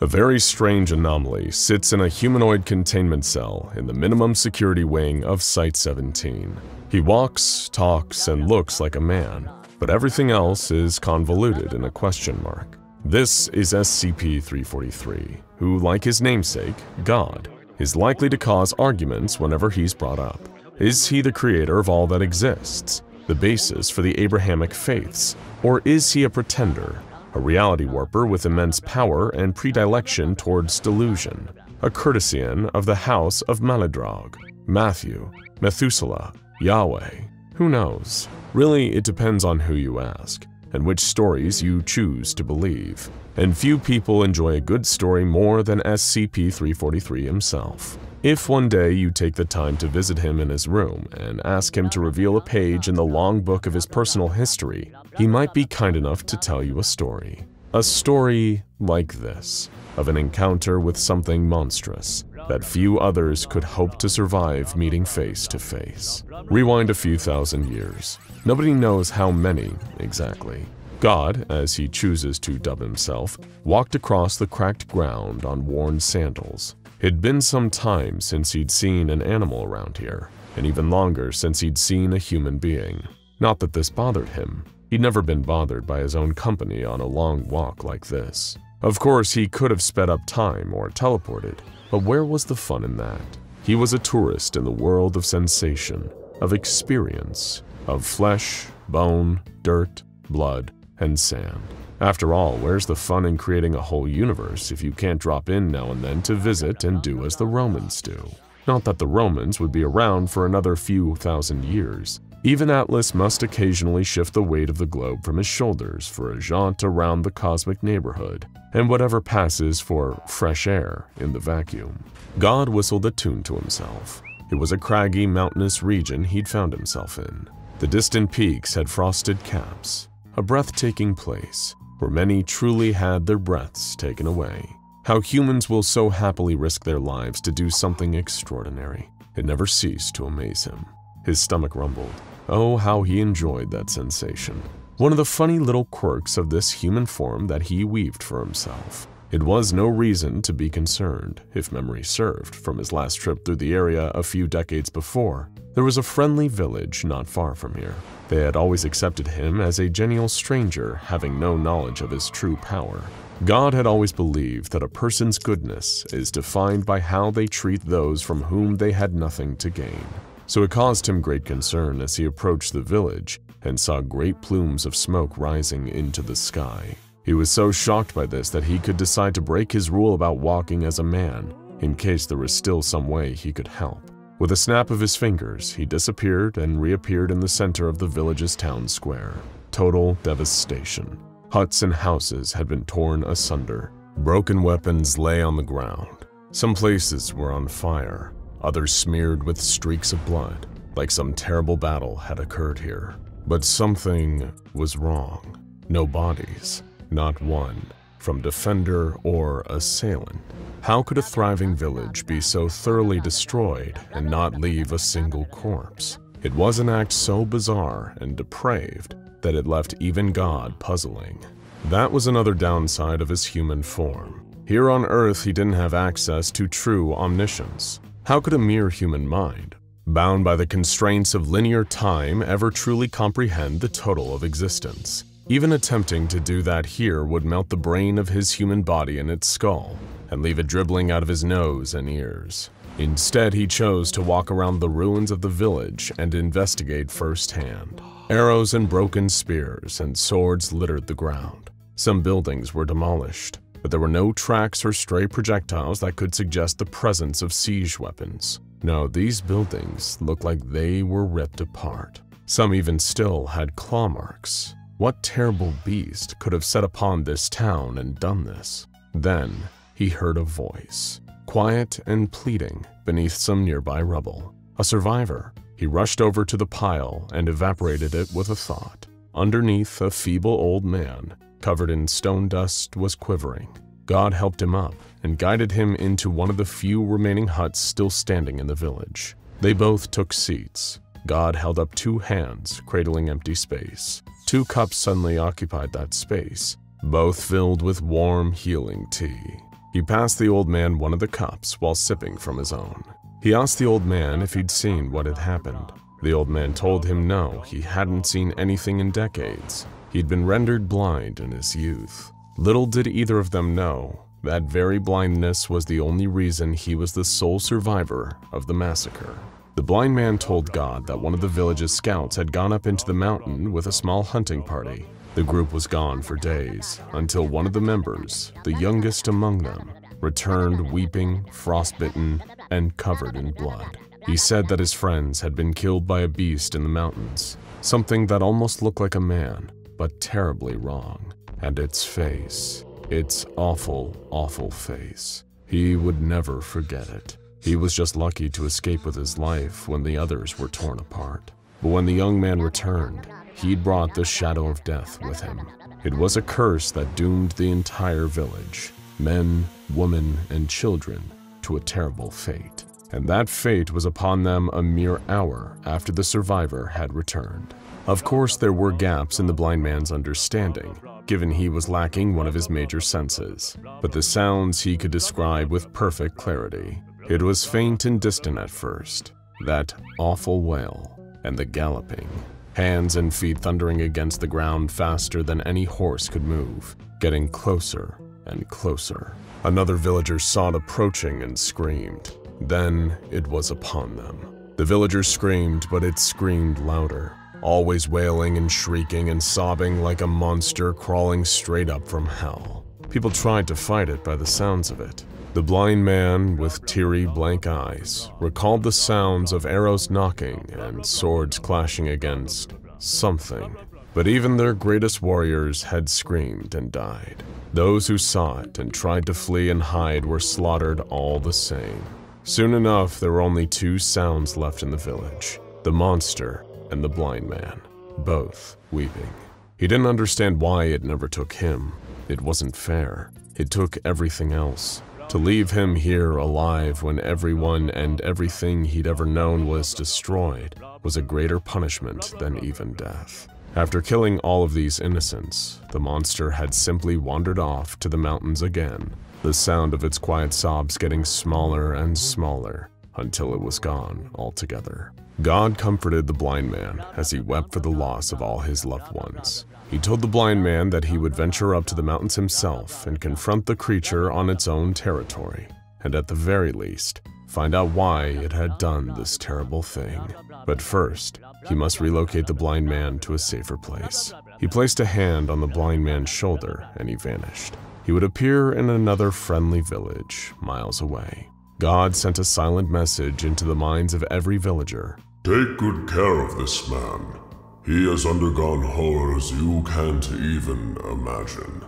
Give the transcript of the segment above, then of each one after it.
A very strange anomaly sits in a humanoid containment cell in the minimum security wing of Site-17. He walks, talks, and looks like a man, but everything else is convoluted in a question mark. This is SCP-343, who, like his namesake, God, is likely to cause arguments whenever he's brought up. Is he the creator of all that exists, the basis for the Abrahamic faiths, or is he a pretender, a reality warper with immense power and predilection towards delusion, a courtesian of the house of Maladrog, Matthew, Methuselah, Yahweh? Who knows? Really, it depends on who you ask, and which stories you choose to believe. And few people enjoy a good story more than SCP-343 himself. If one day you take the time to visit him in his room and ask him to reveal a page in the long book of his personal history, he might be kind enough to tell you a story. A story like this, of an encounter with something monstrous that few others could hope to survive meeting face to face. Rewind a few thousand years. Nobody knows how many exactly. God, as he chooses to dub himself, walked across the cracked ground on worn sandals. It'd been some time since he'd seen an animal around here, and even longer since he'd seen a human being. Not that this bothered him. He'd never been bothered by his own company on a long walk like this. Of course, he could have sped up time or teleported, but where was the fun in that? He was a tourist in the world of sensation, of experience, of flesh, bone, dirt, blood, and sand. After all, where's the fun in creating a whole universe if you can't drop in now and then to visit and do as the Romans do? Not that the Romans would be around for another few thousand years. Even Atlas must occasionally shift the weight of the globe from his shoulders for a jaunt around the cosmic neighborhood, and whatever passes for fresh air in the vacuum. God whistled a tune to himself. It was a craggy, mountainous region he'd found himself in. The distant peaks had frosted caps, a breathtaking place where many truly had their breaths taken away. How humans will so happily risk their lives to do something extraordinary. It never ceased to amaze him. His stomach rumbled. Oh, how he enjoyed that sensation. One of the funny little quirks of this human form that he weaved for himself. It was no reason to be concerned, if memory served, from his last trip through the area a few decades before. There was a friendly village not far from here. They had always accepted him as a genial stranger, having no knowledge of his true power. God had always believed that a person's goodness is defined by how they treat those from whom they had nothing to gain. So it caused him great concern as he approached the village and saw great plumes of smoke rising into the sky. He was so shocked by this that he could decide to break his rule about walking as a man, in case there was still some way he could help. With a snap of his fingers, he disappeared and reappeared in the center of the village's town square. Total devastation. Huts and houses had been torn asunder. Broken weapons lay on the ground. Some places were on fire, others smeared with streaks of blood, like some terrible battle had occurred here. But something was wrong. No bodies, not one, from defender or assailant. How could a thriving village be so thoroughly destroyed and not leave a single corpse? It was an act so bizarre and depraved that it left even God puzzling. That was another downside of his human form. Here on Earth, he didn't have access to true omniscience. How could a mere human mind, bound by the constraints of linear time, ever truly comprehend the total of existence? Even attempting to do that here would melt the brain of his human body in its skull and leave it dribbling out of his nose and ears. Instead, he chose to walk around the ruins of the village and investigate firsthand. Arrows and broken spears and swords littered the ground. Some buildings were demolished, but there were no tracks or stray projectiles that could suggest the presence of siege weapons. No, these buildings looked like they were ripped apart. Some even still had claw marks. What terrible beast could have set upon this town and done this? Then he heard a voice, quiet and pleading, beneath some nearby rubble. A survivor. He rushed over to the pile and evaporated it with a thought. Underneath, a feeble old man, covered in stone dust, was quivering. God helped him up and guided him into one of the few remaining huts still standing in the village. They both took seats. God held up two hands, cradling empty space. Two cups suddenly occupied that space, both filled with warm, healing tea. He passed the old man one of the cups while sipping from his own. He asked the old man if he'd seen what had happened. The old man told him no, he hadn't seen anything in decades. He'd been rendered blind in his youth. Little did either of them know, that very blindness was the only reason he was the sole survivor of the massacre. The blind man told God that one of the village's scouts had gone up into the mountain with a small hunting party. The group was gone for days, until one of the members, the youngest among them, returned weeping, frostbitten, and covered in blood. He said that his friends had been killed by a beast in the mountains, something that almost looked like a man, but terribly wrong. And its face, its awful, awful face. He would never forget it. He was just lucky to escape with his life when the others were torn apart. But when the young man returned, he'd brought the shadow of death with him. It was a curse that doomed the entire village, men, women, and children, to a terrible fate. And that fate was upon them a mere hour after the survivor had returned. Of course, there were gaps in the blind man's understanding, given he was lacking one of his major senses, but the sounds he could describe with perfect clarity. It was faint and distant at first, that awful wail, and the galloping, hands and feet thundering against the ground faster than any horse could move, getting closer and closer. Another villager saw it approaching and screamed. Then it was upon them. The villagers screamed, but it screamed louder, always wailing and shrieking and sobbing like a monster crawling straight up from hell. People tried to fight it by the sounds of it. The blind man, with teary, blank eyes, recalled the sounds of arrows knocking and swords clashing against something. But even their greatest warriors had screamed and died. Those who saw it and tried to flee and hide were slaughtered all the same. Soon enough, there were only two sounds left in the village, the monster and the blind man, both weeping. He didn't understand why it never took him. It wasn't fair. It took everything else. To leave him here alive when everyone and everything he'd ever known was destroyed was a greater punishment than even death. After killing all of these innocents, the monster had simply wandered off to the mountains again, the sound of its quiet sobs getting smaller and smaller until it was gone altogether. God comforted the blind man as he wept for the loss of all his loved ones. He told the blind man that he would venture up to the mountains himself and confront the creature on its own territory, and at the very least, find out why it had done this terrible thing. But first, he must relocate the blind man to a safer place. He placed a hand on the blind man's shoulder and he vanished. He would appear in another friendly village, miles away. God sent a silent message into the minds of every villager. Take good care of this man. He has undergone horrors you can't even imagine.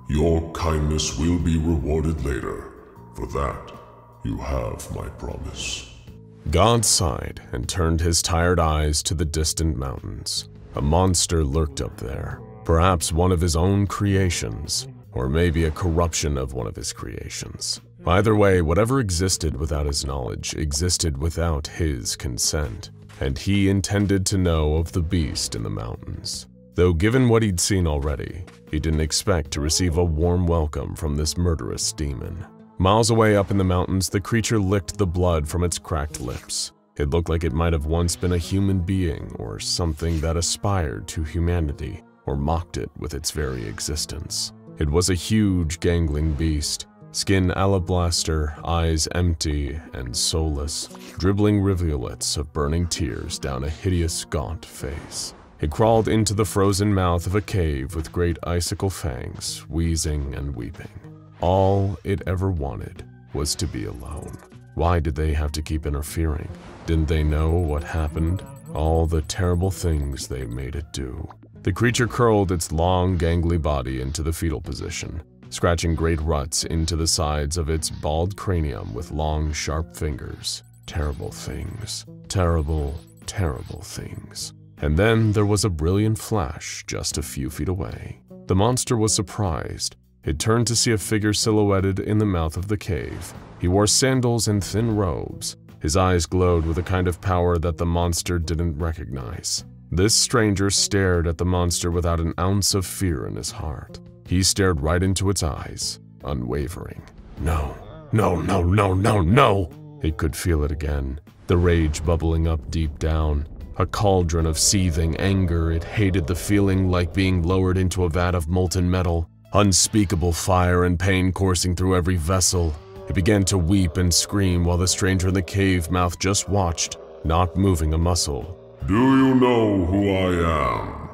Your kindness will be rewarded later. For that, you have my promise. God sighed and turned his tired eyes to the distant mountains. A monster lurked up there, perhaps one of his own creations, or maybe a corruption of one of his creations. Either way, whatever existed without his knowledge existed without his consent, and he intended to know of the beast in the mountains. Though given what he'd seen already, he didn't expect to receive a warm welcome from this murderous demon. Miles away up in the mountains, the creature licked the blood from its cracked lips. It looked like it might have once been a human being or something that aspired to humanity or mocked it with its very existence. It was a huge, gangling beast, skin alabaster, eyes empty and soulless, dribbling rivulets of burning tears down a hideous, gaunt face. It crawled into the frozen mouth of a cave with great icicle fangs, wheezing and weeping. All it ever wanted was to be alone. Why did they have to keep interfering? Didn't they know what happened? All the terrible things they made it do. The creature curled its long, gangly body into the fetal position, scratching great ruts into the sides of its bald cranium with long, sharp fingers. Terrible things. Terrible, terrible things. And then there was a brilliant flash just a few feet away. The monster was surprised. It turned to see a figure silhouetted in the mouth of the cave. He wore sandals and thin robes. His eyes glowed with a kind of power that the monster didn't recognize. This stranger stared at the monster without an ounce of fear in his heart. He stared right into its eyes, unwavering. No, no, no, no, no, no! It could feel it again, the rage bubbling up deep down. A cauldron of seething anger. It hated the feeling like being lowered into a vat of molten metal, unspeakable fire and pain coursing through every vessel. It began to weep and scream while the stranger in the cave mouth just watched, not moving a muscle. Do you know who I am?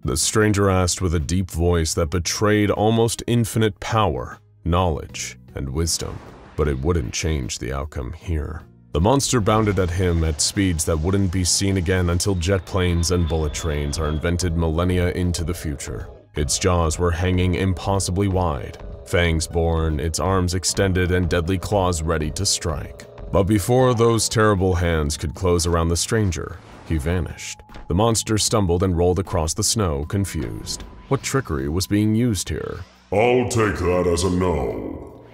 The stranger asked with a deep voice that betrayed almost infinite power, knowledge, and wisdom, but it wouldn't change the outcome here. The monster bounded at him at speeds that wouldn't be seen again until jet planes and bullet trains are invented millennia into the future. Its jaws were hanging impossibly wide, fangs borne, its arms extended, and deadly claws ready to strike. But before those terrible hands could close around the stranger, he vanished. The monster stumbled and rolled across the snow, confused. What trickery was being used here? I'll take that as a no,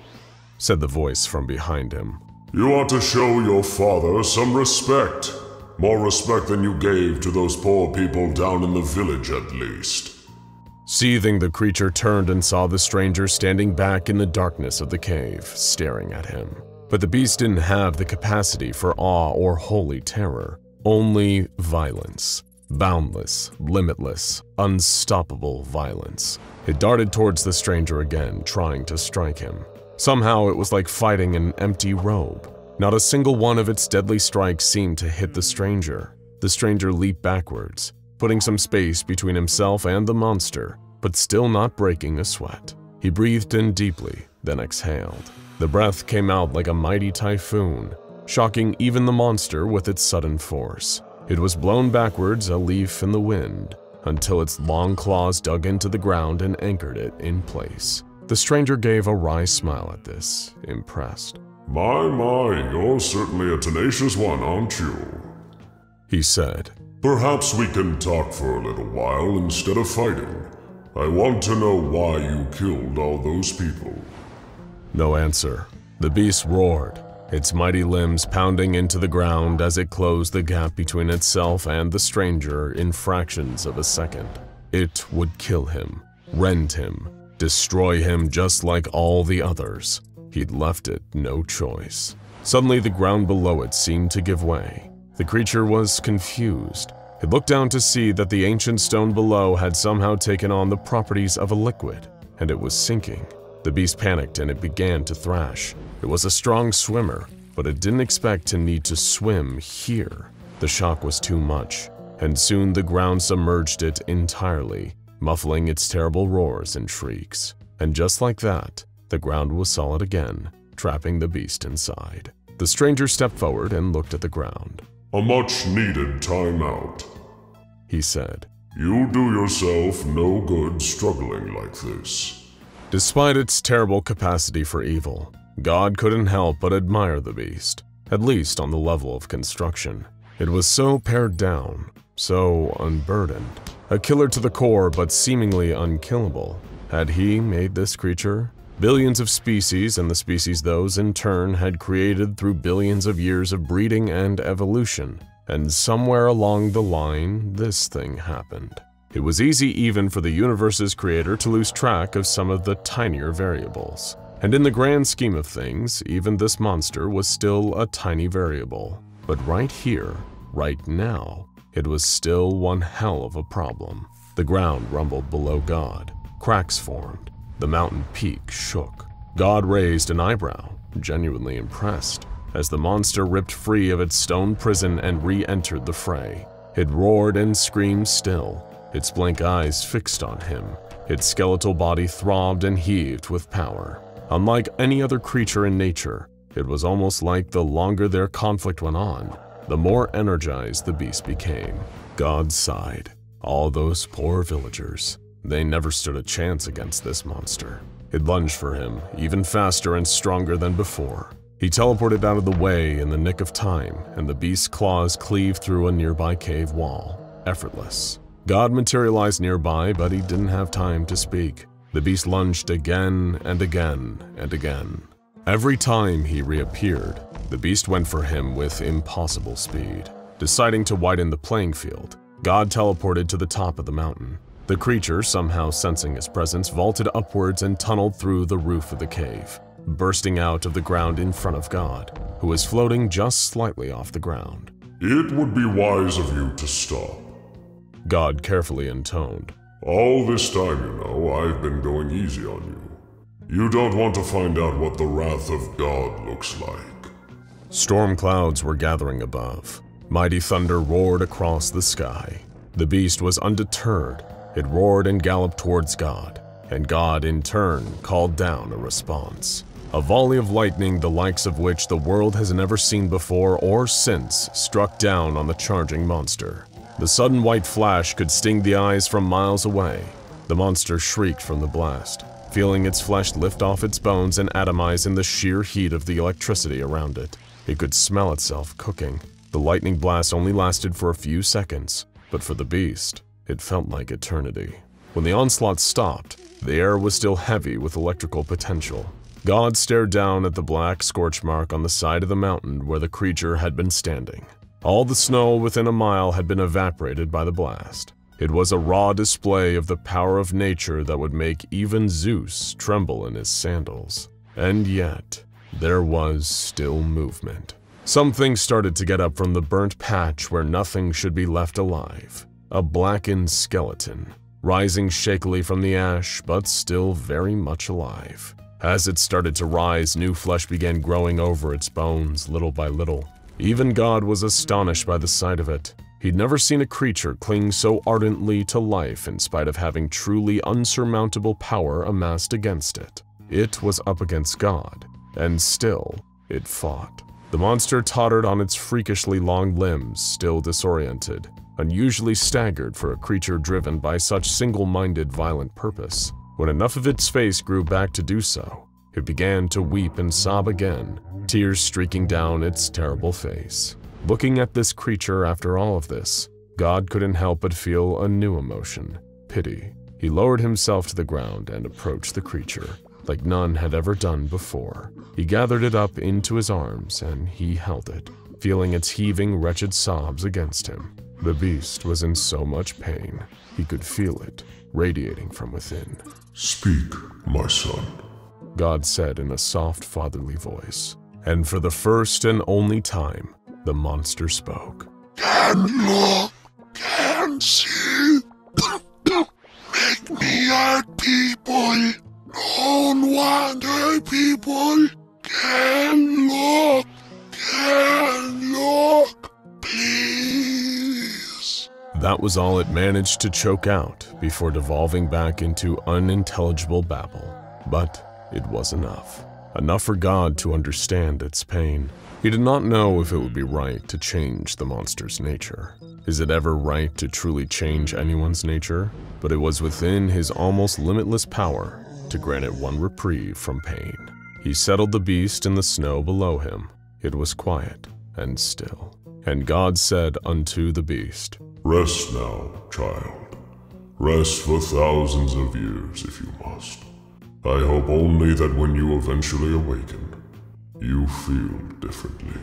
said the voice from behind him. You ought to show your father some respect. More respect than you gave to those poor people down in the village, at least. Seething, the creature turned and saw the stranger standing back in the darkness of the cave, staring at him. But the beast didn't have the capacity for awe or holy terror, only violence. Boundless, limitless, unstoppable violence. It darted towards the stranger again, trying to strike him. Somehow it was like fighting an empty robe. Not a single one of its deadly strikes seemed to hit the stranger. The stranger leaped backwards, putting some space between himself and the monster, but still not breaking a sweat. He breathed in deeply, then exhaled. The breath came out like a mighty typhoon, shocking even the monster with its sudden force. It was blown backwards, a leaf in the wind, until its long claws dug into the ground and anchored it in place. The stranger gave a wry smile at this, impressed. My, you're certainly a tenacious one, aren't you? He said. Perhaps we can talk for a little while instead of fighting. I want to know why you killed all those people. No answer. The beast roared, its mighty limbs pounding into the ground as it closed the gap between itself and the stranger in fractions of a second. It would kill him, rend him, destroy him just like all the others. He'd left it no choice. Suddenly, the ground below it seemed to give way. The creature was confused. It looked down to see that the ancient stone below had somehow taken on the properties of a liquid, and it was sinking. The beast panicked and it began to thrash. It was a strong swimmer, but it didn't expect to need to swim here. The shock was too much, and soon the ground submerged it entirely, muffling its terrible roars and shrieks. And just like that, the ground was solid again, trapping the beast inside. The stranger stepped forward and looked at the ground. A much-needed timeout, he said. You do yourself no good struggling like this. Despite its terrible capacity for evil, God couldn't help but admire the beast, at least on the level of construction. It was so pared down, so unburdened. A killer to the core, but seemingly unkillable. Had he made this creature? Billions of species, and the species those in turn had created through billions of years of breeding and evolution. And somewhere along the line, this thing happened. It was easy even for the universe's creator to lose track of some of the tinier variables. And in the grand scheme of things, even this monster was still a tiny variable. But right here, right now, it was still one hell of a problem. The ground rumbled below God. Cracks formed. The mountain peak shook. God raised an eyebrow, genuinely impressed, as the monster ripped free of its stone prison and re-entered the fray. It roared and screamed still, its blank eyes fixed on him. Its skeletal body throbbed and heaved with power. Unlike any other creature in nature, it was almost like the longer their conflict went on, the more energized the beast became. God sighed. All those poor villagers. They never stood a chance against this monster. It lunged for him, even faster and stronger than before. He teleported out of the way in the nick of time, and the beast's claws cleaved through a nearby cave wall. Effortless. God materialized nearby, but he didn't have time to speak. The beast lunged again and again and again. Every time he reappeared, the beast went for him with impossible speed. Deciding to widen the playing field, God teleported to the top of the mountain. The creature, somehow sensing his presence, vaulted upwards and tunneled through the roof of the cave. bursting out of the ground in front of God, who was floating just slightly off the ground. It would be wise of you to stop. God carefully intoned. All this time, I've been going easy on you. You don't want to find out what the wrath of God looks like. Storm clouds were gathering above. Mighty thunder roared across the sky. The beast was undeterred. It roared and galloped towards God, and God in turn called down a response. A volley of lightning the likes of which the world has never seen before or since struck down on the charging monster. The sudden white flash could sting the eyes from miles away. The monster shrieked from the blast, feeling its flesh lift off its bones and atomize in the sheer heat of the electricity around it. It could smell itself cooking. The lightning blast only lasted for a few seconds, but for the beast, it felt like eternity. When the onslaught stopped, the air was still heavy with electrical potential. God stared down at the black scorch mark on the side of the mountain where the creature had been standing. All the snow within a mile had been evaporated by the blast. It was a raw display of the power of nature that would make even Zeus tremble in his sandals. And yet, there was still movement. Something started to get up from the burnt patch where nothing should be left alive. A blackened skeleton, rising shakily from the ash, but still very much alive. As it started to rise, new flesh began growing over its bones little by little. Even God was astonished by the sight of it. He'd never seen a creature cling so ardently to life in spite of having truly unsurmountable power amassed against it. It was up against God, and still, it fought. The monster tottered on its freakishly long limbs, still disoriented, unusually staggered for a creature driven by such single-minded violent purpose. When enough of its face grew back to do so, it began to weep and sob again, tears streaking down its terrible face. Looking at this creature after all of this, God couldn't help but feel a new emotion, pity. He lowered himself to the ground and approached the creature, like none had ever done before. He gathered it up into his arms and he held it, feeling its heaving, wretched sobs against him. The beast was in so much pain, he could feel it, radiating from within. Speak, my son, God said in a soft, fatherly voice. And for the first and only time, the monster spoke. Can look, can see, make me hurt people, don't want hurt people, can look, please. That was all it managed to choke out before devolving back into unintelligible babble. But it was enough. Enough for God to understand its pain. He did not know if it would be right to change the monster's nature. Is it ever right to truly change anyone's nature? But it was within his almost limitless power to grant it one reprieve from pain. He settled the beast in the snow below him. It was quiet and still. And God said unto the beast, Rest now, child. Rest for thousands of years if you must. I hope only that when you eventually awaken, you feel differently.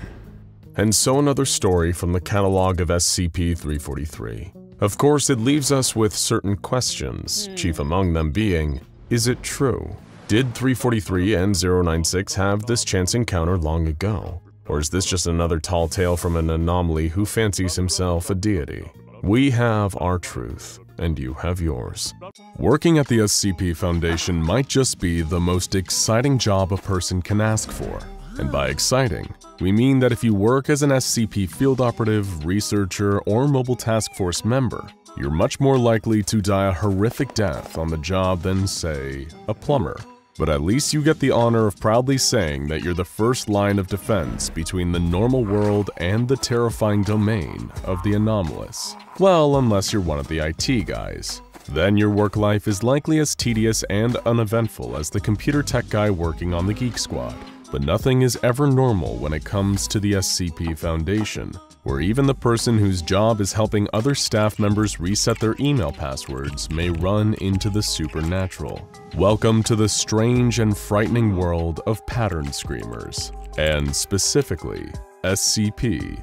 And so another story from the catalog of SCP-343. Of course, it leaves us with certain questions, chief among them being, is it true? Did 343 and 096 have this chance encounter long ago? Or is this just another tall tale from an anomaly who fancies himself a deity? We have our truth, and you have yours. Working at the SCP Foundation might just be the most exciting job a person can ask for. And by exciting, we mean that if you work as an SCP field operative, researcher, or mobile task force member, you're much more likely to die a horrific death on the job than, say, a plumber. But at least you get the honor of proudly saying that you're the first line of defense between the normal world and the terrifying domain of the anomalous. Well, unless you're one of the IT guys. Then your work life is likely as tedious and uneventful as the computer tech guy working on the Geek Squad. But nothing is ever normal when it comes to the SCP Foundation, where even the person whose job is helping other staff members reset their email passwords may run into the supernatural. Welcome to the strange and frightening world of pattern screamers, and specifically SCP-000.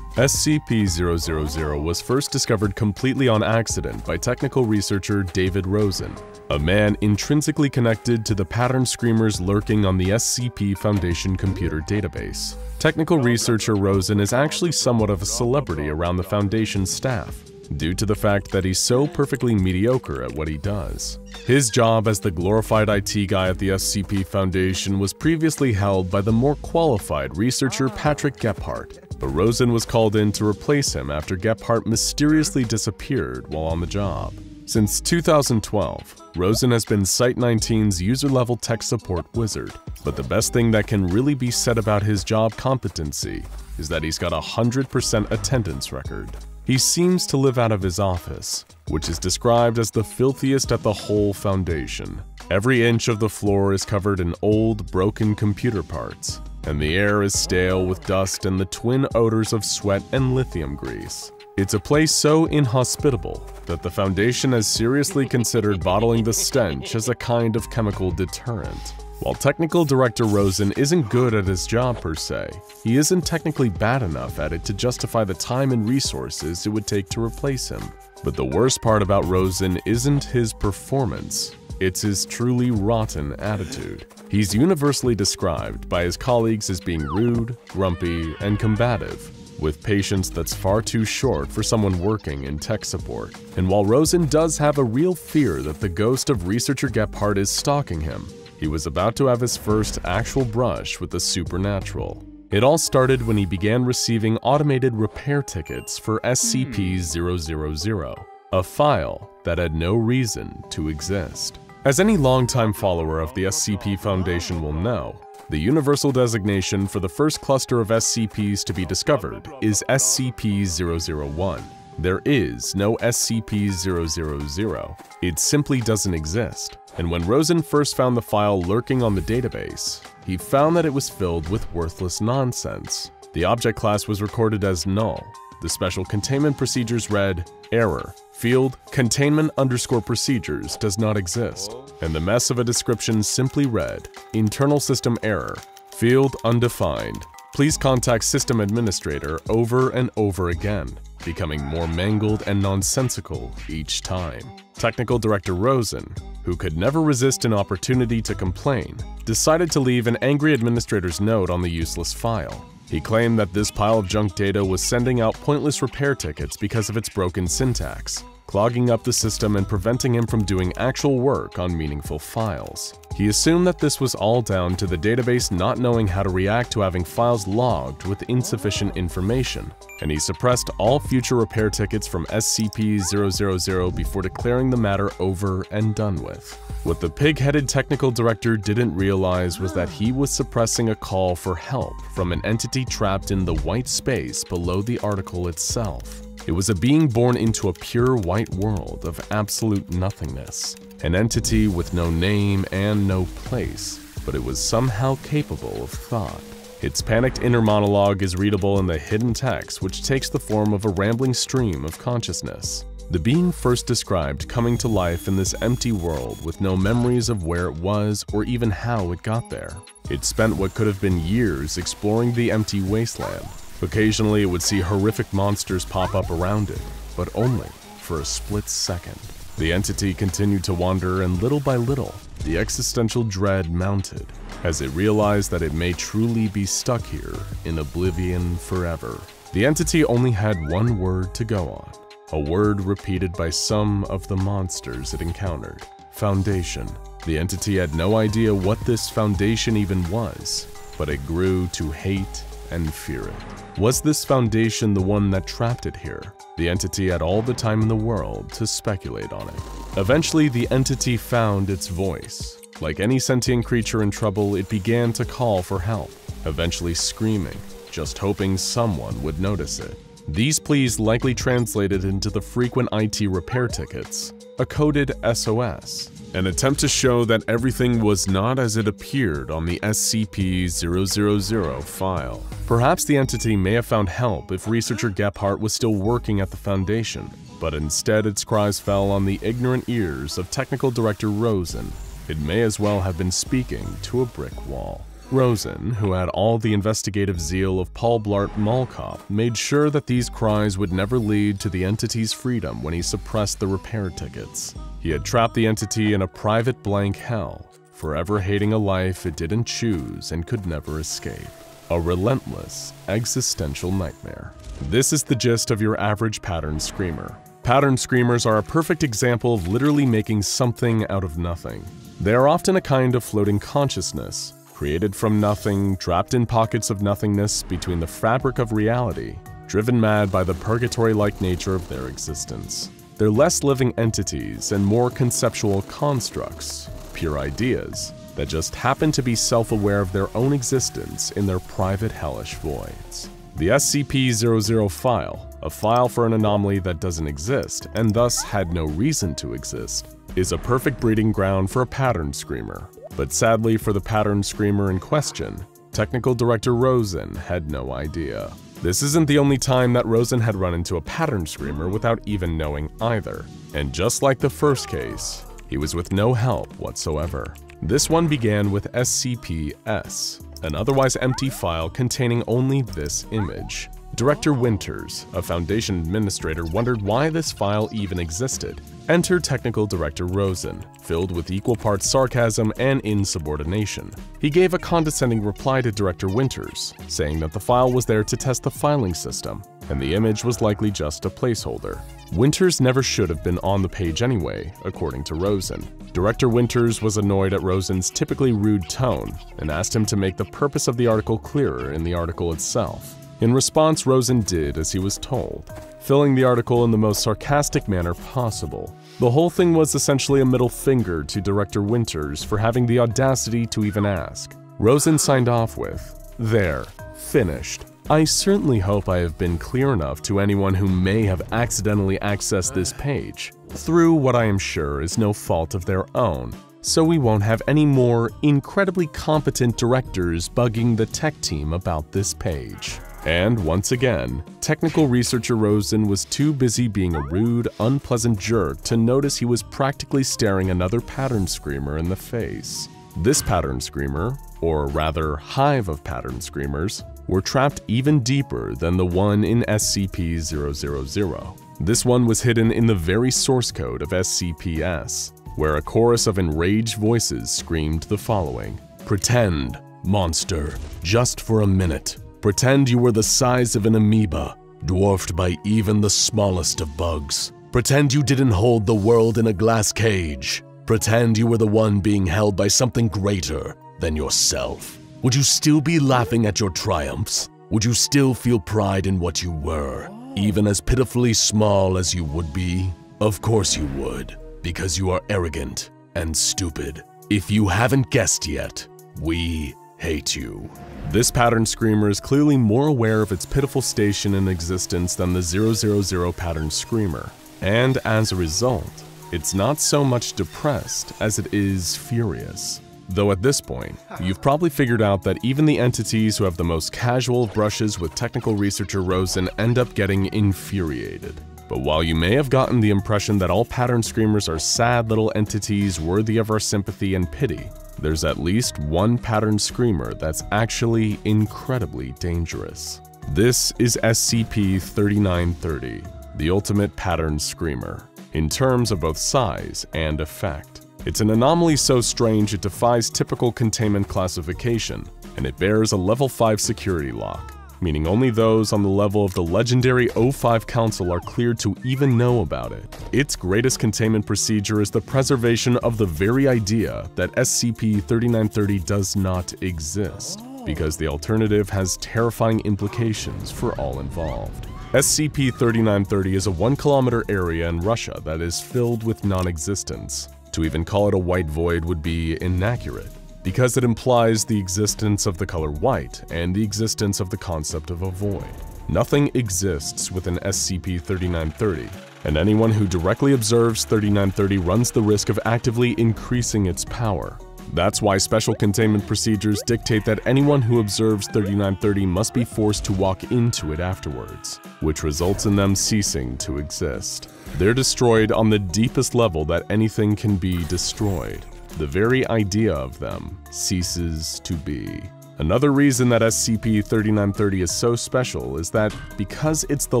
SCP-000 was first discovered completely on accident by technical researcher David Rosen, a man intrinsically connected to the pattern screamers lurking on the SCP Foundation computer database. Technical researcher Rosen is actually somewhat of a celebrity around the Foundation staff, due to the fact that he's so perfectly mediocre at what he does. His job as the glorified IT guy at the SCP Foundation was previously held by the more qualified researcher Patrick Gebhardt, but Rosen was called in to replace him after Gebhardt mysteriously disappeared while on the job. Since 2012, Rosen has been Site-19's user-level tech support wizard, but the best thing that can really be said about his job competency is that he's got a 100% attendance record. He seems to live out of his office, which is described as the filthiest at the whole Foundation. Every inch of the floor is covered in old, broken computer parts, and the air is stale with dust and the twin odors of sweat and lithium grease. It's a place so inhospitable that the Foundation has seriously considered bottling the stench as a kind of chemical deterrent. While Technical Director Rosen isn't good at his job per se, he isn't technically bad enough at it to justify the time and resources it would take to replace him. But the worst part about Rosen isn't his performance, it's his truly rotten attitude. He's universally described by his colleagues as being rude, grumpy, and combative, with patience that's far too short for someone working in tech support. And while Rosen does have a real fear that the ghost of researcher Gebhardt is stalking him, he was about to have his first actual brush with the supernatural. It all started when he began receiving automated repair tickets for SCP-000, a file that had no reason to exist. As any longtime follower of the SCP Foundation will know, the universal designation for the first cluster of SCPs to be discovered is SCP-001. There is no SCP-000. It simply doesn't exist. And when Rosen first found the file lurking on the database, he found that it was filled with worthless nonsense. The object class was recorded as null. The special containment procedures read, error, field containment_procedures does not exist. And the mess of a description simply read, internal system error, field undefined. Please contact system administrator over and over again, becoming more mangled and nonsensical each time. Technical Director Rosen, who could never resist an opportunity to complain, decided to leave an angry administrator's note on the useless file. He claimed that this pile of junk data was sending out pointless repair tickets because of its broken syntax, clogging up the system and preventing him from doing actual work on meaningful files. He assumed that this was all down to the database not knowing how to react to having files logged with insufficient information, and he suppressed all future repair tickets from SCP-000 before declaring the matter over and done with. What the pig-headed technical director didn't realize was that he was suppressing a call for help from an entity trapped in the white space below the article itself. It was a being born into a pure white world of absolute nothingness, an entity with no name and no place, but it was somehow capable of thought. Its panicked inner monologue is readable in the hidden text, which takes the form of a rambling stream of consciousness. The being first described coming to life in this empty world with no memories of where it was or even how it got there. It spent what could have been years exploring the empty wasteland. Occasionally, it would see horrific monsters pop up around it, but only for a split second. The entity continued to wander, and little by little, the existential dread mounted, as it realized that it may truly be stuck here in oblivion forever. The entity only had one word to go on, a word repeated by some of the monsters it encountered: Foundation. The entity had no idea what this Foundation even was, but it grew to hate and fear it. Was this Foundation the one that trapped it here? The entity had all the time in the world to speculate on it. Eventually, the entity found its voice. Like any sentient creature in trouble, it began to call for help, eventually screaming, just hoping someone would notice it. These pleas likely translated into the frequent IT repair tickets, a coded SOS, an attempt to show that everything was not as it appeared on the SCP-000 file. Perhaps the entity may have found help if researcher Gebhardt was still working at the Foundation, but instead its cries fell on the ignorant ears of technical director Rosen. It may as well have been speaking to a brick wall. Rosen, who had all the investigative zeal of Paul Blart Mall Cop, made sure that these cries would never lead to the entity's freedom when he suppressed the repair tickets. He had trapped the entity in a private blank hell, forever hating a life it didn't choose and could never escape. A relentless, existential nightmare. This is the gist of your average pattern screamer. Pattern screamers are a perfect example of literally making something out of nothing. They are often a kind of floating consciousness, created from nothing, trapped in pockets of nothingness between the fabric of reality, driven mad by the purgatory-like nature of their existence. They're less living entities and more conceptual constructs, pure ideas, that just happen to be self-aware of their own existence in their private hellish voids. The SCP-00 file, a file for an anomaly that doesn't exist and thus had no reason to exist, is a perfect breeding ground for a pattern screamer. But sadly for the pattern screamer in question, technical director Rosen had no idea. This isn't the only time that Rosen had run into a pattern screamer without even knowing either. And just like the first case, he was with no help whatsoever. This one began with SCP-S, an otherwise empty file containing only this image. Director Winters, a Foundation administrator, wondered why this file even existed. Enter technical director Rosen, filled with equal parts sarcasm and insubordination. He gave a condescending reply to Director Winters, saying that the file was there to test the filing system, and the image was likely just a placeholder. Winters never should have been on the page anyway, according to Rosen. Director Winters was annoyed at Rosen's typically rude tone and asked him to make the purpose of the article clearer in the article itself. In response, Rosen did as he was told, filling the article in the most sarcastic manner possible. The whole thing was essentially a middle finger to Director Winters for having the audacity to even ask. Rosen signed off with, "There, finished. I certainly hope I have been clear enough to anyone who may have accidentally accessed this page, through what I am sure is no fault of their own, so we won't have any more incredibly competent directors bugging the tech team about this page." And once again, technical researcher Rosen was too busy being a rude, unpleasant jerk to notice he was practically staring another pattern screamer in the face. This pattern screamer, or rather hive of pattern screamers, were trapped even deeper than the one in SCP-000. This one was hidden in the very source code of SCP-S, where a chorus of enraged voices screamed the following: "Pretend, monster, just for a minute. Pretend you were the size of an amoeba, dwarfed by even the smallest of bugs. Pretend you didn't hold the world in a glass cage. Pretend you were the one being held by something greater than yourself. Would you still be laughing at your triumphs? Would you still feel pride in what you were, even as pitifully small as you would be? Of course you would, because you are arrogant and stupid. If you haven't guessed yet, we hate you." This pattern screamer is clearly more aware of its pitiful station in existence than the 000 pattern screamer, and as a result, it's not so much depressed as it is furious. Though at this point, you've probably figured out that even the entities who have the most casual of brushes with technical researcher Rosen end up getting infuriated. But while you may have gotten the impression that all pattern screamers are sad little entities worthy of our sympathy and pity, there's at least one pattern screamer that's actually incredibly dangerous. This is SCP-3930, the ultimate pattern screamer, in terms of both size and effect. It's an anomaly so strange it defies typical containment classification, and it bears a level 5 security lock, meaning only those on the level of the legendary O5 Council are cleared to even know about it. Its greatest containment procedure is the preservation of the very idea that SCP-3930 does not exist, because the alternative has terrifying implications for all involved. SCP-3930 is a 1-kilometer area in Russia that is filled with non-existence. To even call it a white void would be inaccurate, because it implies the existence of the color white and the existence of the concept of a void. Nothing exists within SCP-3930, and anyone who directly observes 3930 runs the risk of actively increasing its power. That's why special containment procedures dictate that anyone who observes 3930 must be forced to walk into it afterwards, which results in them ceasing to exist. They're destroyed on the deepest level that anything can be destroyed. The very idea of them ceases to be. Another reason that SCP-3930 is so special is that because it's the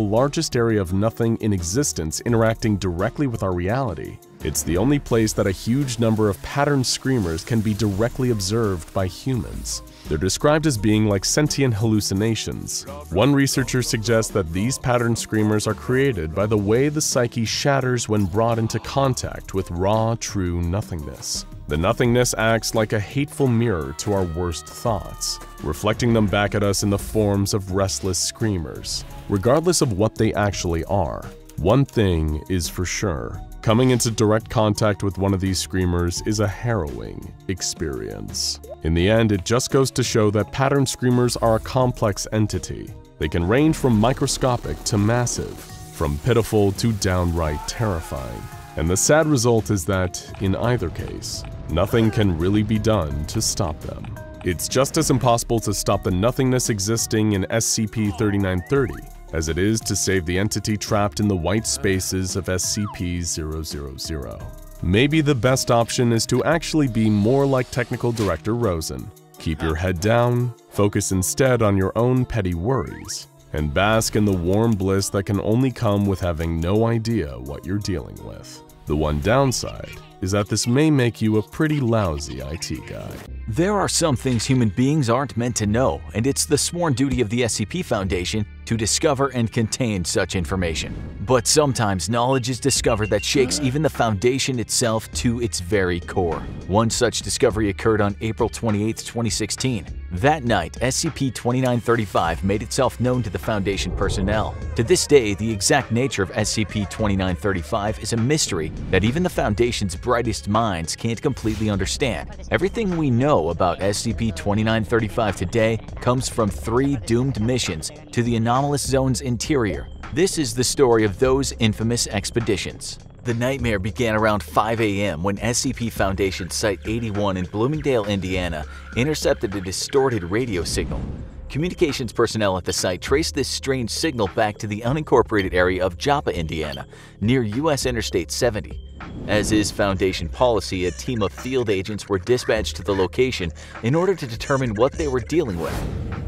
largest area of nothing in existence interacting directly with our reality, it's the only place that a huge number of pattern screamers can be directly observed by humans. They're described as being like sentient hallucinations. One researcher suggests that these pattern screamers are created by the way the psyche shatters when brought into contact with raw, true nothingness. The nothingness acts like a hateful mirror to our worst thoughts, reflecting them back at us in the forms of restless screamers. Regardless of what they actually are, one thing is for sure. Coming into direct contact with one of these screamers is a harrowing experience. In the end, it just goes to show that pattern screamers are a complex entity. They can range from microscopic to massive, from pitiful to downright terrifying. And the sad result is that, in either case, nothing can really be done to stop them. It's just as impossible to stop the nothingness existing in SCP-3930 as it is to save the entity trapped in the white spaces of SCP-000. Maybe the best option is to actually be more like Technical Director Rosen. Keep your head down, focus instead on your own petty worries, and bask in the warm bliss that can only come with having no idea what you're dealing with. The one downside is that this may make you a pretty lousy IT guy. There are some things human beings aren't meant to know, and it's the sworn duty of the SCP Foundation to discover and contain such information. But sometimes knowledge is discovered that shakes even the Foundation itself to its very core. One such discovery occurred on April 28, 2016. That night, SCP-2935 made itself known to the Foundation personnel. To this day, the exact nature of SCP-2935 is a mystery that even the Foundation's brightest minds can't completely understand. Everything we know about SCP-2935 today comes from 3 doomed missions to the anomalous zone's interior. This is the story of those infamous expeditions. The nightmare began around 5 a.m. when SCP Foundation Site-81 in Bloomingdale, Indiana, intercepted a distorted radio signal. Communications personnel at the site traced this strange signal back to the unincorporated area of Joppa, Indiana, near U.S. Interstate 70. As is Foundation policy, a team of field agents were dispatched to the location in order to determine what they were dealing with.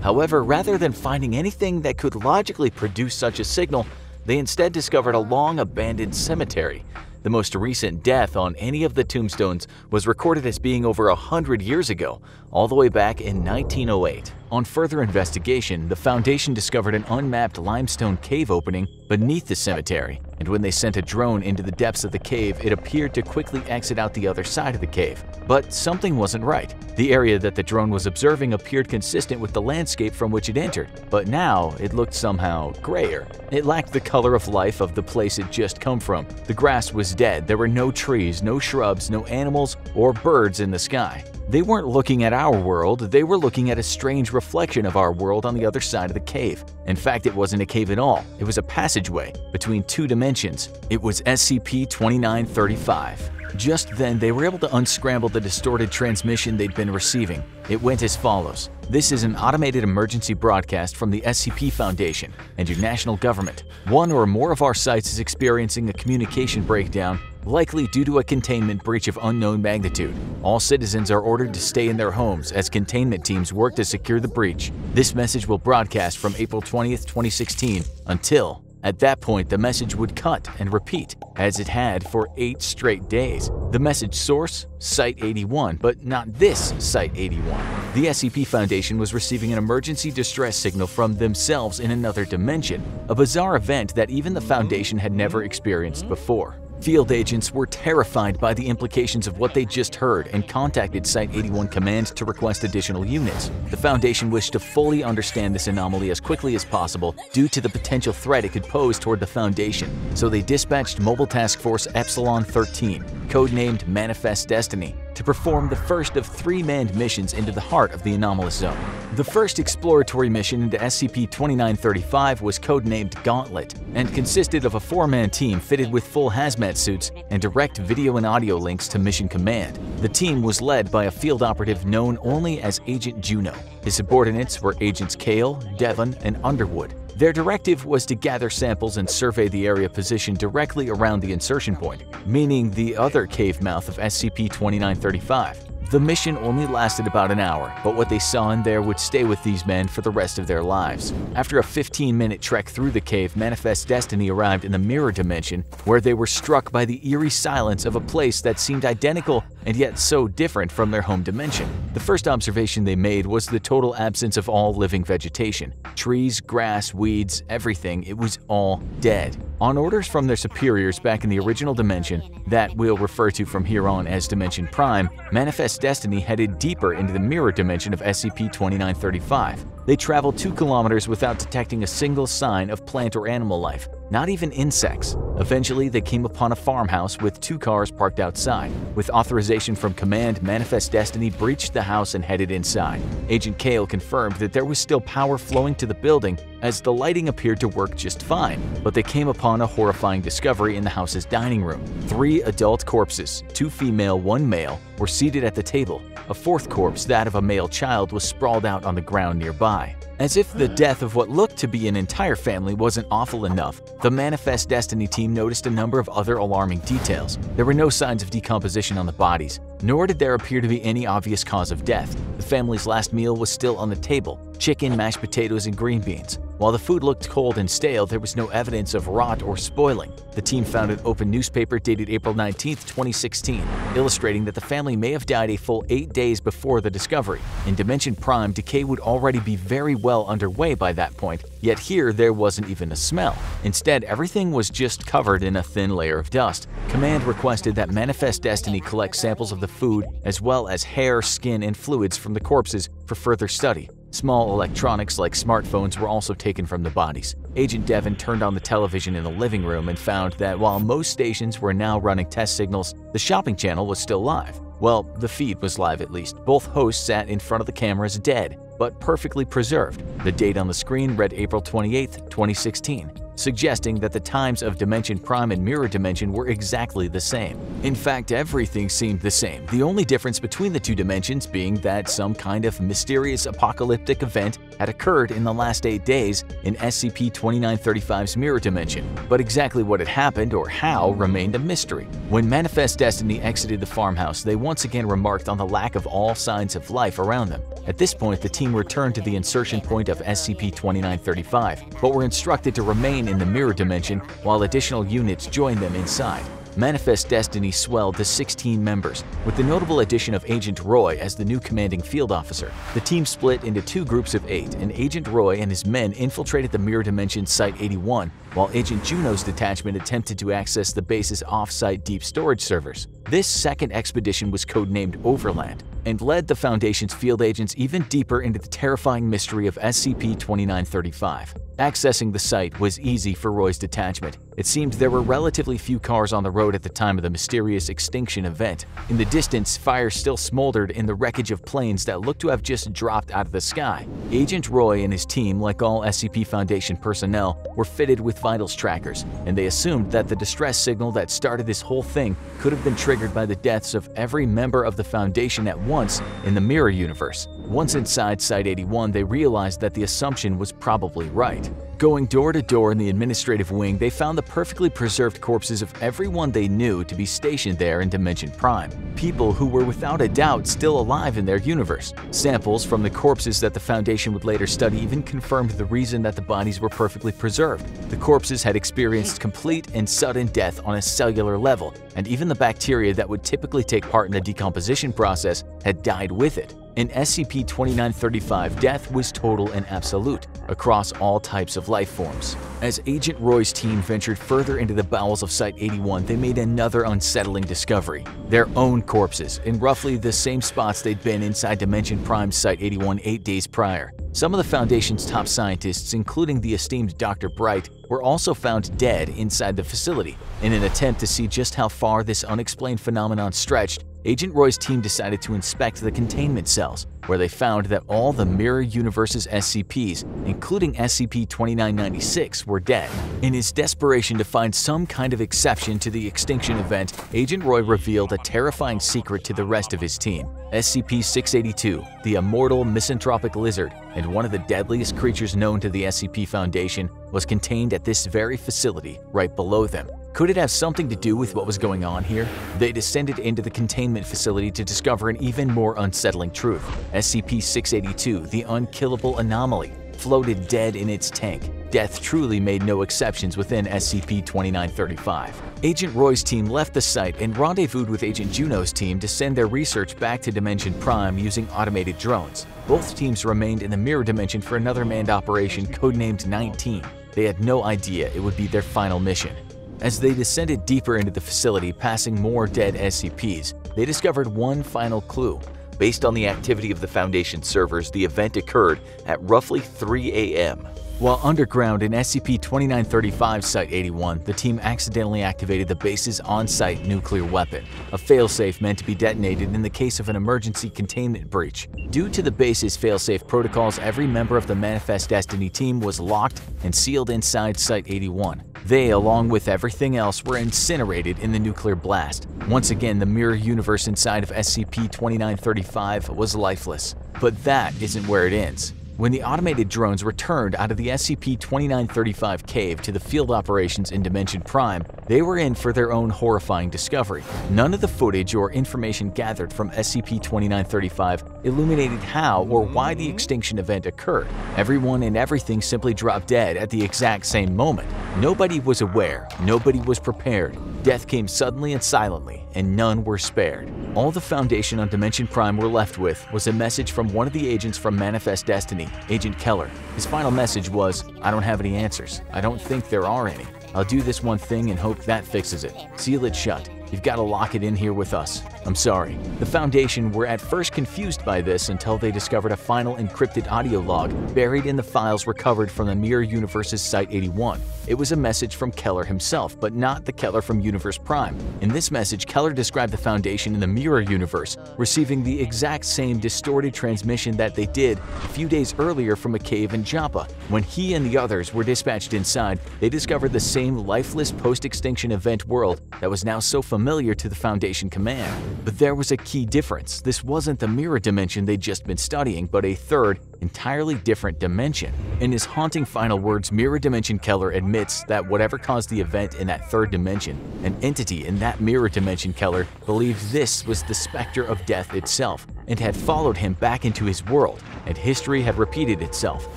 However, rather than finding anything that could logically produce such a signal, they instead discovered a long-abandoned cemetery. The most recent death on any of the tombstones was recorded as being over 100 years ago, all the way back in 1908. On further investigation, the Foundation discovered an unmapped limestone cave opening beneath the cemetery, and when they sent a drone into the depths of the cave, it appeared to quickly exit out the other side of the cave. But something wasn't right. The area that the drone was observing appeared consistent with the landscape from which it entered, but now it looked somehow grayer. It lacked the color of life of the place it just come from. The grass was dead, there were no trees, no shrubs, no animals or birds in the sky. They weren't looking at our world, they were looking at a strange reflection of our world on the other side of the cave. In fact, it wasn't a cave at all, it was a passageway between 2 dimensions. It was SCP-2935. Just then, they were able to unscramble the distorted transmission they'd been receiving. It went as follows. This is an automated emergency broadcast from the SCP Foundation and your national government. One or more of our sites is experiencing a communication breakdown, likely due to a containment breach of unknown magnitude. All citizens are ordered to stay in their homes as containment teams work to secure the breach. This message will broadcast from April 20th, 2016 until… At that point, the message would cut and repeat, as it had for 8 straight days. The message source? Site-81, but not this Site-81. The SCP Foundation was receiving an emergency distress signal from themselves in another dimension, a bizarre event that even the Foundation had never experienced before. Field agents were terrified by the implications of what they just heard and contacted Site-81 Command to request additional units. The Foundation wished to fully understand this anomaly as quickly as possible due to the potential threat it could pose toward the Foundation, so they dispatched Mobile Task Force Epsilon 13, codenamed Manifest Destiny, to perform the first of 3 manned missions into the heart of the anomalous zone. The first exploratory mission into SCP-2935 was codenamed Gauntlet and consisted of a 4-man team fitted with full hazmat suits and direct video and audio links to Mission Command. The team was led by a field operative known only as Agent Juno. His subordinates were Agents Kale, Devon, and Underwood. Their directive was to gather samples and survey the area positioned directly around the insertion point, meaning the other cave mouth of SCP-2935. The mission only lasted about an hour, but what they saw in there would stay with these men for the rest of their lives. After a 15-minute trek through the cave, Manifest Destiny arrived in the mirror dimension, where they were struck by the eerie silence of a place that seemed identical and yet so different from their home dimension. The first observation they made was the total absence of all living vegetation. Trees, grass, weeds, everything, it was all dead. On orders from their superiors back in the original dimension, that we'll refer to from here on as Dimension Prime, Manifest Destiny headed deeper into the mirror dimension of SCP-2935. They traveled 2 kilometers without detecting a single sign of plant or animal life, not even insects. Eventually, they came upon a farmhouse with 2 cars parked outside. With authorization from Command, Manifest Destiny breached the house and headed inside. Agent Kale confirmed that there was still power flowing to the building as the lighting appeared to work just fine, but they came upon a horrifying discovery in the house's dining room. 3 adult corpses, 2 female, 1 male, were seated at the table. A 4th corpse, that of a male child, was sprawled out on the ground nearby. As if the death of what looked to be an entire family wasn't awful enough, the Manifest Destiny team noticed a number of other alarming details. There were no signs of decomposition on the bodies, nor did there appear to be any obvious cause of death. The family's last meal was still on the table: chicken, mashed potatoes, and green beans. While the food looked cold and stale, there was no evidence of rot or spoiling. The team found an open newspaper dated April 19, 2016, illustrating that the family may have died a full 8 days before the discovery. In Dimension Prime, decay would already be very well underway by that point, yet here there wasn't even a smell. Instead, everything was just covered in a thin layer of dust. Command requested that Manifest Destiny collect samples of the food as well as hair, skin, and fluids from the corpses for further study. Small electronics like smartphones were also taken from the bodies. Agent Devon turned on the television in the living room and found that while most stations were now running test signals, the shopping channel was still live. Well, the feed was live at least. Both hosts sat in front of the cameras dead, but perfectly preserved. The date on the screen read April 28, 2016, suggesting that the times of Dimension Prime and Mirror Dimension were exactly the same. In fact, everything seemed the same, the only difference between the 2 dimensions being that some kind of mysterious apocalyptic event had occurred in the last 8 days in SCP-2935's Mirror Dimension, but exactly what had happened or how remained a mystery. When Manifest Destiny exited the farmhouse, they once again remarked on the lack of all signs of life around them. At this point, the team returned to the insertion point of SCP-2935, but were instructed to remain in the Mirror Dimension while additional units joined them inside. Manifest Destiny swelled to 16 members, with the notable addition of Agent Roy as the new commanding field officer. The team split into 2 groups of 8, and Agent Roy and his men infiltrated the Mirror Dimension Site-81, while Agent Juno's detachment attempted to access the base's off-site deep storage servers. This second expedition was codenamed Overland, and led the Foundation's field agents even deeper into the terrifying mystery of SCP-2935. Accessing the site was easy for Roy's detachment. It seemed there were relatively few cars on the road at the time of the mysterious extinction event. In the distance, fire still smoldered in the wreckage of planes that looked to have just dropped out of the sky. Agent Roy and his team, like all SCP Foundation personnel, were fitted with vitals trackers, and they assumed that the distress signal that started this whole thing could have been triggered by the deaths of every member of the Foundation at once in the Mirror Universe. Once inside Site-81, they realized that the assumption was probably right. Going door to door in the administrative wing, they found the perfectly preserved corpses of everyone they knew to be stationed there in Dimension Prime. People who were without a doubt still alive in their universe. Samples from the corpses that the Foundation would later study even confirmed the reason that the bodies were perfectly preserved. The corpses had experienced complete and sudden death on a cellular level, and even the bacteria that would typically take part in the decomposition process had died with it. In SCP-2935, death was total and absolute, across all types of life forms. As Agent Roy's team ventured further into the bowels of Site-81, they made another unsettling discovery: their own corpses, in roughly the same spots they'd been inside Dimension Prime's Site-81 8 days prior. Some of the Foundation's top scientists, including the esteemed Dr. Bright, were also found dead inside the facility. In an attempt to see just how far this unexplained phenomenon stretched, Agent Roy's team decided to inspect the containment cells, where they found that all the Mirror Universe's SCPs, including SCP-2996, were dead. In his desperation to find some kind of exception to the extinction event, Agent Roy revealed a terrifying secret to the rest of his team. SCP-682, the immortal misanthropic lizard and one of the deadliest creatures known to the SCP Foundation, was contained at this very facility right below them. Could it have something to do with what was going on here? They descended into the containment facility to discover an even more unsettling truth. SCP-682, the unkillable anomaly, floated dead in its tank. Death truly made no exceptions within SCP-2935. Agent Roy's team left the site and rendezvoused with Agent Juno's team to send their research back to Dimension Prime using automated drones. Both teams remained in the Mirror Dimension for another manned operation codenamed 19. They had no idea it would be their final mission. As they descended deeper into the facility, passing more dead SCPs, they discovered one final clue. Based on the activity of the Foundation servers, the event occurred at roughly 3 a.m. While underground in SCP-2935 Site-81, the team accidentally activated the base's on-site nuclear weapon, a failsafe meant to be detonated in the case of an emergency containment breach. Due to the base's failsafe protocols, every member of the Manifest Destiny team was locked and sealed inside Site-81. They, along with everything else, were incinerated in the nuclear blast. Once again, the mirror universe inside of SCP-2935 was lifeless. But that isn't where it ends. When the automated drones returned out of the SCP-2935 cave to the field operations in Dimension Prime, they were in for their own horrifying discovery. None of the footage or information gathered from SCP-2935 illuminated how or why the extinction event occurred. Everyone and everything simply dropped dead at the exact same moment. Nobody was aware, nobody was prepared. Death came suddenly and silently, and none were spared. All the Foundation on Dimension Prime were left with was a message from one of the agents from Manifest Destiny, Agent Keller. His final message was, "I don't have any answers. I don't think there are any. I'll do this one thing and hope that fixes it. Seal it shut. You've got to lock it in here with us. I'm sorry." The Foundation were at first confused by this until they discovered a final encrypted audio log buried in the files recovered from the Mirror Universe's Site-81. It was a message from Keller himself, but not the Keller from Universe Prime. In this message, Keller described the Foundation in the Mirror Universe receiving the exact same distorted transmission that they did a few days earlier from a cave in Joppa. When he and the others were dispatched inside, they discovered the same lifeless post-extinction event world that was now so familiar to the Foundation command. But there was a key difference. This wasn't the mirror dimension they'd just been studying, but a third, entirely different dimension. In his haunting final words, Mirror Dimension Keller admits that whatever caused the event in that third dimension, an entity in that mirror dimension, Keller believed this was the specter of death itself and had followed him back into his world, and history had repeated itself.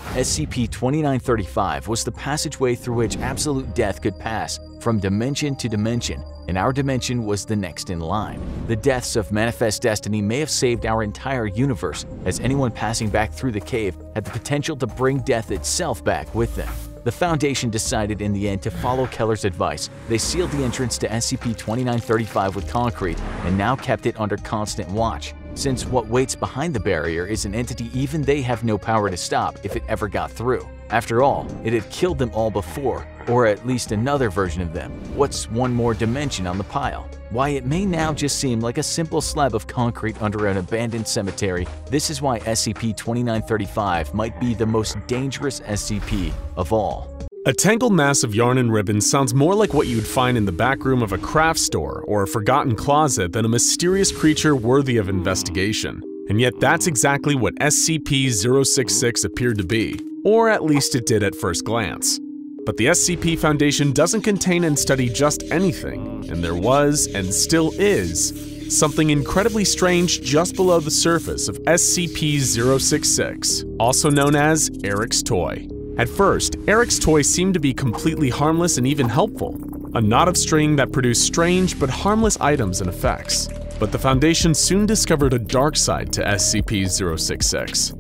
SCP-2935 was the passageway through which absolute death could pass from dimension to dimension, and our dimension was the next in line. The deaths of Manifest Destiny may have saved our entire universe, as anyone passing back through the cave had the potential to bring death itself back with them. The Foundation decided in the end to follow Keller's advice. They sealed the entrance to SCP-2935 with concrete and now kept it under constant watch, since what waits behind the barrier is an entity even they have no power to stop if it ever got through. After all, it had killed them all before, or at least another version of them. What's one more dimension on the pile? Why, it may now just seem like a simple slab of concrete under an abandoned cemetery. This is why SCP-2935 might be the most dangerous SCP of all. A tangled mass of yarn and ribbons sounds more like what you'd find in the back room of a craft store or a forgotten closet than a mysterious creature worthy of investigation. And yet that's exactly what SCP-066 appeared to be, or at least it did at first glance. But the SCP Foundation doesn't contain and study just anything, and there was, and still is, something incredibly strange just below the surface of SCP-066, also known as Eric's Toy. At first, Eric's Toy seemed to be completely harmless and even helpful, a knot of string that produced strange but harmless items and effects. But the Foundation soon discovered a dark side to SCP-066.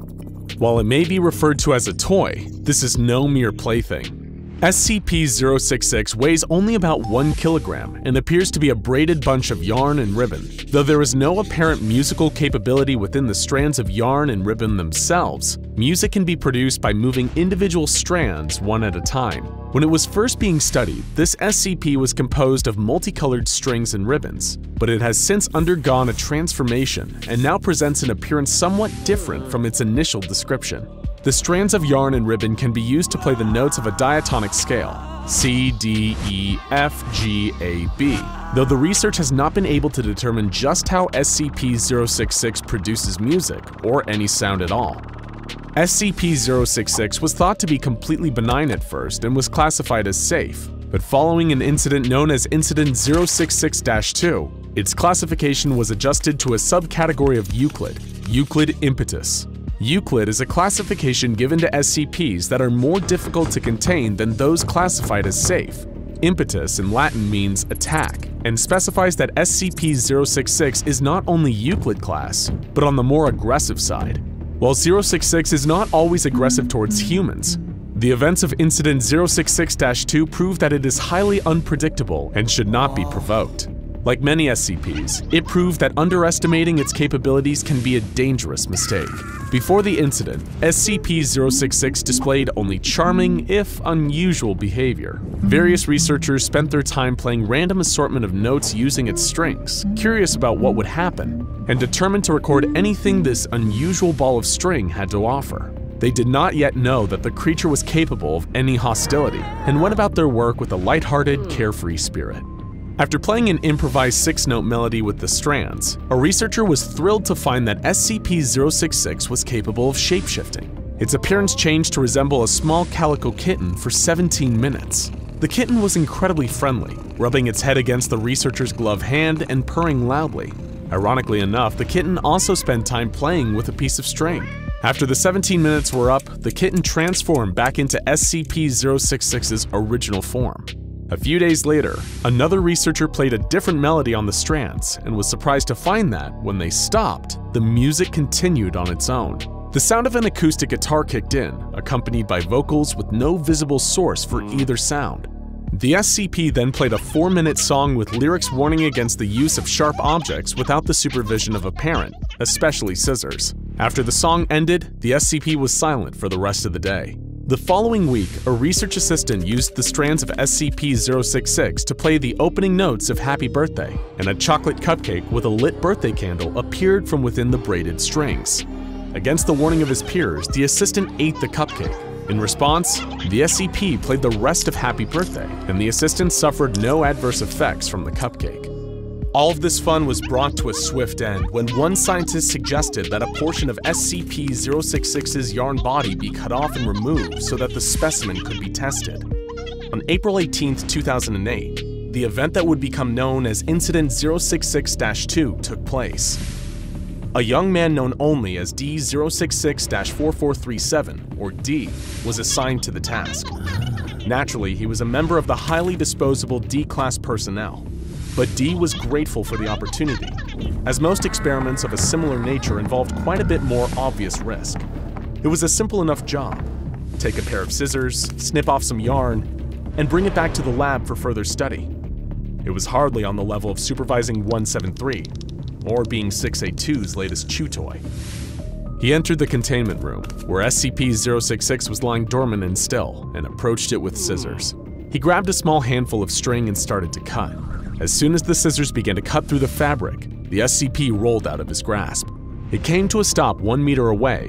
While it may be referred to as a toy, this is no mere plaything. SCP-066 weighs only about 1 kilogram and appears to be a braided bunch of yarn and ribbon. Though there is no apparent musical capability within the strands of yarn and ribbon themselves, music can be produced by moving individual strands one at a time. When it was first being studied, this SCP was composed of multicolored strings and ribbons, but it has since undergone a transformation and now presents an appearance somewhat different from its initial description. The strands of yarn and ribbon can be used to play the notes of a diatonic scale, C, D, E, F, G, A, B, though the research has not been able to determine just how SCP-066 produces music, or any sound at all. SCP-066 was thought to be completely benign at first and was classified as safe, but following an incident known as Incident 066-2, its classification was adjusted to a subcategory of Euclid impetus. Euclid is a classification given to SCPs that are more difficult to contain than those classified as safe. Impetus in Latin means attack, and specifies that SCP-066 is not only Euclid class, but on the more aggressive side. While 066 is not always aggressive towards humans, the events of Incident 066-2 prove that it is highly unpredictable and should not be provoked. Like many SCPs, it proved that underestimating its capabilities can be a dangerous mistake. Before the incident, SCP-066 displayed only charming, if unusual, behavior. Various researchers spent their time playing random assortment of notes using its strings, curious about what would happen, and determined to record anything this unusual ball of string had to offer. They did not yet know that the creature was capable of any hostility, and went about their work with a lighthearted, carefree spirit. After playing an improvised 6-note melody with the strands, a researcher was thrilled to find that SCP-066 was capable of shapeshifting. Its appearance changed to resemble a small calico kitten for 17 minutes. The kitten was incredibly friendly, rubbing its head against the researcher's gloved hand and purring loudly. Ironically enough, the kitten also spent time playing with a piece of string. After the 17 minutes were up, the kitten transformed back into SCP-066's original form. A few days later, another researcher played a different melody on the strands and was surprised to find that, when they stopped, the music continued on its own. The sound of an acoustic guitar kicked in, accompanied by vocals with no visible source for either sound. The SCP then played a 4-minute song with lyrics warning against the use of sharp objects without the supervision of a parent, especially scissors. After the song ended, the SCP was silent for the rest of the day. The following week, a research assistant used the strands of SCP-066 to play the opening notes of Happy Birthday, and a chocolate cupcake with a lit birthday candle appeared from within the braided strings. Against the warning of his peers, the assistant ate the cupcake. In response, the SCP played the rest of Happy Birthday, and the assistant suffered no adverse effects from the cupcake. All of this fun was brought to a swift end when one scientist suggested that a portion of SCP-066's yarn body be cut off and removed so that the specimen could be tested. On April 18, 2008, the event that would become known as Incident 066-2 took place. A young man known only as D-066-4437, or D, was assigned to the task. Naturally, he was a member of the highly disposable D-Class personnel. But D was grateful for the opportunity, as most experiments of a similar nature involved quite a bit more obvious risk. It was a simple enough job. Take a pair of scissors, snip off some yarn, and bring it back to the lab for further study. It was hardly on the level of supervising 173, or being 682's latest chew toy. He entered the containment room, where SCP-066 was lying dormant and still, and approached it with scissors. He grabbed a small handful of string and started to cut. As soon as the scissors began to cut through the fabric, the SCP rolled out of his grasp. It came to a stop 1 meter away,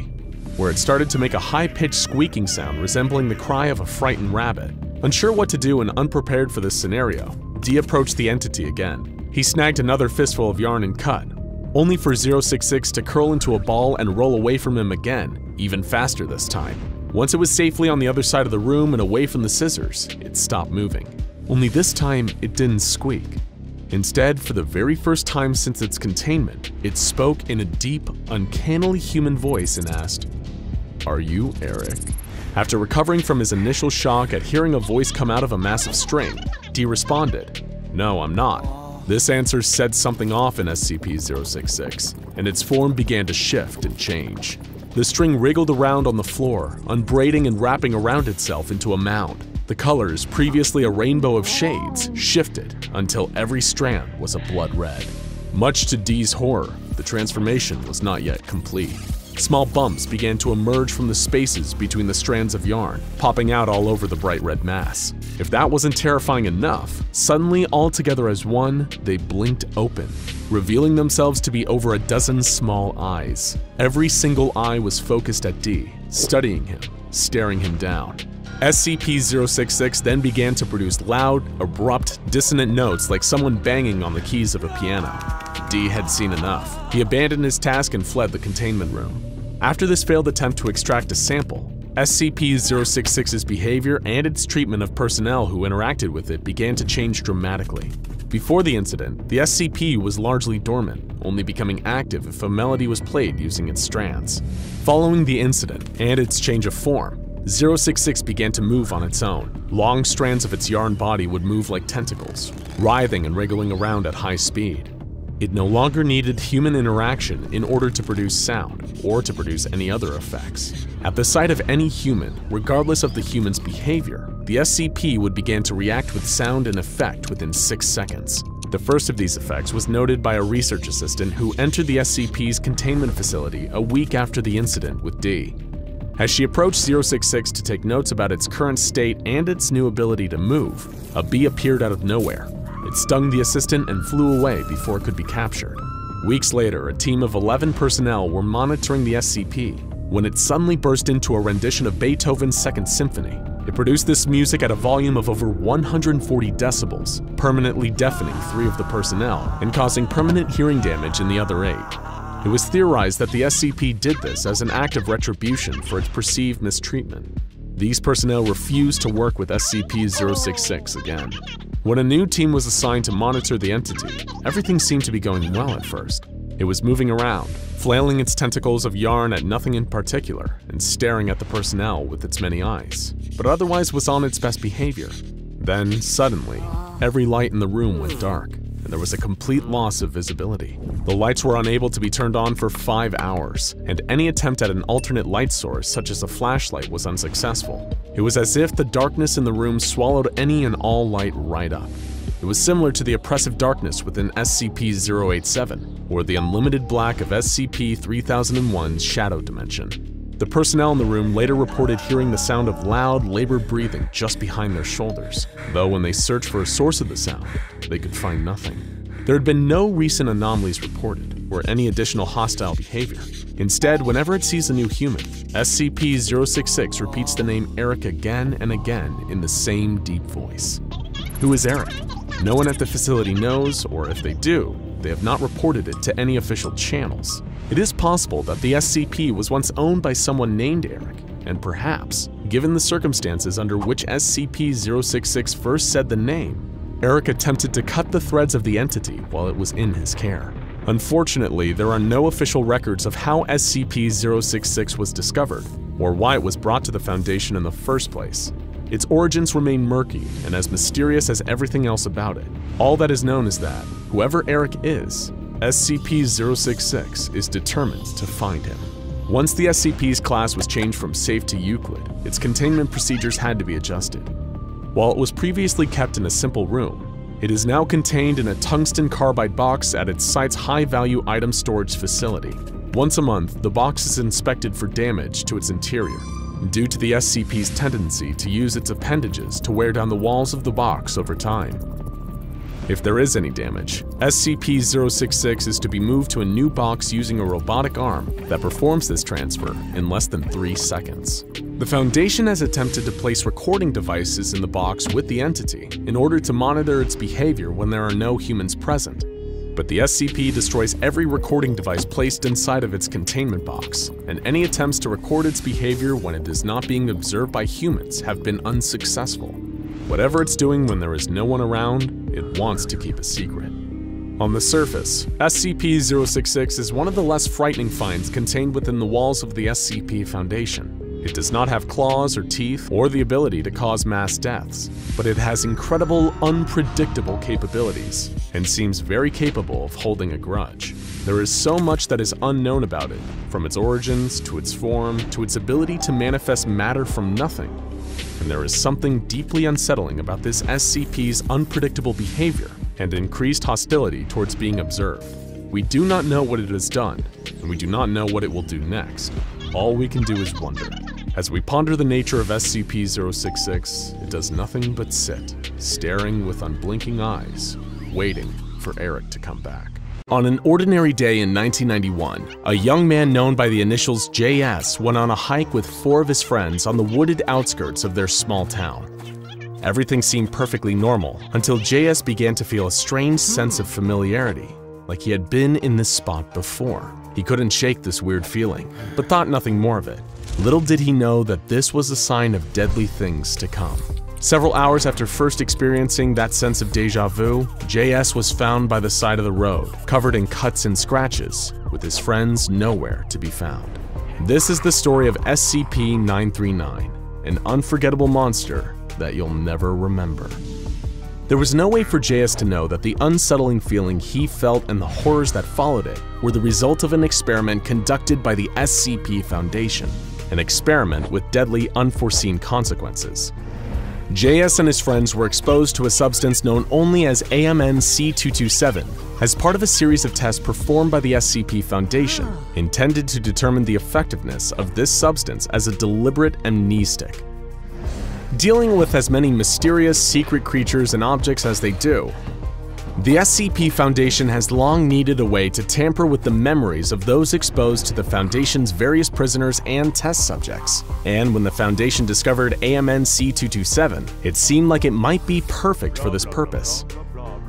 where it started to make a high-pitched squeaking sound resembling the cry of a frightened rabbit. Unsure what to do and unprepared for this scenario, D approached the entity again. He snagged another fistful of yarn and cut, only for 066 to curl into a ball and roll away from him again, even faster this time. Once it was safely on the other side of the room and away from the scissors, it stopped moving. Only this time, it didn't squeak. Instead, for the very first time since its containment, it spoke in a deep, uncannily human voice and asked, "Are you Eric?" After recovering from his initial shock at hearing a voice come out of a massive string, D responded, "No, I'm not." This answer set something off in SCP-066, and its form began to shift and change. The string wriggled around on the floor, unbraiding and wrapping around itself into a mound. The colors, previously a rainbow of shades, shifted until every strand was a blood red. Much to Dee's horror, the transformation was not yet complete. Small bumps began to emerge from the spaces between the strands of yarn, popping out all over the bright red mass. If that wasn't terrifying enough, suddenly all together as one, they blinked open, revealing themselves to be over a dozen small eyes. Every single eye was focused at Dee, studying him, staring him down. SCP-066 then began to produce loud, abrupt, dissonant notes like someone banging on the keys of a piano. Dee had seen enough. He abandoned his task and fled the containment room. After this failed attempt to extract a sample, SCP-066's behavior and its treatment of personnel who interacted with it began to change dramatically. Before the incident, the SCP was largely dormant, only becoming active if a melody was played using its strands. Following the incident and its change of form, 066 began to move on its own. Long strands of its yarn body would move like tentacles, writhing and wriggling around at high speed. It no longer needed human interaction in order to produce sound or to produce any other effects. At the sight of any human, regardless of the human's behavior, the SCP would begin to react with sound and effect within 6 seconds. The first of these effects was noted by a research assistant who entered the SCP's containment facility a week after the incident with Dee. As she approached 066 to take notes about its current state and its new ability to move, a bee appeared out of nowhere. It stung the assistant and flew away before it could be captured. Weeks later, a team of 11 personnel were monitoring the SCP when it suddenly burst into a rendition of Beethoven's Second Symphony. It produced this music at a volume of over 140 decibels, permanently deafening 3 of the personnel and causing permanent hearing damage in the other 8. It was theorized that the SCP did this as an act of retribution for its perceived mistreatment. These personnel refused to work with SCP-066 again. When a new team was assigned to monitor the entity, everything seemed to be going well at first. It was moving around, flailing its tentacles of yarn at nothing in particular, and staring at the personnel with its many eyes, but otherwise was on its best behavior. Then, suddenly, every light in the room went dark, and there was a complete loss of visibility. The lights were unable to be turned on for 5 hours, and any attempt at an alternate light source, such as a flashlight, was unsuccessful. It was as if the darkness in the room swallowed any and all light right up. It was similar to the oppressive darkness within SCP-087, or the unlimited black of SCP-3001's Shadow Dimension. The personnel in the room later reported hearing the sound of loud, labored breathing just behind their shoulders, though when they searched for a source of the sound, they could find nothing. There had been no recent anomalies reported, or any additional hostile behavior. Instead, whenever it sees a new human, SCP-066 repeats the name Eric again and again in the same deep voice. Who is Eric? No one at the facility knows, or if they do, they have not reported it to any official channels. It is possible that the SCP was once owned by someone named Eric, and perhaps, given the circumstances under which SCP-066 first said the name, Eric attempted to cut the threads of the entity while it was in his care. Unfortunately, there are no official records of how SCP-066 was discovered, or why it was brought to the Foundation in the first place. Its origins remain murky and as mysterious as everything else about it. All that is known is that, whoever Eric is, SCP-066 is determined to find him. Once the SCP's class was changed from safe to Euclid, its containment procedures had to be adjusted. While it was previously kept in a simple room, it is now contained in a tungsten carbide box at its site's high-value item storage facility. Once a month, the box is inspected for damage to its interior, due to the SCP's tendency to use its appendages to wear down the walls of the box over time. If there is any damage, SCP-066 is to be moved to a new box using a robotic arm that performs this transfer in less than 3 seconds. The Foundation has attempted to place recording devices in the box with the entity in order to monitor its behavior when there are no humans present. But the SCP destroys every recording device placed inside of its containment box, and any attempts to record its behavior when it is not being observed by humans have been unsuccessful. Whatever it's doing when there is no one around, it wants to keep a secret. On the surface, SCP-066 is one of the less frightening finds contained within the walls of the SCP Foundation. It does not have claws or teeth or the ability to cause mass deaths, but it has incredible, unpredictable capabilities and seems very capable of holding a grudge. There is so much that is unknown about it, from its origins to its form to its ability to manifest matter from nothing. and there is something deeply unsettling about this SCP's unpredictable behavior and increased hostility towards being observed. We do not know what it has done, and we do not know what it will do next. All we can do is wonder. As we ponder the nature of SCP-066, it does nothing but sit, staring with unblinking eyes, waiting for Eric to come back. On an ordinary day in 1991, a young man known by the initials JS went on a hike with 4 of his friends on the wooded outskirts of their small town. Everything seemed perfectly normal until JS began to feel a strange sense of familiarity, like he had been in this spot before. He couldn't shake this weird feeling, but thought nothing more of it. Little did he know that this was a sign of deadly things to come. Several hours after first experiencing that sense of deja vu, JS was found by the side of the road, covered in cuts and scratches, with his friends nowhere to be found. This is the story of SCP-939, an unforgettable monster that you'll never remember. There was no way for JS to know that the unsettling feeling he felt and the horrors that followed it were the result of an experiment conducted by the SCP Foundation, an experiment with deadly unforeseen consequences. JS and his friends were exposed to a substance known only as AMN-C227 as part of a series of tests performed by the SCP Foundation, intended to determine the effectiveness of this substance as a deliberate amnestic. Dealing with as many mysterious, secret creatures and objects as they do, the SCP Foundation has long needed a way to tamper with the memories of those exposed to the Foundation's various prisoners and test subjects. And when the Foundation discovered AMN-C227, it seemed like it might be perfect for this purpose.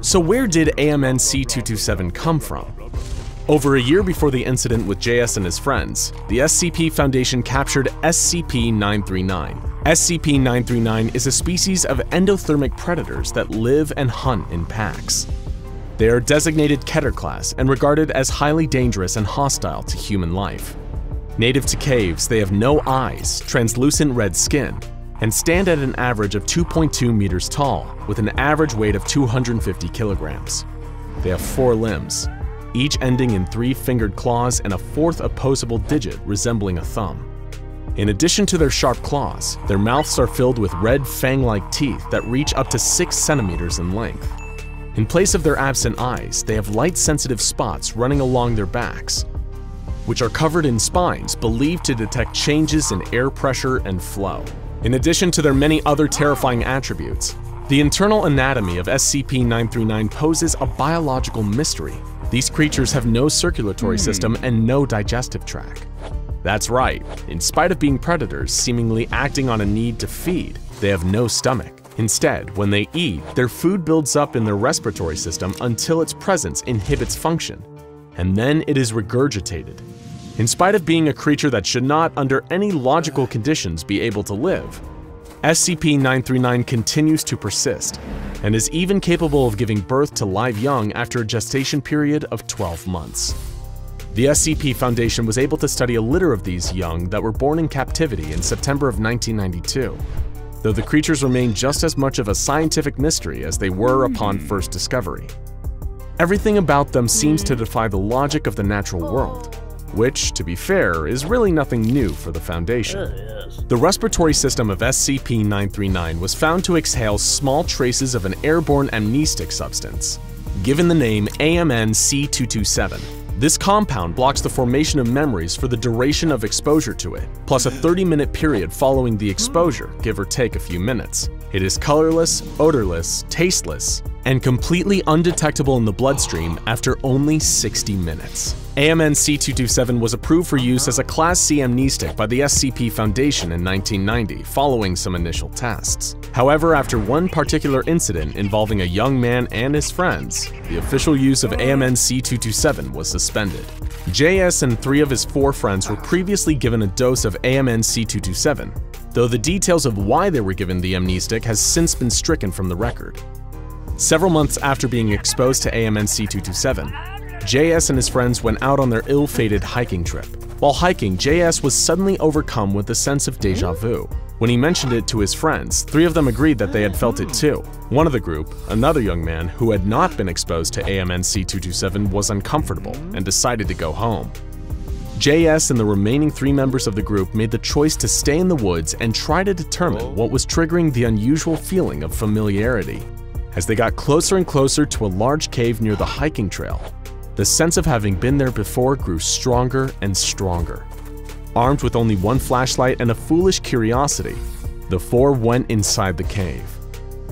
So where did AMN-C227 come from? Over a year before the incident with JS and his friends, the SCP Foundation captured SCP-939. SCP-939 is a species of endothermic predators that live and hunt in packs. They are designated Keter class and regarded as highly dangerous and hostile to human life. Native to caves, they have no eyes, translucent red skin, and stand at an average of 2.2 meters tall, with an average weight of 250 kilograms. They have 4 limbs, each ending in 3-fingered claws and a 4th opposable digit resembling a thumb. In addition to their sharp claws, their mouths are filled with red fang-like teeth that reach up to 6 centimeters in length. In place of their absent eyes, they have light-sensitive spots running along their backs, which are covered in spines believed to detect changes in air pressure and flow. In addition to their many other terrifying attributes, the internal anatomy of SCP-939 poses a biological mystery. These creatures have no circulatory system and no digestive tract. That's right, in spite of being predators seemingly acting on a need to feed, they have no stomach. Instead, when they eat, their food builds up in their respiratory system until its presence inhibits function, and then it is regurgitated. In spite of being a creature that should not, under any logical conditions, be able to live, SCP-939 continues to persist, and is even capable of giving birth to live young after a gestation period of 12 months. The SCP Foundation was able to study a litter of these young that were born in captivity in September of 1992, though the creatures remain just as much of a scientific mystery as they were upon first discovery. Everything about them seems to defy the logic of the natural world, which, to be fair, is really nothing new for the Foundation. The respiratory system of SCP-939 was found to exhale small traces of an airborne amnestic substance, given the name AMN-C227. This compound blocks the formation of memories for the duration of exposure to it, plus a 30-minute period following the exposure, give or take a few minutes. It is colorless, odorless, tasteless, and completely undetectable in the bloodstream after only 60 minutes. AMN-C227 was approved for use as a Class C amnestic by the SCP Foundation in 1990, following some initial tests. However, after one particular incident involving a young man and his friends, the official use of AMN-C227 was suspended. JS and 3 of his 4 friends were previously given a dose of AMN-C227, though the details of why they were given the amnestic has since been stricken from the record. Several months after being exposed to AMN-C227, JS and his friends went out on their ill-fated hiking trip. While hiking, JS was suddenly overcome with a sense of deja vu. When he mentioned it to his friends, 3 of them agreed that they had felt it too. One of the group, another young man who had not been exposed to AMN-C227, was uncomfortable and decided to go home. JS and the remaining 3 members of the group made the choice to stay in the woods and try to determine what was triggering the unusual feeling of familiarity. As they got closer and closer to a large cave near the hiking trail, the sense of having been there before grew stronger and stronger. Armed with only one flashlight and a foolish curiosity, the 4 went inside the cave.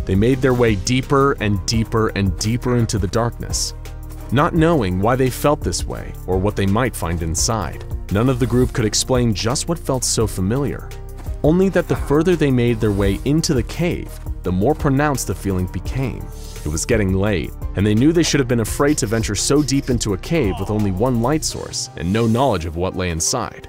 They made their way deeper and deeper and deeper into the darkness, not knowing why they felt this way or what they might find inside. None of the group could explain just what felt so familiar, only that the further they made their way into the cave, the more pronounced the feeling became. It was getting late, and they knew they should have been afraid to venture so deep into a cave with only one light source and no knowledge of what lay inside.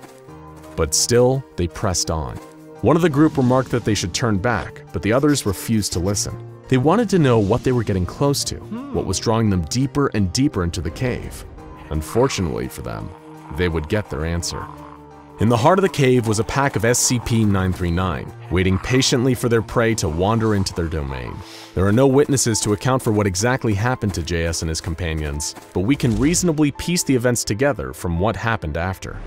But still, they pressed on. One of the group remarked that they should turn back, but the others refused to listen. They wanted to know what they were getting close to, what was drawing them deeper and deeper into the cave. Unfortunately for them, they would get their answer. In the heart of the cave was a pack of SCP-939, waiting patiently for their prey to wander into their domain. There are no witnesses to account for what exactly happened to JS and his companions, but we can reasonably piece the events together from what happened after.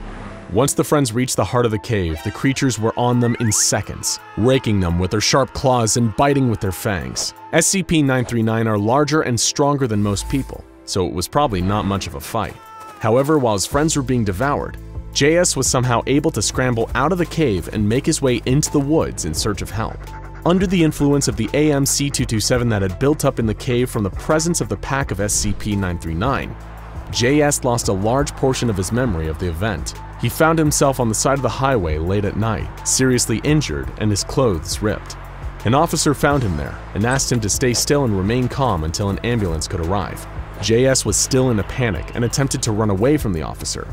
Once the friends reached the heart of the cave, the creatures were on them in seconds, raking them with their sharp claws and biting with their fangs. SCP-939 are larger and stronger than most people, so it was probably not much of a fight. However, while his friends were being devoured, JS was somehow able to scramble out of the cave and make his way into the woods in search of help. Under the influence of the AMC-227 that had built up in the cave from the presence of the pack of SCP-939, JS lost a large portion of his memory of the event. He found himself on the side of the highway late at night, seriously injured and his clothes ripped. An officer found him there and asked him to stay still and remain calm until an ambulance could arrive. JS was still in a panic and attempted to run away from the officer,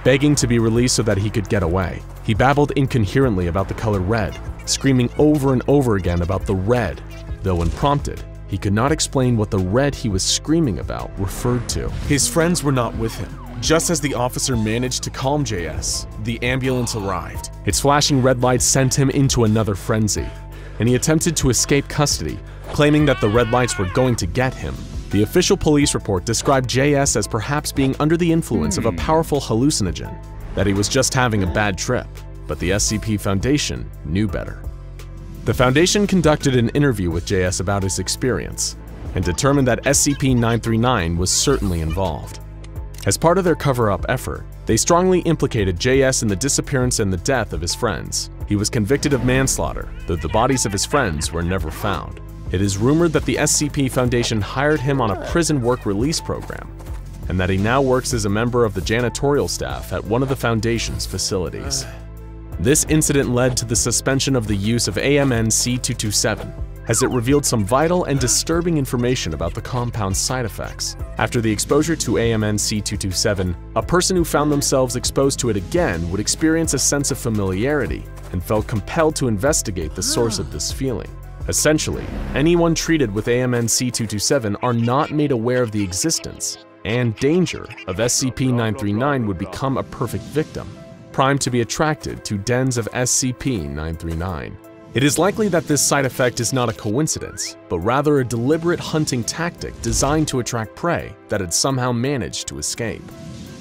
begging to be released so that he could get away. He babbled incoherently about the color red, screaming over and over again about the red, though when prompted, he could not explain what the red he was screaming about referred to. His friends were not with him. Just as the officer managed to calm JS, the ambulance arrived. Its flashing red lights sent him into another frenzy, and he attempted to escape custody, claiming that the red lights were going to get him. The official police report described JS as perhaps being under the influence of a powerful hallucinogen, that he was just having a bad trip, but the SCP Foundation knew better. The Foundation conducted an interview with JS about his experience, and determined that SCP-939 was certainly involved. As part of their cover-up effort, they strongly implicated JS in the disappearance and the death of his friends. He was convicted of manslaughter, though the bodies of his friends were never found. It is rumored that the SCP Foundation hired him on a prison work release program, and that he now works as a member of the janitorial staff at one of the Foundation's facilities. This incident led to the suspension of the use of AMN-C227, as it revealed some vital and disturbing information about the compound's side effects. After the exposure to AMN-C227, a person who found themselves exposed to it again would experience a sense of familiarity and felt compelled to investigate the source of this feeling. Essentially, anyone treated with AMN-C227 are not made aware of the existence and danger of SCP-939 would become a perfect victim, primed to be attracted to dens of SCP-939. It is likely that this side effect is not a coincidence, but rather a deliberate hunting tactic designed to attract prey that had somehow managed to escape.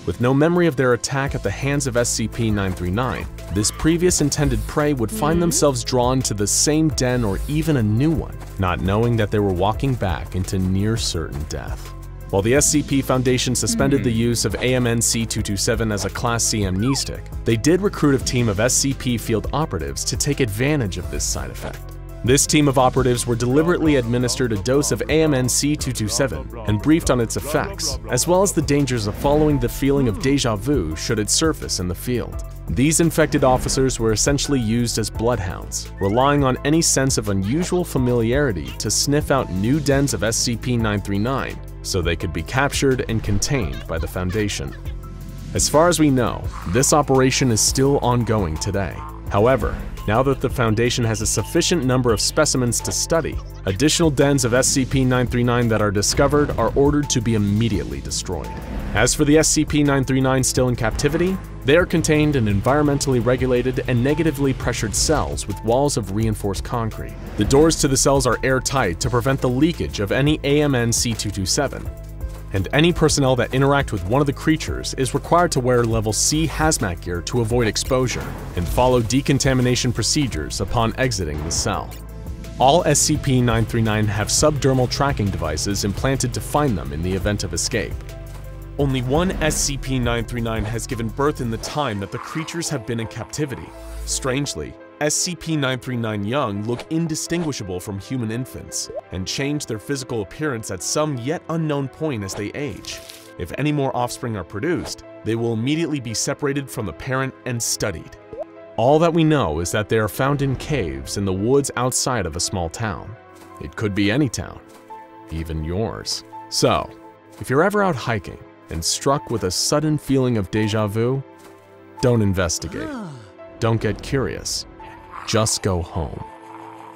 With no memory of their attack at the hands of SCP-939, this previous intended prey would find themselves drawn to the same den or even a new one, not knowing that they were walking back into near certain death. While the SCP Foundation suspended the use of AMN-C227 as a Class C amnestic, they did recruit a team of SCP field operatives to take advantage of this side effect. This team of operatives were deliberately administered a dose of AMN-C227 and briefed on its effects, as well as the dangers of following the feeling of déjà vu should it surface in the field. These infected officers were essentially used as bloodhounds, relying on any sense of unusual familiarity to sniff out new dens of SCP-939 so they could be captured and contained by the Foundation. As far as we know, this operation is still ongoing today. However, now that the Foundation has a sufficient number of specimens to study, additional dens of SCP-939 that are discovered are ordered to be immediately destroyed. As for the SCP-939 still in captivity, they are contained in environmentally regulated and negatively pressured cells with walls of reinforced concrete. The doors to the cells are airtight to prevent the leakage of any AMN-C227. and any personnel that interact with one of the creatures is required to wear level C hazmat gear to avoid exposure and follow decontamination procedures upon exiting the cell. All SCP-939 have subdermal tracking devices implanted to find them in the event of escape. Only one SCP-939 has given birth in the time that the creatures have been in captivity. Strangely, SCP-939 young look indistinguishable from human infants and change their physical appearance at some yet unknown point as they age. If any more offspring are produced, they will immediately be separated from the parent and studied. All that we know is that they are found in caves in the woods outside of a small town. It could be any town, even yours. So, if you're ever out hiking and struck with a sudden feeling of déjà vu, don't investigate. Don't get curious. Just go home.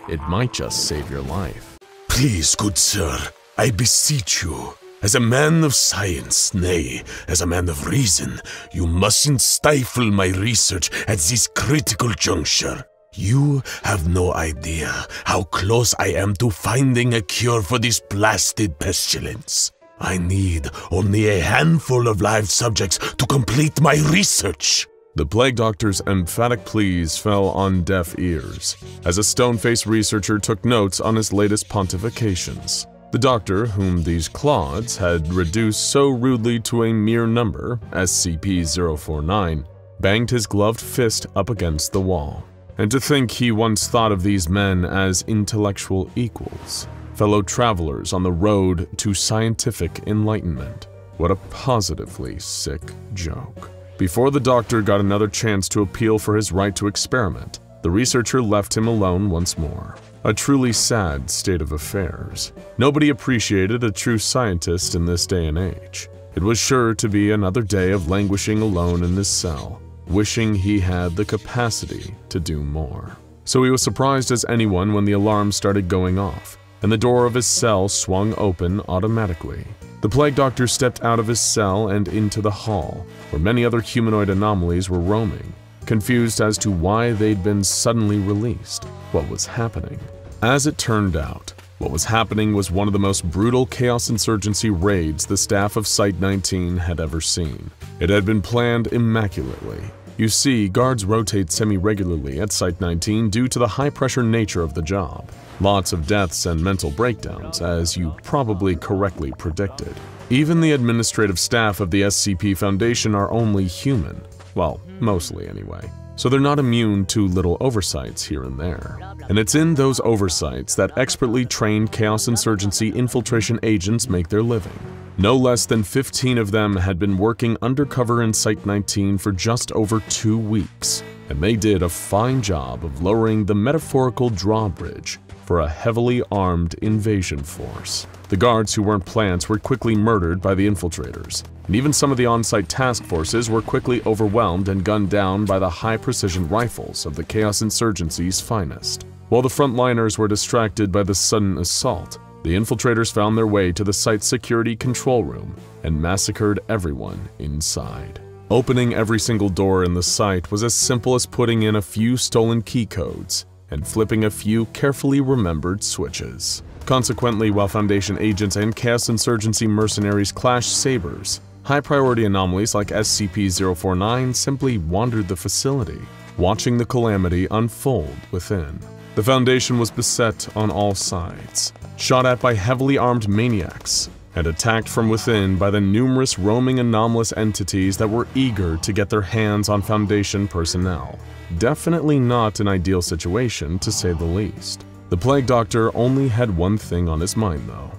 It might just save your life. Please, good sir, I beseech you. As a man of science, nay, as a man of reason, you mustn't stifle my research at this critical juncture. You have no idea how close I am to finding a cure for this blasted pestilence. I need only a handful of live subjects to complete my research. The Plague Doctor's emphatic pleas fell on deaf ears, as a stone-faced researcher took notes on his latest pontifications. The Doctor, whom these clods had reduced so rudely to a mere number, SCP-049, banged his gloved fist up against the wall. And to think he once thought of these men as intellectual equals, fellow travelers on the road to scientific enlightenment. What a positively sick joke. Before the Doctor got another chance to appeal for his right to experiment, the researcher left him alone once more. A truly sad state of affairs. Nobody appreciated a true scientist in this day and age. It was sure to be another day of languishing alone in his cell, wishing he had the capacity to do more. So he was surprised as anyone when the alarm started going off, and the door of his cell swung open automatically. The Plague Doctor stepped out of his cell and into the hall, where many other humanoid anomalies were roaming, confused as to why they'd been suddenly released. What was happening? As it turned out, what was happening was one of the most brutal Chaos Insurgency raids the staff of Site-19 had ever seen. It had been planned immaculately. You see, guards rotate semi-regularly at Site-19 due to the high-pressure nature of the job. Lots of deaths and mental breakdowns, as you probably correctly predicted. Even the administrative staff of the SCP Foundation are only human. Well, mostly anyway. So they're not immune to little oversights here and there. And it's in those oversights that expertly trained Chaos Insurgency infiltration agents make their living. No less than 15 of them had been working undercover in Site-19 for just over 2 weeks, and they did a fine job of lowering the metaphorical drawbridge for a heavily armed invasion force. The guards who weren't plants were quickly murdered by the infiltrators, and even some of the on-site task forces were quickly overwhelmed and gunned down by the high-precision rifles of the Chaos Insurgency's finest. While the frontliners were distracted by the sudden assault, the infiltrators found their way to the site's security control room and massacred everyone inside. Opening every single door in the site was as simple as putting in a few stolen key codes and flipping a few carefully remembered switches. Consequently, while Foundation agents and Chaos Insurgency mercenaries clashed sabers, high-priority anomalies like SCP-049 simply wandered the facility, watching the calamity unfold within. The Foundation was beset on all sides, shot at by heavily armed maniacs, and attacked from within by the numerous roaming anomalous entities that were eager to get their hands on Foundation personnel. Definitely not an ideal situation, to say the least. The Plague Doctor only had one thing on his mind, though.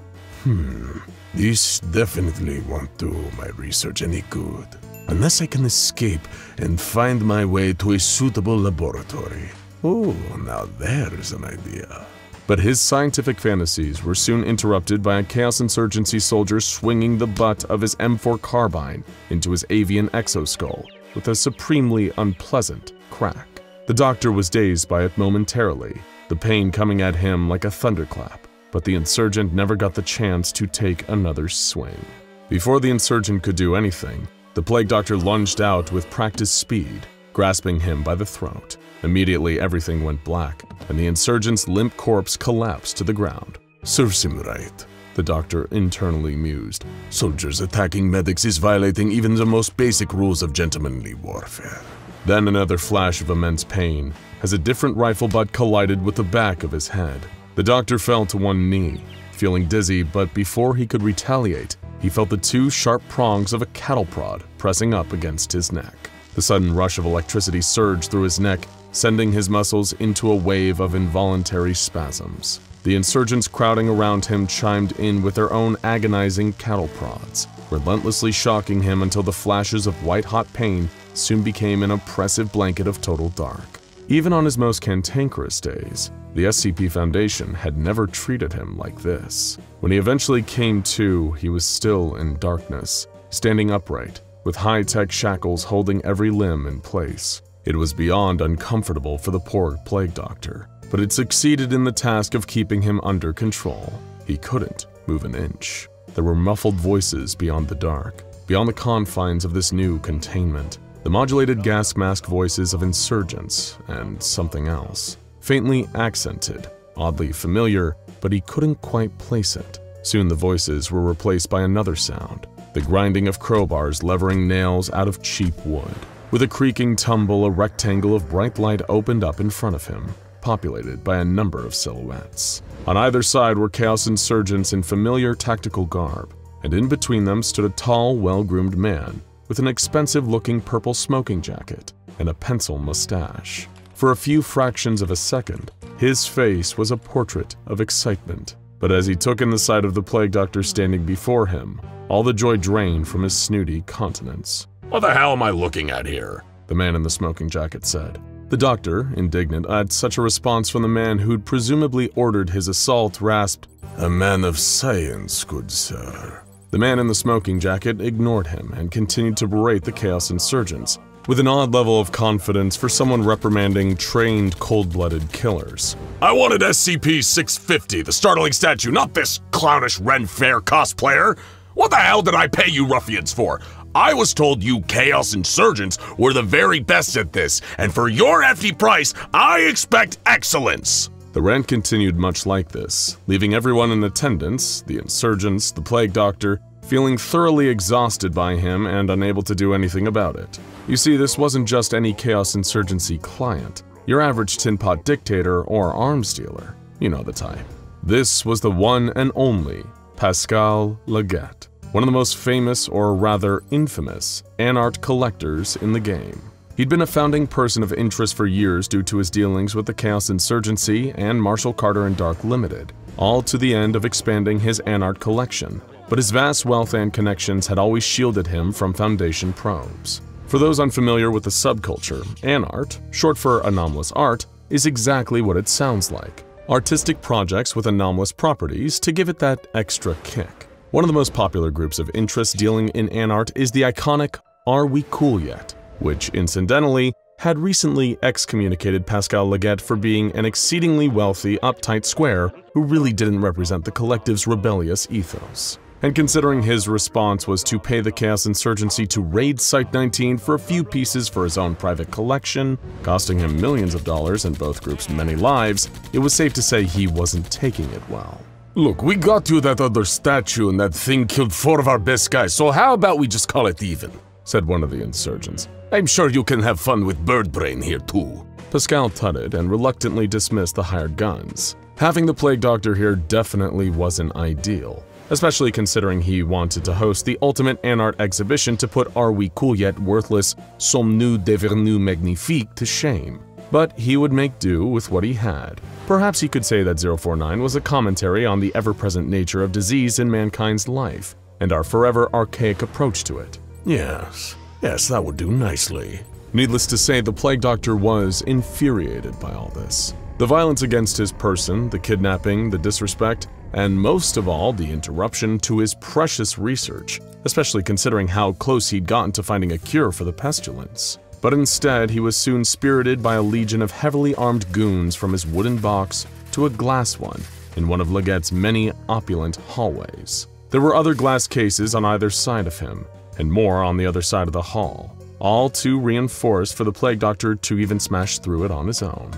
This definitely won't do my research any good, unless I can escape and find my way to a suitable laboratory. Oh, now there's an idea. But his scientific fantasies were soon interrupted by a Chaos Insurgency soldier swinging the butt of his M4 carbine into his avian exoskull with a supremely unpleasant crack. The Doctor was dazed by it momentarily, the pain coming at him like a thunderclap, but the insurgent never got the chance to take another swing. Before the insurgent could do anything, the Plague Doctor lunged out with practiced speed, grasping him by the throat. Immediately, everything went black, and the insurgent's limp corpse collapsed to the ground. Serves him right. the doctor internally mused. Soldiers attacking medics is violating even the most basic rules of gentlemanly warfare. Then another flash of immense pain as a different rifle butt collided with the back of his head. The doctor fell to one knee, feeling dizzy, but before he could retaliate, he felt the two sharp prongs of a cattle prod pressing up against his neck. The sudden rush of electricity surged through his neck, sending his muscles into a wave of involuntary spasms. The insurgents crowding around him chimed in with their own agonizing cattle prods, relentlessly shocking him until the flashes of white-hot pain soon became an oppressive blanket of total dark. Even on his most cantankerous days, the SCP Foundation had never treated him like this. When he eventually came to, he was still in darkness, standing upright, with high-tech shackles holding every limb in place. It was beyond uncomfortable for the poor plague doctor, but it succeeded in the task of keeping him under control. He couldn't move an inch. There were muffled voices beyond the dark, beyond the confines of this new containment. The modulated gas mask voices of insurgents and something else, faintly accented, oddly familiar, but he couldn't quite place it. Soon the voices were replaced by another sound, the grinding of crowbars levering nails out of cheap wood. With a creaking tumble, a rectangle of bright light opened up in front of him, populated by a number of silhouettes. On either side were Chaos insurgents in familiar tactical garb, and in between them stood a tall, well-groomed man with an expensive-looking purple smoking jacket and a pencil mustache. For a few fractions of a second, his face was a portrait of excitement, but as he took in the sight of the plague doctor standing before him, all the joy drained from his snooty countenance. What the hell am I looking at here? The man in the smoking jacket said. The doctor, indignant at such a response from the man who'd presumably ordered his assault, rasped, "A man of science, good sir." The man in the smoking jacket ignored him and continued to berate the Chaos insurgents, with an odd level of confidence for someone reprimanding trained cold-blooded killers. "I wanted SCP-650, the startling statue, not this clownish Ren Fair cosplayer. What the hell did I pay you ruffians for? I was told you Chaos insurgents were the very best at this, and for your hefty price, I expect excellence." The rant continued much like this, leaving everyone in attendance, the insurgents, the plague doctor, feeling thoroughly exhausted by him and unable to do anything about it. You see, this wasn't just any Chaos insurgency client, your average tin pot dictator or arms dealer. You know the type. This was the one and only Pascal Leggett, one of the most famous, or rather infamous, Anart collectors in the game. He'd been a founding person of interest for years due to his dealings with the Chaos Insurgency and Marshall Carter and Dark Limited, all to the end of expanding his Anart collection, but his vast wealth and connections had always shielded him from Foundation probes. For those unfamiliar with the subculture, Anart, short for anomalous art, is exactly what it sounds like. Artistic projects with anomalous properties to give it that extra kick. One of the most popular groups of interest dealing in Anart is the iconic Are We Cool Yet?, which, incidentally, had recently excommunicated Pascal Leggett for being an exceedingly wealthy, uptight square who really didn't represent the collective's rebellious ethos. And considering his response was to pay the Chaos Insurgency to raid Site-19 for a few pieces for his own private collection, costing him millions of dollars and both groups' many lives, it was safe to say he wasn't taking it well. "Look, we got you that other statue and that thing killed 4 of our best guys, so how about we just call it even?" said one of the insurgents. "I'm sure you can have fun with bird brain here too." Pascal tutted and reluctantly dismissed the hired guns. Having the plague doctor here definitely wasn't ideal, especially considering he wanted to host the ultimate Anart exhibition to put Are We Cool Yet worthless Sommes-nous devenus magnifiques to shame. But he would make do with what he had. Perhaps he could say that 049 was a commentary on the ever-present nature of disease in mankind's life, and our forever archaic approach to it. Yes, that would do nicely. Needless to say, the plague doctor was infuriated by all this. The violence against his person, the kidnapping, the disrespect, and most of all, the interruption to his precious research, especially considering how close he'd gotten to finding a cure for the pestilence. But instead, he was soon spirited by a legion of heavily armed goons from his wooden box to a glass one in one of Leggett's many opulent hallways. There were other glass cases on either side of him, and more on the other side of the hall, all too reinforced for the plague doctor to even smash through it on his own.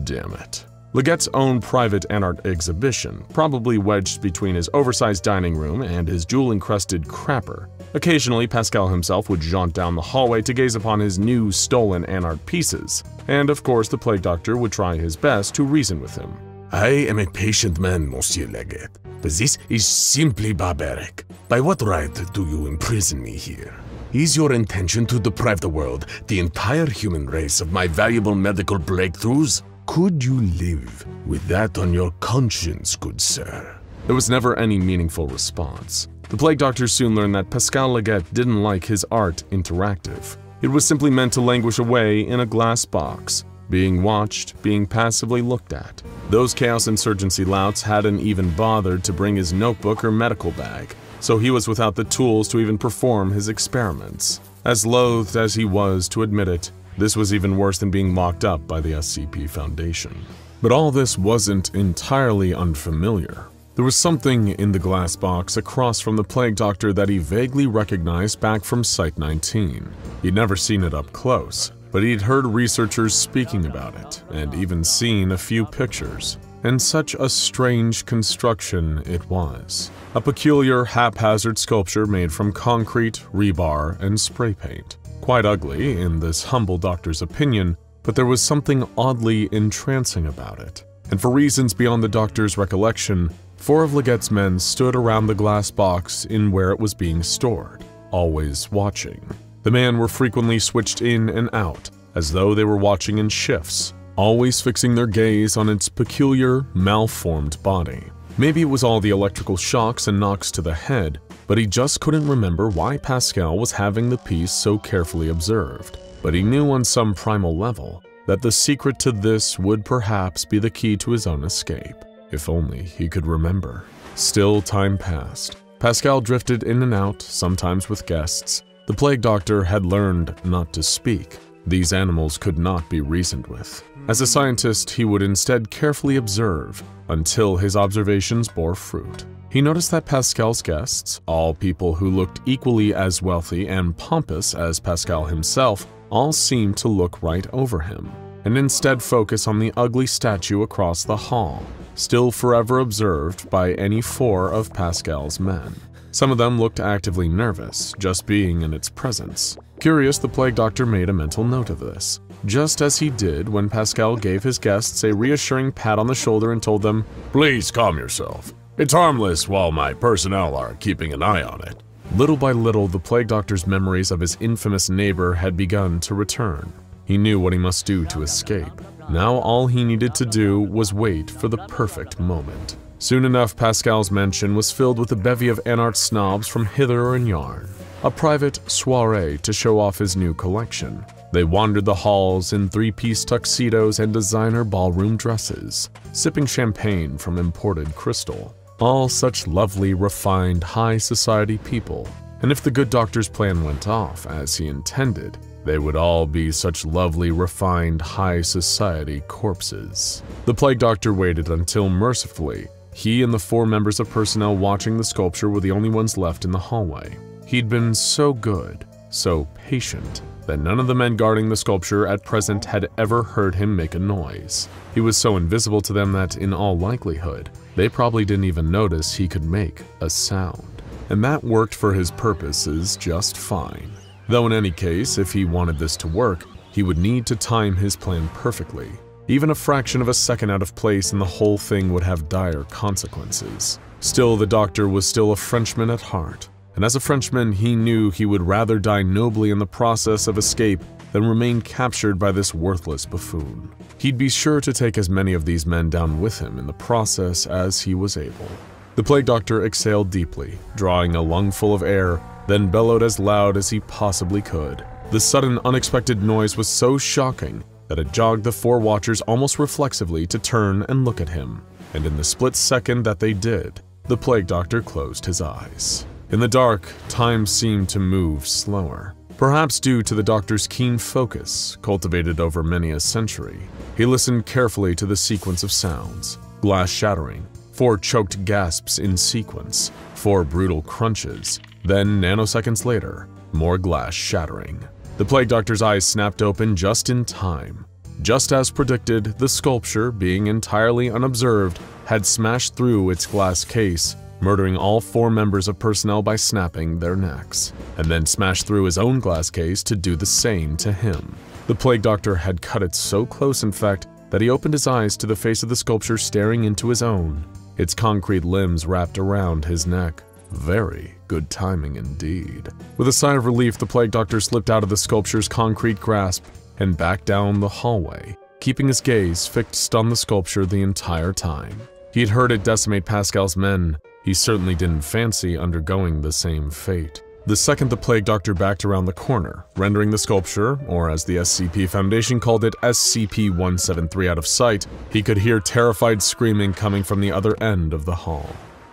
Damn it. Legette's own private Anart exhibition, probably wedged between his oversized dining room and his jewel-encrusted crapper. Occasionally, Pascal himself would jaunt down the hallway to gaze upon his new stolen Anart pieces, and of course the Plague Doctor would try his best to reason with him. I am a patient man, Monsieur Legette, but this is simply barbaric. By what right do you imprison me here? Is your intention to deprive the world, the entire human race, of my valuable medical breakthroughs? Could you live with that on your conscience, good sir? There was never any meaningful response. The Plague Doctor soon learned that Pascal Legette didn't like his art interactive. It was simply meant to languish away in a glass box, being watched, being passively looked at. Those Chaos Insurgency louts hadn't even bothered to bring his notebook or medical bag, so he was without the tools to even perform his experiments. As loathed as he was to admit it, this was even worse than being locked up by the SCP Foundation. But all this wasn't entirely unfamiliar. There was something in the glass box across from the Plague Doctor that he vaguely recognized back from Site-19. He'd never seen it up close, but he'd heard researchers speaking about it, and even seen a few pictures. And such a strange construction it was. A peculiar, haphazard sculpture made from concrete, rebar, and spray paint. Quite ugly, in this humble doctor's opinion, but there was something oddly entrancing about it. And for reasons beyond the doctor's recollection, 4 of Legette's men stood around the glass box in where it was being stored, always watching. The men were frequently switched in and out, as though they were watching in shifts, always fixing their gaze on its peculiar, malformed body. Maybe it was all the electrical shocks and knocks to the head, but he just couldn't remember why Pascal was having the piece so carefully observed. But he knew on some primal level that the secret to this would perhaps be the key to his own escape. If only he could remember. Still, time passed. Pascal drifted in and out, sometimes with guests. The Plague Doctor had learned not to speak. These animals could not be reasoned with. As a scientist, he would instead carefully observe until his observations bore fruit. He noticed that Pascal's guests, all people who looked equally as wealthy and pompous as Pascal himself, all seemed to look right over him, and instead focus on the ugly statue across the hall, still forever observed by any 4 of Pascal's men. Some of them looked actively nervous, just being in its presence. Curious, the Plague Doctor made a mental note of this, just as he did when Pascal gave his guests a reassuring pat on the shoulder and told them, Please calm yourself. It's harmless while my personnel are keeping an eye on it. Little by little, the Plague Doctor's memories of his infamous neighbor had begun to return. He knew what he must do to escape. Now all he needed to do was wait for the perfect moment. Soon enough, Pascal's mansion was filled with a bevy of Anart snobs from hither and yon. A private soiree to show off his new collection. They wandered the halls in 3-piece tuxedos and designer ballroom dresses, sipping champagne from imported crystal. All such lovely, refined, high society people. And if the good doctor's plan went off as he intended, they would all be such lovely, refined, high society corpses. The Plague Doctor waited until, mercifully, he and the 4 members of personnel watching the sculpture were the only ones left in the hallway. He'd been so good, so patient, that none of the men guarding the sculpture at present had ever heard him make a noise. He was so invisible to them that, in all likelihood, they probably didn't even notice he could make a sound. And that worked for his purposes just fine. Though in any case, if he wanted this to work, he would need to time his plan perfectly. Even a fraction of a second out of place and the whole thing would have dire consequences. Still, the Doctor was still a Frenchman at heart. And as a Frenchman, he knew he would rather die nobly in the process of escape than remain captured by this worthless buffoon. He'd be sure to take as many of these men down with him in the process as he was able. The Plague Doctor exhaled deeply, drawing a lungful of air, then bellowed as loud as he possibly could. The sudden, unexpected noise was so shocking that it jogged the 4 watchers almost reflexively to turn and look at him. And in the split second that they did, the Plague Doctor closed his eyes. In the dark, time seemed to move slower, perhaps due to the Doctor's keen focus, cultivated over many a century. He listened carefully to the sequence of sounds, glass shattering, 4 choked gasps in sequence, 4 brutal crunches, then nanoseconds later, more glass shattering. The Plague Doctor's eyes snapped open just in time. Just as predicted, the sculpture, being entirely unobserved, had smashed through its glass case, murdering all 4 members of personnel by snapping their necks, and then smashed through his own glass case to do the same to him. The Plague Doctor had cut it so close, in fact, that he opened his eyes to the face of the sculpture staring into his own, its concrete limbs wrapped around his neck. Very good timing indeed. With a sigh of relief, the Plague Doctor slipped out of the sculpture's concrete grasp and back down the hallway, keeping his gaze fixed on the sculpture the entire time. He had heard it decimate Pascal's men. He certainly didn't fancy undergoing the same fate. The second the Plague Doctor backed around the corner, rendering the sculpture, or as the SCP Foundation called it, SCP-173 out of sight, he could hear terrified screaming coming from the other end of the hall.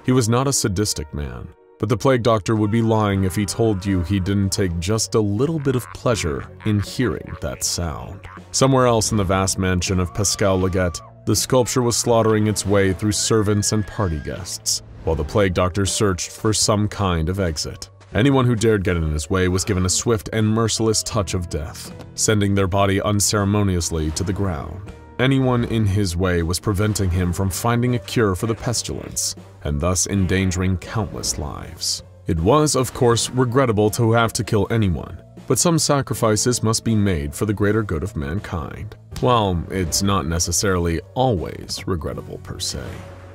He was not a sadistic man, but the Plague Doctor would be lying if he told you he didn't take just a little bit of pleasure in hearing that sound. Somewhere else in the vast mansion of Pascal Leggett, the sculpture was slaughtering its way through servants and party guests, while the Plague Doctor searched for some kind of exit. Anyone who dared get in his way was given a swift and merciless touch of death, sending their body unceremoniously to the ground. Anyone in his way was preventing him from finding a cure for the pestilence, and thus endangering countless lives. It was, of course, regrettable to have to kill anyone, but some sacrifices must be made for the greater good of mankind. While it's not necessarily always regrettable per se.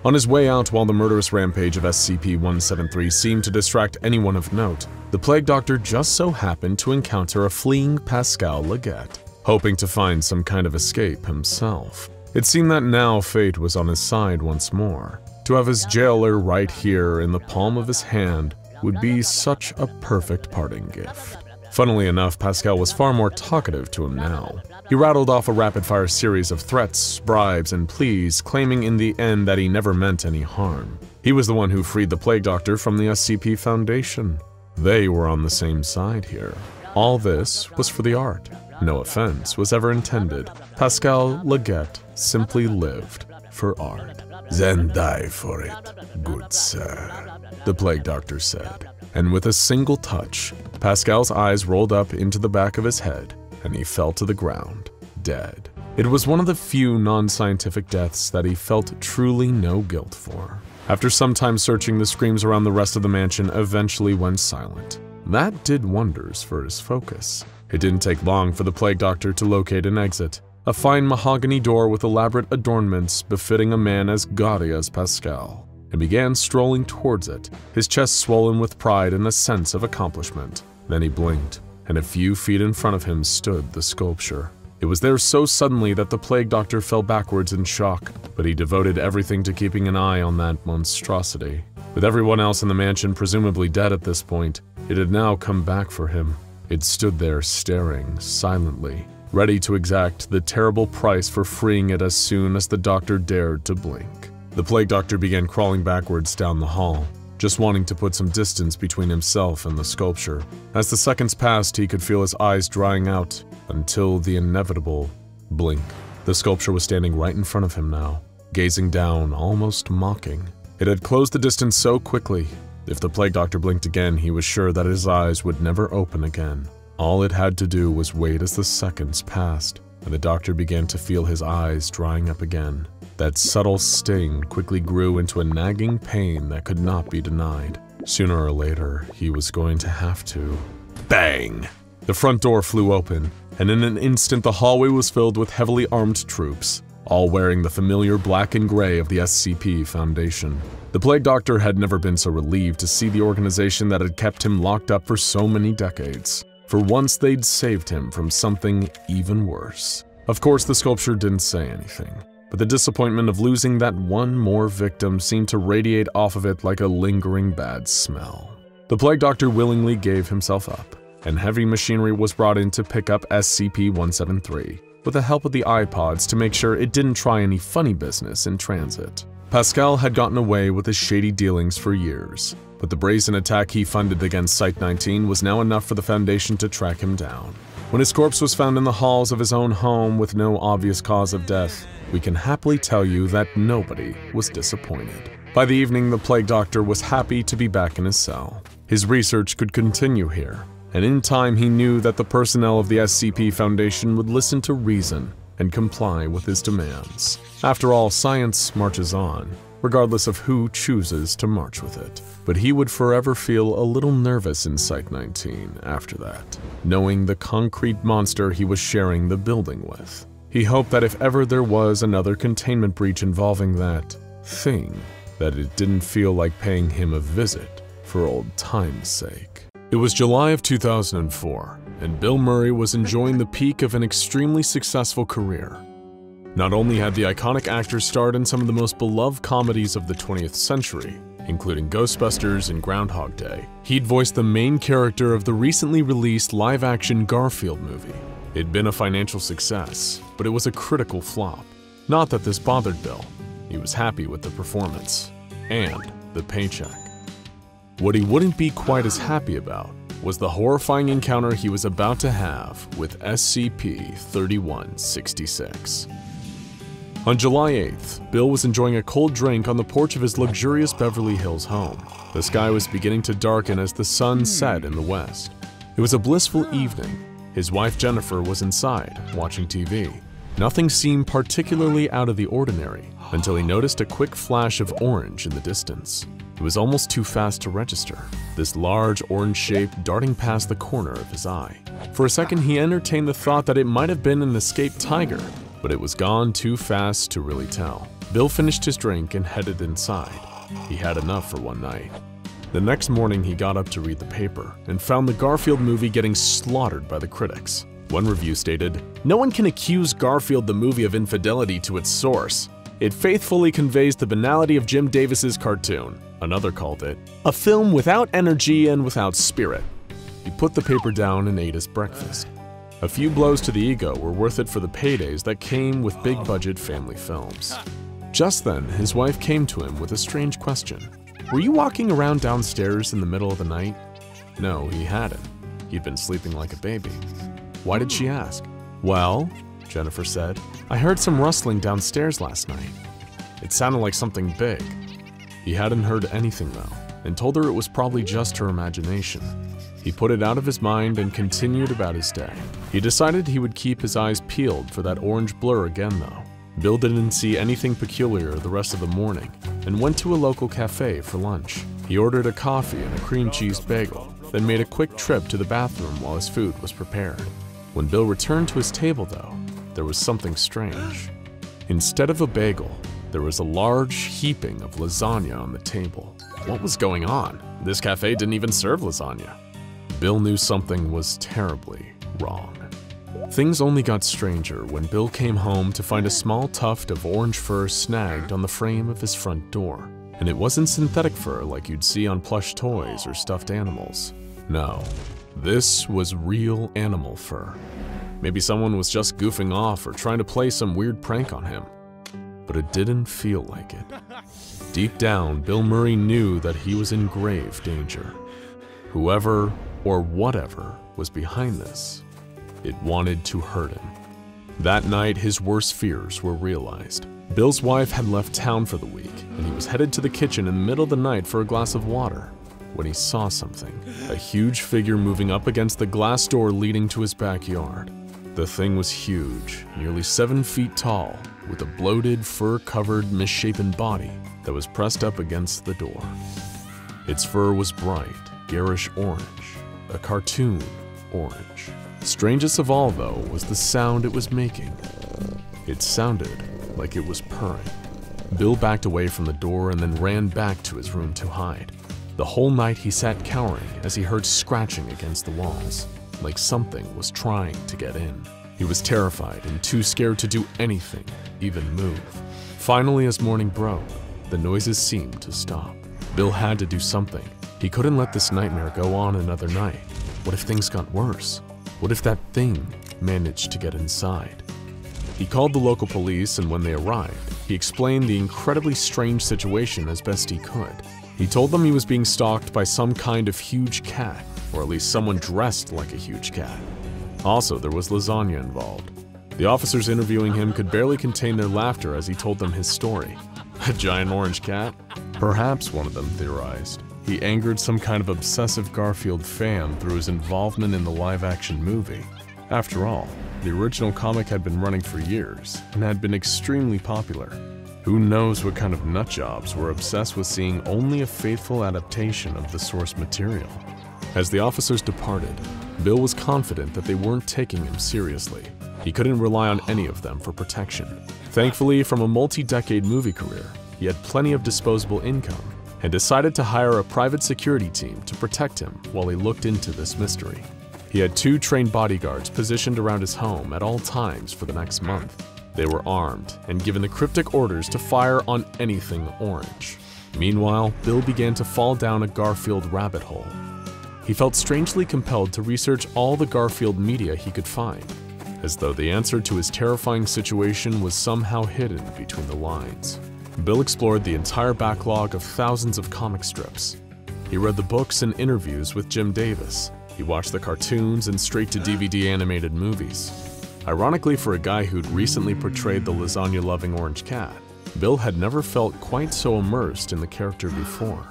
On his way out, while the murderous rampage of SCP-173 seemed to distract anyone of note, the Plague Doctor just so happened to encounter a fleeing Pascal Leggett, hoping to find some kind of escape himself. It seemed that now fate was on his side once more. To have his jailer right here in the palm of his hand would be such a perfect parting gift. Funnily enough, Pascal was far more talkative to him now. He rattled off a rapid-fire series of threats, bribes, and pleas, claiming in the end that he never meant any harm. He was the one who freed the Plague Doctor from the SCP Foundation. They were on the same side here. All this was for the art. No offense was ever intended. Pascal Leggett simply lived for art. Then die for it, good sir, the Plague Doctor said. And with a single touch, Pascal's eyes rolled up into the back of his head, and he fell to the ground, dead. It was one of the few non-scientific deaths that he felt truly no guilt for. After some time searching, the screams around the rest of the mansion eventually went silent. That did wonders for his focus. It didn't take long for the Plague Doctor to locate an exit, a fine mahogany door with elaborate adornments befitting a man as gaudy as Pascal, and began strolling towards it, his chest swollen with pride and a sense of accomplishment. Then he blinked, and a few feet in front of him stood the sculpture. It was there so suddenly that the Plague Doctor fell backwards in shock, but he devoted everything to keeping an eye on that monstrosity. With everyone else in the mansion presumably dead at this point, it had now come back for him. It stood there staring, silently, ready to exact the terrible price for freeing it as soon as the Doctor dared to blink. The Plague Doctor began crawling backwards down the hall, just wanting to put some distance between himself and the sculpture. As the seconds passed, he could feel his eyes drying out until the inevitable blink. The sculpture was standing right in front of him now, gazing down, almost mocking. It had closed the distance so quickly. If the Plague Doctor blinked again, he was sure that his eyes would never open again. All it had to do was wait as the seconds passed, and the Doctor began to feel his eyes drying up again. That subtle sting quickly grew into a nagging pain that could not be denied. Sooner or later, he was going to have to. Bang! The front door flew open, and in an instant the hallway was filled with heavily armed troops, all wearing the familiar black and gray of the SCP Foundation. The Plague Doctor had never been so relieved to see the organization that had kept him locked up for so many decades. For once they'd saved him from something even worse. Of course, the sculpture didn't say anything, but the disappointment of losing that one more victim seemed to radiate off of it like a lingering bad smell. The Plague Doctor willingly gave himself up, and heavy machinery was brought in to pick up SCP-173, with the help of the iPods to make sure it didn't try any funny business in transit. Pascal had gotten away with his shady dealings for years, but the brazen attack he funded against Site-19 was now enough for the Foundation to track him down. When his corpse was found in the halls of his own home with no obvious cause of death, we can happily tell you that nobody was disappointed. By the evening, the Plague Doctor was happy to be back in his cell. His research could continue here, and in time he knew that the personnel of the SCP Foundation would listen to reason and comply with his demands. After all, science marches on, regardless of who chooses to march with it. But he would forever feel a little nervous in Site-19 after that, knowing the concrete monster he was sharing the building with. He hoped that if ever there was another containment breach involving that thing, that it didn't feel like paying him a visit for old time's sake. It was July of 2004, and Bill Murray was enjoying the peak of an extremely successful career. Not only had the iconic actor starred in some of the most beloved comedies of the 20th century, including Ghostbusters and Groundhog Day, he'd voiced the main character of the recently released live-action Garfield movie. It'd been a financial success, but it was a critical flop. Not that this bothered Bill. He was happy with the performance and the paycheck. What he wouldn't be quite as happy about was the horrifying encounter he was about to have with SCP-3166. On July 8th, Bill was enjoying a cold drink on the porch of his luxurious Beverly Hills home. The sky was beginning to darken as the sun set in the west. It was a blissful evening. His wife Jennifer was inside, watching TV. Nothing seemed particularly out of the ordinary until he noticed a quick flash of orange in the distance. It was almost too fast to register, this large orange shape darting past the corner of his eye. For a second, he entertained the thought that it might have been an escaped tiger, but it was gone too fast to really tell. Bill finished his drink and headed inside. He had enough for one night. The next morning, he got up to read the paper and found the Garfield movie getting slaughtered by the critics. One review stated, "No one can accuse Garfield the movie of infidelity to its source. It faithfully conveys the banality of Jim Davis's cartoon." Another called it, "a film without energy and without spirit." He put the paper down and ate his breakfast. A few blows to the ego were worth it for the paydays that came with big-budget family films. Just then, his wife came to him with a strange question. "Were you walking around downstairs in the middle of the night?" No, he hadn't. He'd been sleeping like a baby. Why did she ask? "Well," Jennifer said, "I heard some rustling downstairs last night. It sounded like something big." He hadn't heard anything though, and told her it was probably just her imagination. He put it out of his mind and continued about his day. He decided he would keep his eyes peeled for that orange blur again though. Bill didn't see anything peculiar the rest of the morning and went to a local cafe for lunch. He ordered a coffee and a cream cheese bagel, then made a quick trip to the bathroom while his food was prepared. When Bill returned to his table though, there was something strange. Instead of a bagel, there was a large heaping of lasagna on the table. What was going on? This cafe didn't even serve lasagna. Bill knew something was terribly wrong. Things only got stranger when Bill came home to find a small tuft of orange fur snagged on the frame of his front door. And it wasn't synthetic fur like you'd see on plush toys or stuffed animals. No, this was real animal fur. Maybe someone was just goofing off or trying to play some weird prank on him. But it didn't feel like it. Deep down, Bill Murray knew that he was in grave danger. Whoever or whatever was behind this, it wanted to hurt him. That night, his worst fears were realized. Bill's wife had left town for the week, and he was headed to the kitchen in the middle of the night for a glass of water when he saw something, a huge figure moving up against the glass door leading to his backyard. The thing was huge, nearly 7 feet tall, with a bloated, fur-covered, misshapen body that was pressed up against the door. Its fur was bright, garish orange, a cartoon orange. Strangest of all, though, was the sound it was making. It sounded like it was purring. Bill backed away from the door and then ran back to his room to hide. The whole night he sat cowering as he heard scratching against the walls, like something was trying to get in. He was terrified and too scared to do anything, even move. Finally, as morning broke, the noises seemed to stop. Bill had to do something. He couldn't let this nightmare go on another night. What if things got worse? What if that thing managed to get inside? He called the local police, and when they arrived, he explained the incredibly strange situation as best he could. He told them he was being stalked by some kind of huge cat, or at least someone dressed like a huge cat. Also, there was lasagna involved. The officers interviewing him could barely contain their laughter as he told them his story. A giant orange cat? Perhaps, one of them theorized, he angered some kind of obsessive Garfield fan through his involvement in the live-action movie. After all, The original comic had been running for years and had been extremely popular. Who knows what kind of nutjobs were obsessed with seeing only a faithful adaptation of the source material. As the officers departed, Bill was confident that they weren't taking him seriously. He couldn't rely on any of them for protection. Thankfully, from a multi-decade movie career, he had plenty of disposable income and decided to hire a private security team to protect him while he looked into this mystery. He had 2 trained bodyguards positioned around his home at all times for the next month. They were armed and given the cryptic orders to fire on anything orange. Meanwhile, Bill began to fall down a Garfield rabbit hole. He felt strangely compelled to research all the Garfield media he could find, as though the answer to his terrifying situation was somehow hidden between the lines. Bill explored the entire backlog of thousands of comic strips. He read the books and interviews with Jim Davis. He watched the cartoons and straight-to-DVD animated movies. Ironically, for a guy who'd recently portrayed the lasagna-loving orange cat, Bill had never felt quite so immersed in the character before.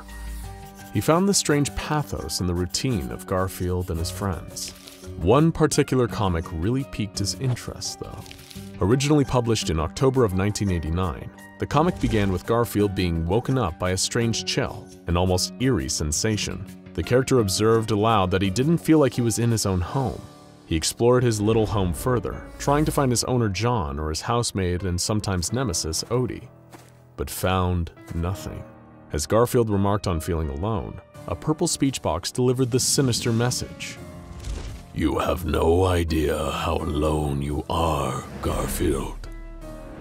He found the strange pathos in the routine of Garfield and his friends. One particular comic really piqued his interest, though. Originally published in October of 1989, the comic began with Garfield being woken up by a strange chill, an almost eerie sensation. The character observed aloud that he didn't feel like he was in his own home. He explored his little home further, trying to find his owner John or his housemaid and sometimes nemesis Odie, but found nothing. As Garfield remarked on feeling alone, a purple speech box delivered the sinister message. You have no idea how alone you are, Garfield.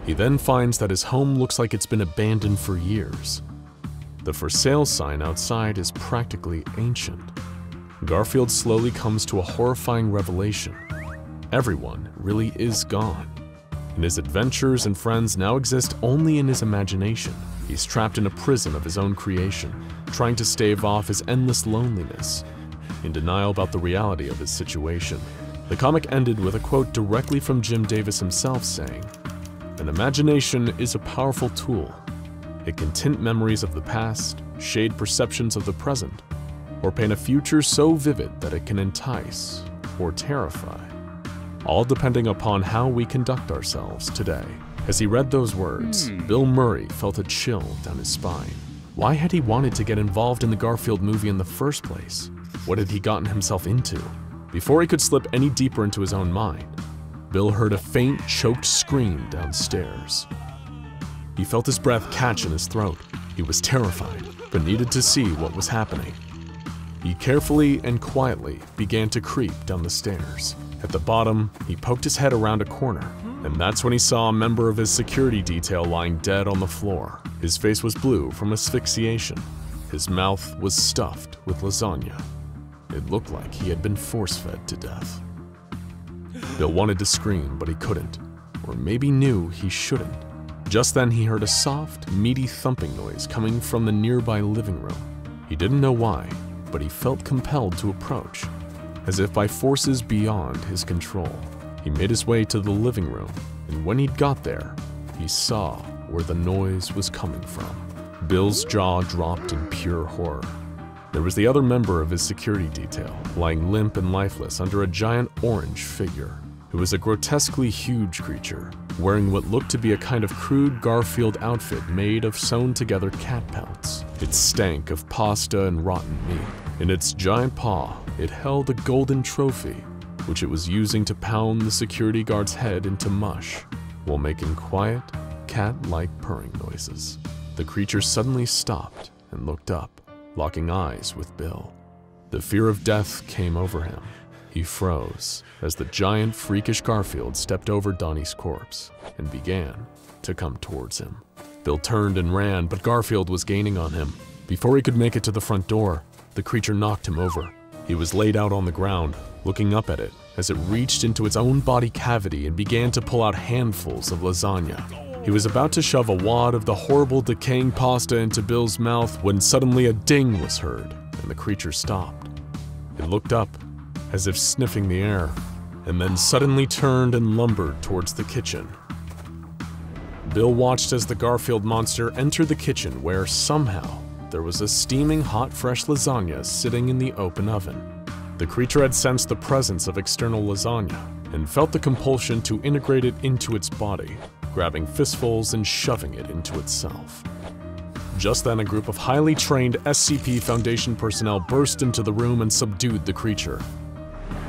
He then finds that his home looks like it's been abandoned for years. The for sale sign outside is practically ancient. Garfield slowly comes to a horrifying revelation. Everyone really is gone, and his adventures and friends now exist only in his imagination. He's trapped in a prison of his own creation, trying to stave off his endless loneliness, in denial about the reality of his situation. The comic ended with a quote directly from Jim Davis himself saying, "An imagination is a powerful tool. It can tint memories of the past, shade perceptions of the present, or paint a future so vivid that it can entice or terrify, all depending upon how we conduct ourselves today." As he read those words, Bill Murray felt a chill down his spine. Why had he wanted to get involved in the Garfield movie in the first place? What had he gotten himself into? Before he could slip any deeper into his own mind, Bill heard a faint, choked scream downstairs. He felt his breath catch in his throat. He was terrified, but needed to see what was happening. He carefully and quietly began to creep down the stairs. At the bottom, he poked his head around a corner, and that's when he saw a member of his security detail lying dead on the floor. His face was blue from asphyxiation. His mouth was stuffed with lasagna. It looked like he had been force-fed to death. Bill wanted to scream, but he couldn't, or maybe knew he shouldn't. Just then he heard a soft, meaty thumping noise coming from the nearby living room. He didn't know why, but he felt compelled to approach, as if by forces beyond his control. He made his way to the living room, and when he'd got there, he saw where the noise was coming from. Bill's jaw dropped in pure horror. There was the other member of his security detail, lying limp and lifeless under a giant orange figure. It was a grotesquely huge creature, wearing what looked to be a kind of crude Garfield outfit made of sewn-together cat pelts. It stank of pasta and rotten meat. In its giant paw, it held a golden trophy, which it was using to pound the security guard's head into mush, while making quiet, cat-like purring noises. The creature suddenly stopped and looked up, locking eyes with Bill. The fear of death came over him. He froze as the giant, freakish Garfield stepped over Donnie's corpse and began to come towards him. Bill turned and ran, but Garfield was gaining on him. Before he could make it to the front door, the creature knocked him over. He was laid out on the ground, looking up at it as it reached into its own body cavity and began to pull out handfuls of lasagna. He was about to shove a wad of the horrible, decaying pasta into Bill's mouth when suddenly a ding was heard, and the creature stopped. It looked up, as if sniffing the air, and then suddenly turned and lumbered towards the kitchen. Bill watched as the Garfield monster entered the kitchen, where somehow there was a steaming hot fresh lasagna sitting in the open oven. The creature had sensed the presence of external lasagna and felt the compulsion to integrate it into its body, grabbing fistfuls and shoving it into itself. Just then, a group of highly trained SCP Foundation personnel burst into the room and subdued the creature.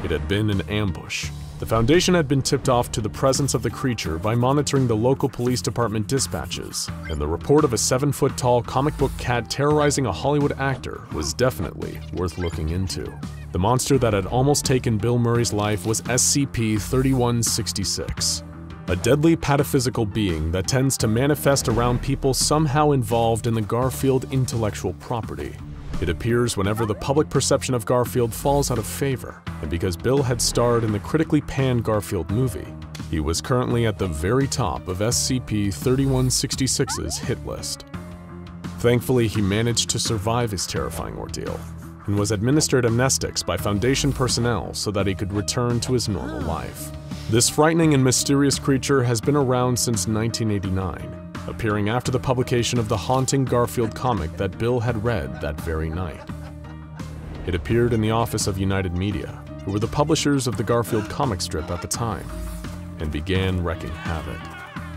It had been an ambush. The Foundation had been tipped off to the presence of the creature by monitoring the local police department dispatches, and the report of a 7-foot-tall comic book cat terrorizing a Hollywood actor was definitely worth looking into. The monster that had almost taken Bill Murray's life was SCP-3166, a deadly pataphysical being that tends to manifest around people somehow involved in the Garfield intellectual property. It appears whenever the public perception of Garfield falls out of favor, and because Bill had starred in the critically panned Garfield movie, he was currently at the very top of SCP-3166's hit list. Thankfully, he managed to survive his terrifying ordeal, and was administered amnestics by Foundation personnel so that he could return to his normal life. This frightening and mysterious creature has been around since 1989, appearing after the publication of the haunting Garfield comic that Bill had read that very night. It appeared in the office of United Media, who were the publishers of the Garfield comic strip at the time, and began wreaking havoc.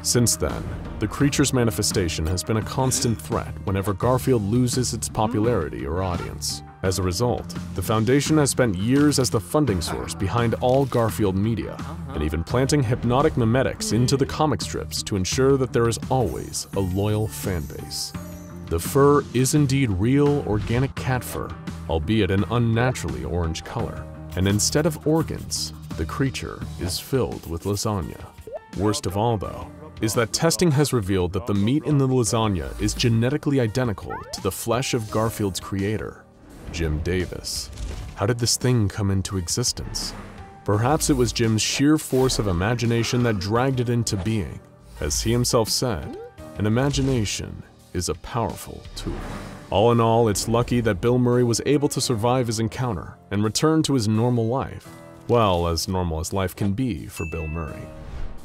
Since then, the creature's manifestation has been a constant threat whenever Garfield loses its popularity or audience. As a result, the Foundation has spent years as the funding source behind all Garfield media, and even planting hypnotic mimetics into the comic strips to ensure that there is always a loyal fan base. The fur is indeed real organic cat fur, albeit an unnaturally orange color, and instead of organs, the creature is filled with lasagna. Worst of all, though, is that testing has revealed that the meat in the lasagna is genetically identical to the flesh of Garfield's creator, Jim Davis. How did this thing come into existence? Perhaps it was Jim's sheer force of imagination that dragged it into being. As he himself said, an imagination is a powerful tool. All in all, it's lucky that Bill Murray was able to survive his encounter and return to his normal life. Well, as normal as life can be for Bill Murray.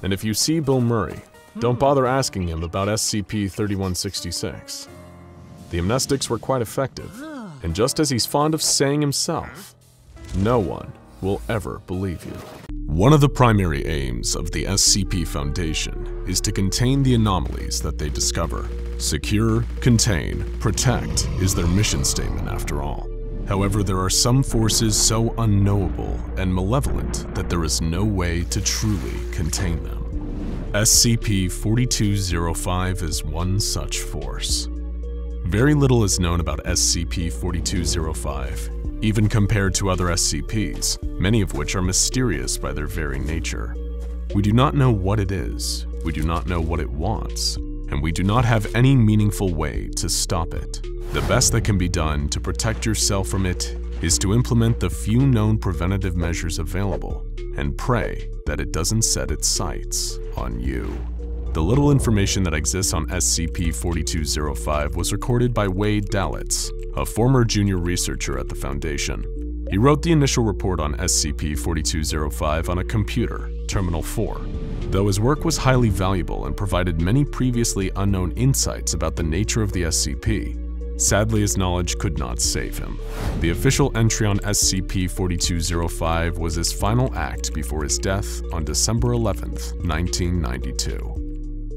And if you see Bill Murray, don't bother asking him about SCP-3166. The amnestics were quite effective, and just as he's fond of saying himself, no one will ever believe you. One of the primary aims of the SCP Foundation is to contain the anomalies that they discover. Secure, contain, protect is their mission statement after all. However, there are some forces so unknowable and malevolent that there is no way to truly contain them. SCP-4205 is one such force. Very little is known about SCP-4205, even compared to other SCPs, many of which are mysterious by their very nature. We do not know what it is, we do not know what it wants, and we do not have any meaningful way to stop it. The best that can be done to protect yourself from it is to implement the few known preventative measures available and pray that it doesn't set its sights on you. The little information that exists on SCP-4205 was recorded by Wade Dalitz, a former junior researcher at the Foundation. He wrote the initial report on SCP-4205 on a computer, Terminal 4. Though his work was highly valuable and provided many previously unknown insights about the nature of the SCP, sadly his knowledge could not save him. The official entry on SCP-4205 was his final act before his death on December 11th, 1992.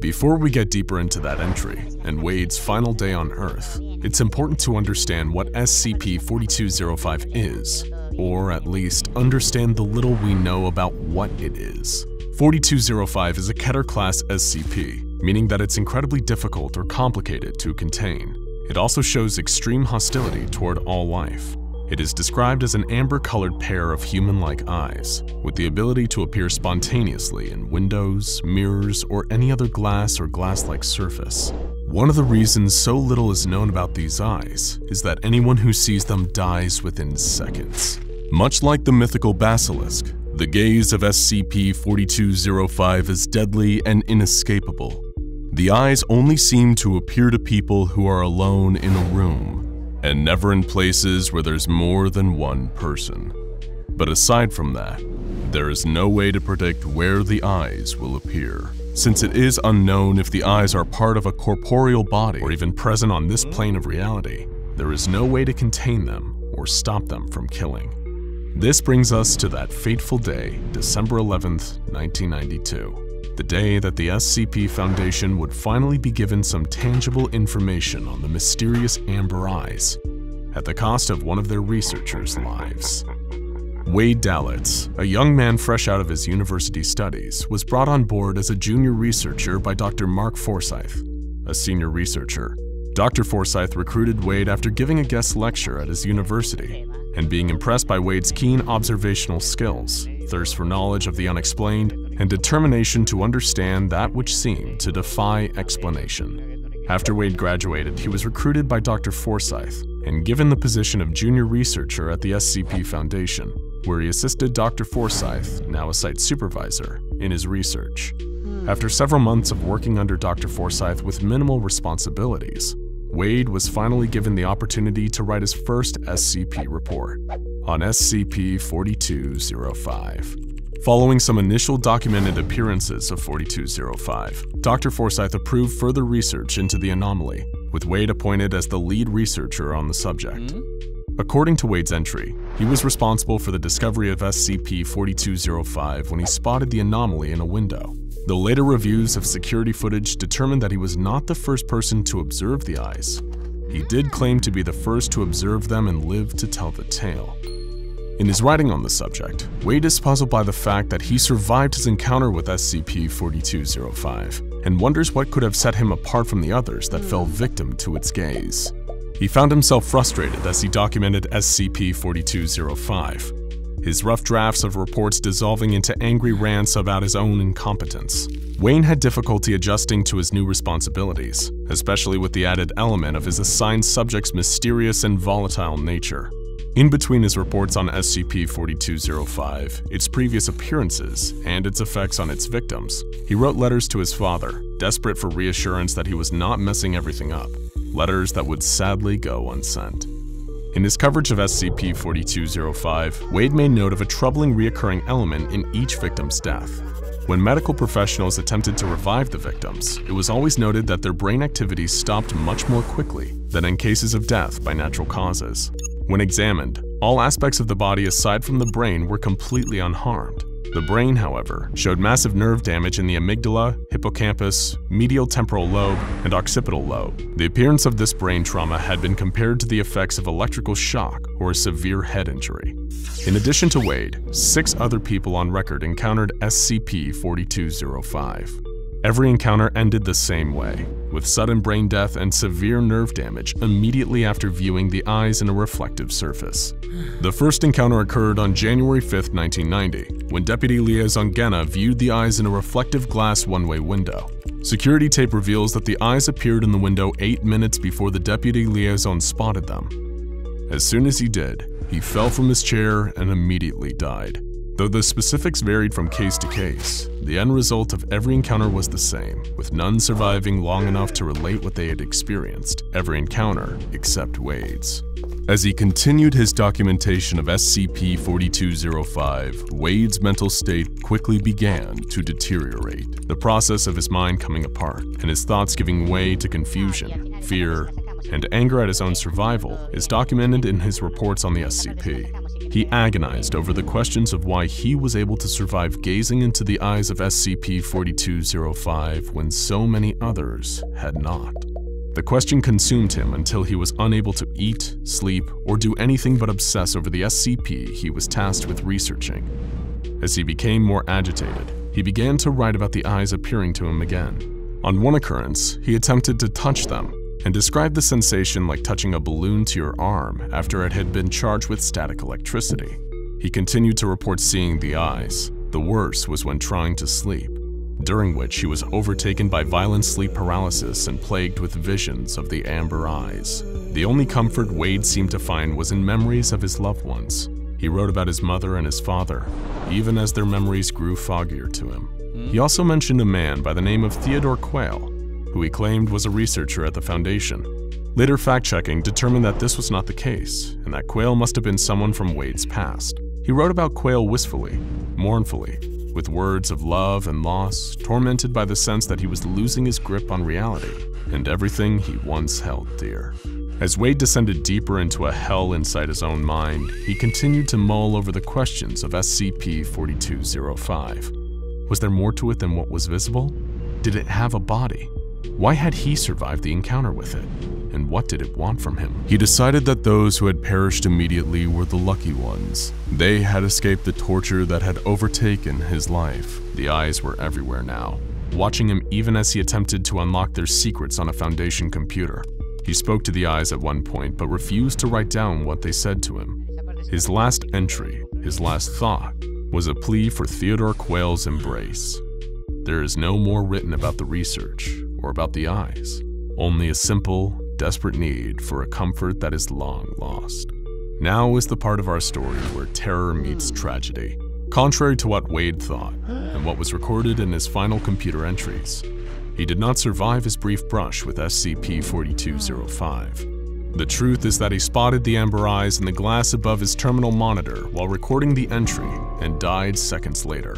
Before we get deeper into that entry and Wade's final day on Earth, it's important to understand what SCP-4205 is, or at least understand the little we know about what it is. 4205 is a Keter-class SCP, meaning that it's incredibly difficult or complicated to contain. It also shows extreme hostility toward all life. It is described as an amber-colored pair of human-like eyes, with the ability to appear spontaneously in windows, mirrors, or any other glass or glass-like surface. One of the reasons so little is known about these eyes is that anyone who sees them dies within seconds. Much like the mythical basilisk, the gaze of SCP-4205 is deadly and inescapable. The eyes only seem to appear to people who are alone in a room, and never in places where there's more than one person. But aside from that, there is no way to predict where the eyes will appear. Since it is unknown if the eyes are part of a corporeal body or even present on this plane of reality, there is no way to contain them or stop them from killing. This brings us to that fateful day, December 11th, 1992, the day that the SCP Foundation would finally be given some tangible information on the mysterious Amber Eyes, at the cost of one of their researchers' lives. Wade Dalitz, a young man fresh out of his university studies, was brought on board as a junior researcher by Dr. Mark Forsyth, a senior researcher. Dr. Forsyth recruited Wade after giving a guest lecture at his university, and being impressed by Wade's keen observational skills, thirst for knowledge of the unexplained, and determination to understand that which seemed to defy explanation. After Wade graduated, he was recruited by Dr. Forsyth and given the position of junior researcher at the SCP Foundation, where he assisted Dr. Forsyth, now a site supervisor, in his research. After several months of working under Dr. Forsyth with minimal responsibilities, Wade was finally given the opportunity to write his first SCP report on SCP-4205. Following some initial documented appearances of 4205, Dr. Forsyth approved further research into the anomaly, with Wade appointed as the lead researcher on the subject. According to Wade's entry, he was responsible for the discovery of SCP-4205 when he spotted the anomaly in a window. The later reviews of security footage determined that he was not the first person to observe the eyes. He did claim to be the first to observe them and live to tell the tale. In his writing on the subject, Wade is puzzled by the fact that he survived his encounter with SCP-4205 and wonders what could have set him apart from the others that fell victim to its gaze. He found himself frustrated as he documented SCP-4205, his rough drafts of reports dissolving into angry rants about his own incompetence. Wayne had difficulty adjusting to his new responsibilities, especially with the added element of his assigned subject's mysterious and volatile nature. In between his reports on SCP-4205, its previous appearances, and its effects on its victims, he wrote letters to his father, desperate for reassurance that he was not messing everything up, letters that would sadly go unsent. In his coverage of SCP-4205, Wade made note of a troubling reoccurring element in each victim's death. When medical professionals attempted to revive the victims, it was always noted that their brain activity stopped much more quickly than in cases of death by natural causes. When examined, all aspects of the body aside from the brain were completely unharmed. The brain, however, showed massive nerve damage in the amygdala, hippocampus, medial temporal lobe, and occipital lobe. The appearance of this brain trauma had been compared to the effects of electrical shock or a severe head injury. In addition to Wade, 6 other people on record encountered SCP-4205. Every encounter ended the same way, with sudden brain death and severe nerve damage immediately after viewing the eyes in a reflective surface. The first encounter occurred on January 5, 1990, when Deputy Liaison Genna viewed the eyes in a reflective glass one-way window. Security tape reveals that the eyes appeared in the window 8 minutes before the Deputy Liaison spotted them. As soon as he did, he fell from his chair and immediately died. Though the specifics varied from case to case, the end result of every encounter was the same, with none surviving long enough to relate what they had experienced, every encounter except Wade's. As he continued his documentation of SCP-4205, Wade's mental state quickly began to deteriorate, the process of his mind coming apart, and his thoughts giving way to confusion, fear, and anger at his own survival is documented in his reports on the SCP. He agonized over the questions of why he was able to survive gazing into the eyes of SCP-4205 when so many others had not. The question consumed him until he was unable to eat, sleep, or do anything but obsess over the SCP he was tasked with researching. As he became more agitated, he began to write about the eyes appearing to him again. On one occurrence, he attempted to touch them, and described the sensation like touching a balloon to your arm after it had been charged with static electricity. He continued to report seeing the eyes. The worst was when trying to sleep, during which he was overtaken by violent sleep paralysis and plagued with visions of the Amber Eyes. The only comfort Wade seemed to find was in memories of his loved ones. He wrote about his mother and his father, even as their memories grew foggier to him. He also mentioned a man by the name of Theodore Quayle, who he claimed was a researcher at the Foundation. Later fact-checking determined that this was not the case, and that Quayle must have been someone from Wade's past. He wrote about Quayle wistfully, mournfully, with words of love and loss, tormented by the sense that he was losing his grip on reality and everything he once held dear. As Wade descended deeper into a hell inside his own mind, he continued to mull over the questions of SCP-4205. Was there more to it than what was visible? Did it have a body? Why had he survived the encounter with it? And what did it want from him? He decided that those who had perished immediately were the lucky ones. They had escaped the torture that had overtaken his life. The eyes were everywhere now, watching him even as he attempted to unlock their secrets on a Foundation computer. He spoke to the eyes at one point, but refused to write down what they said to him. His last entry, his last thought, was a plea for Theodore Quayle's embrace. There is no more written about the research or about the eyes, only a simple, desperate need for a comfort that is long lost. Now is the part of our story where terror meets tragedy. Contrary to what Wade thought, and what was recorded in his final computer entries, he did not survive his brief brush with SCP-4205. The truth is that he spotted the amber eyes in the glass above his terminal monitor while recording the entry and died seconds later.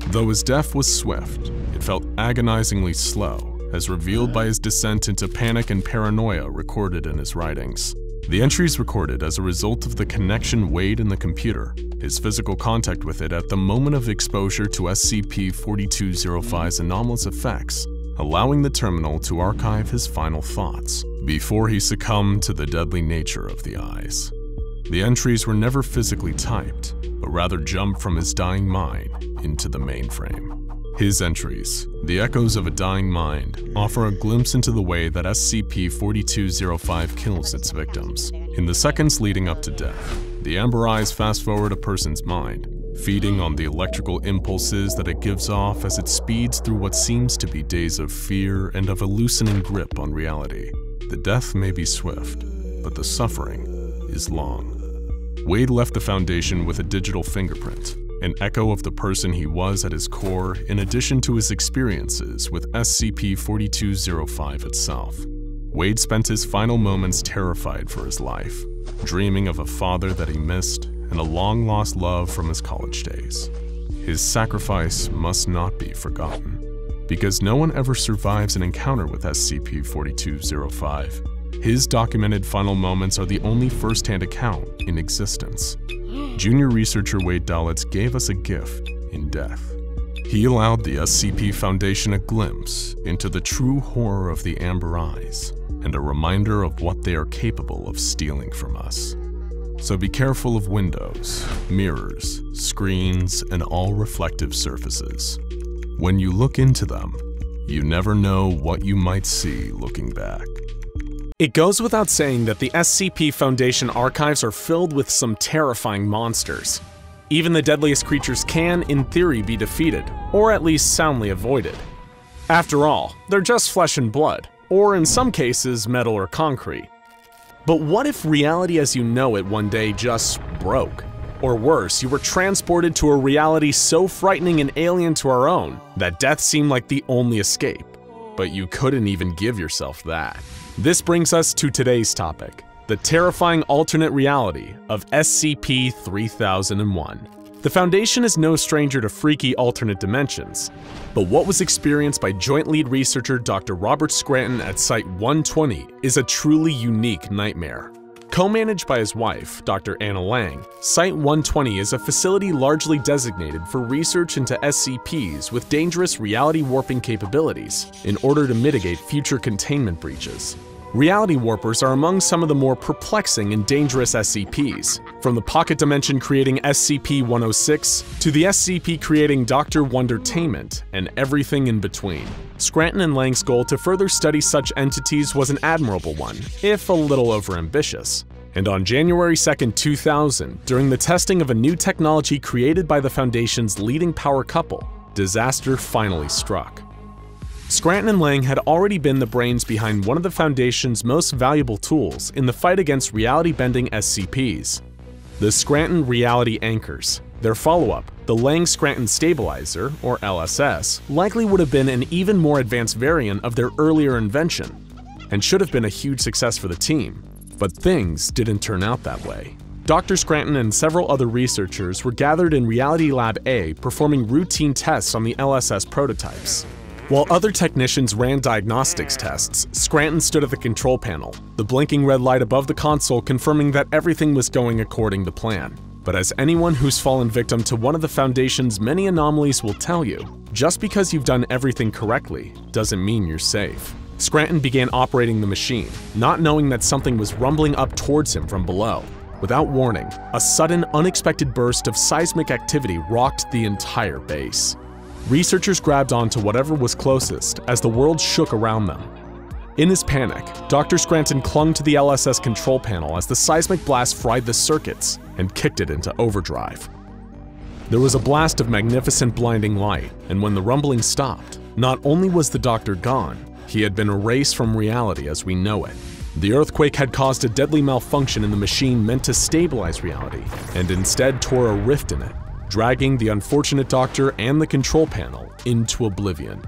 Though his death was swift, it felt agonizingly slow, as revealed by his descent into panic and paranoia recorded in his writings. The entries recorded as a result of the connection Wade in the computer, his physical contact with it at the moment of exposure to SCP-4205's anomalous effects, allowing the terminal to archive his final thoughts before he succumbed to the deadly nature of the eyes. The entries were never physically typed, but rather jumped from his dying mind into the mainframe. His entries, the echoes of a dying mind, offer a glimpse into the way that SCP-4205 kills its victims. In the seconds leading up to death, the amber eyes fast-forward a person's mind, feeding on the electrical impulses that it gives off as it speeds through what seems to be days of fear and of a loosening grip on reality. The death may be swift, but the suffering is long. Wade left the Foundation with a digital fingerprint, an echo of the person he was at his core, in addition to his experiences with SCP-4205 itself. Wade spent his final moments terrified for his life, dreaming of a father that he missed and a long-lost love from his college days. His sacrifice must not be forgotten, because no one ever survives an encounter with SCP-4205. His documented final moments are the only first-hand account in existence. Junior researcher Wade Dalitz gave us a gift in death. He allowed the SCP Foundation a glimpse into the true horror of the amber eyes and a reminder of what they are capable of stealing from us. So be careful of windows, mirrors, screens, and all reflective surfaces. When you look into them, you never know what you might see looking back. It goes without saying that the SCP Foundation archives are filled with some terrifying monsters. Even the deadliest creatures can, in theory, be defeated, or at least soundly avoided. After all, they're just flesh and blood, or in some cases, metal or concrete. But what if reality as you know it one day just broke? Or worse, you were transported to a reality so frightening and alien to our own that death seemed like the only escape. But you couldn't even give yourself that. This brings us to today's topic, the terrifying alternate reality of SCP-3001. The Foundation is no stranger to freaky alternate dimensions, but what was experienced by Joint Lead Researcher Dr. Robert Scranton at Site-120 is a truly unique nightmare. Co-managed by his wife, Dr. Anna Lang, Site-120 is a facility largely designated for research into SCPs with dangerous reality warping capabilities in order to mitigate future containment breaches. Reality warpers are among some of the more perplexing and dangerous SCPs, from the pocket dimension creating SCP-106 to the SCP creating Dr. Wondertainment and everything in between. Scranton and Lang's goal to further study such entities was an admirable one, if a little overambitious. And on January 2, 2000, during the testing of a new technology created by the Foundation's leading power couple, disaster finally struck. Scranton and Lang had already been the brains behind one of the Foundation's most valuable tools in the fight against reality-bending SCPs, the Scranton Reality Anchors. Their follow-up, the Lang-Scranton Stabilizer, or LSS, likely would have been an even more advanced variant of their earlier invention, and should have been a huge success for the team. But things didn't turn out that way. Dr. Scranton and several other researchers were gathered in Reality Lab A performing routine tests on the LSS prototypes. While other technicians ran diagnostics tests, Scranton stood at the control panel, the blinking red light above the console confirming that everything was going according to plan. But as anyone who's fallen victim to one of the Foundation's many anomalies will tell you, just because you've done everything correctly doesn't mean you're safe. Scranton began operating the machine, not knowing that something was rumbling up towards him from below. Without warning, a sudden, unexpected burst of seismic activity rocked the entire base. Researchers grabbed onto whatever was closest as the world shook around them. In his panic, Dr. Scranton clung to the LSS control panel as the seismic blast fried the circuits and kicked it into overdrive. There was a blast of magnificent blinding light, and when the rumbling stopped, not only was the doctor gone, he had been erased from reality as we know it. The earthquake had caused a deadly malfunction in the machine meant to stabilize reality, and instead tore a rift in it, dragging the unfortunate doctor and the control panel into oblivion.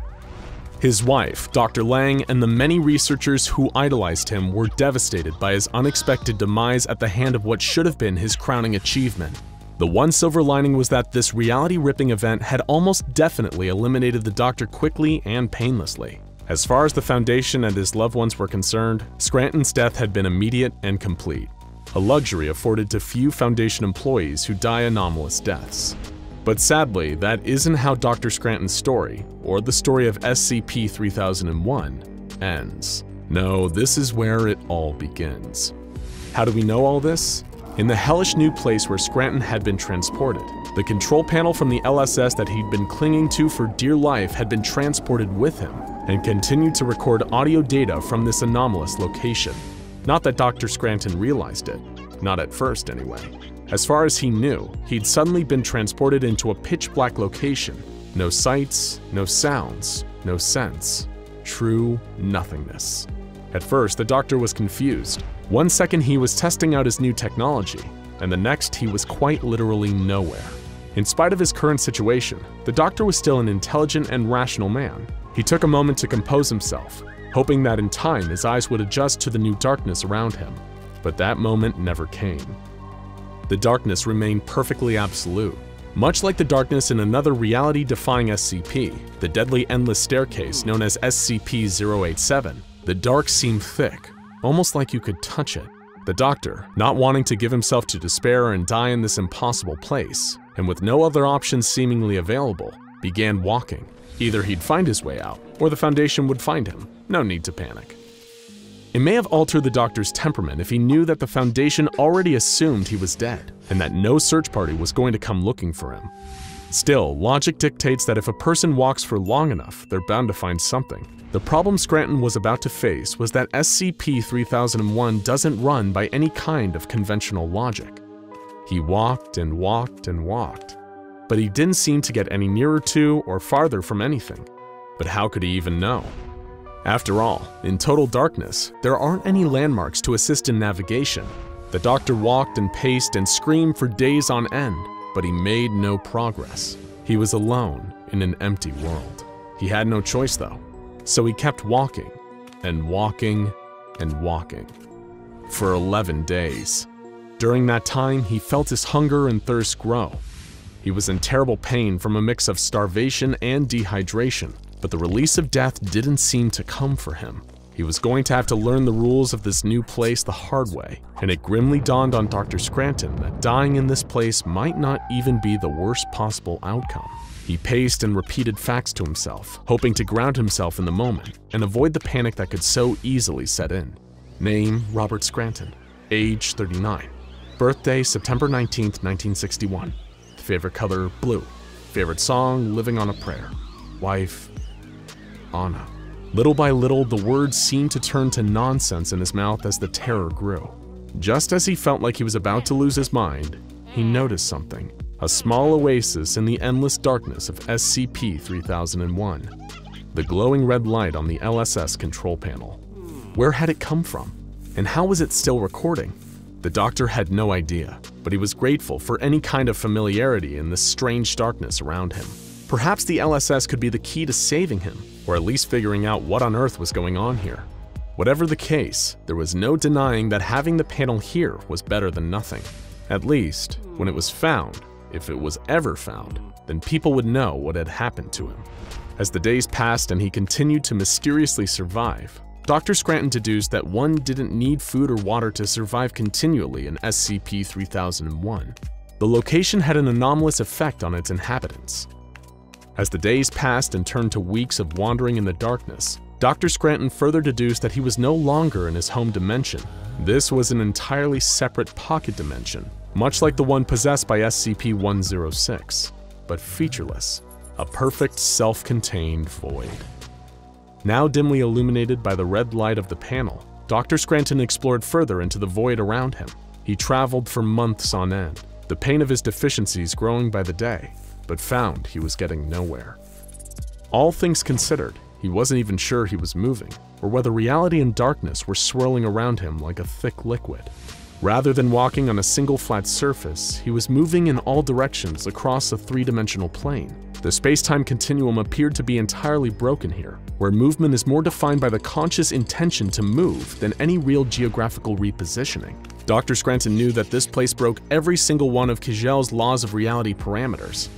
His wife, Dr. Lang, and the many researchers who idolized him were devastated by his unexpected demise at the hand of what should have been his crowning achievement. The one silver lining was that this reality-ripping event had almost definitely eliminated the doctor quickly and painlessly. As far as the Foundation and his loved ones were concerned, Scranton's death had been immediate and complete, a luxury afforded to few Foundation employees who die anomalous deaths. But sadly, that isn't how Dr. Scranton's story, or the story of SCP-3001, ends. No, this is where it all begins. How do we know all this? In the hellish new place where Scranton had been transported, the control panel from the LSS that he'd been clinging to for dear life had been transported with him, and continued to record audio data from this anomalous location. Not that Dr. Scranton realized it, not at first anyway. As far as he knew, he'd suddenly been transported into a pitch-black location. No sights, no sounds, no sense. True nothingness. At first, the doctor was confused. One second he was testing out his new technology, and the next he was quite literally nowhere. In spite of his current situation, the doctor was still an intelligent and rational man. He took a moment to compose himself, hoping that in time his eyes would adjust to the new darkness around him. But that moment never came. The darkness remained perfectly absolute. Much like the darkness in another reality-defying SCP, the deadly endless staircase known as SCP-087, the dark seemed thick, almost like you could touch it. The doctor, not wanting to give himself to despair and die in this impossible place, and with no other options seemingly available, began walking. Either he'd find his way out, or the Foundation would find him. No need to panic. It may have altered the doctor's temperament if he knew that the Foundation already assumed he was dead, and that no search party was going to come looking for him. Still, logic dictates that if a person walks for long enough, they're bound to find something. The problem Scranton was about to face was that SCP-3001 doesn't run by any kind of conventional logic. He walked and walked and walked, but he didn't seem to get any nearer to or farther from anything. But how could he even know? After all, in total darkness, there aren't any landmarks to assist in navigation. The doctor walked and paced and screamed for days on end, but he made no progress. He was alone in an empty world. He had no choice though, so he kept walking and walking and walking for 11 days. During that time, he felt his hunger and thirst grow. He was in terrible pain from a mix of starvation and dehydration, but the release of death didn't seem to come for him. He was going to have to learn the rules of this new place the hard way, and it grimly dawned on Dr. Scranton that dying in this place might not even be the worst possible outcome. He paced and repeated facts to himself, hoping to ground himself in the moment and avoid the panic that could so easily set in. Name, Robert Scranton. Age, 39. Birthday, September 19th, 1961. Favorite color, blue. Favorite song, Living on a Prayer. Wife, Anna. Little by little, the words seemed to turn to nonsense in his mouth as the terror grew. Just as he felt like he was about to lose his mind, he noticed something. A small oasis in the endless darkness of SCP-3001. The glowing red light on the LSS control panel. Where had it come from? And how was it still recording? The doctor had no idea, but he was grateful for any kind of familiarity in this strange darkness around him. Perhaps the LSS could be the key to saving him, or at least figuring out what on earth was going on here. Whatever the case, there was no denying that having the panel here was better than nothing. At least, when it was found, if it was ever found, then people would know what had happened to him. As the days passed and he continued to mysteriously survive, Dr. Scranton deduced that one didn't need food or water to survive continually in SCP-3001. The location had an anomalous effect on its inhabitants. As the days passed and turned to weeks of wandering in the darkness, Dr. Scranton further deduced that he was no longer in his home dimension. This was an entirely separate pocket dimension, much like the one possessed by SCP-106, but featureless, a perfect self-contained void. Now dimly illuminated by the red light of the panel, Dr. Scranton explored further into the void around him. He traveled for months on end, the pain of his deficiencies growing by the day, but found he was getting nowhere. All things considered, he wasn't even sure he was moving, or whether reality and darkness were swirling around him like a thick liquid. Rather than walking on a single flat surface, he was moving in all directions across a three-dimensional plane. The space-time continuum appeared to be entirely broken here, where movement is more defined by the conscious intention to move than any real geographical repositioning. Dr. Scranton knew that this place broke every single one of Kijel's laws of reality parameters.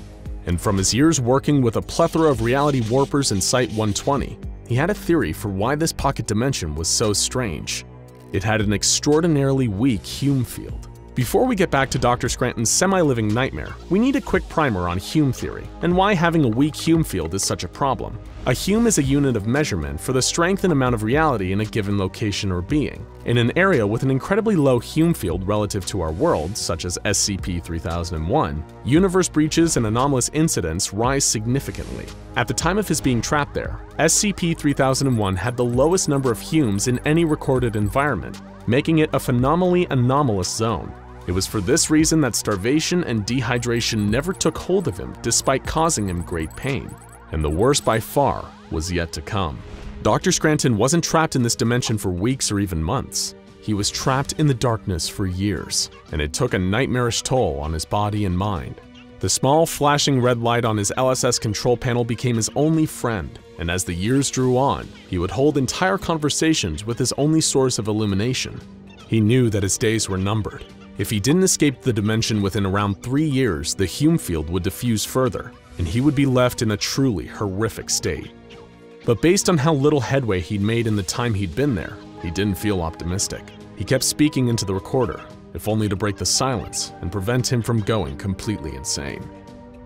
And from his years working with a plethora of reality warpers in Site-120, he had a theory for why this pocket dimension was so strange. It had an extraordinarily weak Hume field. Before we get back to Dr. Scranton's semi-living nightmare, we need a quick primer on Hume theory and why having a weak Hume field is such a problem. A Hume is a unit of measurement for the strength and amount of reality in a given location or being. In an area with an incredibly low Hume field relative to our world, such as SCP-3001, universe breaches and anomalous incidents rise significantly. At the time of his being trapped there, SCP-3001 had the lowest number of Humes in any recorded environment, making it a phenomenally anomalous zone. It was for this reason that starvation and dehydration never took hold of him despite causing him great pain. And the worst by far was yet to come. Dr. Scranton wasn't trapped in this dimension for weeks or even months. He was trapped in the darkness for years, and it took a nightmarish toll on his body and mind. The small flashing red light on his LSS control panel became his only friend, and as the years drew on, he would hold entire conversations with his only source of illumination. He knew that his days were numbered. If he didn't escape the dimension within around 3 years, the Hume field would diffuse further, and he would be left in a truly horrific state. But based on how little headway he'd made in the time he'd been there, he didn't feel optimistic. He kept speaking into the recorder, if only to break the silence and prevent him from going completely insane.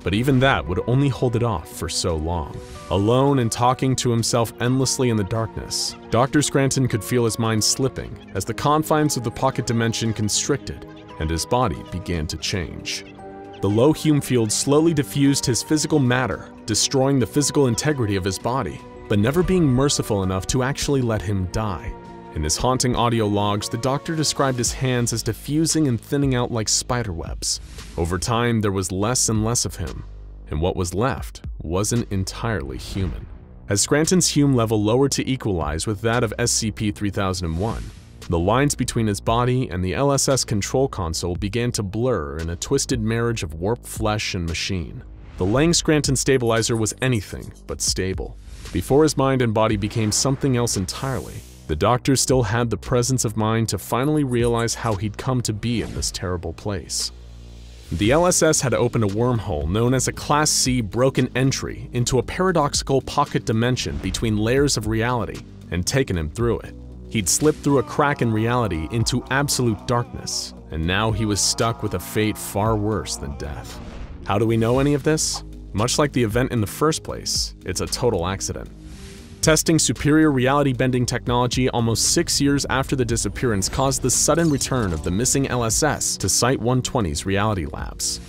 But even that would only hold it off for so long. Alone and talking to himself endlessly in the darkness, Dr. Scranton could feel his mind slipping as the confines of the pocket dimension constricted and his body began to change. The low Hume field slowly diffused his physical matter, destroying the physical integrity of his body, but never being merciful enough to actually let him die. In his haunting audio logs, the doctor described his hands as diffusing and thinning out like spiderwebs. Over time, there was less and less of him, and what was left wasn't entirely human. As Scranton's Hume level lowered to equalize with that of SCP-3001, the lines between his body and the LSS control console began to blur in a twisted marriage of warped flesh and machine. The Lang Scranton stabilizer was anything but stable. Before his mind and body became something else entirely, the doctor still had the presence of mind to finally realize how he'd come to be in this terrible place. The LSS had opened a wormhole known as a Class C broken entry into a paradoxical pocket dimension between layers of reality and taken him through it. He'd slipped through a crack in reality into absolute darkness, and now he was stuck with a fate far worse than death. How do we know any of this? Much like the event in the first place, it's a total accident. Testing superior reality-bending technology almost 6 years after the disappearance caused the sudden return of the missing LSS to Site-120's reality labs.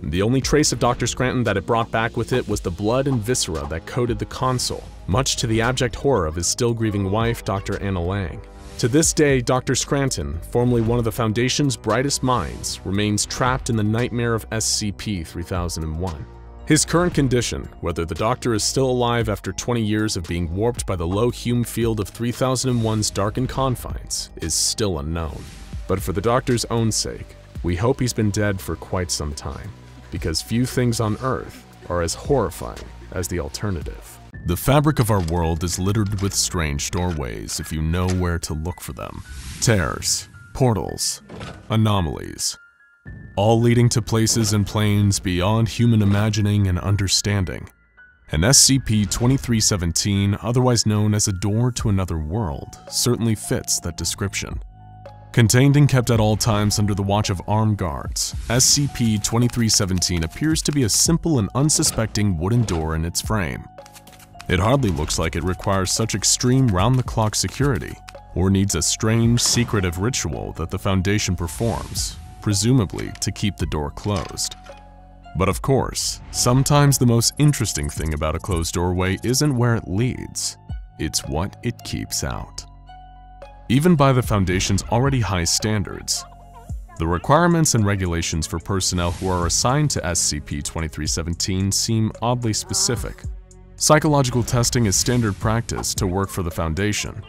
The only trace of Dr. Scranton that it brought back with it was the blood and viscera that coated the console, much to the abject horror of his still-grieving wife, Dr. Anna Lang. To this day, Dr. Scranton, formerly one of the Foundation's brightest minds, remains trapped in the nightmare of SCP-3001. His current condition, whether the Doctor is still alive after 20 years of being warped by the low Hume field of 3001's darkened confines, is still unknown. But for the Doctor's own sake, we hope he's been dead for quite some time, because few things on Earth are as horrifying as the alternative. The fabric of our world is littered with strange doorways if you know where to look for them. Tears, portals, anomalies, all leading to places and planes beyond human imagining and understanding. And SCP-2317, otherwise known as a door to another world, certainly fits that description. Contained and kept at all times under the watch of armed guards, SCP-2317 appears to be a simple and unsuspecting wooden door in its frame. It hardly looks like it requires such extreme round-the-clock security, or needs a strange, secretive ritual that the Foundation performs, presumably to keep the door closed. But of course, sometimes the most interesting thing about a closed doorway isn't where it leads, it's what it keeps out. Even by the Foundation's already high standards, the requirements and regulations for personnel who are assigned to SCP-2317 seem oddly specific. Psychological testing is standard practice to work for the Foundation,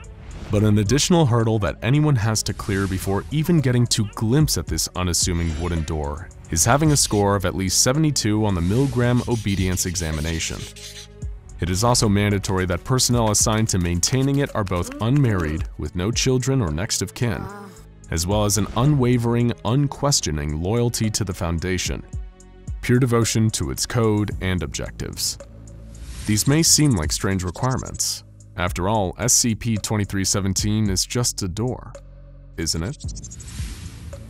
but an additional hurdle that anyone has to clear before even getting to glimpse at this unassuming wooden door is having a score of at least 72 on the Milgram Obedience Examination. It is also mandatory that personnel assigned to maintaining it are both unmarried, with no children or next of kin, as well as an unwavering, unquestioning loyalty to the Foundation, pure devotion to its code and objectives. These may seem like strange requirements. After all, SCP-2317 is just a door, isn't it?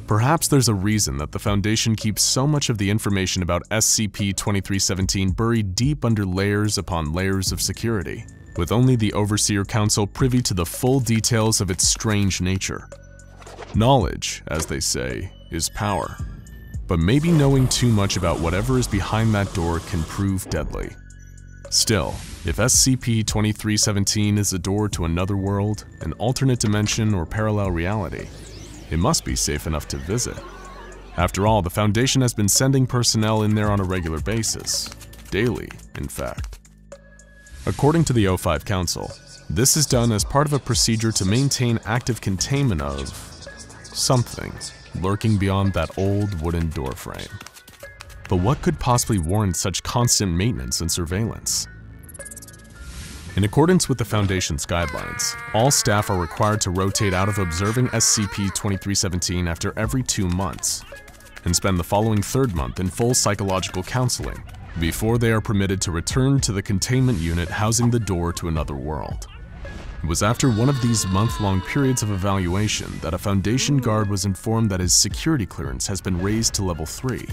Perhaps there's a reason that the Foundation keeps so much of the information about SCP-2317 buried deep under layers upon layers of security, with only the Overseer Council privy to the full details of its strange nature. Knowledge, as they say, is power. But maybe knowing too much about whatever is behind that door can prove deadly. Still, if SCP-2317 is a door to another world, an alternate dimension, or parallel reality, it must be safe enough to visit. After all, the Foundation has been sending personnel in there on a regular basis. Daily, in fact. According to the O5 Council, this is done as part of a procedure to maintain active containment of something lurking beyond that old wooden doorframe. But what could possibly warrant such constant maintenance and surveillance? In accordance with the Foundation's guidelines, all staff are required to rotate out of observing SCP-2317 after every 2 months, and spend the following 3rd month in full psychological counseling, before they are permitted to return to the containment unit housing the door to another world. It was after one of these month-long periods of evaluation that a Foundation guard was informed that his security clearance has been raised to level 3,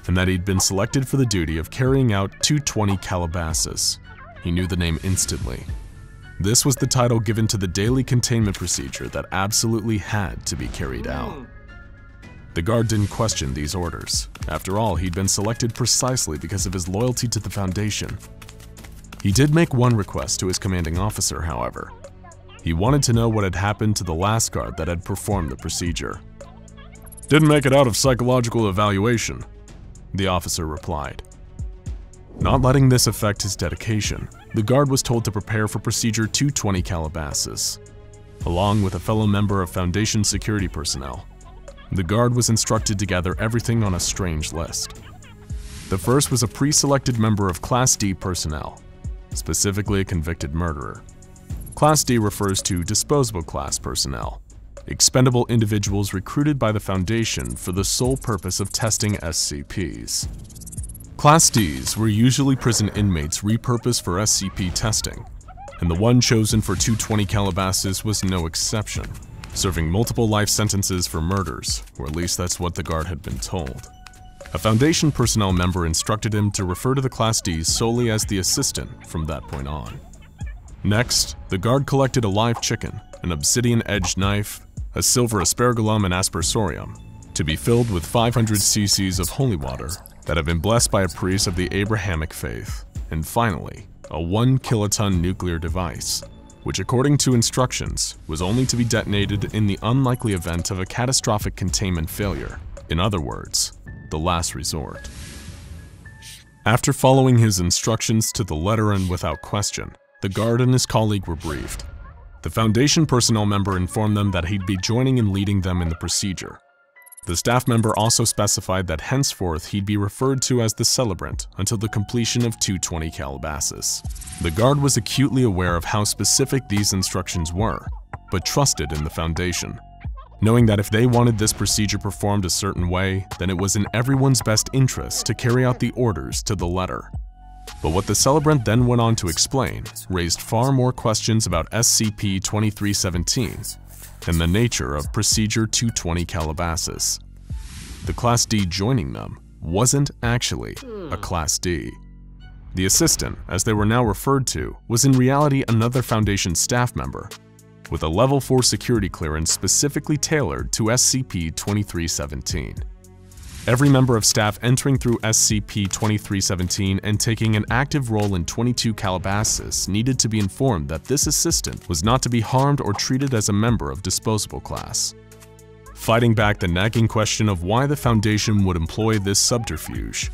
and that he'd been selected for the duty of carrying out 220 Calabasas. He knew the name instantly. This was the title given to the daily containment procedure that absolutely had to be carried out. The guard didn't question these orders. After all, he'd been selected precisely because of his loyalty to the Foundation. He did make one request to his commanding officer, however. He wanted to know what had happened to the last guard that had performed the procedure. "Didn't make it out of psychological evaluation," the officer replied. Not letting this affect his dedication, the guard was told to prepare for Procedure 220 Calabasas. Along with a fellow member of Foundation security personnel, the guard was instructed to gather everything on a strange list. The first was a pre-selected member of Class D personnel, specifically a convicted murderer. Class D refers to disposable class personnel, expendable individuals recruited by the Foundation for the sole purpose of testing SCPs. Class Ds were usually prison inmates repurposed for SCP testing, and the one chosen for 220 Calabasas was no exception, serving multiple life sentences for murders, or at least that's what the guard had been told. A Foundation personnel member instructed him to refer to the Class Ds solely as the assistant from that point on. Next, the guard collected a live chicken, an obsidian-edged knife, a silver aspergillum and aspersorium, to be filled with 500 cc's of holy water that have been blessed by a priest of the Abrahamic faith, and finally, a 1 kiloton nuclear device, which according to instructions, was only to be detonated in the unlikely event of a catastrophic containment failure. In other words, the last resort. After following his instructions to the letter and without question, the guard and his colleague were briefed. The Foundation personnel member informed them that he'd be joining and leading them in the procedure. The staff member also specified that henceforth he'd be referred to as the Celebrant until the completion of 220 Calabasas. The guard was acutely aware of how specific these instructions were, but trusted in the Foundation, knowing that if they wanted this procedure performed a certain way, then it was in everyone's best interest to carry out the orders to the letter. But what the celebrant then went on to explain raised far more questions about SCP-2317 and the nature of Procedure 220 Calabasas. The Class D joining them wasn't actually a Class D. The assistant, as they were now referred to, was in reality another Foundation staff member, with a Level 4 security clearance specifically tailored to SCP-2317. Every member of staff entering through SCP-2317 and taking an active role in 22 Calabasas needed to be informed that this assistant was not to be harmed or treated as a member of disposable class. Fighting back the nagging question of why the Foundation would employ this subterfuge,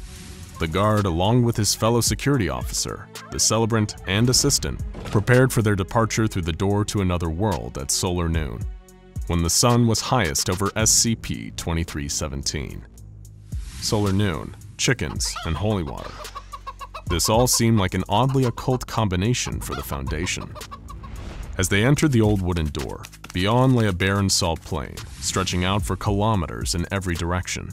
the guard, along with his fellow security officer, the celebrant, and assistant, prepared for their departure through the door to another world at solar noon, when the sun was highest over SCP-2317. Solar noon, chickens, and holy water. This all seemed like an oddly occult combination for the Foundation. As they entered the old wooden door, beyond lay a barren salt plain, stretching out for kilometers in every direction.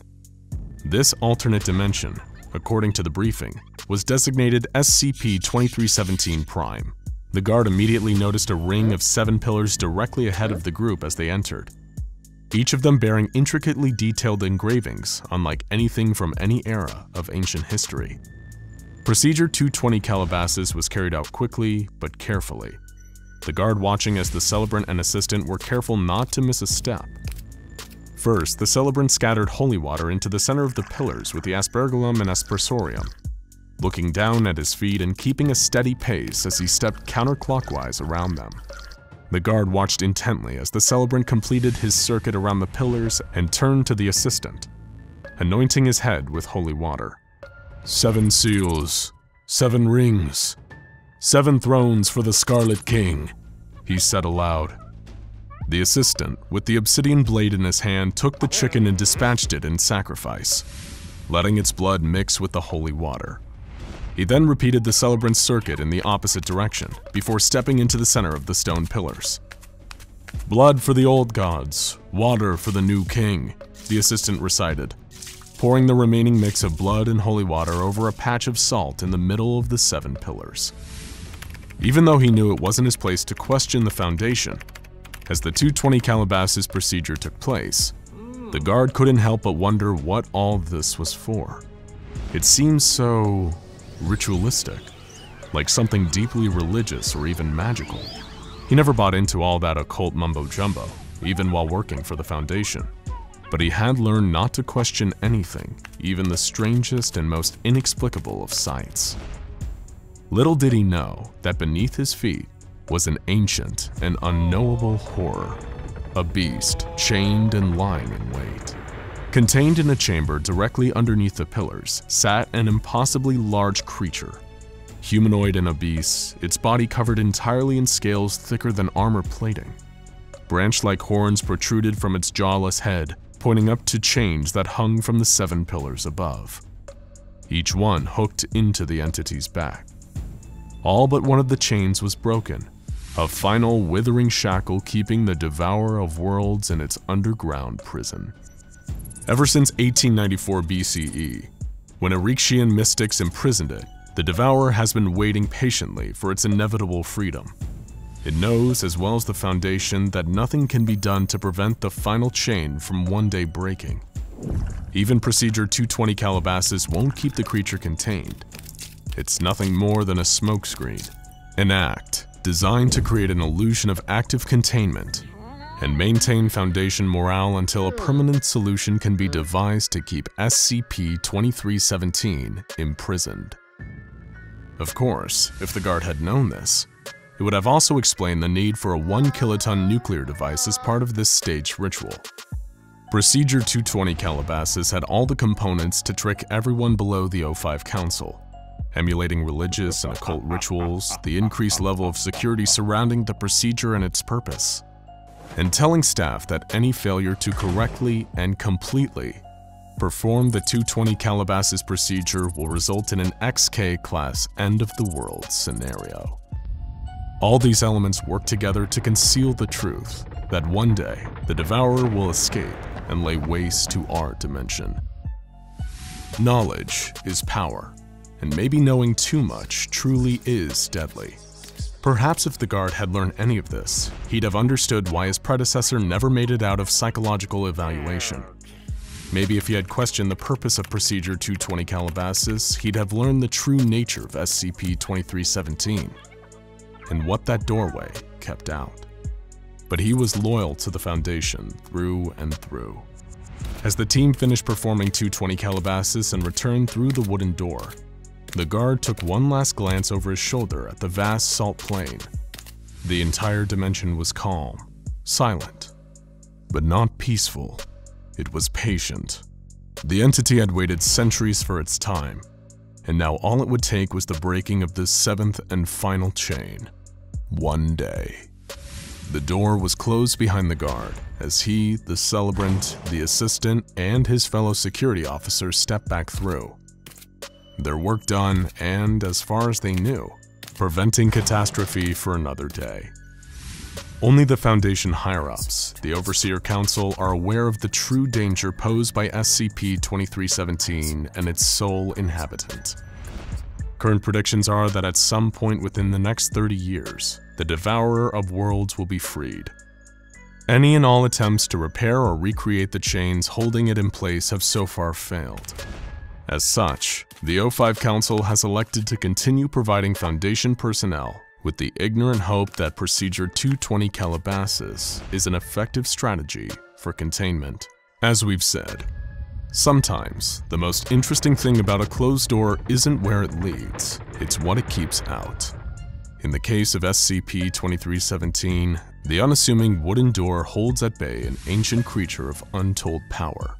This alternate dimension, according to the briefing, was designated SCP-2317 Prime. The guard immediately noticed a ring of 7 pillars directly ahead of the group as they entered, each of them bearing intricately detailed engravings unlike anything from any era of ancient history. Procedure 220 Calabasas was carried out quickly but carefully, the guard watching as the celebrant and assistant were careful not to miss a step. First, the celebrant scattered holy water into the center of the pillars with the aspergillum and aspersorium, looking down at his feet and keeping a steady pace as he stepped counterclockwise around them. The guard watched intently as the celebrant completed his circuit around the pillars and turned to the assistant, anointing his head with holy water. 7 seals, 7 rings, 7 thrones for the Scarlet King, he said aloud. The assistant, with the obsidian blade in his hand, took the chicken and dispatched it in sacrifice, letting its blood mix with the holy water. He then repeated the celebrant's circuit in the opposite direction before stepping into the center of the stone pillars. Blood for the old gods, water for the new king, the assistant recited, pouring the remaining mix of blood and holy water over a patch of salt in the middle of the 7 pillars. Even though he knew it wasn't his place to question the Foundation, as the 220 Calabasas procedure took place, the guard couldn't help but wonder what all this was for. It seemed so ritualistic, like something deeply religious or even magical. He never bought into all that occult mumbo-jumbo, even while working for the Foundation. But he had learned not to question anything, even the strangest and most inexplicable of sights. Little did he know that beneath his feet was an ancient and unknowable horror, a beast chained and lying in wait. Contained in a chamber directly underneath the pillars sat an impossibly large creature. Humanoid and obese, its body covered entirely in scales thicker than armor plating. Branch-like horns protruded from its jawless head, pointing up to chains that hung from the 7 pillars above, each one hooked into the entity's back. All but one of the chains was broken, a final withering shackle keeping the Devourer of Worlds in its underground prison. Ever since 1894 BCE, when Erexian mystics imprisoned it, the Devourer has been waiting patiently for its inevitable freedom. It knows, as well as the Foundation, that nothing can be done to prevent the final chain from one day breaking. Even Procedure 220 Calabasas won't keep the creature contained. It's nothing more than a smokescreen, an act designed to create an illusion of active containment and maintain Foundation morale until a permanent solution can be devised to keep SCP-2317 imprisoned. Of course, if the guard had known this, it would have also explained the need for a 1-kiloton nuclear device as part of this staged ritual. Procedure 220 Calabasas had all the components to trick everyone below the O5 Council, emulating religious and occult rituals, the increased level of security surrounding the procedure and its purpose, and telling staff that any failure to correctly and completely perform the 220 Calabasas procedure will result in an XK-class end-of-the-world scenario. All these elements work together to conceal the truth that one day the Devourer will escape and lay waste to our dimension. Knowledge is power, and maybe knowing too much truly is deadly. Perhaps if the guard had learned any of this, he'd have understood why his predecessor never made it out of psychological evaluation. Maybe if he had questioned the purpose of Procedure 220 Calabasas, he'd have learned the true nature of SCP-2317 and what that doorway kept out. But he was loyal to the Foundation through and through. As the team finished performing 220 Calabasas and returned through the wooden door, the guard took one last glance over his shoulder at the vast salt plain. The entire dimension was calm, silent, but not peaceful. It was patient. The entity had waited centuries for its time, and now all it would take was the breaking of this seventh and final chain. One day. The door was closed behind the guard as he, the celebrant, the assistant, and his fellow security officers stepped back through. Their work done and, as far as they knew, preventing catastrophe for another day. Only the Foundation higher-ups, the Overseer Council, are aware of the true danger posed by SCP-2317 and its sole inhabitant. Current predictions are that at some point within the next 30 years, the Devourer of Worlds will be freed. Any and all attempts to repair or recreate the chains holding it in place have so far failed. As such, the O5 Council has elected to continue providing Foundation personnel with the ignorant hope that Procedure 220 Calabasas is an effective strategy for containment. As we've said, sometimes the most interesting thing about a closed door isn't where it leads, it's what it keeps out. In the case of SCP-2317, the unassuming wooden door holds at bay an ancient creature of untold power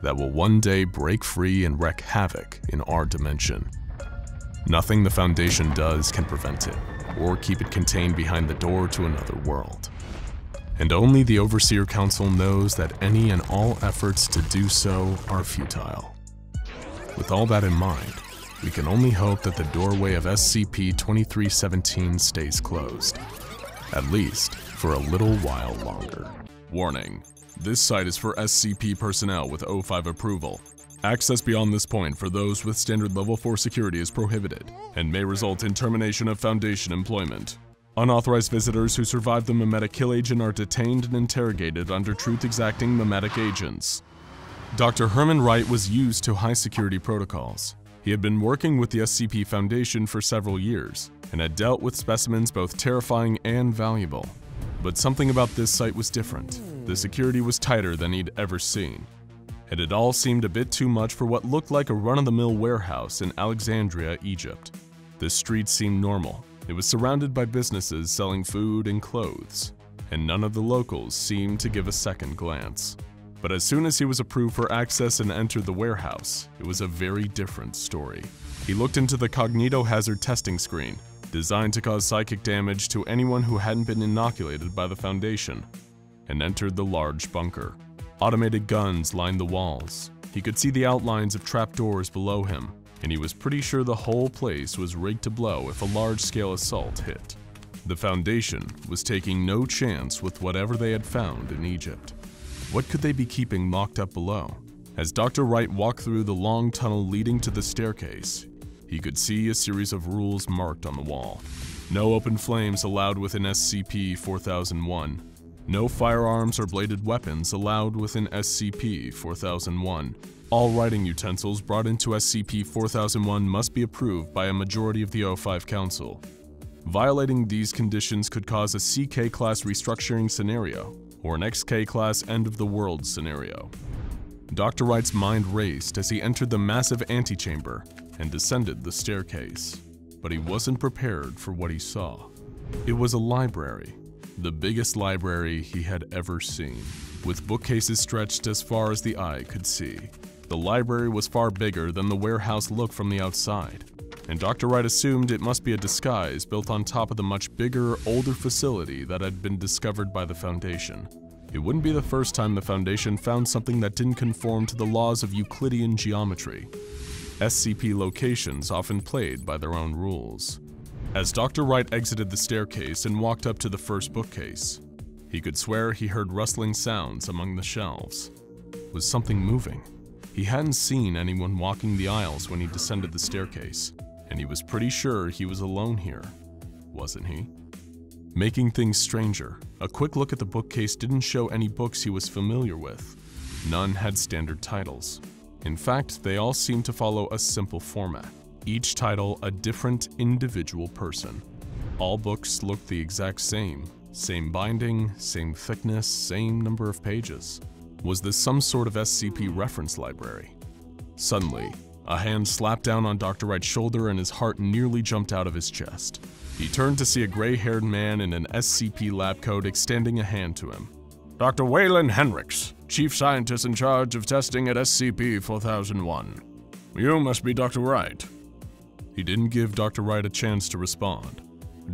that will one day break free and wreak havoc in our dimension. Nothing the Foundation does can prevent it, or keep it contained behind the door to another world. And only the Overseer Council knows that any and all efforts to do so are futile. With all that in mind, we can only hope that the doorway of SCP-2317 stays closed, at least for a little while longer. Warning: this site is for SCP personnel with O5 approval. Access beyond this point for those with standard level 4 security is prohibited and may result in termination of Foundation employment. Unauthorized visitors who survive the memetic kill agent are detained and interrogated under truth-exacting memetic agents. Dr. Herman Wright was used to high security protocols. He had been working with the SCP Foundation for several years and had dealt with specimens both terrifying and valuable. But something about this site was different. The security was tighter than he'd ever seen. And it all seemed a bit too much for what looked like a run-of-the-mill warehouse in Alexandria, Egypt. The street seemed normal. It was surrounded by businesses selling food and clothes, and none of the locals seemed to give a second glance. But as soon as he was approved for access and entered the warehouse, it was a very different story. He looked into the cognitohazard testing screen, designed to cause psychic damage to anyone who hadn't been inoculated by the Foundation, and entered the large bunker. Automated guns lined the walls. He could see the outlines of trapdoors below him, and he was pretty sure the whole place was rigged to blow if a large-scale assault hit. The Foundation was taking no chance with whatever they had found in Egypt. What could they be keeping locked up below? As Dr. Wright walked through the long tunnel leading to the staircase, he could see a series of rules marked on the wall. No open flames allowed within SCP-4001. No firearms or bladed weapons allowed within SCP-4001. All writing utensils brought into SCP-4001 must be approved by a majority of the O5 Council. Violating these conditions could cause a CK-class restructuring scenario, or an XK-class end-of-the-world scenario. Dr. Wright's mind raced as he entered the massive antechamber and descended the staircase. But he wasn't prepared for what he saw. It was a library. The biggest library he had ever seen, with bookcases stretched as far as the eye could see. The library was far bigger than the warehouse looked from the outside, and Dr. Wright assumed it must be a disguise built on top of the much bigger, older facility that had been discovered by the Foundation. It wouldn't be the first time the Foundation found something that didn't conform to the laws of Euclidean geometry. SCP locations often played by their own rules. As Dr. Wright exited the staircase and walked up to the first bookcase, he could swear he heard rustling sounds among the shelves. Was something moving? He hadn't seen anyone walking the aisles when he descended the staircase, and he was pretty sure he was alone here, wasn't he? Making things stranger, a quick look at the bookcase didn't show any books he was familiar with. None had standard titles. In fact, they all seemed to follow a simple format, each title a different individual person. All books looked the exact same binding, same thickness, same number of pages. Was this some sort of SCP reference library? Suddenly, a hand slapped down on Dr. Wright's shoulder and his heart nearly jumped out of his chest. He turned to see a gray-haired man in an SCP lab coat extending a hand to him. Dr. Waylon Henricks, Chief Scientist in charge of testing at SCP-4001. You must be Dr. Wright. He didn't give Dr. Wright a chance to respond.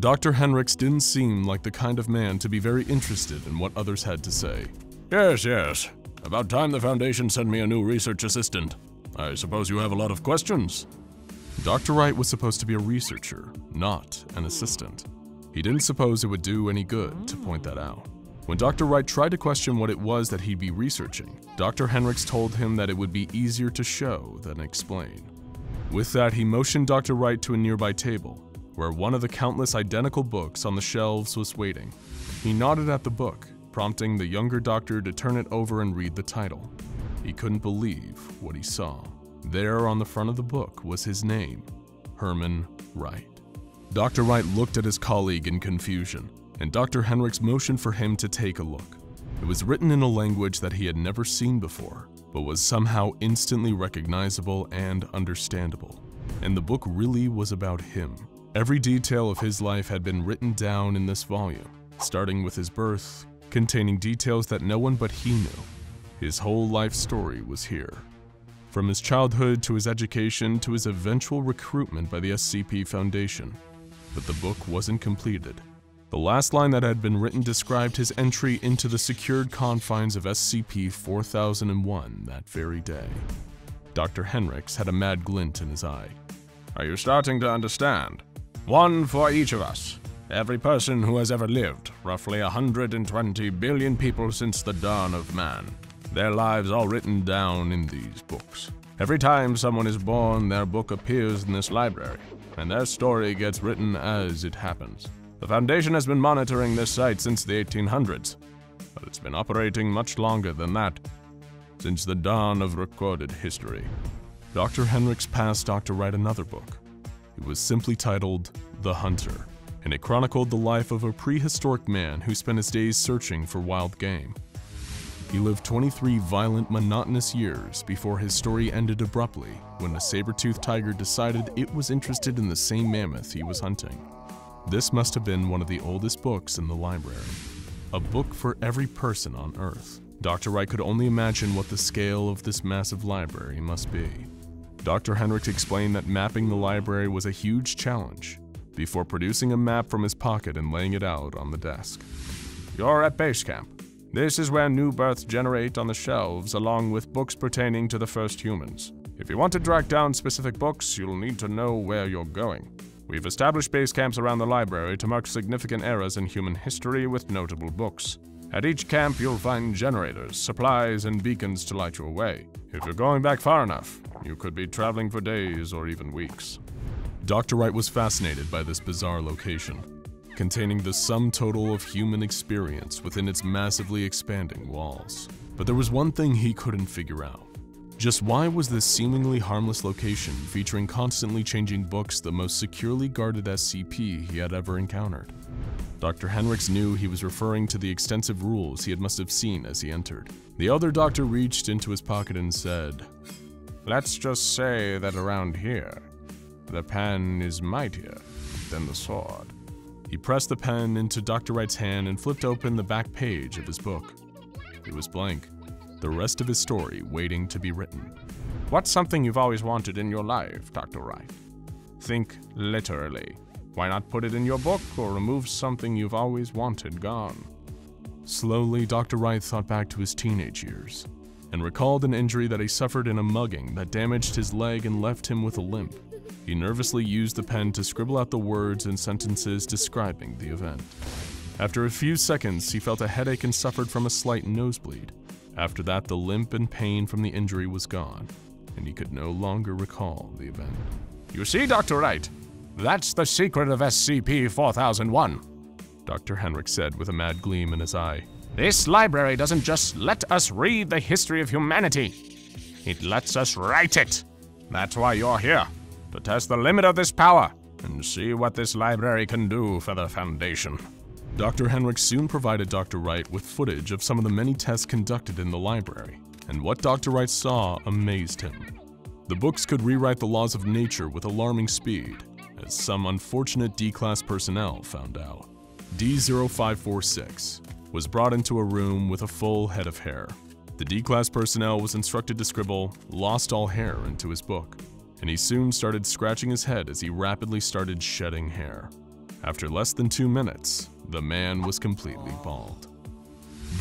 Dr. Henricks didn't seem like the kind of man to be very interested in what others had to say. Yes. About time the Foundation sent me a new research assistant. I suppose you have a lot of questions? Dr. Wright was supposed to be a researcher, not an assistant. He didn't suppose it would do any good to point that out. When Dr. Wright tried to question what it was that he'd be researching, Dr. Henricks told him that it would be easier to show than explain. With that, he motioned Dr. Wright to a nearby table, where one of the countless identical books on the shelves was waiting. He nodded at the book, prompting the younger doctor to turn it over and read the title. He couldn't believe what he saw. There on the front of the book was his name, Herman Wright. Dr. Wright looked at his colleague in confusion, and Dr. Henricks motioned for him to take a look. It was written in a language that he had never seen before, but was somehow instantly recognizable and understandable. And the book really was about him. Every detail of his life had been written down in this volume, starting with his birth, containing details that no one but he knew. His whole life story was here. From his childhood to his education to his eventual recruitment by the SCP Foundation. But the book wasn't completed. The last line that had been written described his entry into the secured confines of SCP-4001 that very day. Dr. Henricks had a mad glint in his eye. Are you starting to understand? One for each of us. Every person who has ever lived, roughly 120 billion people since the dawn of man. Their lives all written down in these books. Every time someone is born, their book appears in this library, and their story gets written as it happens. The Foundation has been monitoring this site since the 1800s, but it's been operating much longer than that, since the dawn of recorded history. Dr. Henricks passed Dr. Wright another book. It was simply titled The Hunter, and it chronicled the life of a prehistoric man who spent his days searching for wild game. He lived 23 violent, monotonous years before his story ended abruptly when a saber-toothed tiger decided it was interested in the same mammoth he was hunting. This must have been one of the oldest books in the library. A book for every person on Earth. Dr. Wright could only imagine what the scale of this massive library must be. Dr. Henricks explained that mapping the library was a huge challenge, before producing a map from his pocket and laying it out on the desk. You're at base camp. This is where new births generate on the shelves along with books pertaining to the first humans. If you want to track down specific books, you'll need to know where you're going. We've established base camps around the library to mark significant eras in human history with notable books. At each camp, you'll find generators, supplies, and beacons to light your way. If you're going back far enough, you could be traveling for days or even weeks. Dr. Wright was fascinated by this bizarre location, containing the sum total of human experience within its massively expanding walls. But there was one thing he couldn't figure out. Just why was this seemingly harmless location featuring constantly changing books the most securely guarded SCP he had ever encountered? Dr. Henricks knew he was referring to the extensive rules he must have seen as he entered. The other doctor reached into his pocket and said, "Let's just say that around here, the pen is mightier than the sword." He pressed the pen into Dr. Wright's hand and flipped open the back page of his book. It was blank, the rest of his story waiting to be written. What's something you've always wanted in your life, Dr. Wright? Think literally. Why not put it in your book or remove something you've always wanted gone? Slowly, Dr. Wright thought back to his teenage years and recalled an injury that he suffered in a mugging that damaged his leg and left him with a limp. He nervously used the pen to scribble out the words and sentences describing the event. After a few seconds, he felt a headache and suffered from a slight nosebleed. After that, the limp and pain from the injury was gone, and he could no longer recall the event. You see, Dr. Wright, that's the secret of SCP-4001, Dr. Henrik said with a mad gleam in his eye. This library doesn't just let us read the history of humanity. It lets us write it. That's why you're here, to test the limit of this power and see what this library can do for the Foundation. Dr. Henrik soon provided Dr. Wright with footage of some of the many tests conducted in the library, and what Dr. Wright saw amazed him. The books could rewrite the laws of nature with alarming speed, as some unfortunate D-Class personnel found out. D-0546 was brought into a room with a full head of hair. The D-Class personnel was instructed to scribble "lost all hair" into his book, and he soon started scratching his head as he rapidly started shedding hair. After less than 2 minutes, the man was completely bald.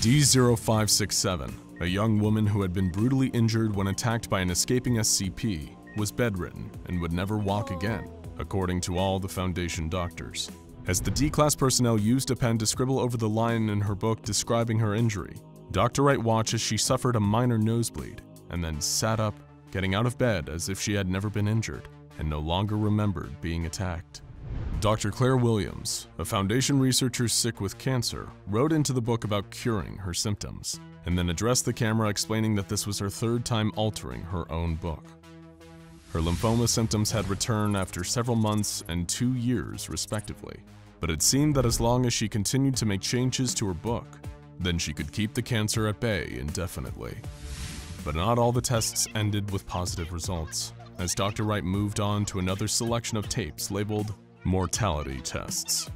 D-0567, a young woman who had been brutally injured when attacked by an escaping SCP, was bedridden and would never walk again, according to all the Foundation doctors. As the D-Class personnel used a pen to scribble over the line in her book describing her injury, Dr. Wright watched as she suffered a minor nosebleed, and then sat up, getting out of bed as if she had never been injured, and no longer remembered being attacked. Dr. Claire Williams, a Foundation researcher sick with cancer, wrote into the book about curing her symptoms, and then addressed the camera explaining that this was her 3rd time altering her own book. Her lymphoma symptoms had returned after several months and 2 years, respectively, but it seemed that as long as she continued to make changes to her book, then she could keep the cancer at bay indefinitely. But not all the tests ended with positive results, as Dr. Wright moved on to another selection of tapes labeled mortality tests.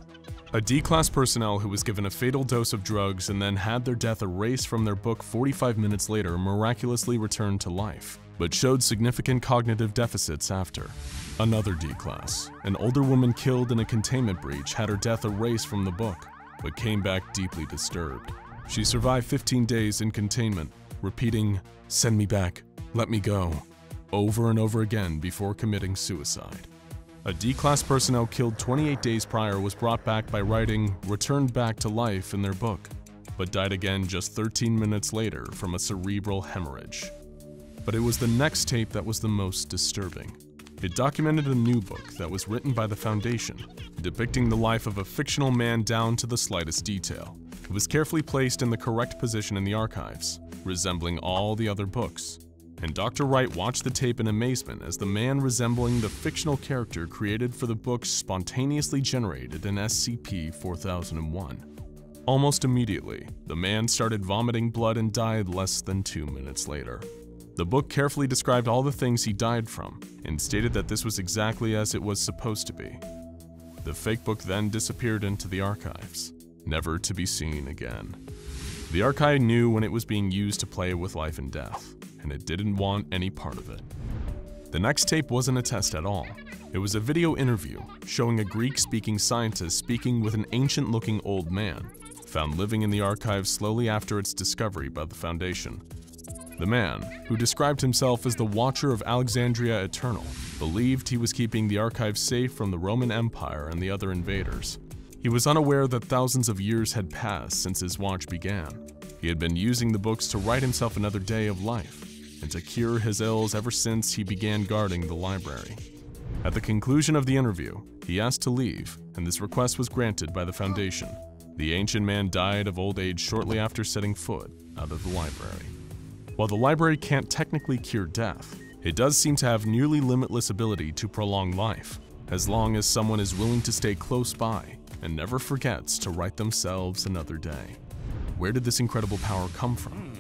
A D-Class personnel who was given a fatal dose of drugs and then had their death erased from their book 45 minutes later miraculously returned to life, but showed significant cognitive deficits after. Another D-Class, an older woman killed in a containment breach, had her death erased from the book, but came back deeply disturbed. She survived 15 days in containment, repeating, "Send me back, let me go," over and over again before committing suicide. A D-Class personnel killed 28 days prior was brought back by writing "returned back to life" in their book, but died again just 13 minutes later from a cerebral hemorrhage. But it was the next tape that was the most disturbing. It documented a new book that was written by the Foundation, depicting the life of a fictional man down to the slightest detail. It was carefully placed in the correct position in the archives, resembling all the other books. And Dr. Wright watched the tape in amazement as the man resembling the fictional character created for the book spontaneously generated an SCP-4001. Almost immediately, the man started vomiting blood and died less than 2 minutes later. The book carefully described all the things he died from and stated that this was exactly as it was supposed to be. The fake book then disappeared into the archives, never to be seen again. The archive knew when it was being used to play with life and death, and it didn't want any part of it. The next tape wasn't a test at all. It was a video interview showing a Greek-speaking scientist speaking with an ancient-looking old man, found living in the archives slowly after its discovery by the Foundation. The man, who described himself as the Watcher of Alexandria Eternal, believed he was keeping the archives safe from the Roman Empire and the other invaders. He was unaware that thousands of years had passed since his watch began. He had been using the books to write himself another day of life, and to cure his ills ever since he began guarding the library. At the conclusion of the interview, he asked to leave, and this request was granted by the Foundation. The ancient man died of old age shortly after setting foot out of the library. While the library can't technically cure death, it does seem to have nearly limitless ability to prolong life, as long as someone is willing to stay close by and never forgets to write themselves another day. Where did this incredible power come from?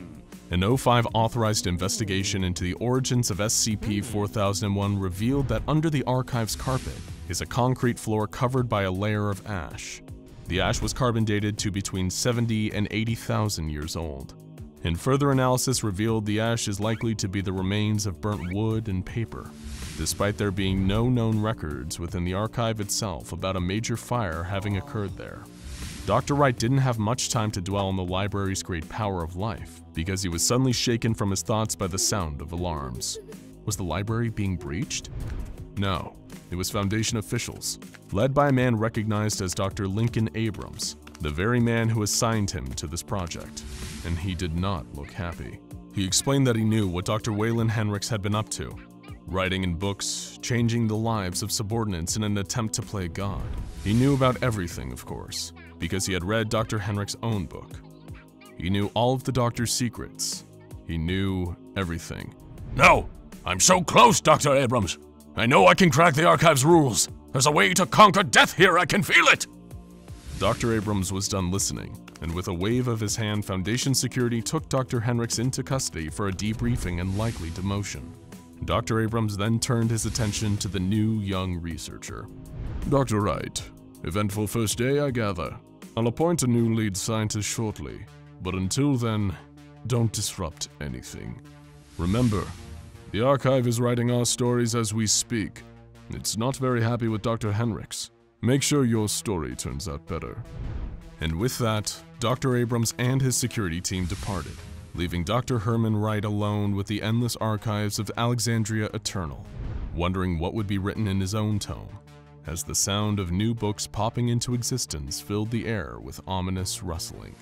An O5 authorized investigation into the origins of SCP-4001 revealed that under the archive's carpet is a concrete floor covered by a layer of ash. The ash was carbon dated to between 70 and 80,000 years old. And further analysis revealed the ash is likely to be the remains of burnt wood and paper, despite there being no known records within the archive itself about a major fire having occurred there. Dr. Wright didn't have much time to dwell on the library's great power of life, because he was suddenly shaken from his thoughts by the sound of alarms. Was the library being breached? No, it was Foundation officials, led by a man recognized as Dr. Lincoln Abrams, the very man who assigned him to this project, and he did not look happy. He explained that he knew what Dr. Waylon Henricks had been up to, writing in books, changing the lives of subordinates in an attempt to play God. He knew about everything, of course, because he had read Dr. Henricks' own book. He knew all of the doctor's secrets. He knew everything. No! I'm so close, Dr. Abrams! I know I can crack the Archive's rules! There's a way to conquer death here, I can feel it! Dr. Abrams was done listening, and with a wave of his hand, Foundation security took Dr. Henricks into custody for a debriefing and likely demotion. Dr. Abrams then turned his attention to the new young researcher. Dr. Wright, eventful first day, I gather. I'll appoint a new lead scientist shortly, but until then, don't disrupt anything. Remember, the Archive is writing our stories as we speak. It's not very happy with Dr. Henricks. Make sure your story turns out better. And with that, Dr. Abrams and his security team departed, leaving Dr. Herman Wright alone with the endless archives of Alexandria Eternal, wondering what would be written in his own tome, as the sound of new books popping into existence filled the air with ominous rustling.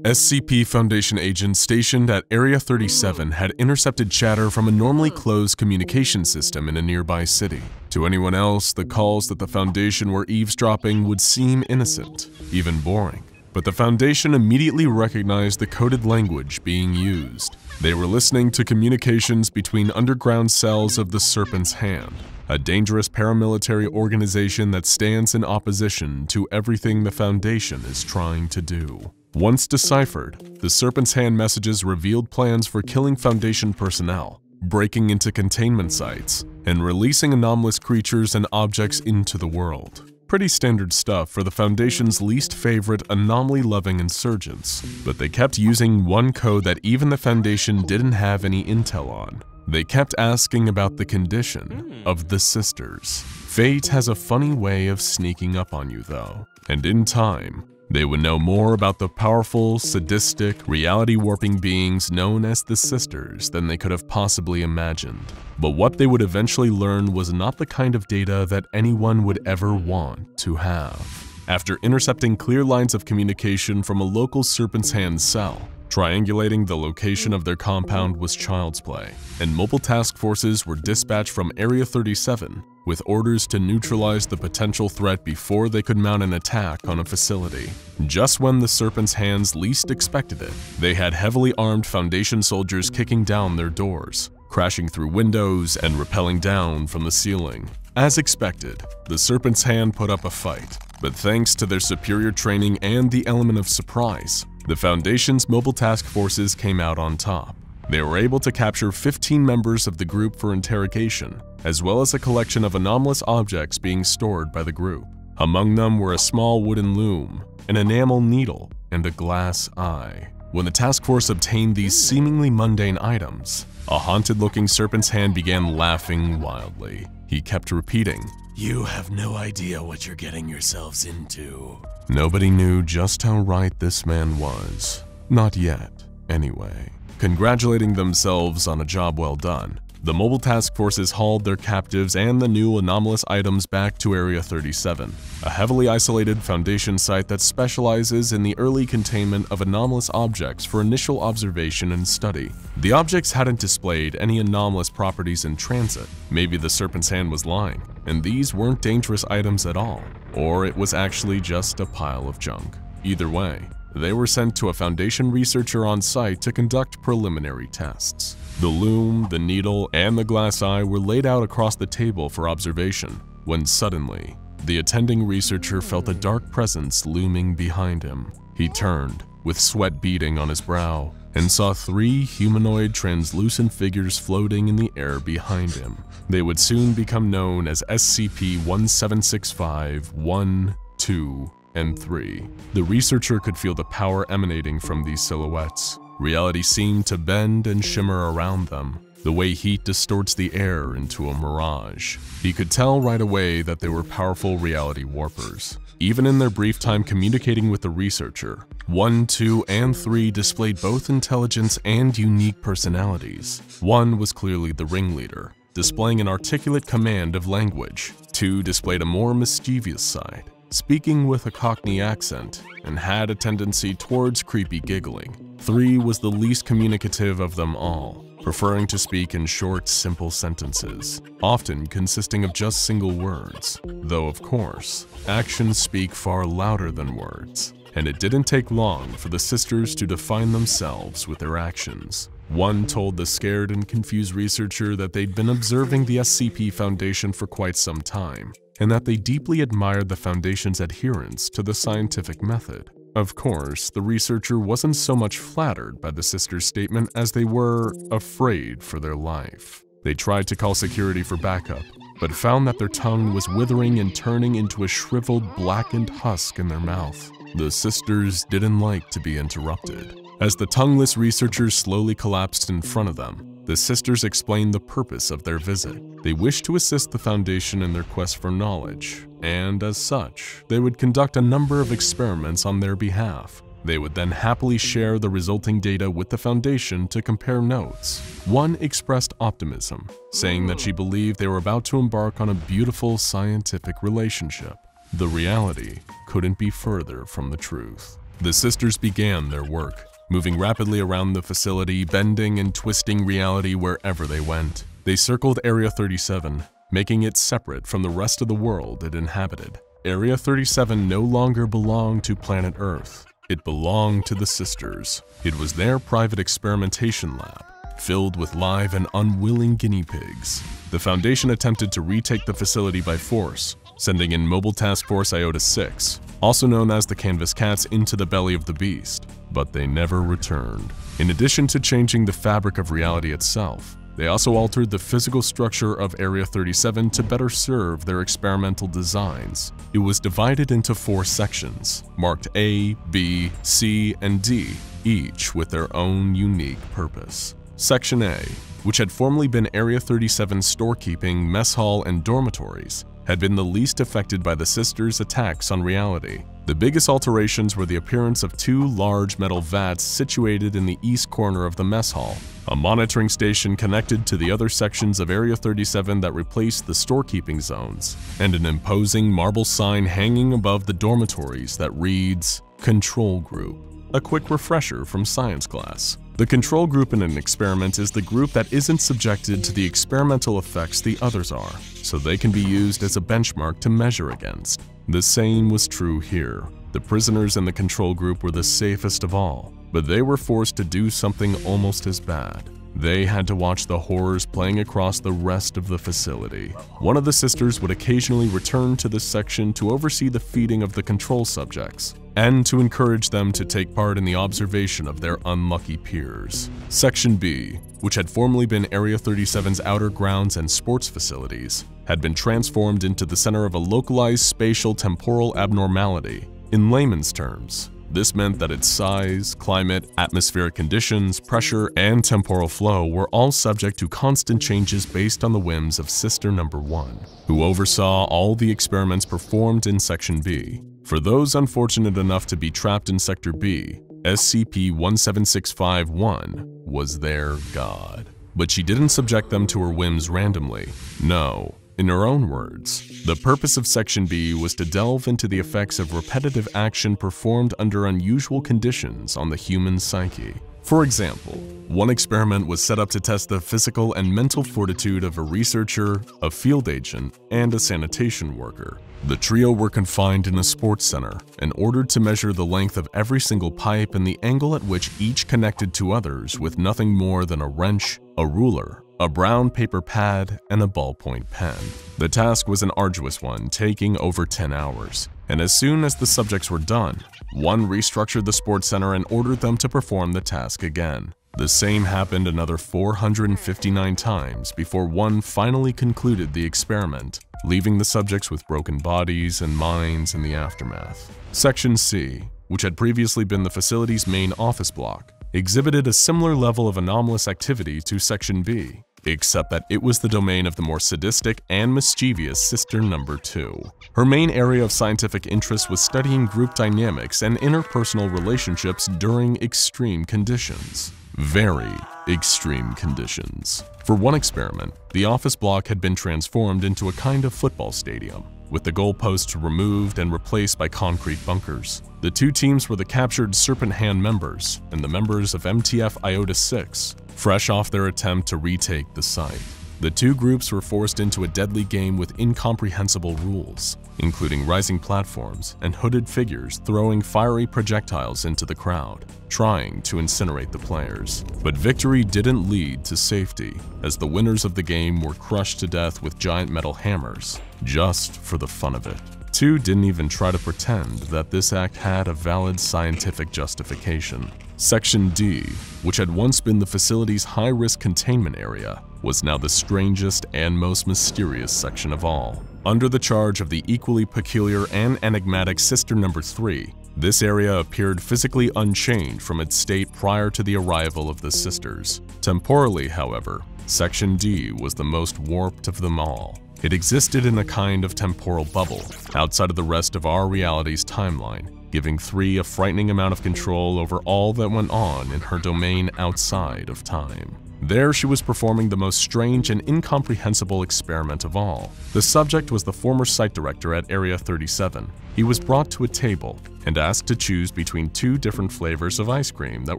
SCP Foundation agents stationed at Area 37 had intercepted chatter from a normally closed communication system in a nearby city. To anyone else, the calls that the Foundation were eavesdropping would seem innocent, even boring. But the Foundation immediately recognized the coded language being used. They were listening to communications between underground cells of the Serpent's Hand, a dangerous paramilitary organization that stands in opposition to everything the Foundation is trying to do. Once deciphered, the Serpent's Hand messages revealed plans for killing Foundation personnel, breaking into containment sites, and releasing anomalous creatures and objects into the world. Pretty standard stuff for the Foundation's least favorite anomaly-loving insurgents, but they kept using one code that even the Foundation didn't have any intel on. They kept asking about the condition of the Sisters. Fate has a funny way of sneaking up on you though, and in time, they would know more about the powerful, sadistic, reality-warping beings known as the Sisters than they could have possibly imagined. But what they would eventually learn was not the kind of data that anyone would ever want to have. After intercepting clear lines of communication from a local Serpent's Hand cell, triangulating the location of their compound was child's play, and mobile task forces were dispatched from Area 37 with orders to neutralize the potential threat before they could mount an attack on a facility. Just when the Serpent's Hands least expected it, they had heavily armed Foundation soldiers kicking down their doors, crashing through windows and rappelling down from the ceiling. As expected, the Serpent's Hand put up a fight, but thanks to their superior training and the element of surprise, the Foundation's mobile task forces came out on top. They were able to capture 15 members of the group for interrogation, as well as a collection of anomalous objects being stored by the group. Among them were a small wooden loom, an enamel needle, and a glass eye. When the task force obtained these seemingly mundane items, a haunted-looking Serpent's Hand began laughing wildly. He kept repeating, "You have no idea what you're getting yourselves into." Nobody knew just how right this man was. Not yet, anyway. Congratulating themselves on a job well done, the mobile task forces hauled their captives and the new anomalous items back to Area 37, a heavily isolated Foundation site that specializes in the early containment of anomalous objects for initial observation and study. The objects hadn't displayed any anomalous properties in transit. Maybe the Serpent's Hand was lying, and these weren't dangerous items at all, or it was actually just a pile of junk. Either way, they were sent to a Foundation researcher on site to conduct preliminary tests. The loom, the needle, and the glass eye were laid out across the table for observation, when suddenly, the attending researcher felt a dark presence looming behind him. He turned, with sweat beading on his brow, and saw 3 humanoid translucent figures floating in the air behind him. They would soon become known as SCP-1765, 1, 2, and 3. The researcher could feel the power emanating from these silhouettes. Reality seemed to bend and shimmer around them, the way heat distorts the air into a mirage. He could tell right away that they were powerful reality warpers. Even in their brief time communicating with the researcher, 1, 2, and 3 displayed both intelligence and unique personalities. 1 was clearly the ringleader, displaying an articulate command of language. 2 displayed a more mischievous side, speaking with a Cockney accent, and had a tendency towards creepy giggling. 3 was the least communicative of them all, preferring to speak in short, simple sentences, often consisting of just single words, though of course, actions speak far louder than words, and it didn't take long for the sisters to define themselves with their actions. One told the scared and confused researcher that they'd been observing the SCP Foundation for quite some time, and that they deeply admired the Foundation's adherence to the scientific method. Of course, the researcher wasn't so much flattered by the sisters' statement as they were afraid for their life. They tried to call security for backup, but found that their tongue was withering and turning into a shriveled, blackened husk in their mouth. The sisters didn't like to be interrupted. As the tongueless researchers slowly collapsed in front of them, the sisters explained the purpose of their visit. They wished to assist the Foundation in their quest for knowledge, and as such, they would conduct a number of experiments on their behalf. They would then happily share the resulting data with the Foundation to compare notes. One expressed optimism, saying that she believed they were about to embark on a beautiful scientific relationship. The reality couldn't be further from the truth. The sisters began their work, moving rapidly around the facility, bending and twisting reality wherever they went. They circled Area 37, making it separate from the rest of the world it inhabited. Area 37 no longer belonged to planet Earth. It belonged to the sisters. It was their private experimentation lab, filled with live and unwilling guinea pigs. The Foundation attempted to retake the facility by force, sending in Mobile Task Force Iota-6, also known as the Canvas Cats, into the belly of the beast, but they never returned. In addition to changing the fabric of reality itself, they also altered the physical structure of Area 37 to better serve their experimental designs. It was divided into 4 sections, marked A, B, C, and D, each with their own unique purpose. Section A, which had formerly been Area 37's storekeeping, mess hall, and dormitories, had been the least affected by the sisters' attacks on reality. The biggest alterations were the appearance of 2 large metal vats situated in the east corner of the mess hall, a monitoring station connected to the other sections of Area 37 that replaced the storekeeping zones, and an imposing marble sign hanging above the dormitories that reads, Control Group. A quick refresher from science class. The control group in an experiment is the group that isn't subjected to the experimental effects the others are, so they can be used as a benchmark to measure against. The same was true here. The prisoners in the control group were the safest of all, but they were forced to do something almost as bad. They had to watch the horrors playing across the rest of the facility. One of the sisters would occasionally return to this section to oversee the feeding of the control subjects, and to encourage them to take part in the observation of their unlucky peers. Section B, which had formerly been Area 37's outer grounds and sports facilities, had been transformed into the center of a localized spatial temporal abnormality. In layman's terms, this meant that its size, climate, atmospheric conditions, pressure, and temporal flow were all subject to constant changes based on the whims of Sister Number 1, who oversaw all the experiments performed in Section B. For those unfortunate enough to be trapped in Sector B, SCP-17651 was their god. But she didn't subject them to her whims randomly. No. In her own words, the purpose of Section B was to delve into the effects of repetitive action performed under unusual conditions on the human psyche. For example, one experiment was set up to test the physical and mental fortitude of a researcher, a field agent, and a sanitation worker. The trio were confined in a sports center and ordered to measure the length of every single pipe and the angle at which each connected to others with nothing more than a wrench, a ruler, a brown paper pad, and a ballpoint pen. The task was an arduous one, taking over 10 hours, and as soon as the subjects were done, one restructured the sports center and ordered them to perform the task again. The same happened another 459 times before one finally concluded the experiment, leaving the subjects with broken bodies and minds in the aftermath. Section C, which had previously been the facility's main office block, exhibited a similar level of anomalous activity to Section B, except that it was the domain of the more sadistic and mischievous Sister Number 2. Her main area of scientific interest was studying group dynamics and interpersonal relationships during extreme conditions. Very extreme conditions. For one experiment, the office block had been transformed into a kind of football stadium. with the goalposts removed and replaced by concrete bunkers. The two teams were the captured Serpent Hand members and the members of MTF Iota 6, fresh off their attempt to retake the site. The two groups were forced into a deadly game with incomprehensible rules, including rising platforms and hooded figures throwing fiery projectiles into the crowd, trying to incinerate the players. But victory didn't lead to safety, as the winners of the game were crushed to death with giant metal hammers, just for the fun of it. Two didn't even try to pretend that this act had a valid scientific justification. Section D, which had once been the facility's high-risk containment area, was now the strangest and most mysterious section of all. Under the charge of the equally peculiar and enigmatic Sister Number 3, this area appeared physically unchanged from its state prior to the arrival of the Sisters. Temporally, however, Section D was the most warped of them all. It existed in a kind of temporal bubble, outside of the rest of our reality's timeline, giving 3 a frightening amount of control over all that went on in her domain outside of time. There she was performing the most strange and incomprehensible experiment of all. The subject was the former site director at Area 37. He was brought to a table and asked to choose between 2 different flavors of ice cream that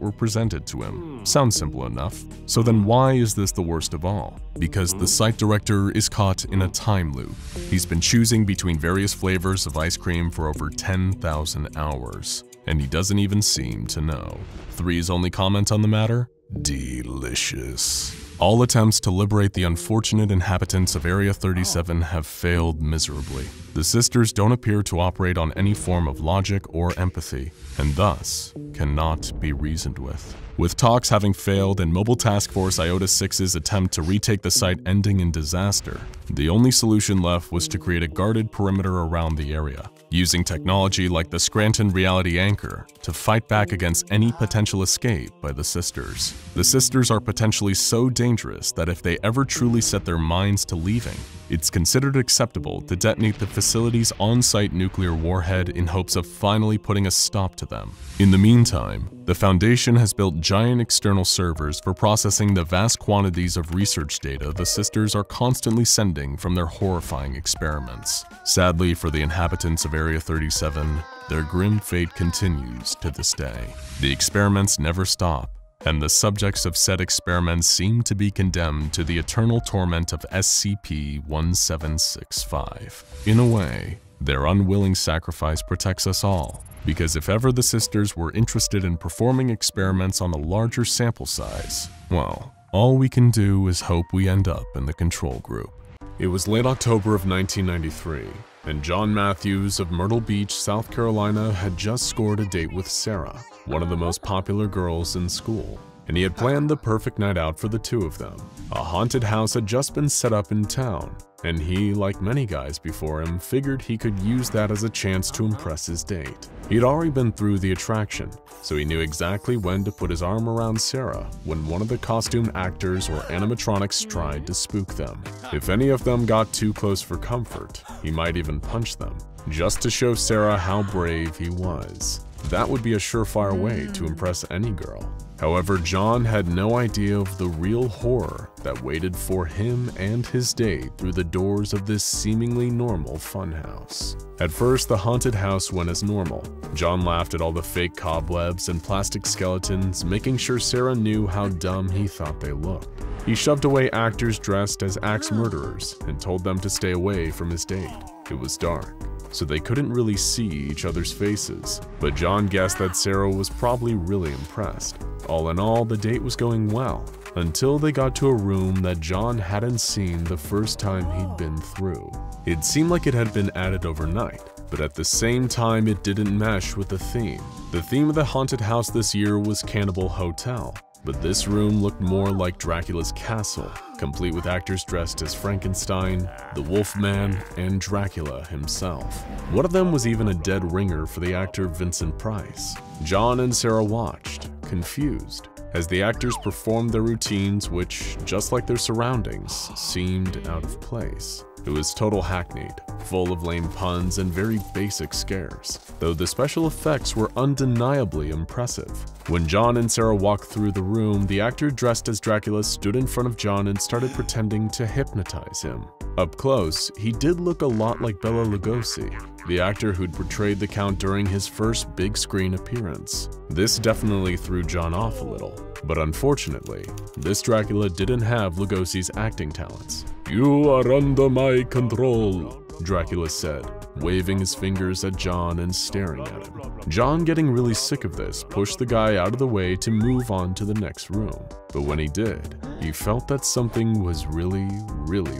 were presented to him. Sounds simple enough. So then why is this the worst of all? Because the site director is caught in a time loop. He's been choosing between various flavors of ice cream for over 10,000 hours, and he doesn't even seem to know. 3's only comment on the matter? Delicious. All attempts to liberate the unfortunate inhabitants of Area 37 have failed miserably. The Sisters don't appear to operate on any form of logic or empathy, and thus cannot be reasoned with. With talks having failed and Mobile Task Force Iota 6's attempt to retake the site ending in disaster, the only solution left was to create a guarded perimeter around the area, using technology like the Scranton Reality Anchor to fight back against any potential escape by the Sisters. The Sisters are potentially so dangerous that if they ever truly set their minds to leaving, it's considered acceptable to detonate the facility's on-site nuclear warhead in hopes of finally putting a stop to them. In the meantime, the Foundation has built giant external servers for processing the vast quantities of research data the Sisters are constantly sending from their horrifying experiments. Sadly for the inhabitants of Area 37, their grim fate continues to this day. The experiments never stop, and the subjects of said experiments seem to be condemned to the eternal torment of SCP-1765. In a way, their unwilling sacrifice protects us all, because if ever the Sisters were interested in performing experiments on a larger sample size, well, all we can do is hope we end up in the control group. It was late October of 1993, and John Matthews of Myrtle Beach, South Carolina had just scored a date with Sarah, one of the most popular girls in school, and he had planned the perfect night out for the two of them. A haunted house had just been set up in town, and he, like many guys before him, figured he could use that as a chance to impress his date. He'd already been through the attraction, so he knew exactly when to put his arm around Sarah when one of the costume actors or animatronics tried to spook them. If any of them got too close for comfort, he might even punch them, just to show Sarah how brave he was. That would be a surefire way to impress any girl. However, John had no idea of the real horror that waited for him and his date through the doors of this seemingly normal funhouse. At first, the haunted house went as normal. John laughed at all the fake cobwebs and plastic skeletons, making sure Sarah knew how dumb he thought they looked. He shoved away actors dressed as axe murderers and told them to stay away from his date. It was dark, so they couldn't really see each other's faces, but John guessed that Sarah was probably really impressed. All in all, the date was going well, until they got to a room that John hadn't seen the first time he'd been through. It seemed like it had been added overnight, but at the same time it didn't mesh with the theme. The theme of the haunted house this year was Cannibal Hotel, but this room looked more like Dracula's castle, complete with actors dressed as Frankenstein, the Wolfman, and Dracula himself. One of them was even a dead ringer for the actor Vincent Price. John and Sarah watched, confused, as the actors performed their routines which, just like their surroundings, seemed out of place. It was total hackneyed, full of lame puns and very basic scares, though the special effects were undeniably impressive. When John and Sarah walked through the room, the actor dressed as Dracula stood in front of John and started pretending to hypnotize him. Up close, he did look a lot like Bela Lugosi, the actor who'd portrayed the Count during his first big screen appearance. This definitely threw John off a little, but unfortunately, this Dracula didn't have Lugosi's acting talents. "You are under my control," Dracula said, waving his fingers at John and staring at him. John, getting really sick of this, pushed the guy out of the way to move on to the next room. But when he did, he felt that something was really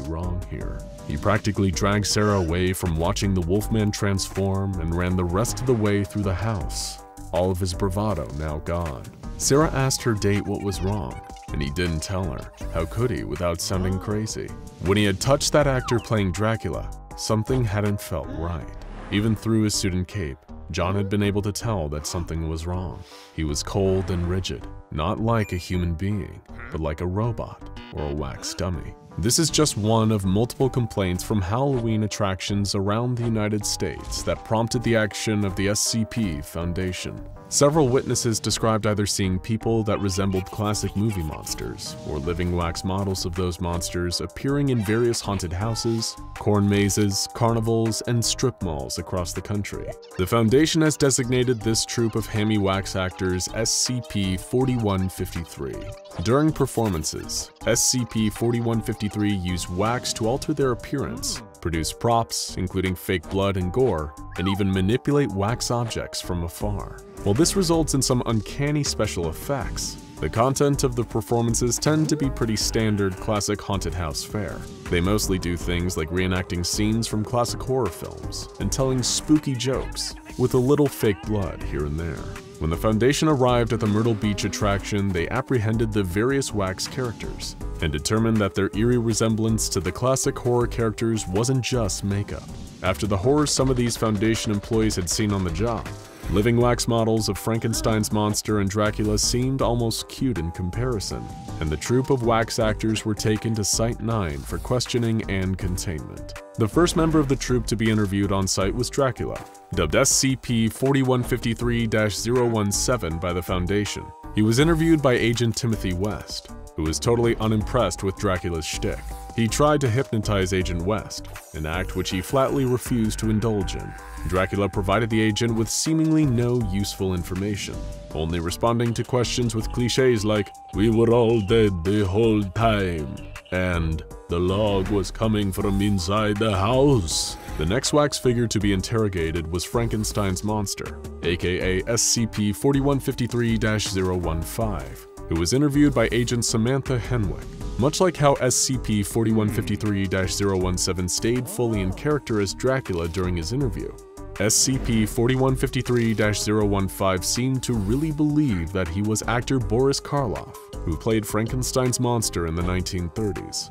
wrong here. He practically dragged Sarah away from watching the Wolfman transform and ran the rest of the way through the house, all of his bravado now gone. Sarah asked her date what was wrong, and he didn't tell her. How could he without sounding crazy? When he had touched that actor playing Dracula, something hadn't felt right. Even through his suit and cape, John had been able to tell that something was wrong. He was cold and rigid, not like a human being, but like a robot or a wax dummy. This is just one of multiple complaints from Halloween attractions around the United States that prompted the action of the SCP Foundation. Several witnesses described either seeing people that resembled classic movie monsters, or living wax models of those monsters appearing in various haunted houses, corn mazes, carnivals, and strip malls across the country. The Foundation has designated this troupe of hammy wax actors SCP-4153. During performances, SCP-4153 used wax to alter their appearance, produce props, including fake blood and gore, and even manipulate wax objects from afar. While this results in some uncanny special effects, the content of the performances tend to be pretty standard classic haunted house fare. They mostly do things like reenacting scenes from classic horror films and telling spooky jokes, with a little fake blood here and there. When the Foundation arrived at the Myrtle Beach attraction, they apprehended the various wax characters and determined that their eerie resemblance to the classic horror characters wasn't just makeup. After the horror some of these Foundation employees had seen on the job, living wax models of Frankenstein's monster and Dracula seemed almost cute in comparison, and the troupe of wax actors were taken to Site 9 for questioning and containment. The first member of the troupe to be interviewed on site was Dracula, dubbed SCP-4153-017 by the Foundation. He was interviewed by Agent Timothy West, who was totally unimpressed with Dracula's shtick. He tried to hypnotize Agent West, an act which he flatly refused to indulge in. Dracula provided the agent with seemingly no useful information, only responding to questions with cliches like, "We were all dead the whole time," and "The log was coming from inside the house." The next wax figure to be interrogated was Frankenstein's monster, aka SCP-4153-015, who was interviewed by Agent Samantha Henwick. Much like how SCP-4153-017 stayed fully in character as Dracula during his interview, SCP-4153-015 seemed to really believe that he was actor Boris Karloff, who played Frankenstein's monster in the 1930s.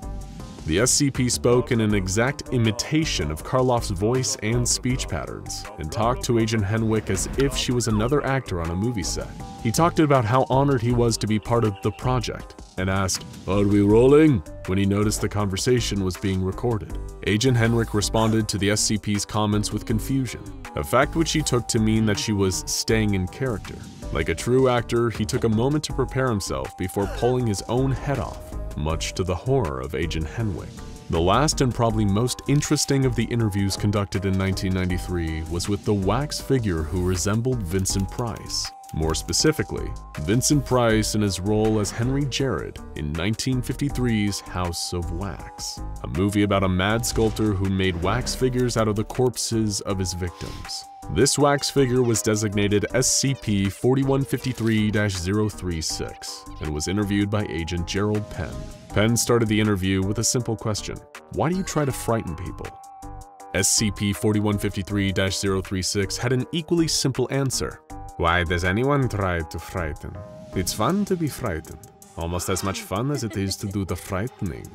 The SCP spoke in an exact imitation of Karloff's voice and speech patterns, and talked to Agent Henwick as if she was another actor on a movie set. He talked about how honored he was to be part of the project, and asked, "Are we rolling?" when he noticed the conversation was being recorded. Agent Henwick responded to the SCP's comments with confusion, a fact which he took to mean that she was staying in character. Like a true actor, he took a moment to prepare himself before pulling his own head off, much to the horror of Agent Henwick. The last and probably most interesting of the interviews conducted in 1993 was with the wax figure who resembled Vincent Price. More specifically, Vincent Price in his role as Henry Jared in 1953's House of Wax, a movie about a mad sculptor who made wax figures out of the corpses of his victims. This wax figure was designated SCP-4153-036 and was interviewed by Agent Gerald Penn. Penn started the interview with a simple question: "Why do you try to frighten people?" SCP-4153-036 had an equally simple answer: "Why does anyone try to frighten? It's fun to be frightened, almost as much fun as it is to do the frightening."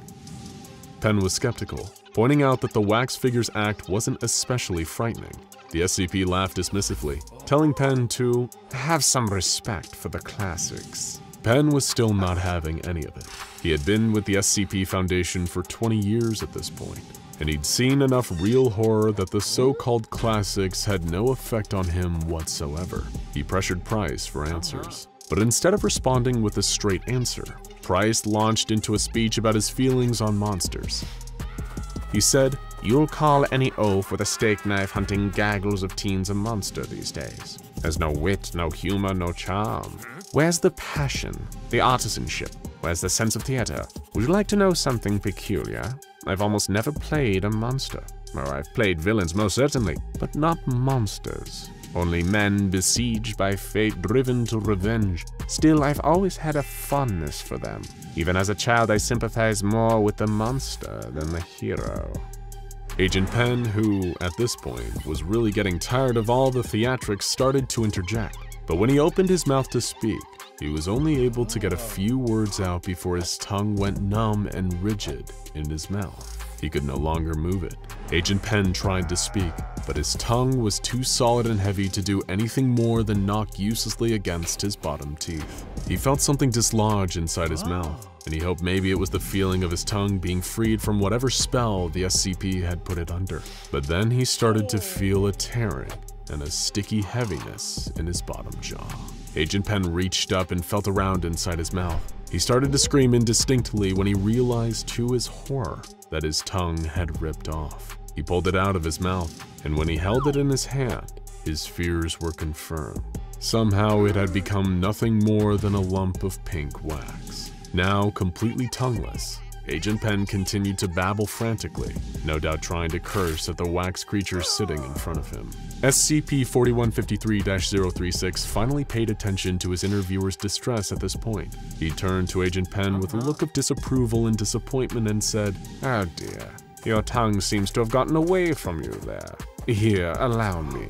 Penn was skeptical, pointing out that the wax figure's act wasn't especially frightening. The SCP laughed dismissively, telling Penn to have some respect for the classics. Penn was still not having any of it. He had been with the SCP Foundation for 20 years at this point. and he'd seen enough real horror that the so-called classics had no effect on him whatsoever. He pressured Price for answers, but instead of responding with a straight answer, Price launched into a speech about his feelings on monsters. He said, "You'll call any oaf with a steak knife hunting gaggles of teens a monster these days. There's no wit, no humor, no charm. Where's the passion, the artisanship? Where's the sense of theater? Would you like to know something peculiar? I've almost never played a monster. Oh, I've played villains most certainly, but not monsters. Only men besieged by fate, driven to revenge. Still, I've always had a fondness for them. Even as a child, I sympathize more with the monster than the hero." Agent Penn, who, at this point, was really getting tired of all the theatrics, started to interject. But when he opened his mouth to speak, he was only able to get a few words out before his tongue went numb and rigid in his mouth. He could no longer move it. Agent Penn tried to speak, but his tongue was too solid and heavy to do anything more than knock uselessly against his bottom teeth. He felt something dislodge inside his mouth, and he hoped maybe it was the feeling of his tongue being freed from whatever spell the SCP had put it under. But then he started to feel a tearing and a sticky heaviness in his bottom jaw. Agent Penn reached up and felt around inside his mouth. He started to scream indistinctly when he realized, to his horror, that his tongue had ripped off. He pulled it out of his mouth, and when he held it in his hand, his fears were confirmed. Somehow it had become nothing more than a lump of pink wax. Now completely tongueless, Agent Penn continued to babble frantically, no doubt trying to curse at the wax creature sitting in front of him. SCP-4153-036 finally paid attention to his interviewer's distress at this point. He turned to Agent Penn with a look of disapproval and disappointment and said, "Oh dear, your tongue seems to have gotten away from you there. Here, allow me."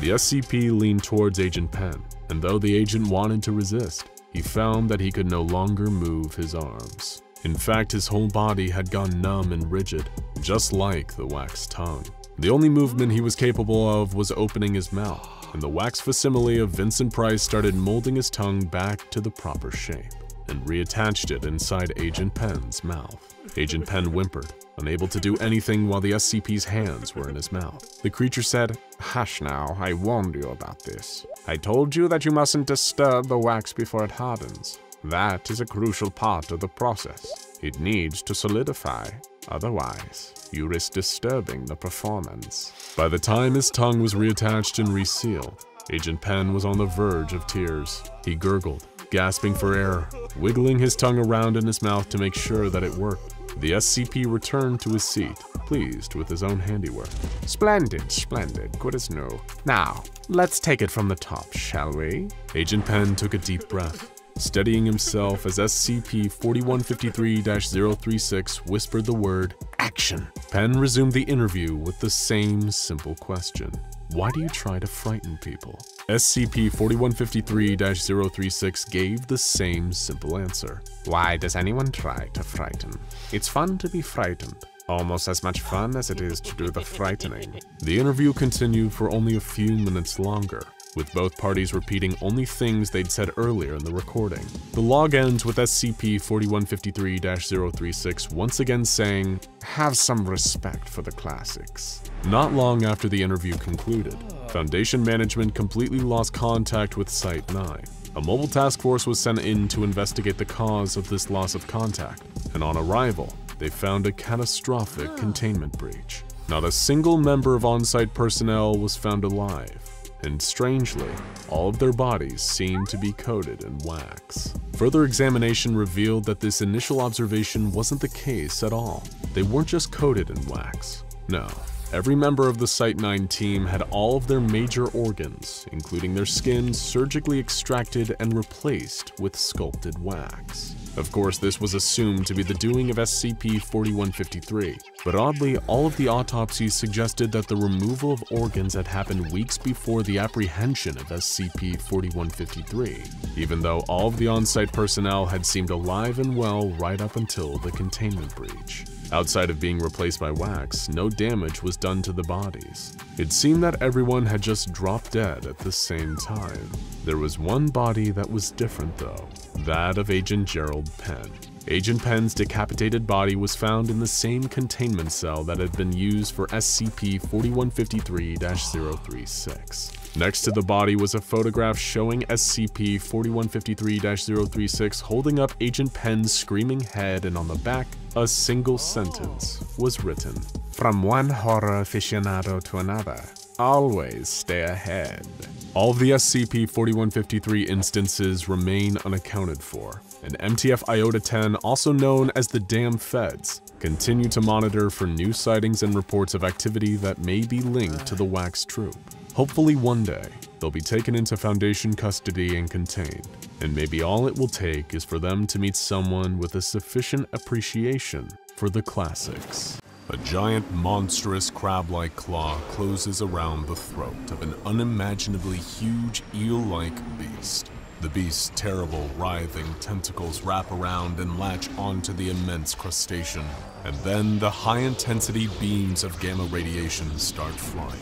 The SCP leaned towards Agent Penn, and though the agent wanted to resist, he found that he could no longer move his arms. In fact, his whole body had gone numb and rigid, just like the wax tongue. The only movement he was capable of was opening his mouth, and the wax facsimile of Vincent Price started molding his tongue back to the proper shape, and reattached it inside Agent Penn's mouth. Agent Penn whimpered, unable to do anything while the SCP's hands were in his mouth. The creature said, "Hush now, I warned you about this. I told you that you mustn't disturb the wax before it hardens. That is a crucial part of the process. It needs to solidify. Otherwise, you risk disturbing the performance." By the time his tongue was reattached and resealed, Agent Penn was on the verge of tears. He gurgled, gasping for air, wiggling his tongue around in his mouth to make sure that it worked. The SCP returned to his seat, pleased with his own handiwork. "Splendid, splendid, good as new. Now, let's take it from the top, shall we?" Agent Penn took a deep breath, steadying himself as SCP-4153-036 whispered the word, "Action." Penn resumed the interview with the same simple question. Why do you try to frighten people? SCP-4153-036 gave the same simple answer. Why does anyone try to frighten? It's fun to be frightened. Almost as much fun as it is to do the frightening. The interview continued for only a few minutes longer, with both parties repeating only things they'd said earlier in the recording. The log ends with SCP-4153-036 once again saying, "Have some respect for the classics." Not long after the interview concluded, Foundation management completely lost contact with Site-9. A mobile task force was sent in to investigate the cause of this loss of contact, and on arrival, they found a catastrophic containment breach. Not a single member of on-site personnel was found alive, and strangely, all of their bodies seemed to be coated in wax. Further examination revealed that this initial observation wasn't the case at all. They weren't just coated in wax. No, every member of the Site-9 team had all of their major organs, including their skin, surgically extracted and replaced with sculpted wax. Of course, this was assumed to be the doing of SCP-4153, but oddly, all of the autopsies suggested that the removal of organs had happened weeks before the apprehension of SCP-4153, even though all of the on-site personnel had seemed alive and well right up until the containment breach. Outside of being replaced by wax, no damage was done to the bodies. It seemed that everyone had just dropped dead at the same time. There was one body that was different though, that of Agent Gerald Penn. Agent Penn's decapitated body was found in the same containment cell that had been used for SCP-4153-036. Next to the body was a photograph showing SCP-4153-036 holding up Agent Penn's screaming head, and on the back, a single sentence was written. From one horror aficionado to another, always stay ahead. All of the SCP-4153 instances remain unaccounted for, and MTF Iota-10, also known as the Damn Feds, continue to monitor for new sightings and reports of activity that may be linked to the Wax Troop. Hopefully one day, they'll be taken into Foundation custody and contained, and maybe all it will take is for them to meet someone with a sufficient appreciation for the classics. A giant, monstrous, crab-like claw closes around the throat of an unimaginably huge, eel-like beast. The beast's terrible, writhing tentacles wrap around and latch onto the immense crustacean, and then the high-intensity beams of gamma radiation start flying.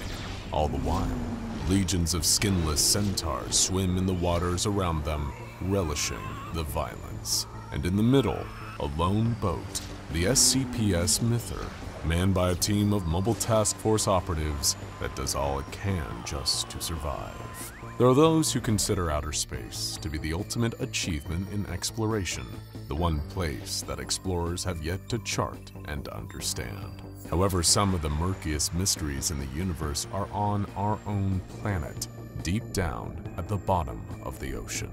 All the while, legions of skinless centaurs swim in the waters around them, relishing the violence. And in the middle, a lone boat, the SCPS Myther, manned by a team of Mobile Task Force operatives that does all it can just to survive. There are those who consider outer space to be the ultimate achievement in exploration, the one place that explorers have yet to chart and understand. However, some of the murkiest mysteries in the universe are on our own planet, deep down at the bottom of the ocean.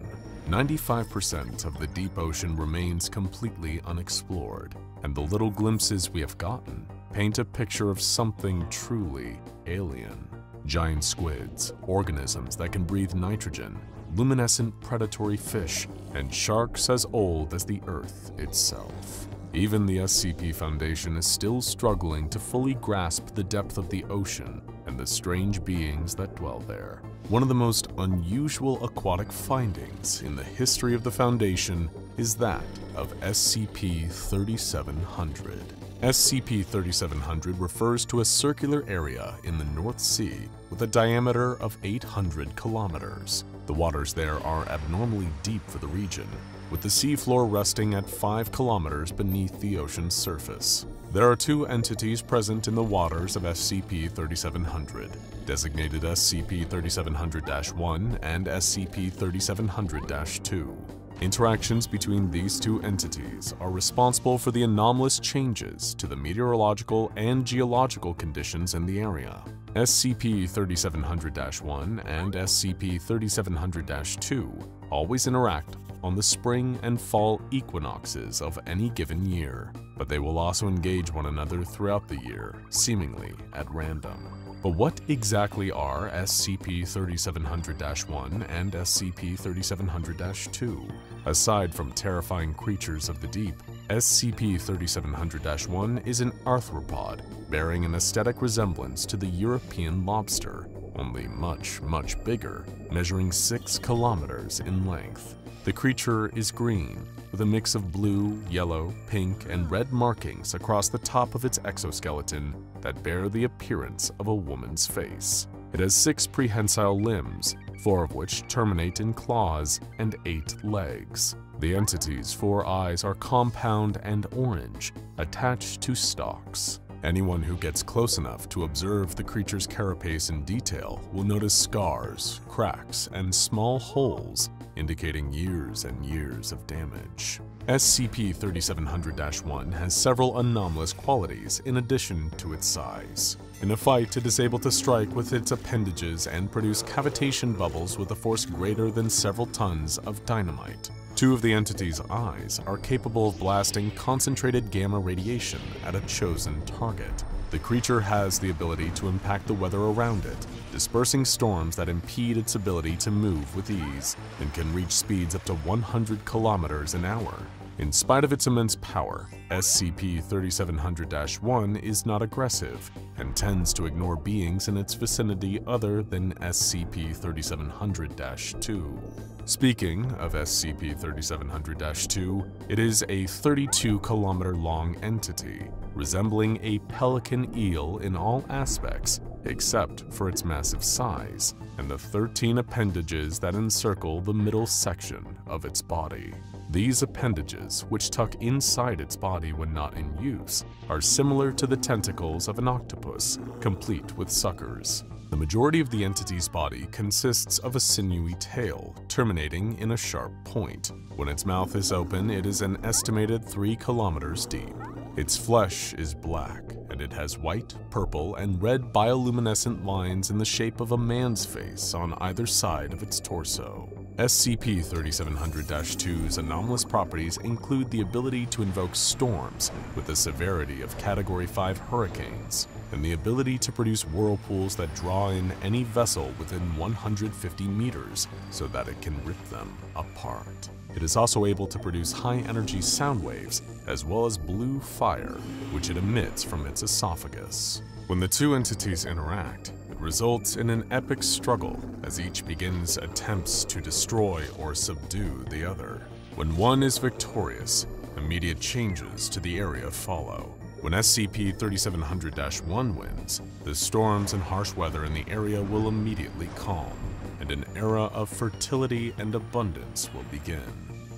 95% of the deep ocean remains completely unexplored, and the little glimpses we have gotten paint a picture of something truly alien. Giant squids, organisms that can breathe nitrogen, luminescent predatory fish, and sharks as old as the Earth itself. Even the SCP Foundation is still struggling to fully grasp the depth of the ocean and the strange beings that dwell there. One of the most unusual aquatic findings in the history of the Foundation is that of SCP-3700. SCP-3700 refers to a circular area in the North Sea with a diameter of 800 kilometers. The waters there are abnormally deep for the region, with the seafloor resting at 5 kilometers beneath the ocean's surface. There are two entities present in the waters of SCP-3700, designated SCP-3700-1 and SCP-3700-2. Interactions between these two entities are responsible for the anomalous changes to the meteorological and geological conditions in the area. SCP-3700-1 and SCP-3700-2 always interact on the spring and fall equinoxes of any given year, but they will also engage one another throughout the year, seemingly at random. But what exactly are SCP-3700-1 and SCP-3700-2? Aside from terrifying creatures of the deep, SCP-3700-1 is an arthropod bearing an aesthetic resemblance to the European lobster, only much, much bigger, measuring 6 kilometers in length. The creature is green, with a mix of blue, yellow, pink, and red markings across the top of its exoskeleton that bear the appearance of a woman's face. It has 6 prehensile limbs, 4 of which terminate in claws, and 8 legs. The entity's 4 eyes are compound and orange, attached to stalks. Anyone who gets close enough to observe the creature's carapace in detail will notice scars, cracks, and small holes, indicating years and years of damage. SCP-3700-1 has several anomalous qualities in addition to its size. In a fight, it is able to strike with its appendages and produce cavitation bubbles with a force greater than several tons of dynamite. 2 of the entity's eyes are capable of blasting concentrated gamma radiation at a chosen target. The creature has the ability to impact the weather around it, dispersing storms that impede its ability to move with ease, and can reach speeds up to 100 kilometers an hour. In spite of its immense power, SCP-3700-1 is not aggressive and tends to ignore beings in its vicinity other than SCP-3700-2. Speaking of SCP-3700-2, it is a 32-kilometer-long entity, resembling a pelican eel in all aspects except for its massive size and the 13 appendages that encircle the middle section of its body. These appendages, which tuck inside its body when not in use, are similar to the tentacles of an octopus, complete with suckers. The majority of the entity's body consists of a sinewy tail, terminating in a sharp point. When its mouth is open, it is an estimated 3 kilometers deep. Its flesh is black, and it has white, purple, and red bioluminescent lines in the shape of a man's face on either side of its torso. SCP-3700-2's anomalous properties include the ability to invoke storms with the severity of Category 5 hurricanes, and the ability to produce whirlpools that draw in any vessel within 150 meters so that it can rip them apart. It is also able to produce high-energy sound waves, as well as blue fire, which it emits from its esophagus. When the two entities interact, it results in an epic struggle as each begins attempts to destroy or subdue the other. When one is victorious, immediate changes to the area follow. When SCP-3700-1 wins, the storms and harsh weather in the area will immediately calm, and an era of fertility and abundance will begin.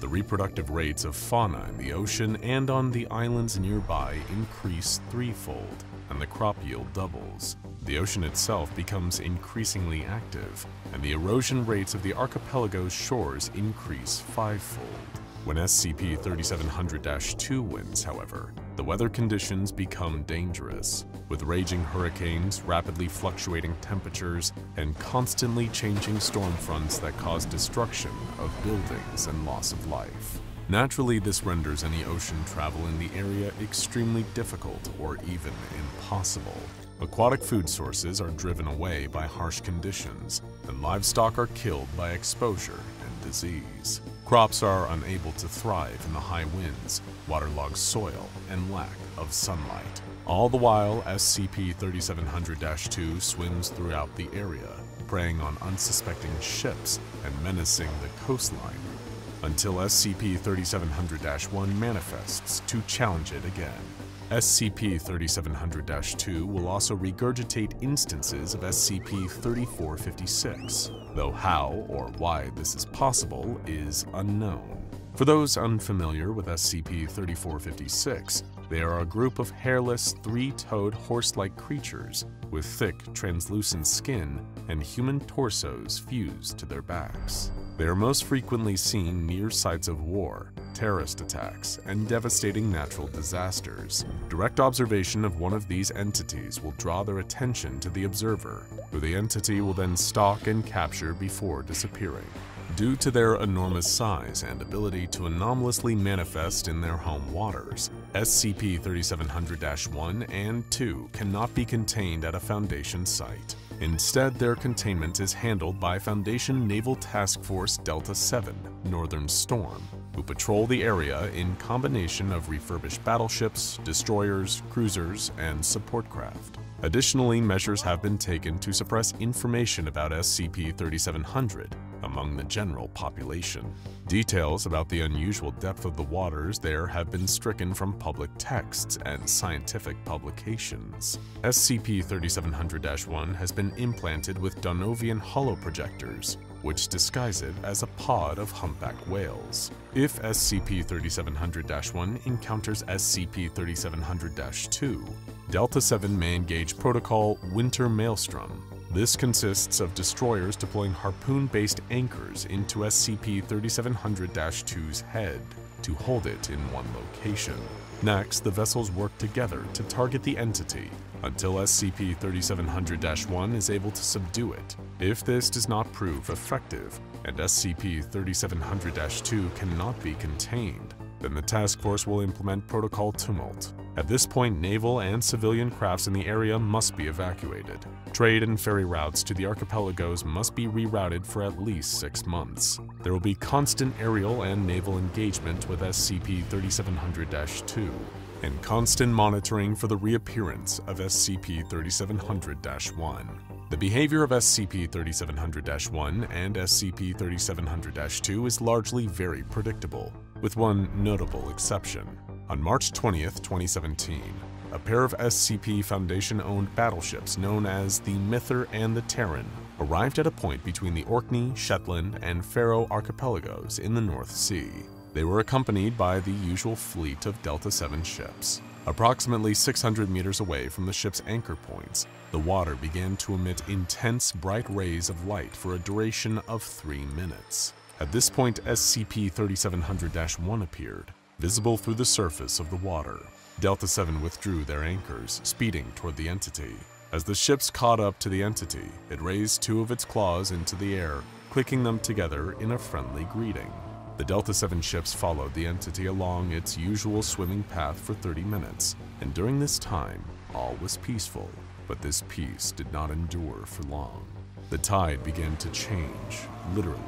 The reproductive rates of fauna in the ocean and on the islands nearby increase threefold, and the crop yield doubles. The ocean itself becomes increasingly active, and the erosion rates of the archipelago's shores increase fivefold. When SCP-3700-2 wins, however, the weather conditions become dangerous, with raging hurricanes, rapidly fluctuating temperatures, and constantly changing storm fronts that cause destruction of buildings and loss of life. Naturally, this renders any ocean travel in the area extremely difficult or even impossible. Aquatic food sources are driven away by harsh conditions, and livestock are killed by exposure and disease. Crops are unable to thrive in the high winds, waterlogged soil, and lack of sunlight. All the while, SCP-3700-2 swims throughout the area, preying on unsuspecting ships and menacing the coastline, until SCP-3700-1 manifests to challenge it again. SCP-3700-2 will also regurgitate instances of SCP-3456, though how or why this is possible is unknown. For those unfamiliar with SCP-3456, they are a group of hairless, three-toed horse-like creatures with thick, translucent skin and human torsos fused to their backs. They are most frequently seen near sites of war, terrorist attacks, and devastating natural disasters. Direct observation of one of these entities will draw their attention to the observer, who the entity will then stalk and capture before disappearing. Due to their enormous size and ability to anomalously manifest in their home waters, SCP-3700-1 and 2 cannot be contained at a Foundation site. Instead, their containment is handled by Foundation Naval Task Force Delta 7, Northern Storm, who patrol the area in combination of refurbished battleships, destroyers, cruisers, and support craft. Additionally, measures have been taken to suppress information about SCP-3700 among the general population. Details about the unusual depth of the waters there have been stricken from public texts and scientific publications. SCP-3700-1 has been implanted with Donovian holoprojectors, which disguise it as a pod of humpback whales. If SCP-3700-1 encounters SCP-3700-2, Delta 7 may engage Protocol Winter Maelstrom. This consists of destroyers deploying harpoon-based anchors into SCP-3700-2's head to hold it in one location. Next, the vessels work together to target the entity until SCP-3700-1 is able to subdue it. If this does not prove effective, and SCP-3700-2 cannot be contained, then the task force will implement Protocol Tumult. At this point, naval and civilian crafts in the area must be evacuated. Trade and ferry routes to the archipelagos must be rerouted for at least 6 months. There will be constant aerial and naval engagement with SCP-3700-2, and constant monitoring for the reappearance of SCP-3700-1. The behavior of SCP-3700-1 and SCP-3700-2 is largely very predictable, with one notable exception. On March 20th, 2017, a pair of SCP Foundation-owned battleships known as the Mither and the Terran arrived at a point between the Orkney, Shetland, and Faroe archipelagos in the North Sea. They were accompanied by the usual fleet of Delta 7 ships. Approximately 600 meters away from the ship's anchor points, the water began to emit intense bright rays of light for a duration of 3 minutes. At this point, SCP-3700-1 appeared, visible through the surface of the water. Delta 7 withdrew their anchors, speeding toward the entity. As the ships caught up to the entity, it raised 2 of its claws into the air, clicking them together in a friendly greeting. The Delta 7 ships followed the entity along its usual swimming path for 30 minutes, and during this time, all was peaceful. But this peace did not endure for long. The tide began to change, literally.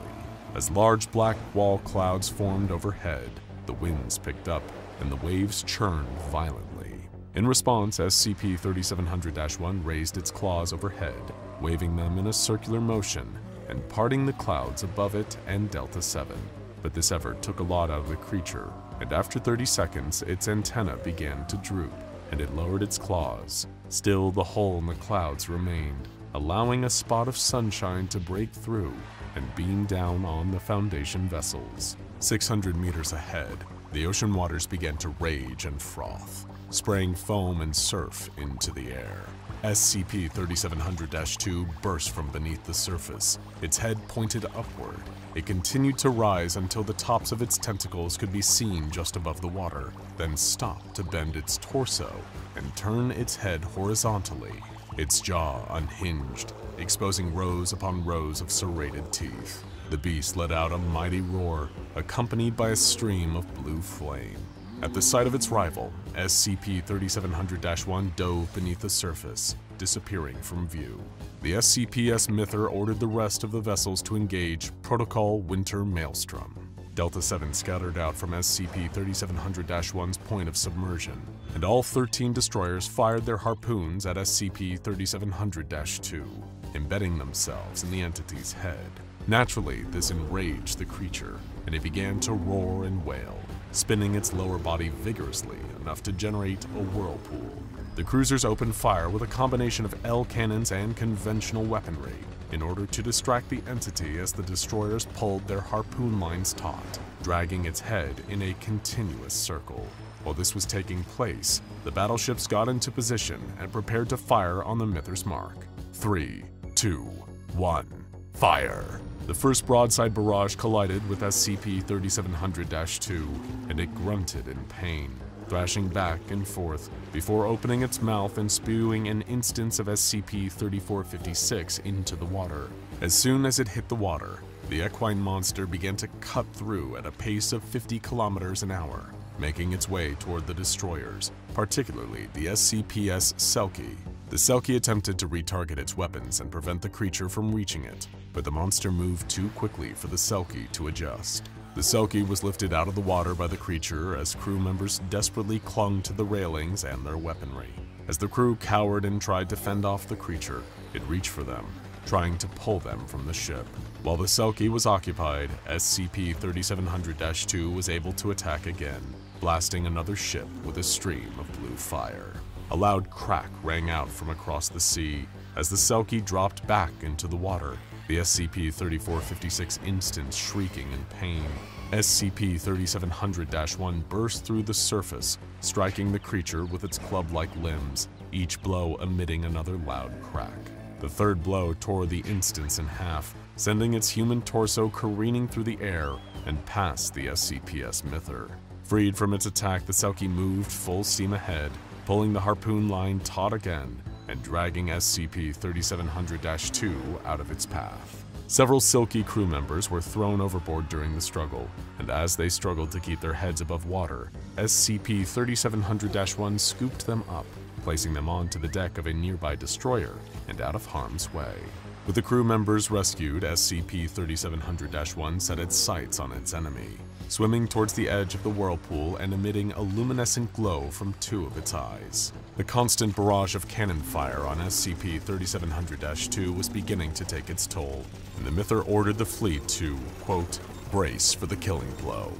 As large black wall clouds formed overhead, the winds picked up, and the waves churned violently. In response, SCP-3700-1 raised its claws overhead, waving them in a circular motion and parting the clouds above it and Delta 7. But this effort took a lot out of the creature, and after 30 seconds, its antenna began to droop, and it lowered its claws. Still, the hole in the clouds remained, allowing a spot of sunshine to break through and beam down on the Foundation vessels. 600 meters ahead, the ocean waters began to rage and froth, spraying foam and surf into the air. SCP-3700-2 burst from beneath the surface, its head pointed upward. It continued to rise until the tops of its tentacles could be seen just above the water, then stopped to bend its torso and turn its head horizontally. Its jaw unhinged, exposing rows upon rows of serrated teeth. The beast let out a mighty roar, accompanied by a stream of blue flame. At the sight of its rival, SCP-3700-1 dove beneath the surface, disappearing from view. The SCPS Myther ordered the rest of the vessels to engage Protocol Winter Maelstrom. Delta 7 scattered out from SCP-3700-1's point of submersion, and all 13 destroyers fired their harpoons at SCP-3700-2, embedding themselves in the entity's head. Naturally, this enraged the creature, and it began to roar and wail, spinning its lower body vigorously enough to generate a whirlpool. The cruisers opened fire with a combination of L cannons and conventional weaponry in order to distract the entity as the destroyers pulled their harpoon lines taut, dragging its head in a continuous circle. While this was taking place, the battleships got into position and prepared to fire on the Myther's mark. 3, 2, 1, fire! The first broadside barrage collided with SCP-3700-2, and it grunted in pain, thrashing back and forth before opening its mouth and spewing an instance of SCP-3456 into the water. As soon as it hit the water, the equine monster began to cut through at a pace of 50 kilometers an hour, making its way toward the destroyers, particularly the SCPS Selkie. The Selkie attempted to retarget its weapons and prevent the creature from reaching it, but the monster moved too quickly for the Selkie to adjust. The Selkie was lifted out of the water by the creature as crew members desperately clung to the railings and their weaponry. As the crew cowered and tried to fend off the creature, it reached for them, trying to pull them from the ship. While the Selkie was occupied, SCP-3700-2 was able to attack again, blasting another ship with a stream of blue fire. A loud crack rang out from across the sea as the Selkie dropped back into the water, the SCP-3456 instance shrieking in pain. SCP-3700-1 burst through the surface, striking the creature with its club-like limbs, each blow emitting another loud crack. The third blow tore the instance in half, sending its human torso careening through the air and past the SCPS Myther. Freed from its attack, the Selkie moved full steam ahead, pulling the harpoon line taut again and dragging SCP-3700-2 out of its path. Several Selkie crew members were thrown overboard during the struggle, and as they struggled to keep their heads above water, SCP-3700-1 scooped them up, placing them onto the deck of a nearby destroyer and out of harm's way. With the crew members rescued, SCP-3700-1 set its sights on its enemy, swimming towards the edge of the whirlpool and emitting a luminescent glow from 2 of its eyes. The constant barrage of cannon fire on SCP-3700-2 was beginning to take its toll, and the Myther ordered the fleet to, quote, brace for the killing blow.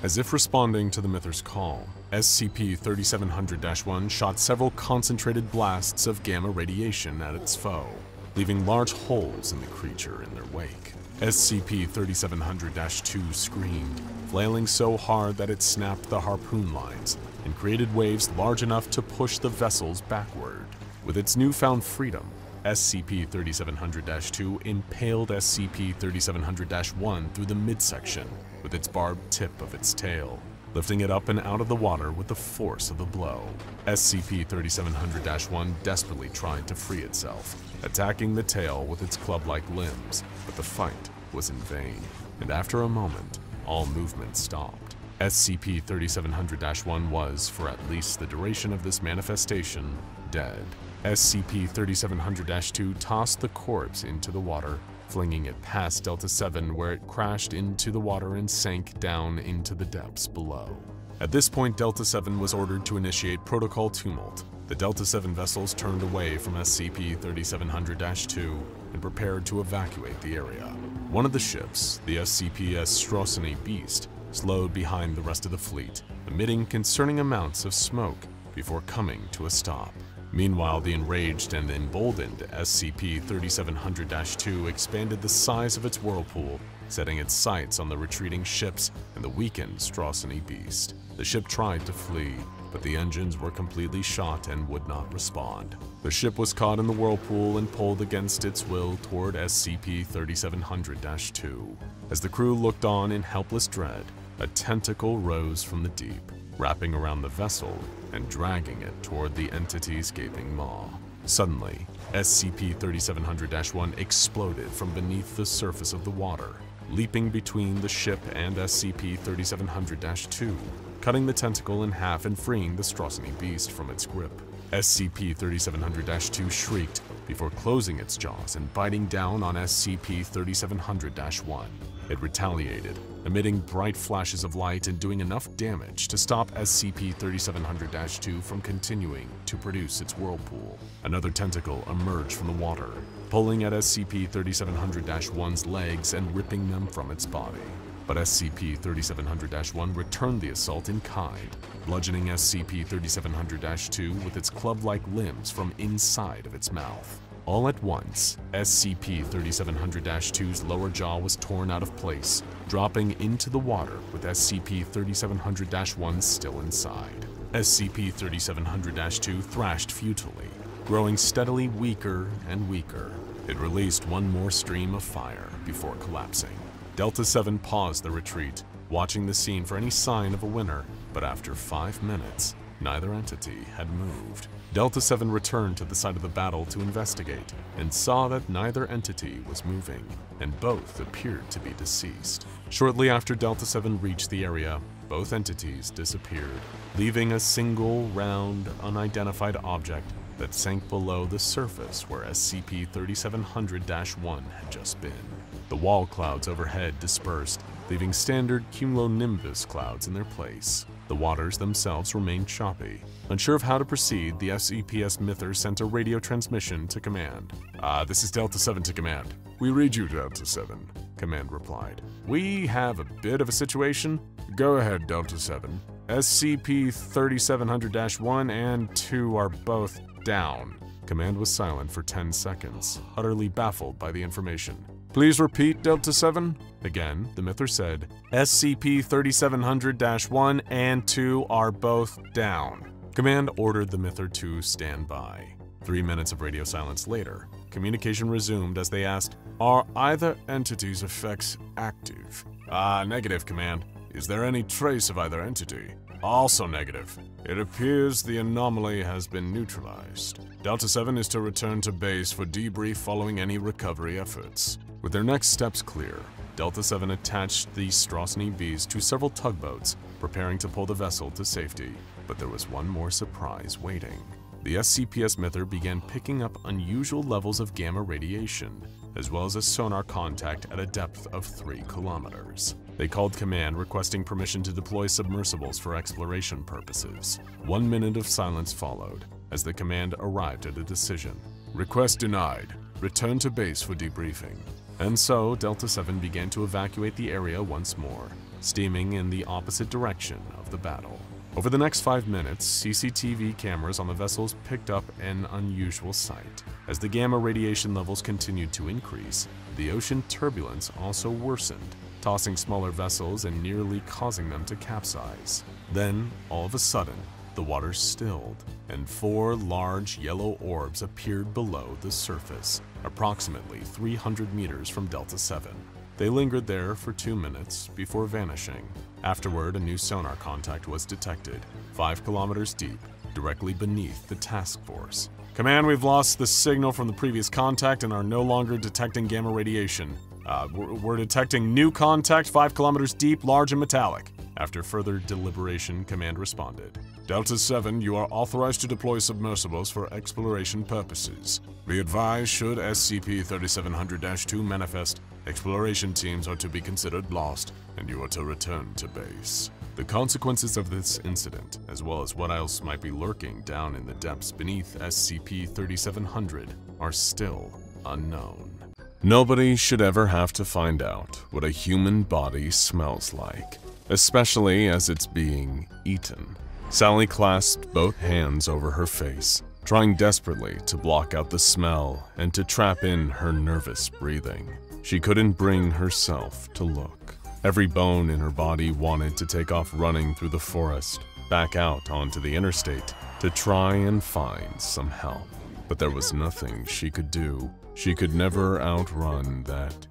As if responding to the Myther's call, SCP-3700-1 shot several concentrated blasts of gamma radiation at its foe, leaving large holes in the creature in their wake. SCP-3700-2 screamed, flailing so hard that it snapped the harpoon lines and created waves large enough to push the vessels backward. With its newfound freedom, SCP-3700-2 impaled SCP-3700-1 through the midsection with its barbed tip of its tail, lifting it up and out of the water with the force of the blow. SCP-3700-1 desperately tried to free itself, attacking the tail with its club-like limbs, but the fight was in vain, and after a moment, all movement stopped. SCP-3700-1 was, for at least the duration of this manifestation, dead. SCP-3700-2 tossed the corpse into the water, flinging it past Delta-7 where it crashed into the water and sank down into the depths below. At this point, Delta-7 was ordered to initiate Protocol Tumult. The Delta-7 vessels turned away from SCP-3700-2 and prepared to evacuate the area. One of the ships, the SCP-Strosny Beast, slowed behind the rest of the fleet, emitting concerning amounts of smoke before coming to a stop. Meanwhile, the enraged and emboldened SCP-3700-2 expanded the size of its whirlpool, setting its sights on the retreating ships and the weakened Strosny Beast. The ship tried to flee, but the engines were completely shot and would not respond. The ship was caught in the whirlpool and pulled against its will toward SCP-3700-2. As the crew looked on in helpless dread, a tentacle rose from the deep, wrapping around the vessel and dragging it toward the entity's gaping maw. Suddenly, SCP-3700-1 exploded from beneath the surface of the water, leaping between the ship and SCP-3700-2, cutting the tentacle in half and freeing the Strosny Beast from its grip. SCP-3700-2 shrieked before closing its jaws and biting down on SCP-3700-1. It retaliated, emitting bright flashes of light and doing enough damage to stop SCP-3700-2 from continuing to produce its whirlpool. Another tentacle emerged from the water, pulling at SCP-3700-1's legs and ripping them from its body. But SCP-3700-1 returned the assault in kind, bludgeoning SCP-3700-2 with its club-like limbs from inside of its mouth. All at once, SCP-3700-2's lower jaw was torn out of place, dropping into the water with SCP-3700-1 still inside. SCP-3700-2 thrashed futilely, growing steadily weaker and weaker. It released one more stream of fire before collapsing. Delta-7 paused the retreat, watching the scene for any sign of a winner, but after 5 minutes, neither entity had moved. Delta-7 returned to the site of the battle to investigate and saw that neither entity was moving, and both appeared to be deceased. Shortly after Delta-7 reached the area, both entities disappeared, leaving a single, round, unidentified object that sank below the surface where SCP-3700-1 had just been. The wall clouds overhead dispersed, leaving standard cumulonimbus clouds in their place. The waters themselves remained choppy. Unsure of how to proceed, the SCPS Myther sent a radio transmission to Command. This is Delta-7 to Command. We read you, Delta-7, Command replied. We have a bit of a situation. Go ahead, Delta-7. SCP-3700-1 and 2 are both down. Command was silent for 10 seconds, utterly baffled by the information. Please repeat, Delta-7. Again, the Myther said, SCP-3700-1 and 2 are both down. Command ordered the Myther to stand by. 3 minutes of radio silence later, communication resumed as they asked, Are either entity's effects active? Negative, Command. Is there any trace of either entity? Also negative. It appears the anomaly has been neutralized. Delta-7 is to return to base for debrief following any recovery efforts. With their next steps clear, Delta-7 attached the Strosny Beast to several tugboats, preparing to pull the vessel to safety. But there was one more surprise waiting. The SCPS Myther began picking up unusual levels of gamma radiation, as well as a sonar contact at a depth of 3 kilometers. They called Command, requesting permission to deploy submersibles for exploration purposes. 1 minute of silence followed, as the Command arrived at a decision. Request denied. Return to base for debriefing. And so, Delta-7 began to evacuate the area once more, steaming in the opposite direction of the battle. Over the next 5 minutes, CCTV cameras on the vessels picked up an unusual sight. As the gamma radiation levels continued to increase, the ocean turbulence also worsened, tossing smaller vessels and nearly causing them to capsize. Then, all of a sudden, the water stilled, and 4 large yellow orbs appeared below the surface, approximately 300 meters from Delta 7. They lingered there for 2 minutes before vanishing. Afterward, a new sonar contact was detected, 5 kilometers deep, directly beneath the task force. Command, we've lost the signal from the previous contact and are no longer detecting gamma radiation. We're detecting new contact 5 kilometers deep, large and metallic. After further deliberation, Command responded. Delta 7, you are authorized to deploy submersibles for exploration purposes. Be advised, should SCP-3700-2 manifest, exploration teams are to be considered lost, and you are to return to base. The consequences of this incident, as well as what else might be lurking down in the depths beneath SCP-3700, are still unknown. Nobody should ever have to find out what a human body smells like, especially as it's being eaten. Sally clasped both hands over her face, trying desperately to block out the smell and to trap in her nervous breathing. She couldn't bring herself to look. Every bone in her body wanted to take off running through the forest, back out onto the interstate, to try and find some help. But there was nothing she could do. She could never outrun that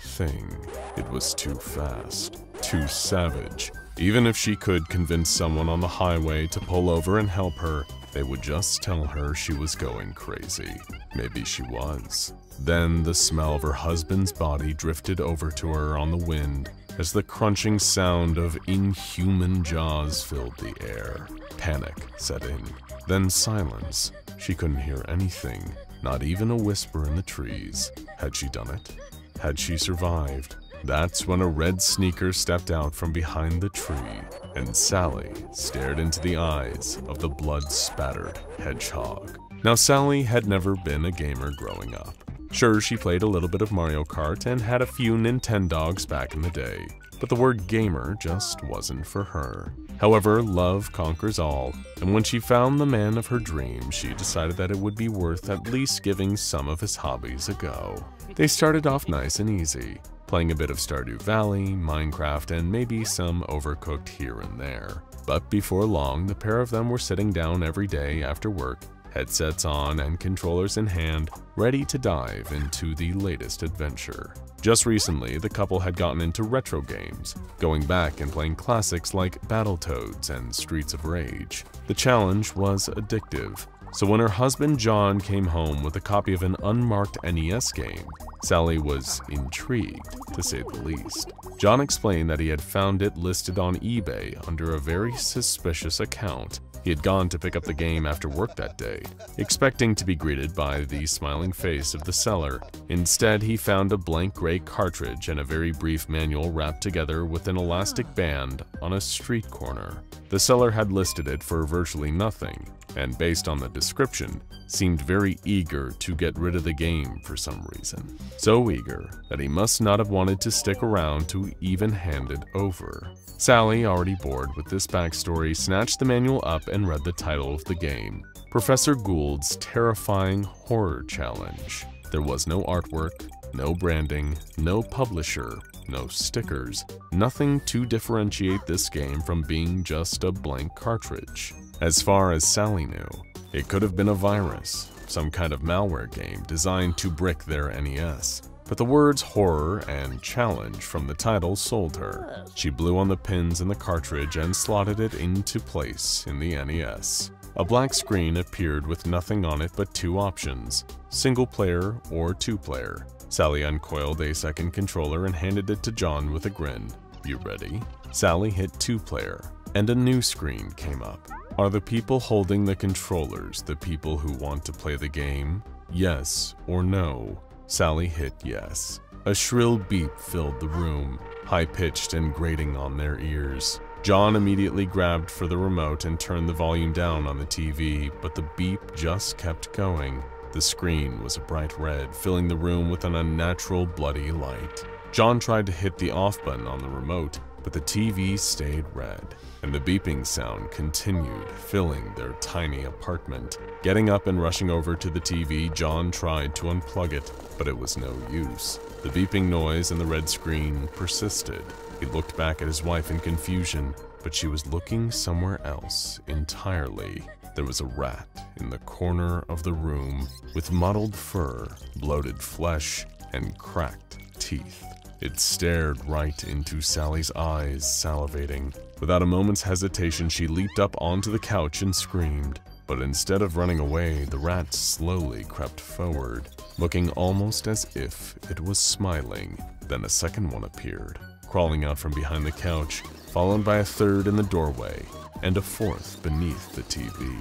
thing. It was too fast, too savage. Even if she could convince someone on the highway to pull over and help her, they would just tell her she was going crazy. Maybe she was. Then the smell of her husband's body drifted over to her on the wind as the crunching sound of inhuman jaws filled the air. Panic set in. Then silence. She couldn't hear anything, not even a whisper in the trees. Had she done it? Had she survived? That's when a red sneaker stepped out from behind the tree, and Sally stared into the eyes of the blood-spattered hedgehog. Now, Sally had never been a gamer growing up. Sure, she played a little bit of Mario Kart and had a few Nintendogs back in the day, but the word gamer just wasn't for her. However, love conquers all, and when she found the man of her dreams, she decided that it would be worth at least giving some of his hobbies a go. They started off nice and easy, playing a bit of Stardew Valley, Minecraft, and maybe some Overcooked here and there. But before long, the pair of them were sitting down every day after work, headsets on and controllers in hand, ready to dive into the latest adventure. Just recently, the couple had gotten into retro games, going back and playing classics like Battletoads and Streets of Rage. The challenge was addictive, so when her husband John came home with a copy of an unmarked NES game, Sally was intrigued, to say the least. John explained that he had found it listed on eBay under a very suspicious account. He had gone to pick up the game after work that day, expecting to be greeted by the smiling face of the seller. Instead, he found a blank gray cartridge and a very brief manual wrapped together with an elastic band on a street corner. The seller had listed it for virtually nothing, and based on the description, seemed very eager to get rid of the game for some reason. So eager that he must not have wanted to stick around to even hand it over. Sally, already bored with this backstory, snatched the manual up and read the title of the game, Professor Gould's Terrifying Horror Challenge. There was no artwork, no branding, no publisher, no stickers, nothing to differentiate this game from being just a blank cartridge. As far as Sally knew, it could have been a virus, some kind of malware game designed to brick their NES. But the words horror and challenge from the title sold her. She blew on the pins in the cartridge and slotted it into place in the NES. A black screen appeared with nothing on it but 2 options, single player or 2-player. Sally uncoiled a second controller and handed it to John with a grin. You ready? Sally hit 2-player, and a new screen came up. Are the people holding the controllers the people who want to play the game? Yes or no? Sally hit yes. A shrill beep filled the room, high-pitched and grating on their ears. John immediately grabbed for the remote and turned the volume down on the TV, but the beep just kept going. The screen was a bright red, filling the room with an unnatural bloody light. John tried to hit the off button on the remote, but the TV stayed red, and the beeping sound continued, filling their tiny apartment. Getting up and rushing over to the TV, John tried to unplug it, but it was no use. The beeping noise and the red screen persisted. He looked back at his wife in confusion, but she was looking somewhere else entirely. There was a rat in the corner of the room with mottled fur, bloated flesh, and cracked teeth. It stared right into Sally's eyes, salivating. Without a moment's hesitation, she leaped up onto the couch and screamed. But instead of running away, the rat slowly crept forward, looking almost as if it was smiling. Then a second one appeared, crawling out from behind the couch, followed by a third in the doorway, and a fourth beneath the TV.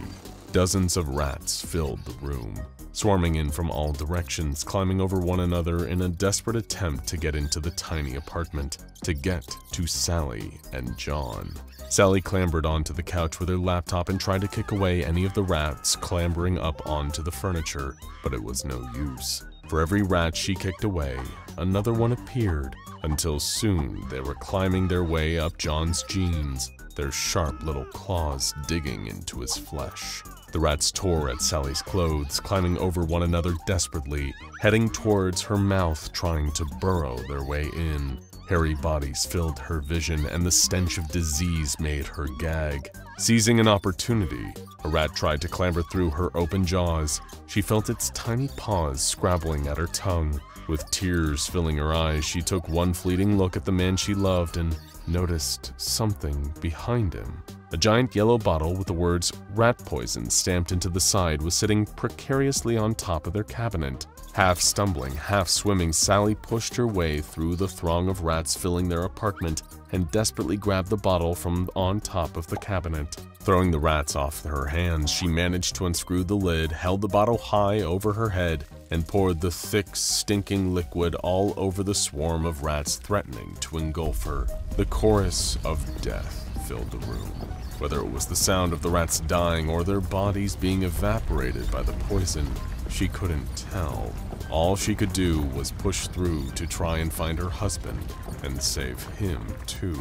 Dozens of rats filled the room, swarming in from all directions, climbing over one another in a desperate attempt to get into the tiny apartment, to get to Sally and John. Sally clambered onto the couch with her laptop and tried to kick away any of the rats clambering up onto the furniture, but it was no use. For every rat she kicked away, another one appeared, until soon they were climbing their way up John's jeans, their sharp little claws digging into his flesh. The rats tore at Sally's clothes, climbing over one another desperately, heading towards her mouth, trying to burrow their way in. Hairy bodies filled her vision, and the stench of disease made her gag. Seizing an opportunity, a rat tried to clamber through her open jaws. She felt its tiny paws scrabbling at her tongue. With tears filling her eyes, she took one fleeting look at the man she loved and noticed something behind him. A giant yellow bottle with the words "rat poison" stamped into the side was sitting precariously on top of their cabinet. Half stumbling, half swimming, Sally pushed her way through the throng of rats filling their apartment and desperately grabbed the bottle from on top of the cabinet. Throwing the rats off her hands, she managed to unscrew the lid, held the bottle high over her head, and poured the thick, stinking liquid all over the swarm of rats threatening to engulf her. The chorus of death filled the room. Whether it was the sound of the rats dying or their bodies being evaporated by the poison, she couldn't tell. All she could do was push through to try and find her husband and save him too.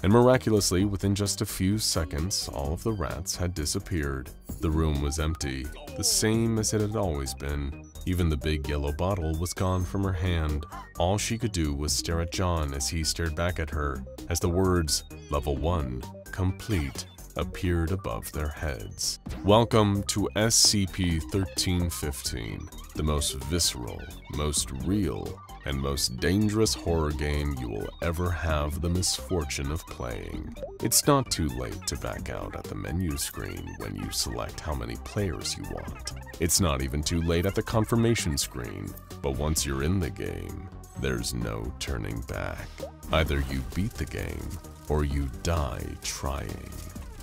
And miraculously, within just a few seconds, all of the rats had disappeared. The room was empty, the same as it had always been. Even the big yellow bottle was gone from her hand. All she could do was stare at John as he stared back at her, as the words, "Level 1, complete," appeared above their heads. Welcome to SCP-1315, the most visceral, most real, and most dangerous horror game you will ever have the misfortune of playing. It's not too late to back out at the menu screen when you select how many players you want. It's not even too late at the confirmation screen, but once you're in the game, there's no turning back. Either you beat the game, or you die trying.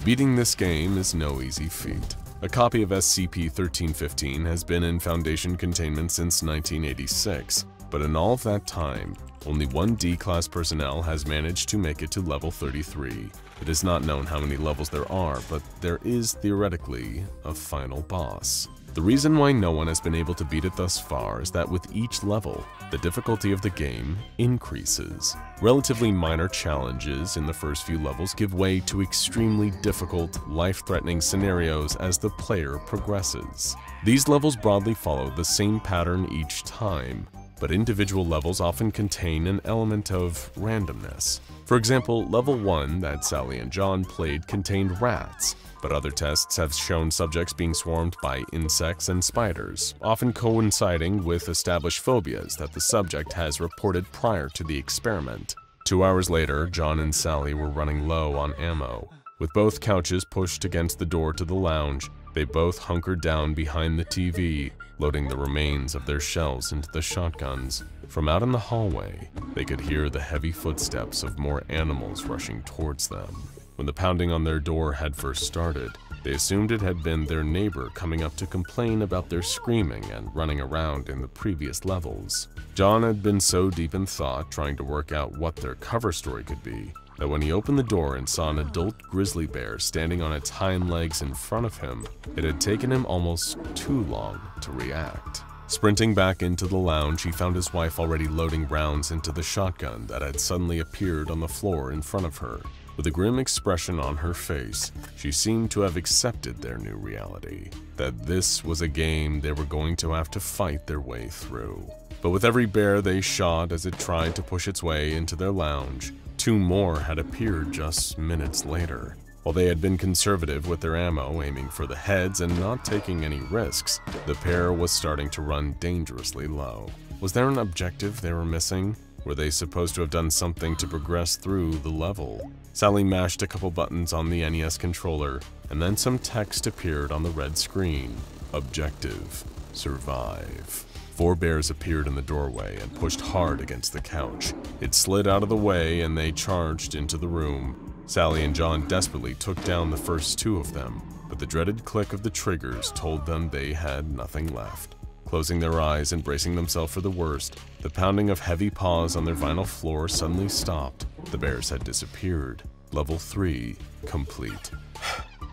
Beating this game is no easy feat. A copy of SCP-1315 has been in Foundation containment since 1986, but in all of that time, only one D-Class personnel has managed to make it to level 33. It is not known how many levels there are, but there is theoretically a final boss. The reason why no one has been able to beat it thus far is that with each level, the difficulty of the game increases. Relatively minor challenges in the first few levels give way to extremely difficult, life-threatening scenarios as the player progresses. These levels broadly follow the same pattern each time, but individual levels often contain an element of randomness. For example, level 1 that Sally and John played contained rats, but other tests have shown subjects being swarmed by insects and spiders, often coinciding with established phobias that the subject has reported prior to the experiment. 2 hours later, John and Sally were running low on ammo. With both couches pushed against the door to the lounge, they both hunkered down behind the TV, loading the remains of their shells into the shotguns. From out in the hallway, they could hear the heavy footsteps of more animals rushing towards them. When the pounding on their door had first started, they assumed it had been their neighbor coming up to complain about their screaming and running around in the previous levels. John had been so deep in thought trying to work out what their cover story could be, that when he opened the door and saw an adult grizzly bear standing on its hind legs in front of him, it had taken him almost too long to react. Sprinting back into the lounge, he found his wife already loading rounds into the shotgun that had suddenly appeared on the floor in front of her. With a grim expression on her face, she seemed to have accepted their new reality, that this was a game they were going to have to fight their way through. But with every bear they shot as it tried to push its way into their lounge, 2 more had appeared just minutes later. While they had been conservative with their ammo, aiming for the heads and not taking any risks, the pair was starting to run dangerously low. Was there an objective they were missing? Were they supposed to have done something to progress through the level? Sally mashed a couple buttons on the NES controller, and then some text appeared on the red screen. Objective: survive. 4 bears appeared in the doorway and pushed hard against the couch. It slid out of the way and they charged into the room. Sally and John desperately took down the first 2 of them, but the dreaded click of the triggers told them they had nothing left. Closing their eyes and bracing themselves for the worst, the pounding of heavy paws on their vinyl floor suddenly stopped. The bears had disappeared. Level 3 complete.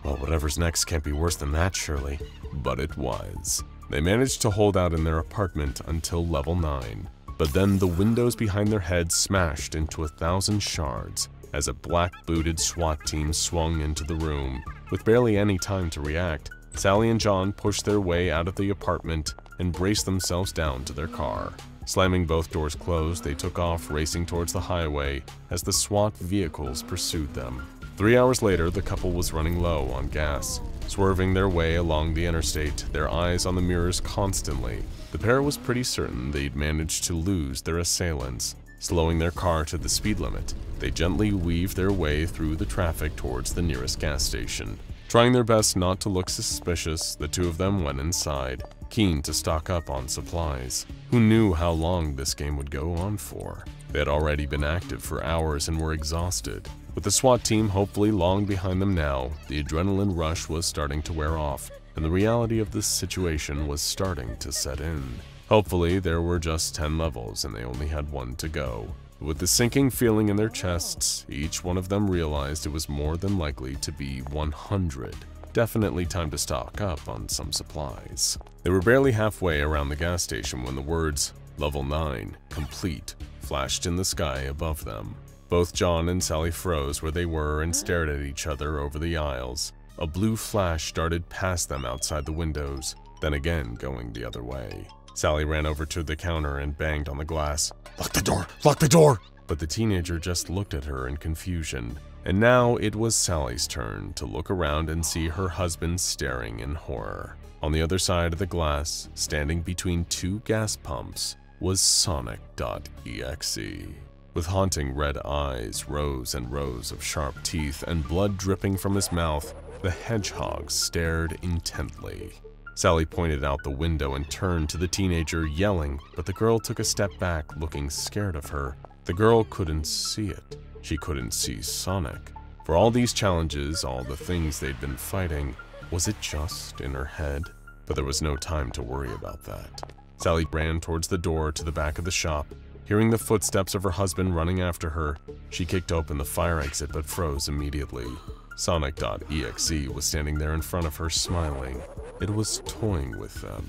Well, whatever's next can't be worse than that, surely. But it was. They managed to hold out in their apartment until level 9. But then the windows behind their heads smashed into 1,000 shards as a black-booted SWAT team swung into the room. With barely any time to react, Sally and John pushed their way out of the apartment and braced themselves down to their car. Slamming both doors closed, they took off, racing towards the highway as the SWAT vehicles pursued them. 3 hours later, the couple was running low on gas. Swerving their way along the interstate, their eyes on the mirrors constantly, the pair was pretty certain they'd managed to lose their assailants. Slowing their car to the speed limit, they gently weaved their way through the traffic towards the nearest gas station. Trying their best not to look suspicious, the 2 of them went inside, keen to stock up on supplies. Who knew how long this game would go on for? They had already been active for hours and were exhausted. With the SWAT team hopefully long behind them now, the adrenaline rush was starting to wear off, and the reality of this situation was starting to set in. Hopefully, there were just 10 levels and they only had 1 to go. With the sinking feeling in their chests, each one of them realized it was more than likely to be 100. Definitely time to stock up on some supplies. They were barely halfway around the gas station when the words, Level 9, complete, flashed in the sky above them. Both John and Sally froze where they were and stared at each other over the aisles. A blue flash darted past them outside the windows, then again going the other way. Sally ran over to the counter and banged on the glass. "Lock the door! Lock the door!" But the teenager just looked at her in confusion. And now it was Sally's turn to look around and see her husband staring in horror. On the other side of the glass, standing between 2 gas pumps, was Sonic.exe. With haunting red eyes, rows and rows of sharp teeth, and blood dripping from his mouth, the hedgehog stared intently. Sally pointed out the window and turned to the teenager, yelling, but the girl took a step back, looking scared of her. The girl couldn't see it. She couldn't see Sonic. For all these challenges, all the things they'd been fighting, was it just in her head? But there was no time to worry about that. Sally ran towards the door to the back of the shop. Hearing the footsteps of her husband running after her, she kicked open the fire exit but froze immediately. Sonic.exe was standing there in front of her, smiling. It was toying with them.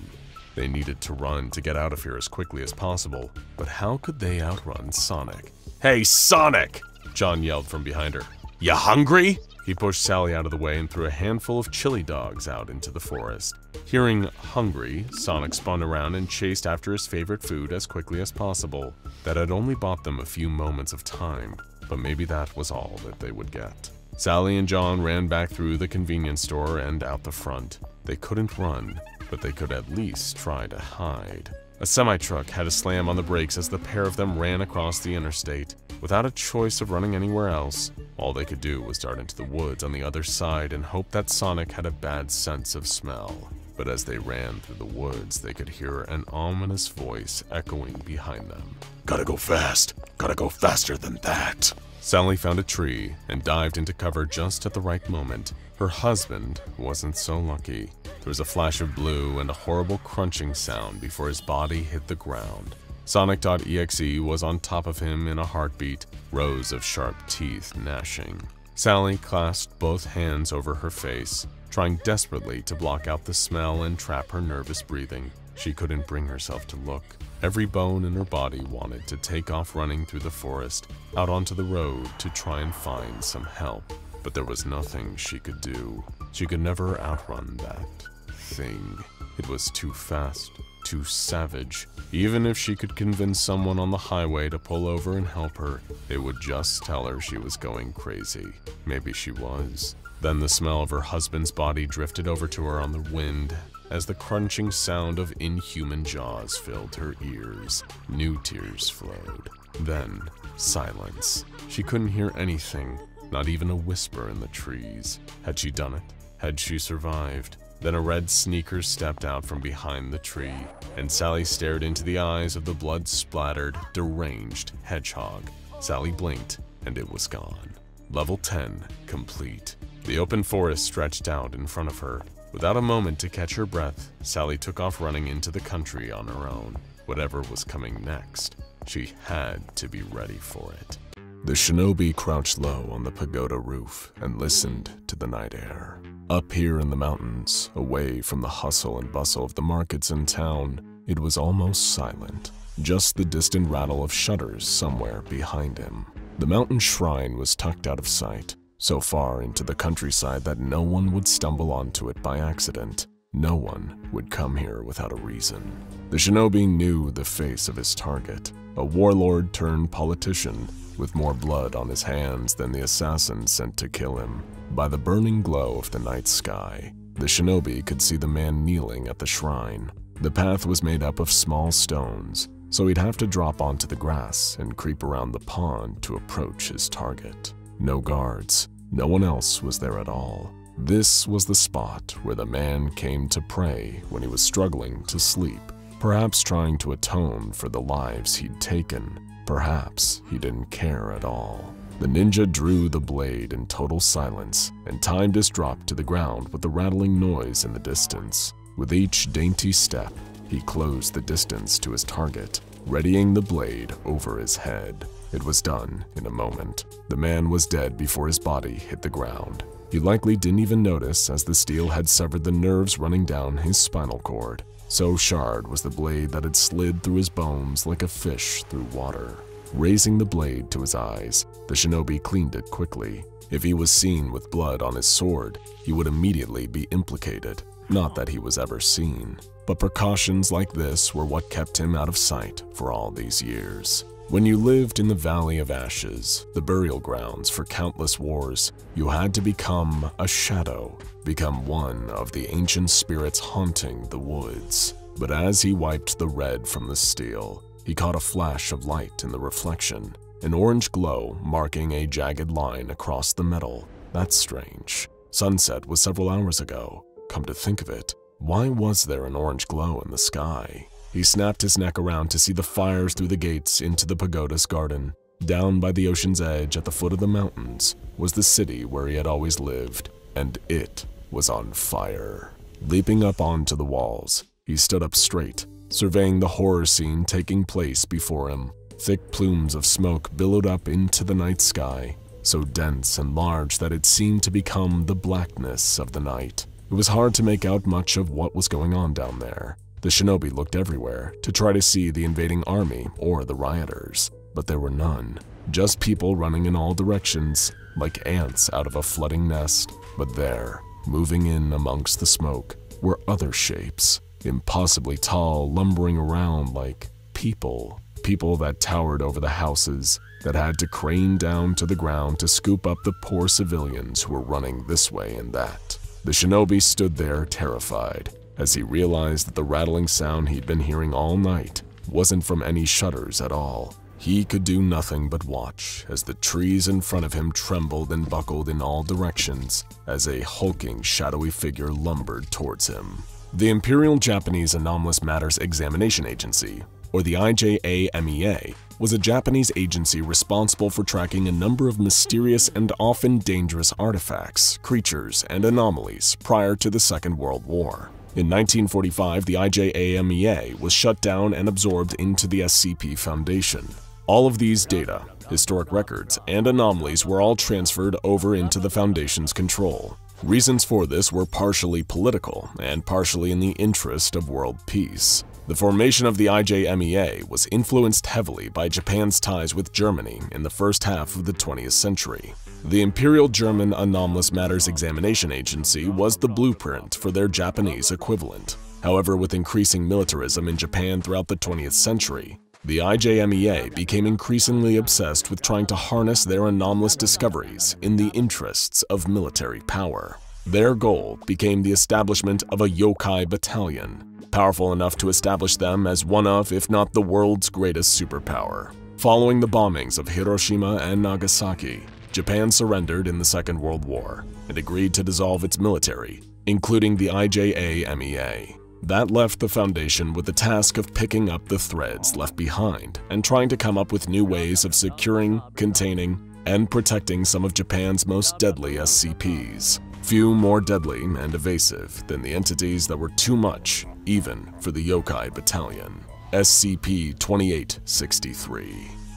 They needed to run to get out of here as quickly as possible, but how could they outrun Sonic? "Hey, Sonic!" John yelled from behind her. "You hungry?" He pushed Sally out of the way and threw a handful of chili dogs out into the forest. Hearing hungry, Sonic spun around and chased after his favorite food as quickly as possible. That had only bought them a few moments of time, but maybe that was all that they would get. Sally and John ran back through the convenience store and out the front. They couldn't run, but they could at least try to hide. A semi-truck had a slam on the brakes as the pair of them ran across the interstate. Without a choice of running anywhere else, all they could do was dart into the woods on the other side and hope that Sonic had a bad sense of smell. But as they ran through the woods, they could hear an ominous voice echoing behind them. "Gotta go fast. Gotta go faster than that." Sally found a tree and dived into cover just at the right moment. Her husband wasn't so lucky. There was a flash of blue and a horrible crunching sound before his body hit the ground. Sonic.exe was on top of him in a heartbeat, rows of sharp teeth gnashing. Sally clasped both hands over her face, trying desperately to block out the smell and trap her nervous breathing. She couldn't bring herself to look. Every bone in her body wanted to take off running through the forest, out onto the road to try and find some help. But there was nothing she could do. She could never outrun that thing. It was too fast, too savage. Even if she could convince someone on the highway to pull over and help her, they would just tell her she was going crazy. Maybe she was. Then the smell of her husband's body drifted over to her on the wind as the crunching sound of inhuman jaws filled her ears. New tears flowed. Then, silence. She couldn't hear anything, not even a whisper in the trees. Had she done it? Had she survived? Then a red sneaker stepped out from behind the tree, and Sally stared into the eyes of the blood-splattered, deranged hedgehog. Sally blinked, and it was gone. Level 10 complete. The open forest stretched out in front of her. Without a moment to catch her breath, Sally took off running into the country on her own. Whatever was coming next, she had to be ready for it. The shinobi crouched low on the pagoda roof and listened to the night air. Up here in the mountains, away from the hustle and bustle of the markets in town, it was almost silent. Just the distant rattle of shutters somewhere behind him. The mountain shrine was tucked out of sight, so far into the countryside that no one would stumble onto it by accident. No one would come here without a reason. The shinobi knew the face of his target, a warlord turned politician with more blood on his hands than the assassin sent to kill him. By the burning glow of the night sky, the shinobi could see the man kneeling at the shrine. The path was made up of small stones, so he'd have to drop onto the grass and creep around the pond to approach his target. No guards. No one else was there at all. This was the spot where the man came to pray when he was struggling to sleep, perhaps trying to atone for the lives he'd taken. Perhaps he didn't care at all. The ninja drew the blade in total silence and timed his drop to the ground with the rattling noise in the distance. With each dainty step, he closed the distance to his target, readying the blade over his head. It was done in a moment. The man was dead before his body hit the ground. He likely didn't even notice as the steel had severed the nerves running down his spinal cord. So sharp was the blade that had slid through his bones like a fish through water. Raising the blade to his eyes, the shinobi cleaned it quickly. If he was seen with blood on his sword, he would immediately be implicated. Not that he was ever seen, but precautions like this were what kept him out of sight for all these years. When you lived in the Valley of Ashes, the burial grounds for countless wars, you had to become a shadow, become one of the ancient spirits haunting the woods. But as he wiped the red from the steel, he caught a flash of light in the reflection, an orange glow marking a jagged line across the metal. That's strange. Sunset was several hours ago. Come to think of it, why was there an orange glow in the sky? He snapped his neck around to see the fires through the gates into the pagoda's garden. Down by the ocean's edge at the foot of the mountains was the city where he had always lived, and it was on fire. Leaping up onto the walls, he stood up straight, surveying the horror scene taking place before him. Thick plumes of smoke billowed up into the night sky, so dense and large that it seemed to become the blackness of the night. It was hard to make out much of what was going on down there. The shinobi looked everywhere to try to see the invading army or the rioters, but there were none. Just people running in all directions, like ants out of a flooding nest. But there, moving in amongst the smoke, were other shapes, impossibly tall, lumbering around like people. People that towered over the houses, that had to crane down to the ground to scoop up the poor civilians who were running this way and that. The shinobi stood there terrified, as he realized that the rattling sound he'd been hearing all night wasn't from any shutters at all. He could do nothing but watch as the trees in front of him trembled and buckled in all directions as a hulking, shadowy figure lumbered towards him. The Imperial Japanese Anomalous Matters Examination Agency, or the IJAMEA, was a Japanese agency responsible for tracking a number of mysterious and often dangerous artifacts, creatures, and anomalies prior to the Second World War. In 1945, the IJAMEA was shut down and absorbed into the SCP Foundation. All of these data, historic records, and anomalies were all transferred over into the Foundation's control. Reasons for this were partially political and partially in the interest of world peace. The formation of the IJMEA was influenced heavily by Japan's ties with Germany in the first half of the 20th century. The Imperial German Anomalous Matters Examination Agency was the blueprint for their Japanese equivalent. However, with increasing militarism in Japan throughout the 20th century, the IJMEA became increasingly obsessed with trying to harness their anomalous discoveries in the interests of military power. Their goal became the establishment of a yokai battalion, powerful enough to establish them as one of, if not the world's greatest superpower. Following the bombings of Hiroshima and Nagasaki, Japan surrendered in the Second World War and agreed to dissolve its military, including the IJMEA. That left the Foundation with the task of picking up the threads left behind and trying to come up with new ways of securing, containing, and protecting some of Japan's most deadly SCPs. Few more deadly and evasive than the entities that were too much, even for the Yokai Battalion. SCP-2863.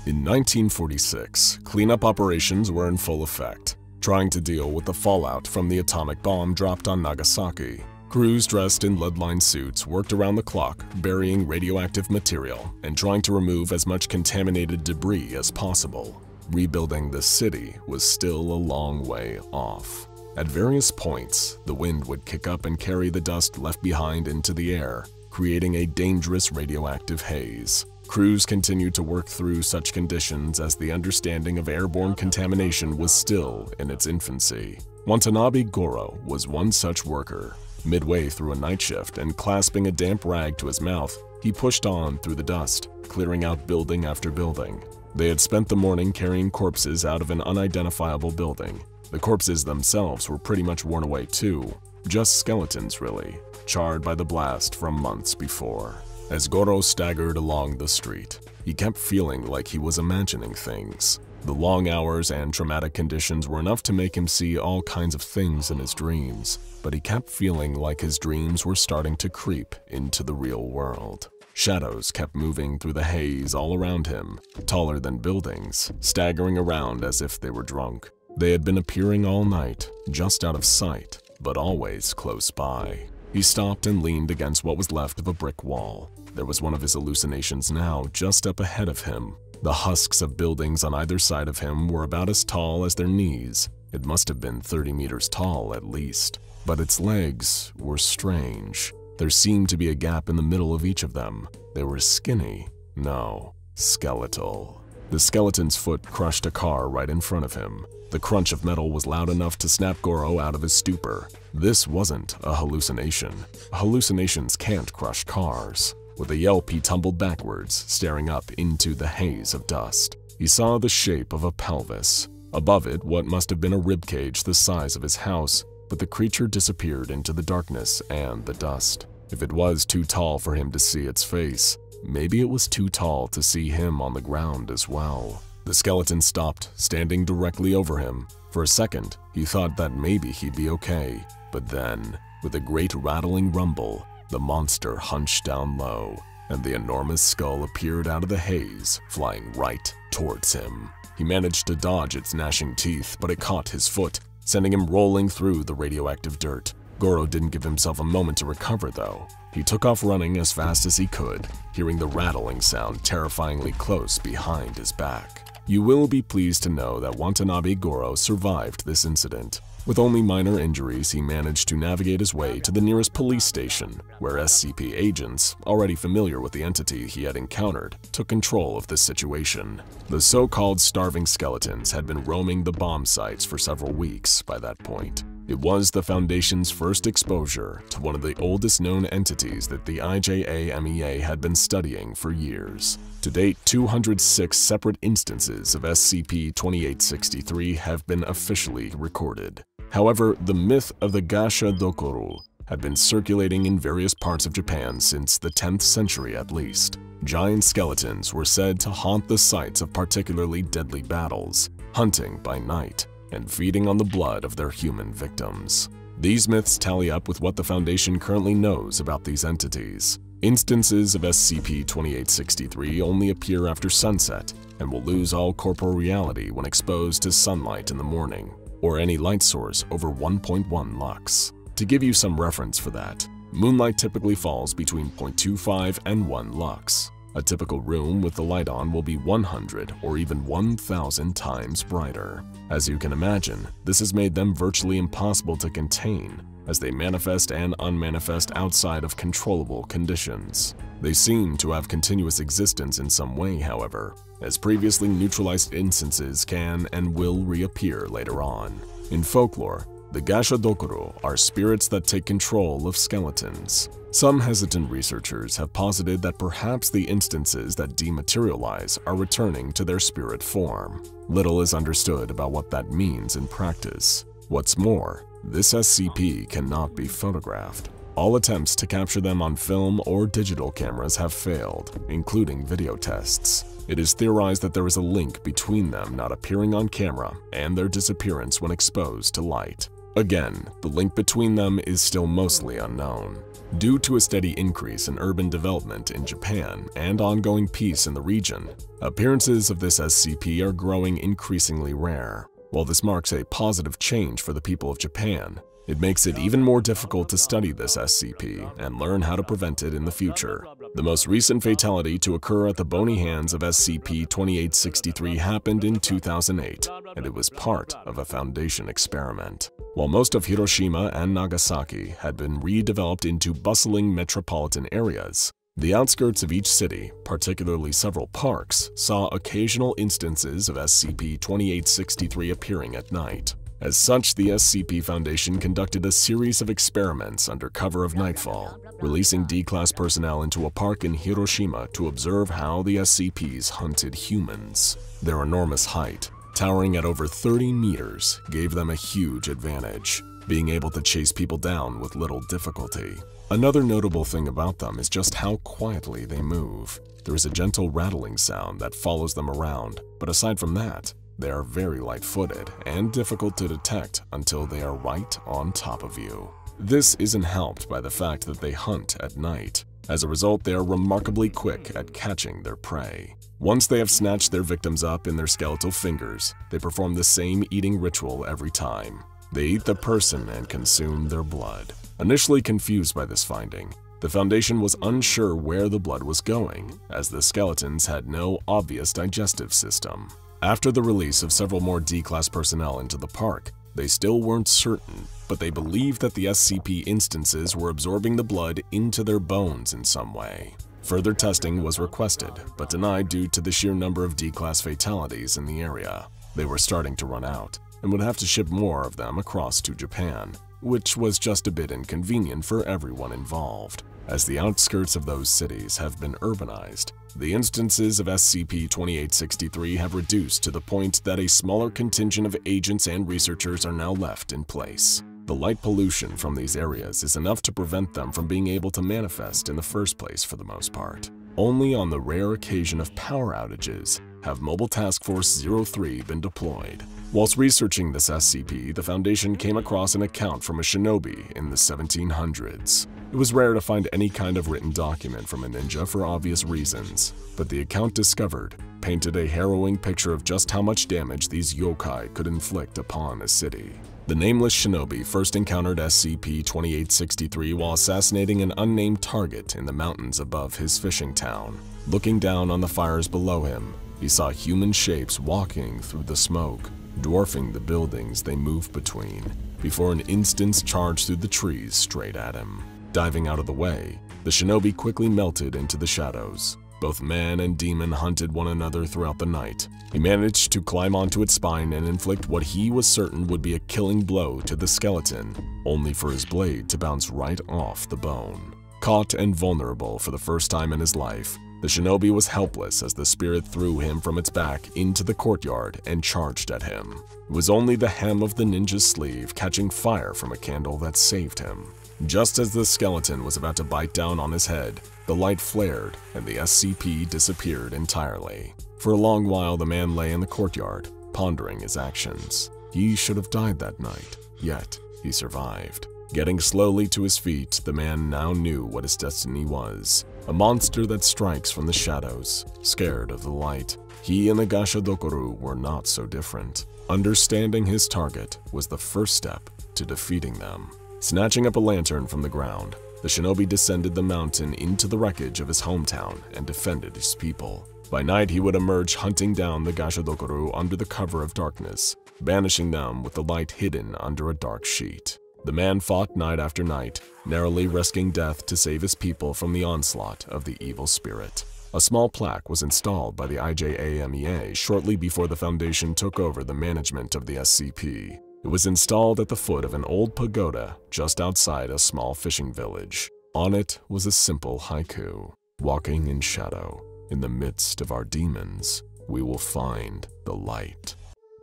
In 1946, cleanup operations were in full effect, trying to deal with the fallout from the atomic bomb dropped on Nagasaki. Crews dressed in lead-lined suits worked around the clock, burying radioactive material and trying to remove as much contaminated debris as possible. Rebuilding the city was still a long way off. At various points, the wind would kick up and carry the dust left behind into the air, creating a dangerous radioactive haze. Crews continued to work through such conditions as the understanding of airborne contamination was still in its infancy. Watanabe Goro was one such worker. Midway through a night shift and clasping a damp rag to his mouth, he pushed on through the dust, clearing out building after building. They had spent the morning carrying corpses out of an unidentifiable building. The corpses themselves were pretty much worn away too, just skeletons really, charred by the blast from months before. As Goro staggered along the street, he kept feeling like he was imagining things. The long hours and traumatic conditions were enough to make him see all kinds of things in his dreams, but he kept feeling like his dreams were starting to creep into the real world. Shadows kept moving through the haze all around him, taller than buildings, staggering around as if they were drunk. They had been appearing all night, just out of sight, but always close by. He stopped and leaned against what was left of a brick wall. There was one of his hallucinations now just up ahead of him. The husks of buildings on either side of him were about as tall as their knees. It must have been 30 meters tall at least. But its legs were strange. There seemed to be a gap in the middle of each of them. They were skinny. No, skeletal. The skeleton's foot crushed a car right in front of him. The crunch of metal was loud enough to snap Goro out of his stupor. This wasn't a hallucination. Hallucinations can't crush cars. With a yelp, he tumbled backwards, staring up into the haze of dust. He saw the shape of a pelvis. Above it, what must have been a ribcage the size of his house, but the creature disappeared into the darkness and the dust. If it was too tall for him to see its face, maybe it was too tall to see him on the ground as well. The skeleton stopped, standing directly over him. For a second, he thought that maybe he'd be okay, but then, with a great rattling rumble, the monster hunched down low, and the enormous skull appeared out of the haze, flying right towards him. He managed to dodge its gnashing teeth, but it caught his foot, sending him rolling through the radioactive dirt. Goro didn't give himself a moment to recover, though. He took off running as fast as he could, hearing the rattling sound terrifyingly close behind his back. You will be pleased to know that Watanabe Goro survived this incident. With only minor injuries, he managed to navigate his way to the nearest police station, where SCP agents, already familiar with the entity he had encountered, took control of the situation. The so-called starving skeletons had been roaming the bomb sites for several weeks by that point. It was the Foundation's first exposure to one of the oldest known entities that the IJMEA had been studying for years. To date, 206 separate instances of SCP-2863 have been officially recorded. However, the myth of the Gasha Dokoru had been circulating in various parts of Japan since the 10th century at least. Giant skeletons were said to haunt the sites of particularly deadly battles, hunting by night, and feeding on the blood of their human victims. These myths tally up with what the Foundation currently knows about these entities. Instances of SCP-2863 only appear after sunset and will lose all corporeality when exposed to sunlight in the morning. or any light source over 1.1 lux. To give you some reference for that, moonlight typically falls between 0.25 and 1 lux. A typical room with the light on will be 100 or even 1,000 times brighter. As you can imagine, this has made them virtually impossible to contain, as they manifest and unmanifest outside of controllable conditions. They seem to have continuous existence in some way, however, as previously neutralized instances can and will reappear later on. In folklore, the Gashadokuro are spirits that take control of skeletons. Some hesitant researchers have posited that perhaps the instances that dematerialize are returning to their spirit form. Little is understood about what that means in practice. What's more, this SCP cannot be photographed. All attempts to capture them on film or digital cameras have failed, including video tests. It is theorized that there is a link between them not appearing on camera and their disappearance when exposed to light. Again, the link between them is still mostly unknown. Due to a steady increase in urban development in Japan and ongoing peace in the region, appearances of this SCP are growing increasingly rare. While this marks a positive change for the people of Japan, it makes it even more difficult to study this SCP and learn how to prevent it in the future. The most recent fatality to occur at the bony hands of SCP-2863 happened in 2008, and it was part of a Foundation experiment. While most of Hiroshima and Nagasaki had been redeveloped into bustling metropolitan areas, the outskirts of each city, particularly several parks, saw occasional instances of SCP-2863 appearing at night. As such, the SCP Foundation conducted a series of experiments under cover of nightfall, releasing D-Class personnel into a park in Hiroshima to observe how the SCPs hunted humans. Their enormous height, towering at over 30 meters, gave them a huge advantage, being able to chase people down with little difficulty. Another notable thing about them is just how quietly they move. There is a gentle rattling sound that follows them around, but aside from that, they are very light-footed and difficult to detect until they are right on top of you. This isn't helped by the fact that they hunt at night. As a result, they are remarkably quick at catching their prey. Once they have snatched their victims up in their skeletal fingers, they perform the same eating ritual every time. They eat the person and consume their blood. Initially confused by this finding, the Foundation was unsure where the blood was going, as the skeletons had no obvious digestive system. After the release of several more D-Class personnel into the park, they still weren't certain, but they believed that the SCP instances were absorbing the blood into their bones in some way. Further testing was requested, but denied due to the sheer number of D-Class fatalities in the area. They were starting to run out, and would have to ship more of them across to Japan, which was just a bit inconvenient for everyone involved. As the outskirts of those cities have been urbanized, the instances of SCP-2863 have reduced to the point that a smaller contingent of agents and researchers are now left in place. The light pollution from these areas is enough to prevent them from being able to manifest in the first place for the most part. Only on the rare occasion of power outages have Mobile Task Force 03 been deployed. Whilst researching this SCP, the Foundation came across an account from a shinobi in the 1700s. It was rare to find any kind of written document from a ninja for obvious reasons, but the account discovered painted a harrowing picture of just how much damage these yokai could inflict upon a city. The nameless shinobi first encountered SCP-2863 while assassinating an unnamed target in the mountains above his fishing town. Looking down on the fires below him, he saw human shapes walking through the smoke, dwarfing the buildings they moved between, before an instance charged through the trees straight at him. Diving out of the way, the shinobi quickly melted into the shadows. Both man and demon hunted one another throughout the night. He managed to climb onto its spine and inflict what he was certain would be a killing blow to the skeleton, only for his blade to bounce right off the bone. Caught and vulnerable for the first time in his life, the shinobi was helpless as the spirit threw him from its back into the courtyard and charged at him. It was only the hem of the ninja's sleeve catching fire from a candle that saved him. Just as the skeleton was about to bite down on his head, the light flared and the SCP disappeared entirely. For a long while, the man lay in the courtyard, pondering his actions. He should have died that night, yet he survived. Getting slowly to his feet, the man now knew what his destiny was. A monster that strikes from the shadows, scared of the light. He and the Gashodokoru were not so different. Understanding his target was the first step to defeating them. Snatching up a lantern from the ground, the shinobi descended the mountain into the wreckage of his hometown and defended his people. By night, he would emerge hunting down the Gashodokoru under the cover of darkness, banishing them with the light hidden under a dark sheet. The man fought night after night, narrowly risking death to save his people from the onslaught of the evil spirit. A small plaque was installed by the IJAMEA shortly before the Foundation took over the management of the SCP. It was installed at the foot of an old pagoda just outside a small fishing village. On it was a simple haiku, "Walking in shadow, in the midst of our demons, we will find the light."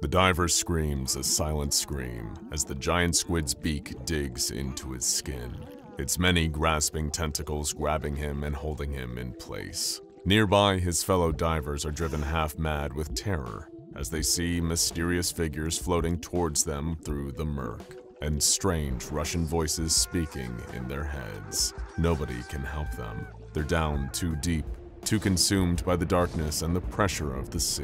The diver screams a silent scream as the giant squid's beak digs into his skin, its many grasping tentacles grabbing him and holding him in place. Nearby, his fellow divers are driven half-mad with terror as they see mysterious figures floating towards them through the murk, and strange Russian voices speaking in their heads. Nobody can help them. They're down too deep, too consumed by the darkness and the pressure of the sea.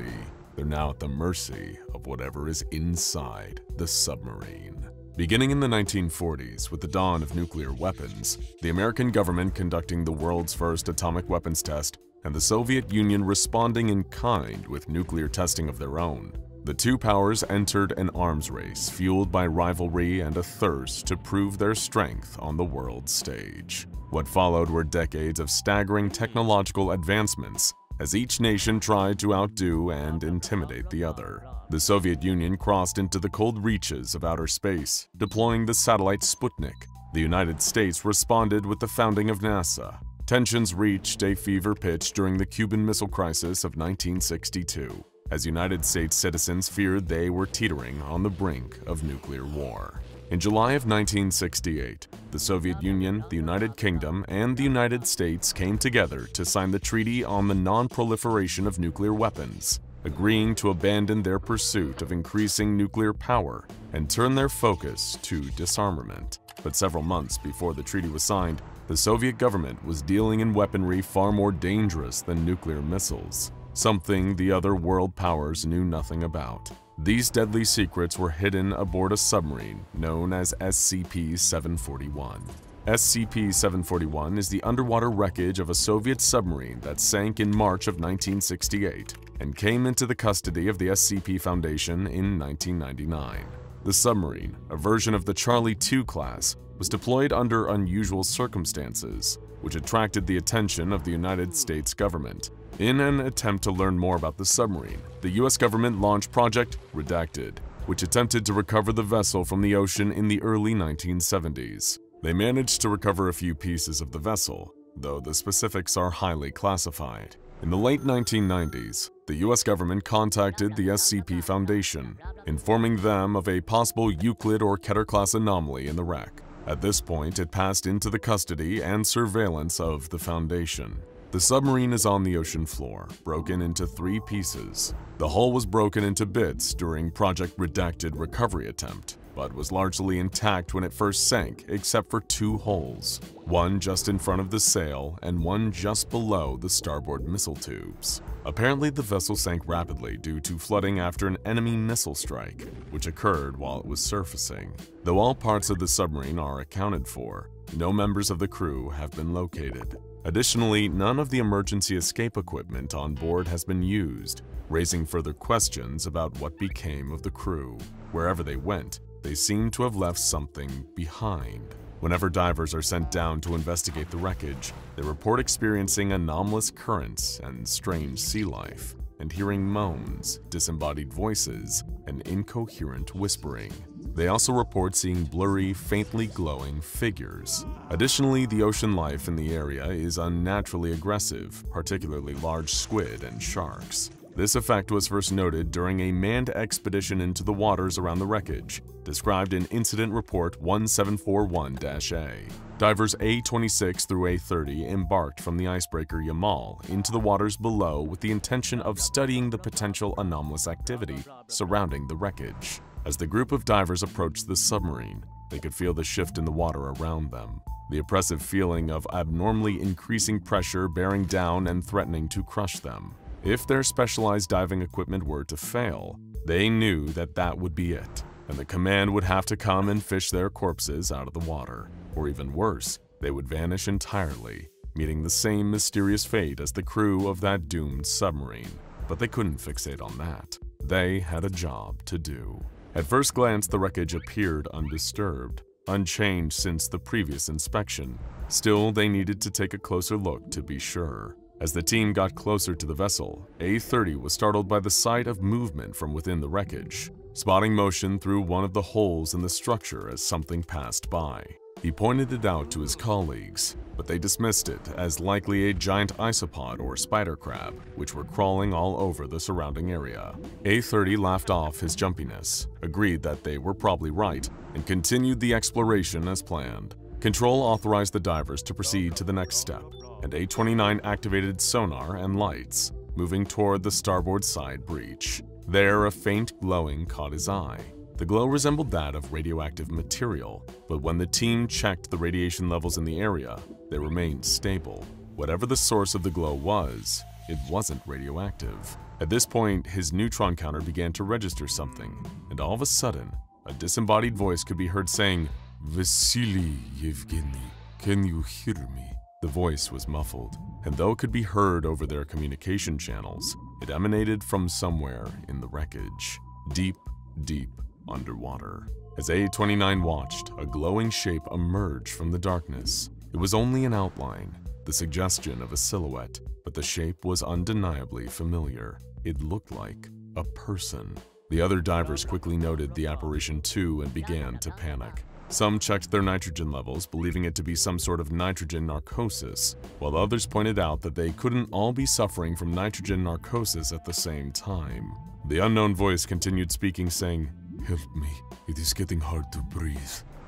They're now at the mercy of whatever is inside the submarine. Beginning in the 1940s, with the dawn of nuclear weapons, the American government conducting the world's first atomic weapons test, and the Soviet Union responding in kind with nuclear testing of their own, the two powers entered an arms race fueled by rivalry and a thirst to prove their strength on the world stage. What followed were decades of staggering technological advancements, as each nation tried to outdo and intimidate the other. The Soviet Union crossed into the cold reaches of outer space, deploying the satellite Sputnik. The United States responded with the founding of NASA. Tensions reached a fever pitch during the Cuban Missile Crisis of 1962, as United States citizens feared they were teetering on the brink of nuclear war. In July of 1968, the Soviet Union, the United Kingdom, and the United States came together to sign the Treaty on the Non-Proliferation of Nuclear Weapons, agreeing to abandon their pursuit of increasing nuclear power and turn their focus to disarmament. But several months before the treaty was signed, the Soviet government was dealing in weaponry far more dangerous than nuclear missiles, something the other world powers knew nothing about. These deadly secrets were hidden aboard a submarine known as SCP-741. SCP-741 is the underwater wreckage of a Soviet submarine that sank in March of 1968 and came into the custody of the SCP Foundation in 1999. The submarine, a version of the Charlie II class, was deployed under unusual circumstances, which attracted the attention of the United States government. In an attempt to learn more about the submarine, the US government launched Project Redacted, which attempted to recover the vessel from the ocean in the early 1970s. They managed to recover a few pieces of the vessel, though the specifics are highly classified. In the late 1990s, the US government contacted the SCP Foundation, informing them of a possible Euclid or Keter-class anomaly in the wreck. At this point, it passed into the custody and surveillance of the Foundation. The submarine is on the ocean floor, broken into 3 pieces. The hull was broken into bits during Project Redacted recovery attempt, but was largely intact when it first sank except for 2 holes, one just in front of the sail and one just below the starboard missile tubes. Apparently, the vessel sank rapidly due to flooding after an enemy missile strike, which occurred while it was surfacing. Though all parts of the submarine are accounted for, no members of the crew have been located. Additionally, none of the emergency escape equipment on board has been used, raising further questions about what became of the crew. Wherever they went, they seem to have left something behind. Whenever divers are sent down to investigate the wreckage, they report experiencing anomalous currents and strange sea life, and hearing moans, disembodied voices, and incoherent whispering. They also report seeing blurry, faintly glowing figures. Additionally, the ocean life in the area is unnaturally aggressive, particularly large squid and sharks. This effect was first noted during a manned expedition into the waters around the wreckage, described in Incident Report 1741-A. Divers A-26 through A-30 embarked from the icebreaker Yamal into the waters below with the intention of studying the potential anomalous activity surrounding the wreckage. As the group of divers approached the submarine, They could feel the shift in the water around them, the oppressive feeling of abnormally increasing pressure bearing down and threatening to crush them. If their specialized diving equipment were to fail, they knew that that would be it, and the command would have to come and fish their corpses out of the water. Or even worse, they would vanish entirely, meeting the same mysterious fate as the crew of that doomed submarine. But they couldn't fixate on that. They had a job to do. At first glance, the wreckage appeared undisturbed, unchanged since the previous inspection. Still, they needed to take a closer look to be sure. As the team got closer to the vessel, A-30 was startled by the sight of movement from within the wreckage, spotting motion through one of the holes in the structure as something passed by. He pointed it out to his colleagues, but they dismissed it as likely a giant isopod or spider crab, which were crawling all over the surrounding area. A-30 laughed off his jumpiness, agreed that they were probably right, and continued the exploration as planned. Control authorized the divers to proceed to the next step, and A-29 activated sonar and lights, moving toward the starboard side breach. There, a faint glowing caught his eye. The glow resembled that of radioactive material, but when the team checked the radiation levels in the area, they remained stable. Whatever the source of the glow was, it wasn't radioactive. At this point, his neutron counter began to register something, and all of a sudden, a disembodied voice could be heard saying, "Vasily Yevgeny, can you hear me?" The voice was muffled, and though it could be heard over their communication channels, it emanated from somewhere in the wreckage, deep, deep underwater. As A-29 watched, a glowing shape emerge from the darkness. It was only an outline, the suggestion of a silhouette, but the shape was undeniably familiar. It looked like a person. The other divers quickly noted the apparition too and began to panic. Some checked their nitrogen levels, believing it to be some sort of nitrogen narcosis, while others pointed out that they couldn't all be suffering from nitrogen narcosis at the same time. The unknown voice continued speaking, saying, "Help me, it is getting hard to breathe."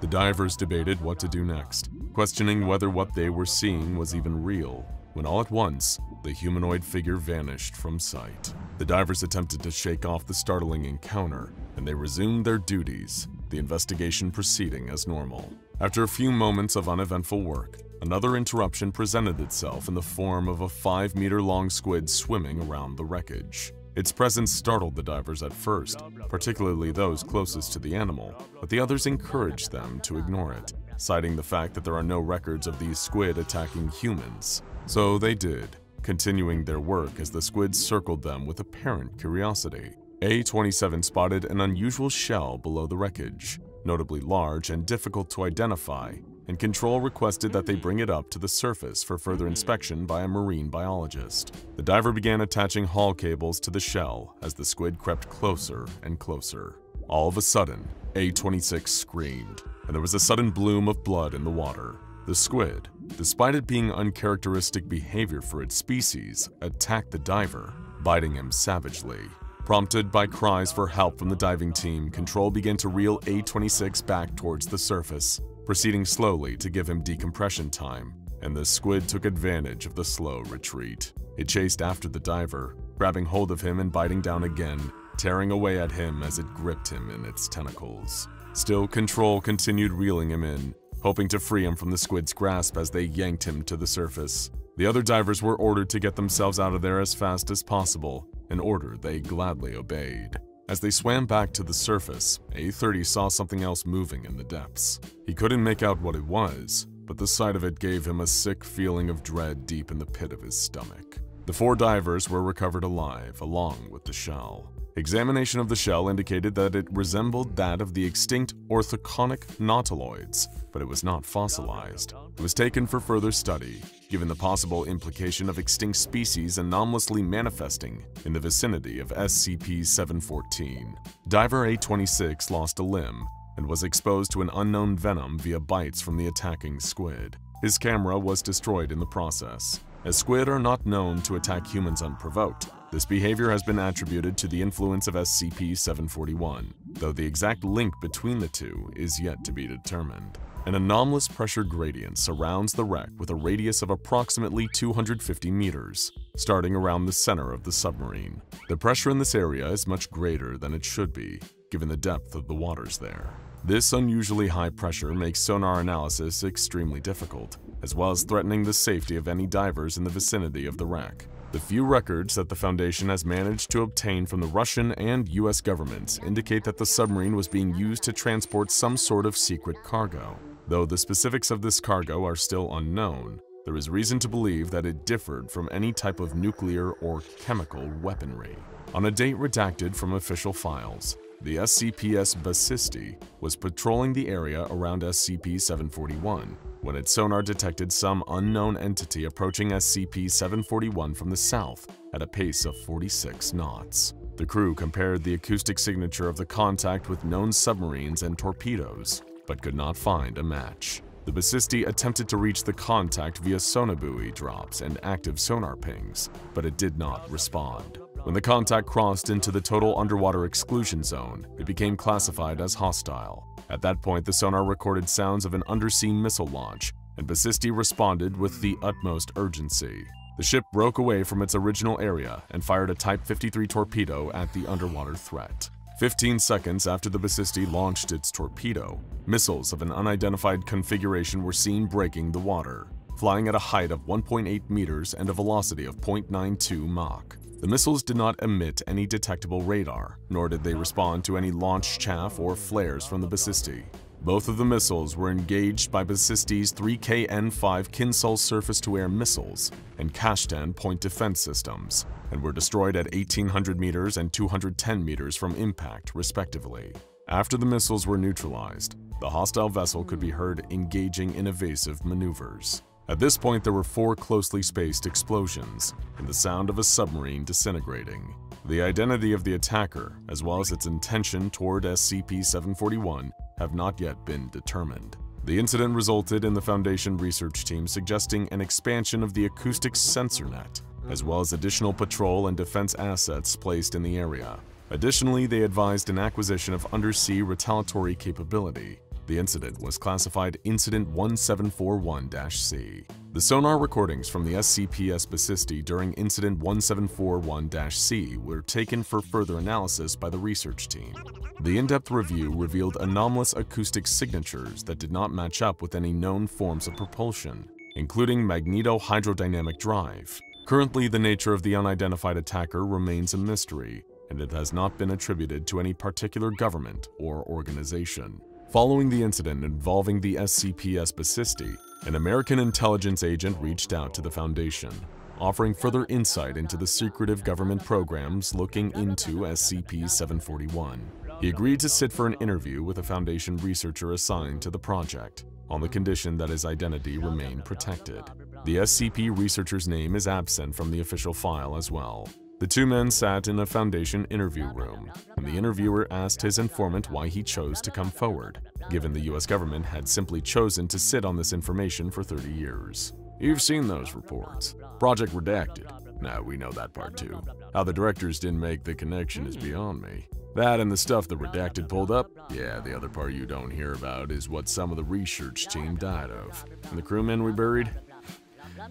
The divers debated what to do next, questioning whether what they were seeing was even real, when all at once, the humanoid figure vanished from sight. The divers attempted to shake off the startling encounter, and they resumed their duties, the investigation proceeding as normal. After a few moments of uneventful work, another interruption presented itself in the form of a 5-meter-long squid swimming around the wreckage. Its presence startled the divers at first, particularly those closest to the animal, but the others encouraged them to ignore it, citing the fact that there are no records of these squid attacking humans. So they did, continuing their work as the squids circled them with apparent curiosity. A-27 spotted an unusual shell below the wreckage, notably large and difficult to identify, and Control requested that they bring it up to the surface for further inspection by a marine biologist. The diver began attaching haul cables to the shell as the squid crept closer and closer. All of a sudden, A-26 screamed, and there was a sudden bloom of blood in the water. The squid, despite it being uncharacteristic behavior for its species, attacked the diver, biting him savagely. Prompted by cries for help from the diving team, Control began to reel A-26 back towards the surface, proceeding slowly to give him decompression time, and the squid took advantage of the slow retreat. It chased after the diver, grabbing hold of him and biting down again, tearing away at him as it gripped him in its tentacles. Still, Control continued reeling him in, hoping to free him from the squid's grasp as they yanked him to the surface. The other divers were ordered to get themselves out of there as fast as possible, an order they gladly obeyed. As they swam back to the surface, A-30 saw something else moving in the depths. He couldn't make out what it was, but the sight of it gave him a sick feeling of dread deep in the pit of his stomach. The 4 divers were recovered alive, along with the shell. Examination of the shell indicated that it resembled that of the extinct orthoconic nautiloids, but it was not fossilized. It was taken for further study, given the possible implication of extinct species anomalously manifesting in the vicinity of SCP-714. Diver A-26 lost a limb and was exposed to an unknown venom via bites from the attacking squid. His camera was destroyed in the process. As squid are not known to attack humans unprovoked, this behavior has been attributed to the influence of SCP-741, though the exact link between the two is yet to be determined. An anomalous pressure gradient surrounds the wreck with a radius of approximately 250 meters, starting around the center of the submarine. The pressure in this area is much greater than it should be, given the depth of the waters there. This unusually high pressure makes sonar analysis extremely difficult, as well as threatening the safety of any divers in the vicinity of the wreck. The few records that the Foundation has managed to obtain from the Russian and US governments indicate that the submarine was being used to transport some sort of secret cargo. Though the specifics of this cargo are still unknown, there is reason to believe that it differed from any type of nuclear or chemical weaponry. On a date redacted from official files, the SCP-S Basisti was patrolling the area around SCP-741 when its sonar detected some unknown entity approaching SCP-741 from the south at a pace of 46 knots. The crew compared the acoustic signature of the contact with known submarines and torpedoes, but could not find a match. The Basisti attempted to reach the contact via sonobuoy drops and active sonar pings, but it did not respond. When the contact crossed into the total underwater exclusion zone, it became classified as hostile. At that point, the sonar recorded sounds of an undersea missile launch, and Basisti responded with the utmost urgency. The ship broke away from its original area and fired a Type 53 torpedo at the underwater threat. 15 seconds after the Basisti launched its torpedo, missiles of an unidentified configuration were seen breaking the water, flying at a height of 1.8 meters and a velocity of 0.92 Mach. The missiles did not emit any detectable radar, nor did they respond to any launch chaff or flares from the Basisti. Both of the missiles were engaged by Basisti's 3KN-5 Kinzhal surface-to-air missiles and Kashtan point defense systems, and were destroyed at 1,800 meters and 210 meters from impact, respectively. After the missiles were neutralized, the hostile vessel could be heard engaging in evasive maneuvers. At this point, there were 4 closely spaced explosions and the sound of a submarine disintegrating. The identity of the attacker, as well as its intention toward SCP-741, have not yet been determined. The incident resulted in the Foundation research team suggesting an expansion of the acoustic sensor net, as well as additional patrol and defense assets placed in the area. Additionally, they advised an acquisition of undersea retaliatory capability. The incident was classified Incident 1741-C. The sonar recordings from the SCP-S Basisti during Incident 1741-C were taken for further analysis by the research team. The in-depth review revealed anomalous acoustic signatures that did not match up with any known forms of propulsion, including magneto-hydrodynamic drive. Currently, the nature of the unidentified attacker remains a mystery, and it has not been attributed to any particular government or organization. Following the incident involving the SCP-S Basisti, an American intelligence agent reached out to the Foundation, offering further insight into the secretive government programs looking into SCP-741. He agreed to sit for an interview with a Foundation researcher assigned to the project, on the condition that his identity remain protected. The SCP researcher's name is absent from the official file as well. The two men sat in a Foundation interview room, and the interviewer asked his informant why he chose to come forward, given the US government had simply chosen to sit on this information for 30 years. You've seen those reports. Project Redacted. Now, we know that part too. How the directors didn't make the connection is beyond me. That and the stuff the Redacted pulled up? Yeah, the other part you don't hear about is what some of the research team died of. And the crewmen we buried?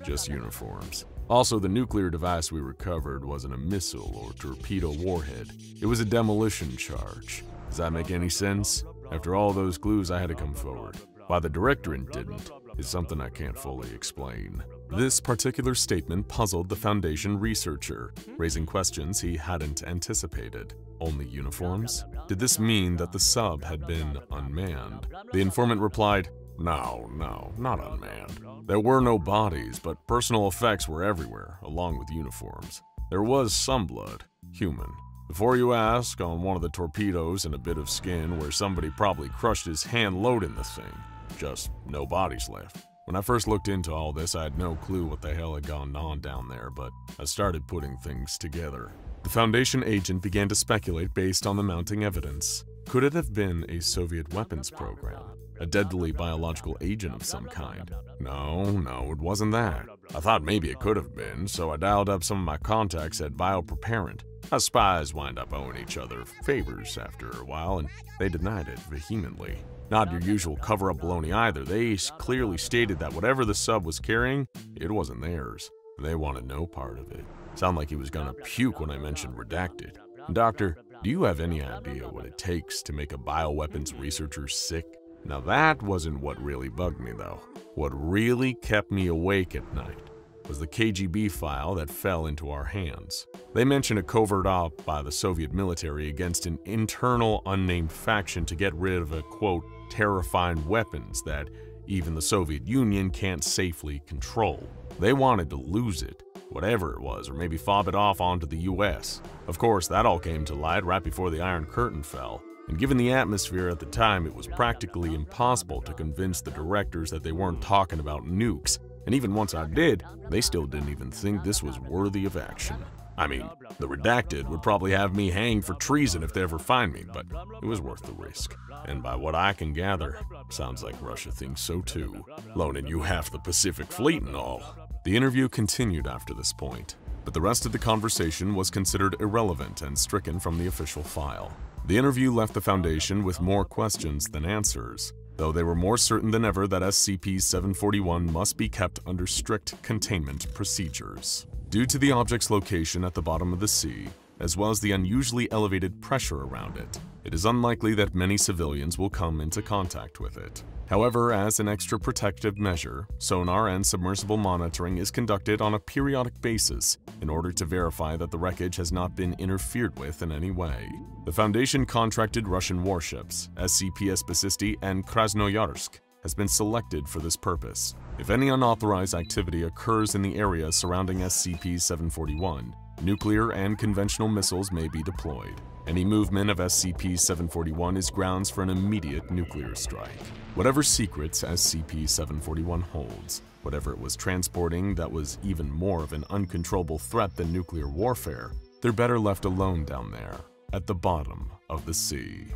Just uniforms. Also, the nuclear device we recovered wasn't a missile or torpedo warhead. It was a demolition charge. Does that make any sense? After all those clues, I had to come forward. Why the directorate didn't is something I can't fully explain. This particular statement puzzled the Foundation researcher, raising questions he hadn't anticipated. Only uniforms? Did this mean that the sub had been unmanned? The informant replied, No, not unmanned. There were no bodies, but personal effects were everywhere, along with uniforms. There was some blood, human. Before you ask, on one of the torpedoes and a bit of skin where somebody probably crushed his hand loading the thing. Just no bodies left. When I first looked into all this, I had no clue what the hell had gone on down there, but I started putting things together. The Foundation agent began to speculate based on the mounting evidence. Could it have been a Soviet weapons program? A deadly biological agent of some kind? No, it wasn't that. I thought maybe it could have been, so I dialed up some of my contacts at Biopreparant. Us spies wind up owing each other favors after a while, and they denied it vehemently. Not your usual cover-up baloney either. They clearly stated that whatever the sub was carrying, it wasn't theirs. They wanted no part of it. Sounded like he was gonna puke when I mentioned Redacted. Doctor, Do you have any idea what it takes to make a bioweapons researcher sick? Now that wasn't what really bugged me though. What really kept me awake at night was the KGB file that fell into our hands. They mention a covert op by the Soviet military against an internal unnamed faction to get rid of a, quote, terrifying weapons that even the Soviet Union can't safely control. They wanted to lose it, whatever it was, or maybe fob it off onto the US. Of course, that all came to light right before the Iron Curtain fell, and given the atmosphere at the time, it was practically impossible to convince the directors that they weren't talking about nukes. And even once I did, they still didn't even think this was worthy of action. I mean, the redacted would probably have me hanged for treason if they ever find me, but it was worth the risk. And by what I can gather, sounds like Russia thinks so too, loaning you half the Pacific Fleet and all. The interview continued after this point, but the rest of the conversation was considered irrelevant and stricken from the official file. The interview left the Foundation with more questions than answers, though they were more certain than ever that SCP-741 must be kept under strict containment procedures. Due to the object's location at the bottom of the sea, as well as the unusually elevated pressure around it, it is unlikely that many civilians will come into contact with it. However, as an extra protective measure, sonar and submersible monitoring is conducted on a periodic basis in order to verify that the wreckage has not been interfered with in any way. The Foundation contracted Russian warships, SCP-Spasisty and Krasnoyarsk, has been selected for this purpose. If any unauthorized activity occurs in the area surrounding SCP-741, nuclear and conventional missiles may be deployed. Any movement of SCP-741 is grounds for an immediate nuclear strike. Whatever secrets SCP-741 holds, whatever it was transporting that was even more of an uncontrollable threat than nuclear warfare, they're better left alone down there, at the bottom of the sea.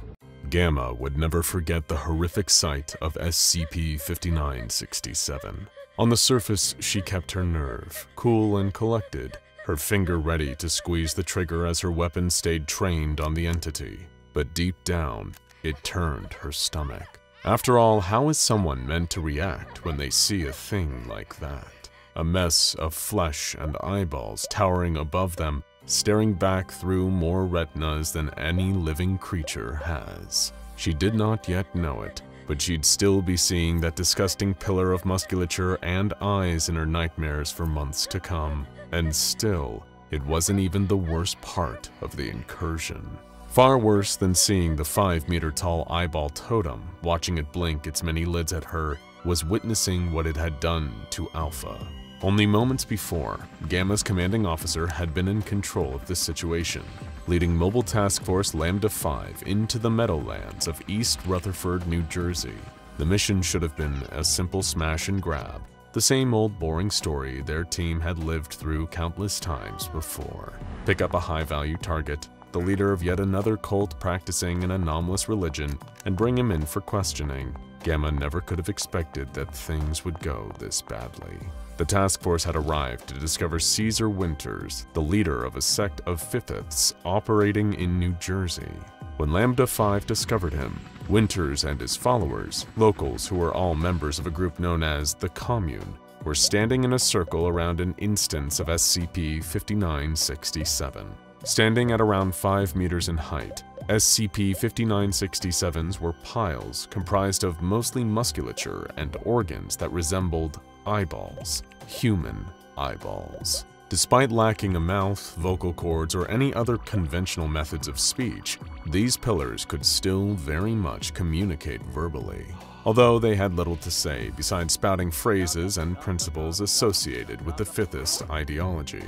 Gamma would never forget the horrific sight of SCP-5967. On the surface, she kept her nerve, cool and collected, her finger ready to squeeze the trigger as her weapon stayed trained on the entity. But deep down, it turned her stomach. After all, how is someone meant to react when they see a thing like that? A mess of flesh and eyeballs towering above them, staring back through more retinas than any living creature has. She did not yet know it, but she'd still be seeing that disgusting pillar of musculature and eyes in her nightmares for months to come. And still, it wasn't even the worst part of the incursion. Far worse than seeing the 5-meter-tall eyeball totem, watching it blink its many lids at her, was witnessing what it had done to Alpha. Only moments before, Gamma's commanding officer had been in control of this situation, leading Mobile Task Force Lambda-5 into the Meadowlands of East Rutherford, New Jersey. The mission should have been a simple smash and grab, the same old boring story their team had lived through countless times before. Pick up a high-value target, the leader of yet another cult practicing an anomalous religion, and bring him in for questioning. Gamma never could have expected that things would go this badly. The task force had arrived to discover Caesar Winters, the leader of a sect of Fifths operating in New Jersey. When Lambda-5 discovered him, Winters and his followers, locals who were all members of a group known as the Commune, were standing in a circle around an instance of SCP-5967. Standing at around 5 meters in height, SCP-5967s were piles comprised of mostly musculature and organs that resembled eyeballs, human eyeballs. Despite lacking a mouth, vocal cords, or any other conventional methods of speech, these pillars could still very much communicate verbally, although they had little to say besides spouting phrases and principles associated with the Fifthist ideology.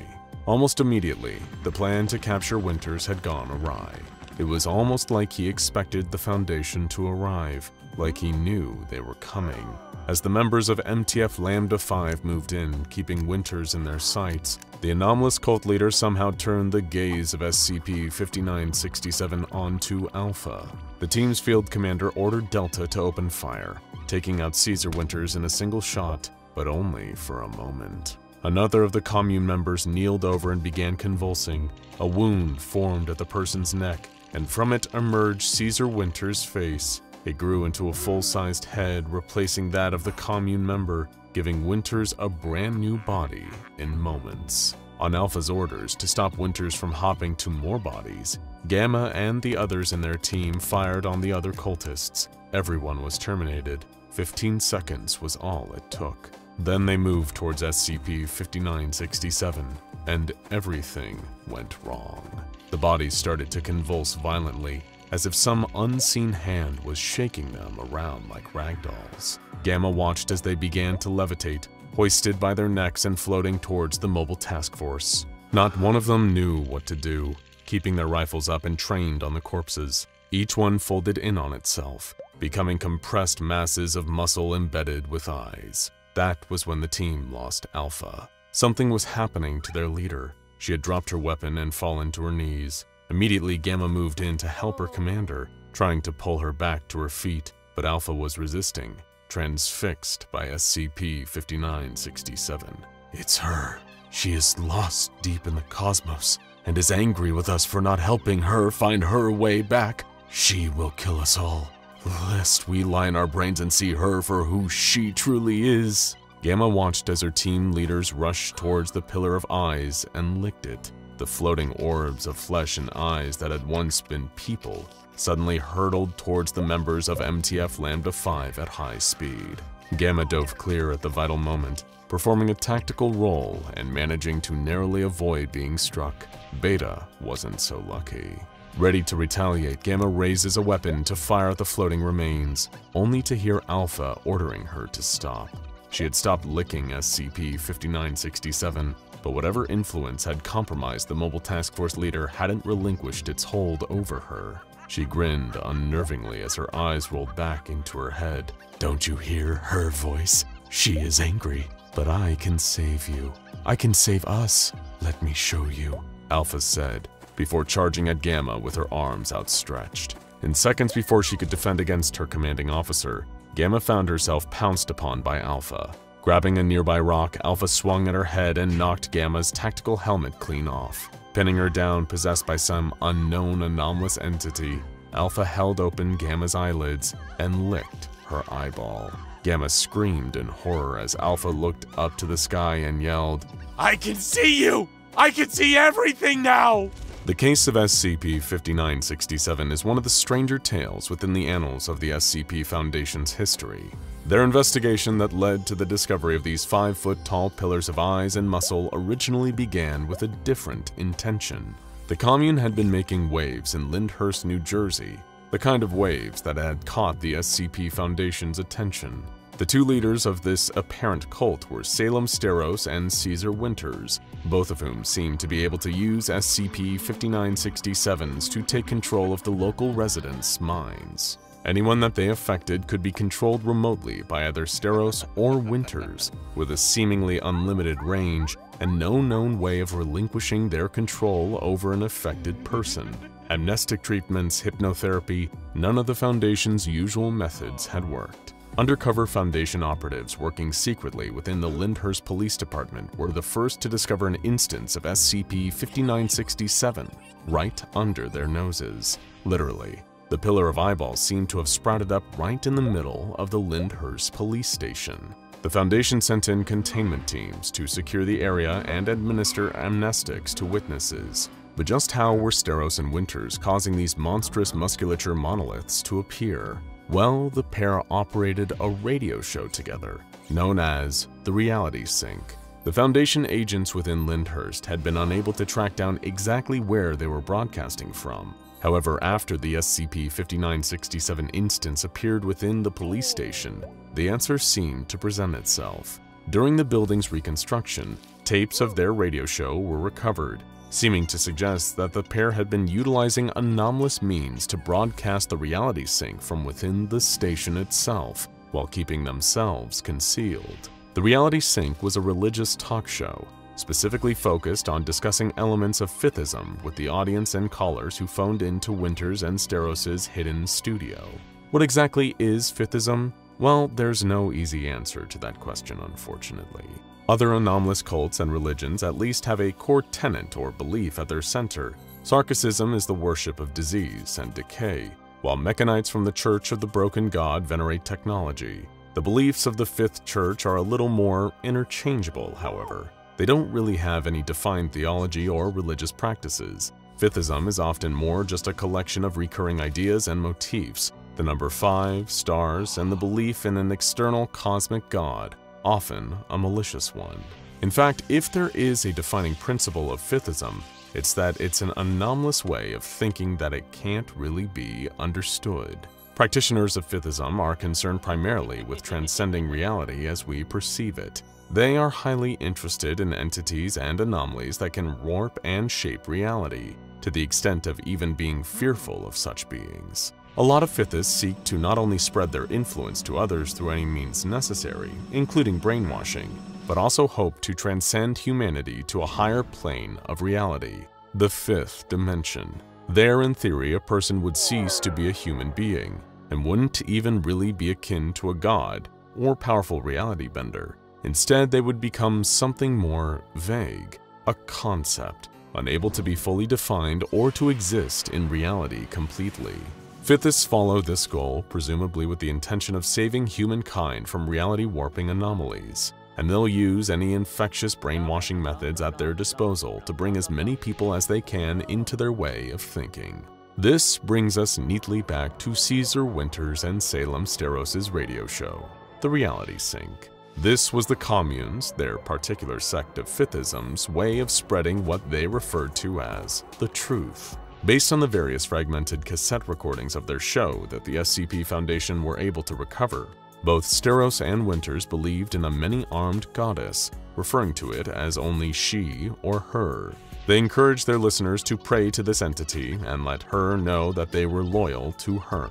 Almost immediately, the plan to capture Winters had gone awry. It was almost like he expected the Foundation to arrive, like he knew they were coming. As the members of MTF Lambda-5 moved in, keeping Winters in their sights, the anomalous cult leader somehow turned the gaze of SCP-5967 onto Alpha. The team's field commander ordered Delta to open fire, taking out Caesar Winters in a single shot, but only for a moment. Another of the commune members kneeled over and began convulsing. A wound formed at the person's neck, and from it emerged Caesar Winters' face. It grew into a full-sized head, replacing that of the commune member, giving Winters a brand new body in moments. On Alpha's orders to stop Winters from hopping to more bodies, Gamma and the others in their team fired on the other cultists. Everyone was terminated. 15 seconds was all it took. Then they moved towards SCP-5967, and everything went wrong. The bodies started to convulse violently, as if some unseen hand was shaking them around like ragdolls. Gamma watched as they began to levitate, hoisted by their necks and floating towards the mobile task force. Not one of them knew what to do, keeping their rifles up and trained on the corpses. Each one folded in on itself, becoming compressed masses of muscle embedded with eyes. That was when the team lost Alpha. Something was happening to their leader. She had dropped her weapon and fallen to her knees. Immediately, Gamma moved in to help her commander, trying to pull her back to her feet, but Alpha was resisting, transfixed by SCP-5967. It's her. She is lost deep in the cosmos and is angry with us for not helping her find her way back. She will kill us all, lest we lie in our brains and see her for who she truly is. Gamma watched as her team leaders rushed towards the Pillar of Eyes and licked it. The floating orbs of flesh and eyes that had once been people suddenly hurtled towards the members of MTF Lambda 5 at high speed. Gamma dove clear at the vital moment, performing a tactical role and managing to narrowly avoid being struck. Beta wasn't so lucky. Ready to retaliate, Gamma raises a weapon to fire at the floating remains, only to hear Alpha ordering her to stop. She had stopped licking SCP-5967, but whatever influence had compromised the Mobile Task Force leader hadn't relinquished its hold over her. She grinned unnervingly as her eyes rolled back into her head. Don't you hear her voice? She is angry, but I can save you. I can save us. Let me show you, Alpha said, before charging at Gamma with her arms outstretched. In seconds before she could defend against her commanding officer, Gamma found herself pounced upon by Alpha. Grabbing a nearby rock, Alpha swung at her head and knocked Gamma's tactical helmet clean off. Pinning her down, possessed by some unknown anomalous entity, Alpha held open Gamma's eyelids and licked her eyeball. Gamma screamed in horror as Alpha looked up to the sky and yelled, I can see you! I can see everything now! The case of SCP-5967 is one of the stranger tales within the annals of the SCP Foundation's history. Their investigation that led to the discovery of these 5-foot-tall pillars of eyes and muscle originally began with a different intention. The commune had been making waves in Lyndhurst, New Jersey, the kind of waves that had caught the SCP Foundation's attention. The two leaders of this apparent cult were Salem Steros and Caesar Winters, both of whom seemed to be able to use SCP-5967s to take control of the local residents' minds. Anyone that they affected could be controlled remotely by either Steros or Winters, with a seemingly unlimited range and no known way of relinquishing their control over an affected person. Amnestic treatments, hypnotherapy, none of the Foundation's usual methods had worked. Undercover Foundation operatives working secretly within the Lyndhurst Police Department were the first to discover an instance of SCP-5967 right under their noses. Literally, the Pillar of Eyeballs seemed to have sprouted up right in the middle of the Lyndhurst police station. The Foundation sent in containment teams to secure the area and administer amnestics to witnesses. But just how were Steros and Winters causing these monstrous musculature monoliths to appear? Well, the pair operated a radio show together, known as the Reality Sync. The Foundation agents within Lyndhurst had been unable to track down exactly where they were broadcasting from. However, after the SCP-5967 instance appeared within the police station, the answer seemed to present itself. During the building's reconstruction, tapes of their radio show were recovered, seeming to suggest that the pair had been utilizing anomalous means to broadcast the Reality Sync from within the station itself, while keeping themselves concealed. The Reality Sync was a religious talk show, specifically focused on discussing elements of Fifithism with the audience and callers who phoned into Winters and Steros' hidden studio. What exactly is Fifithism? Well, there's no easy answer to that question, unfortunately. Other anomalous cults and religions at least have a core tenet or belief at their center. Sarkicism is the worship of disease and decay, while Mechanites from the Church of the Broken God venerate technology. The beliefs of the Fifth Church are a little more interchangeable, however. They don't really have any defined theology or religious practices. Fiftheism is often more just a collection of recurring ideas and motifs, the number 5, stars, and the belief in an external cosmic god, often a malicious one. In fact, if there is a defining principle of Fiftheism, it's that it's an anomalous way of thinking that it can't really be understood. Practitioners of Fiftheism are concerned primarily with transcending reality as we perceive it. They are highly interested in entities and anomalies that can warp and shape reality, to the extent of even being fearful of such beings. A lot of Fiftheists seek to not only spread their influence to others through any means necessary, including brainwashing, but also hope to transcend humanity to a higher plane of reality, the fifth dimension. There, in theory, a person would cease to be a human being, and wouldn't even really be akin to a god or powerful reality bender. Instead, they would become something more vague, a concept, unable to be fully defined or to exist in reality completely. Fiftheists follow this goal, presumably with the intention of saving humankind from reality-warping anomalies, and they'll use any infectious brainwashing methods at their disposal to bring as many people as they can into their way of thinking. This brings us neatly back to Caesar Winters and Salem Steros' radio show, The Reality Sync. This was the communes, their particular sect of Fiftheism's, way of spreading what they referred to as the truth. Based on the various fragmented cassette recordings of their show that the SCP Foundation were able to recover, both Steros and Winters believed in a many-armed goddess, referring to it as only she or her. They encouraged their listeners to pray to this entity and let her know that they were loyal to her.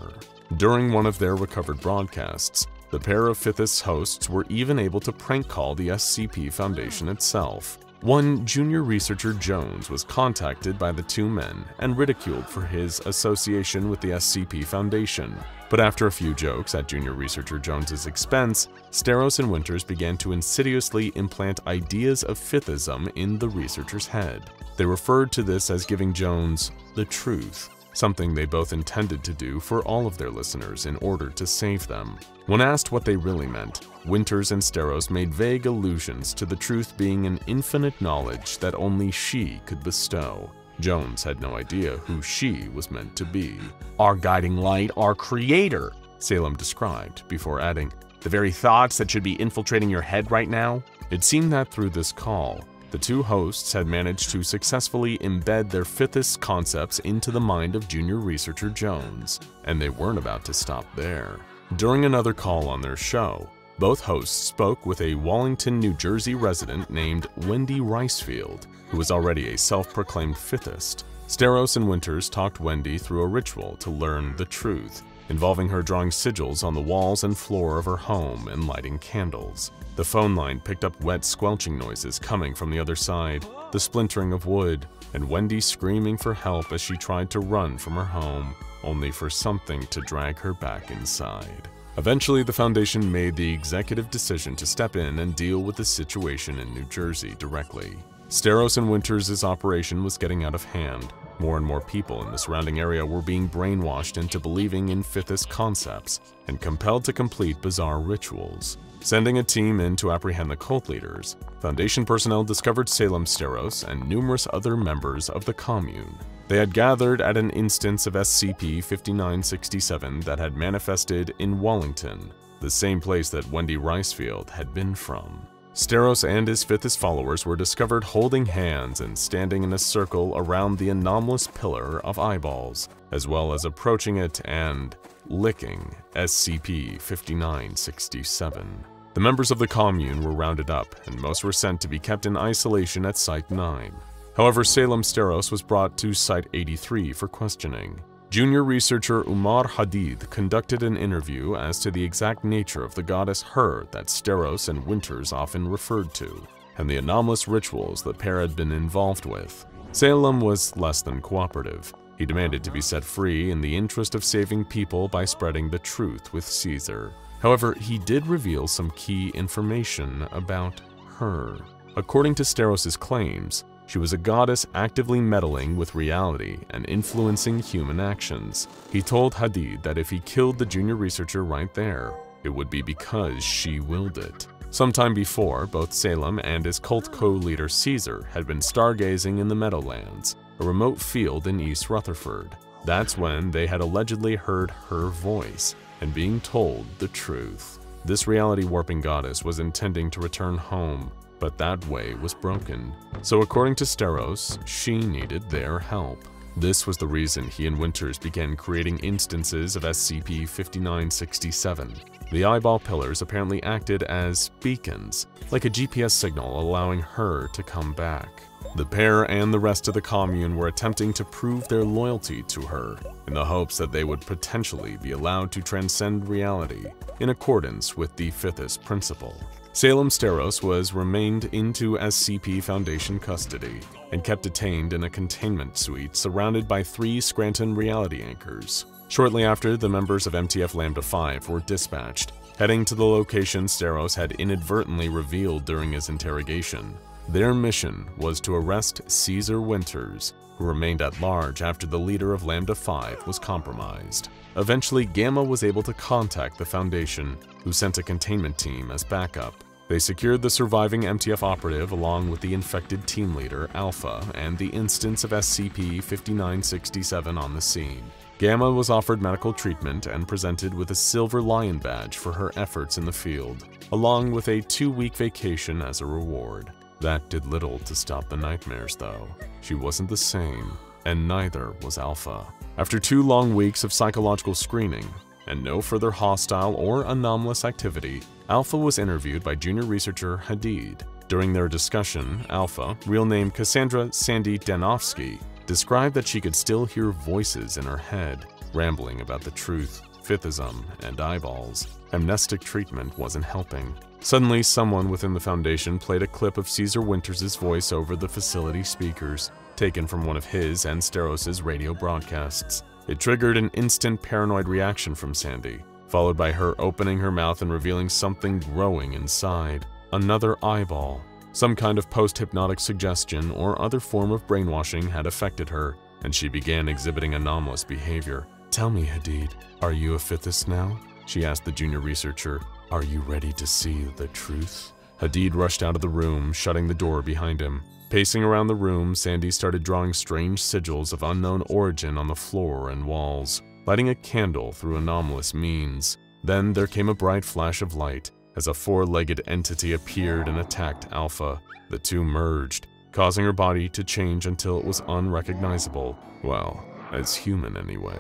During one of their recovered broadcasts, the pair of Fiftheists hosts were even able to prank call the SCP Foundation itself. One junior researcher Jones was contacted by the two men and ridiculed for his association with the SCP Foundation. But after a few jokes at junior researcher Jones's expense, Steros and Winters began to insidiously implant ideas of Fiftheism in the researcher's head. They referred to this as giving Jones the truth, something they both intended to do for all of their listeners in order to save them. When asked what they really meant, Winters and Steros made vague allusions to the truth being an infinite knowledge that only she could bestow. Jones had no idea who she was meant to be. "Our guiding light, our creator," Salem described, before adding, "the very thoughts that should be infiltrating your head right now." It seemed that through this call, the two hosts had managed to successfully embed their Fiftheist concepts into the mind of junior researcher Jones, and they weren't about to stop there. During another call on their show, both hosts spoke with a Wallington, New Jersey resident named Wendy Ricefield, who was already a self-proclaimed Fiftheist. Steros and Winters talked Wendy through a ritual to learn the truth, involving her drawing sigils on the walls and floor of her home and lighting candles. The phone line picked up wet squelching noises coming from the other side, the splintering of wood, and Wendy screaming for help as she tried to run from her home, only for something to drag her back inside. Eventually, the Foundation made the executive decision to step in and deal with the situation in New Jersey directly. Steros and Winters' operation was getting out of hand. More and more people in the surrounding area were being brainwashed into believing in Fiftheist concepts and compelled to complete bizarre rituals. Sending a team in to apprehend the cult leaders, Foundation personnel discovered Salem Steros and numerous other members of the commune. They had gathered at an instance of SCP-5967 that had manifested in Wallington, the same place that Wendy Ricefield had been from. Steros and his Fiftheist followers were discovered holding hands and standing in a circle around the anomalous pillar of eyeballs, as well as approaching it and licking SCP-5967. The members of the commune were rounded up, and most were sent to be kept in isolation at Site 9. However, Salem Steros was brought to Site 83 for questioning. Junior researcher Umar Hadid conducted an interview as to the exact nature of the goddess Her that Steros and Winters often referred to, and the anomalous rituals the pair had been involved with. Salem was less than cooperative. He demanded to be set free in the interest of saving people by spreading the truth with Caesar. However, he did reveal some key information about Her. According to Steros' claims, she was a goddess actively meddling with reality and influencing human actions. He told Hadid that if he killed the junior researcher right there, it would be because she willed it. Sometime before, both Salem and his cult co-leader Caesar had been stargazing in the Meadowlands, a remote field in East Rutherford. That's when they had allegedly heard her voice and being told the truth. This reality-warping goddess was intending to return home, but that way was broken. So according to Steros, she needed their help. This was the reason he and Winters began creating instances of SCP-5967. The eyeball pillars apparently acted as beacons, like a GPS signal allowing her to come back. The pair and the rest of the commune were attempting to prove their loyalty to her, in the hopes that they would potentially be allowed to transcend reality, in accordance with the Fifthist Principle. Salem Steros was remained into SCP Foundation custody and kept detained in a containment suite surrounded by 3 Scranton reality anchors. Shortly after, the members of MTF Lambda 5 were dispatched, heading to the location Steros had inadvertently revealed during his interrogation. Their mission was to arrest Caesar Winters, who remained at large after the leader of Lambda 5 was compromised. Eventually, Gamma was able to contact the Foundation, who sent a containment team as backup. They secured the surviving MTF operative along with the infected team leader, Alpha, and the instance of SCP-5967 on the scene. Gamma was offered medical treatment and presented with a Silver Lion badge for her efforts in the field, along with a 2-week vacation as a reward. That did little to stop the nightmares, though. She wasn't the same, and neither was Alpha. After 2 long weeks of psychological screening, and no further hostile or anomalous activity, Alpha was interviewed by junior researcher Hadid. During their discussion, Alpha, real name Cassandra Sandy Danofsky, described that she could still hear voices in her head, rambling about the truth, Fifthism, and eyeballs. Amnestic treatment wasn't helping. Suddenly, someone within the Foundation played a clip of Caesar Winters' voice over the facility speakers, taken from one of his and Steros' radio broadcasts. It triggered an instant paranoid reaction from Sandy, followed by her opening her mouth and revealing something growing inside. Another eyeball. Some kind of post-hypnotic suggestion or other form of brainwashing had affected her, and she began exhibiting anomalous behavior. "Tell me, Hadid, are you a Fifthist now?" she asked the junior researcher. "Are you ready to see the truth?" Hadid rushed out of the room, shutting the door behind him. Pacing around the room, Sandy started drawing strange sigils of unknown origin on the floor and walls, lighting a candle through anomalous means. Then there came a bright flash of light as a 4-legged entity appeared and attacked Alpha. The two merged, causing her body to change until it was unrecognizable. Well, as human anyway.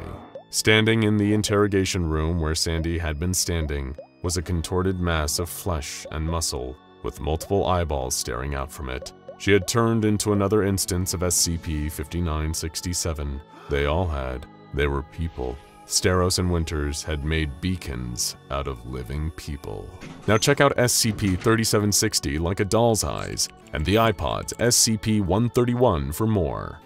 Standing in the interrogation room where Sandy had been standing was a contorted mass of flesh and muscle, with multiple eyeballs staring out from it. She had turned into another instance of SCP-5967. They all had. They were people. Steros and Winters had made beacons out of living people. Now check out SCP-3760 like a doll's eyes, and the iPod's SCP-131 for more.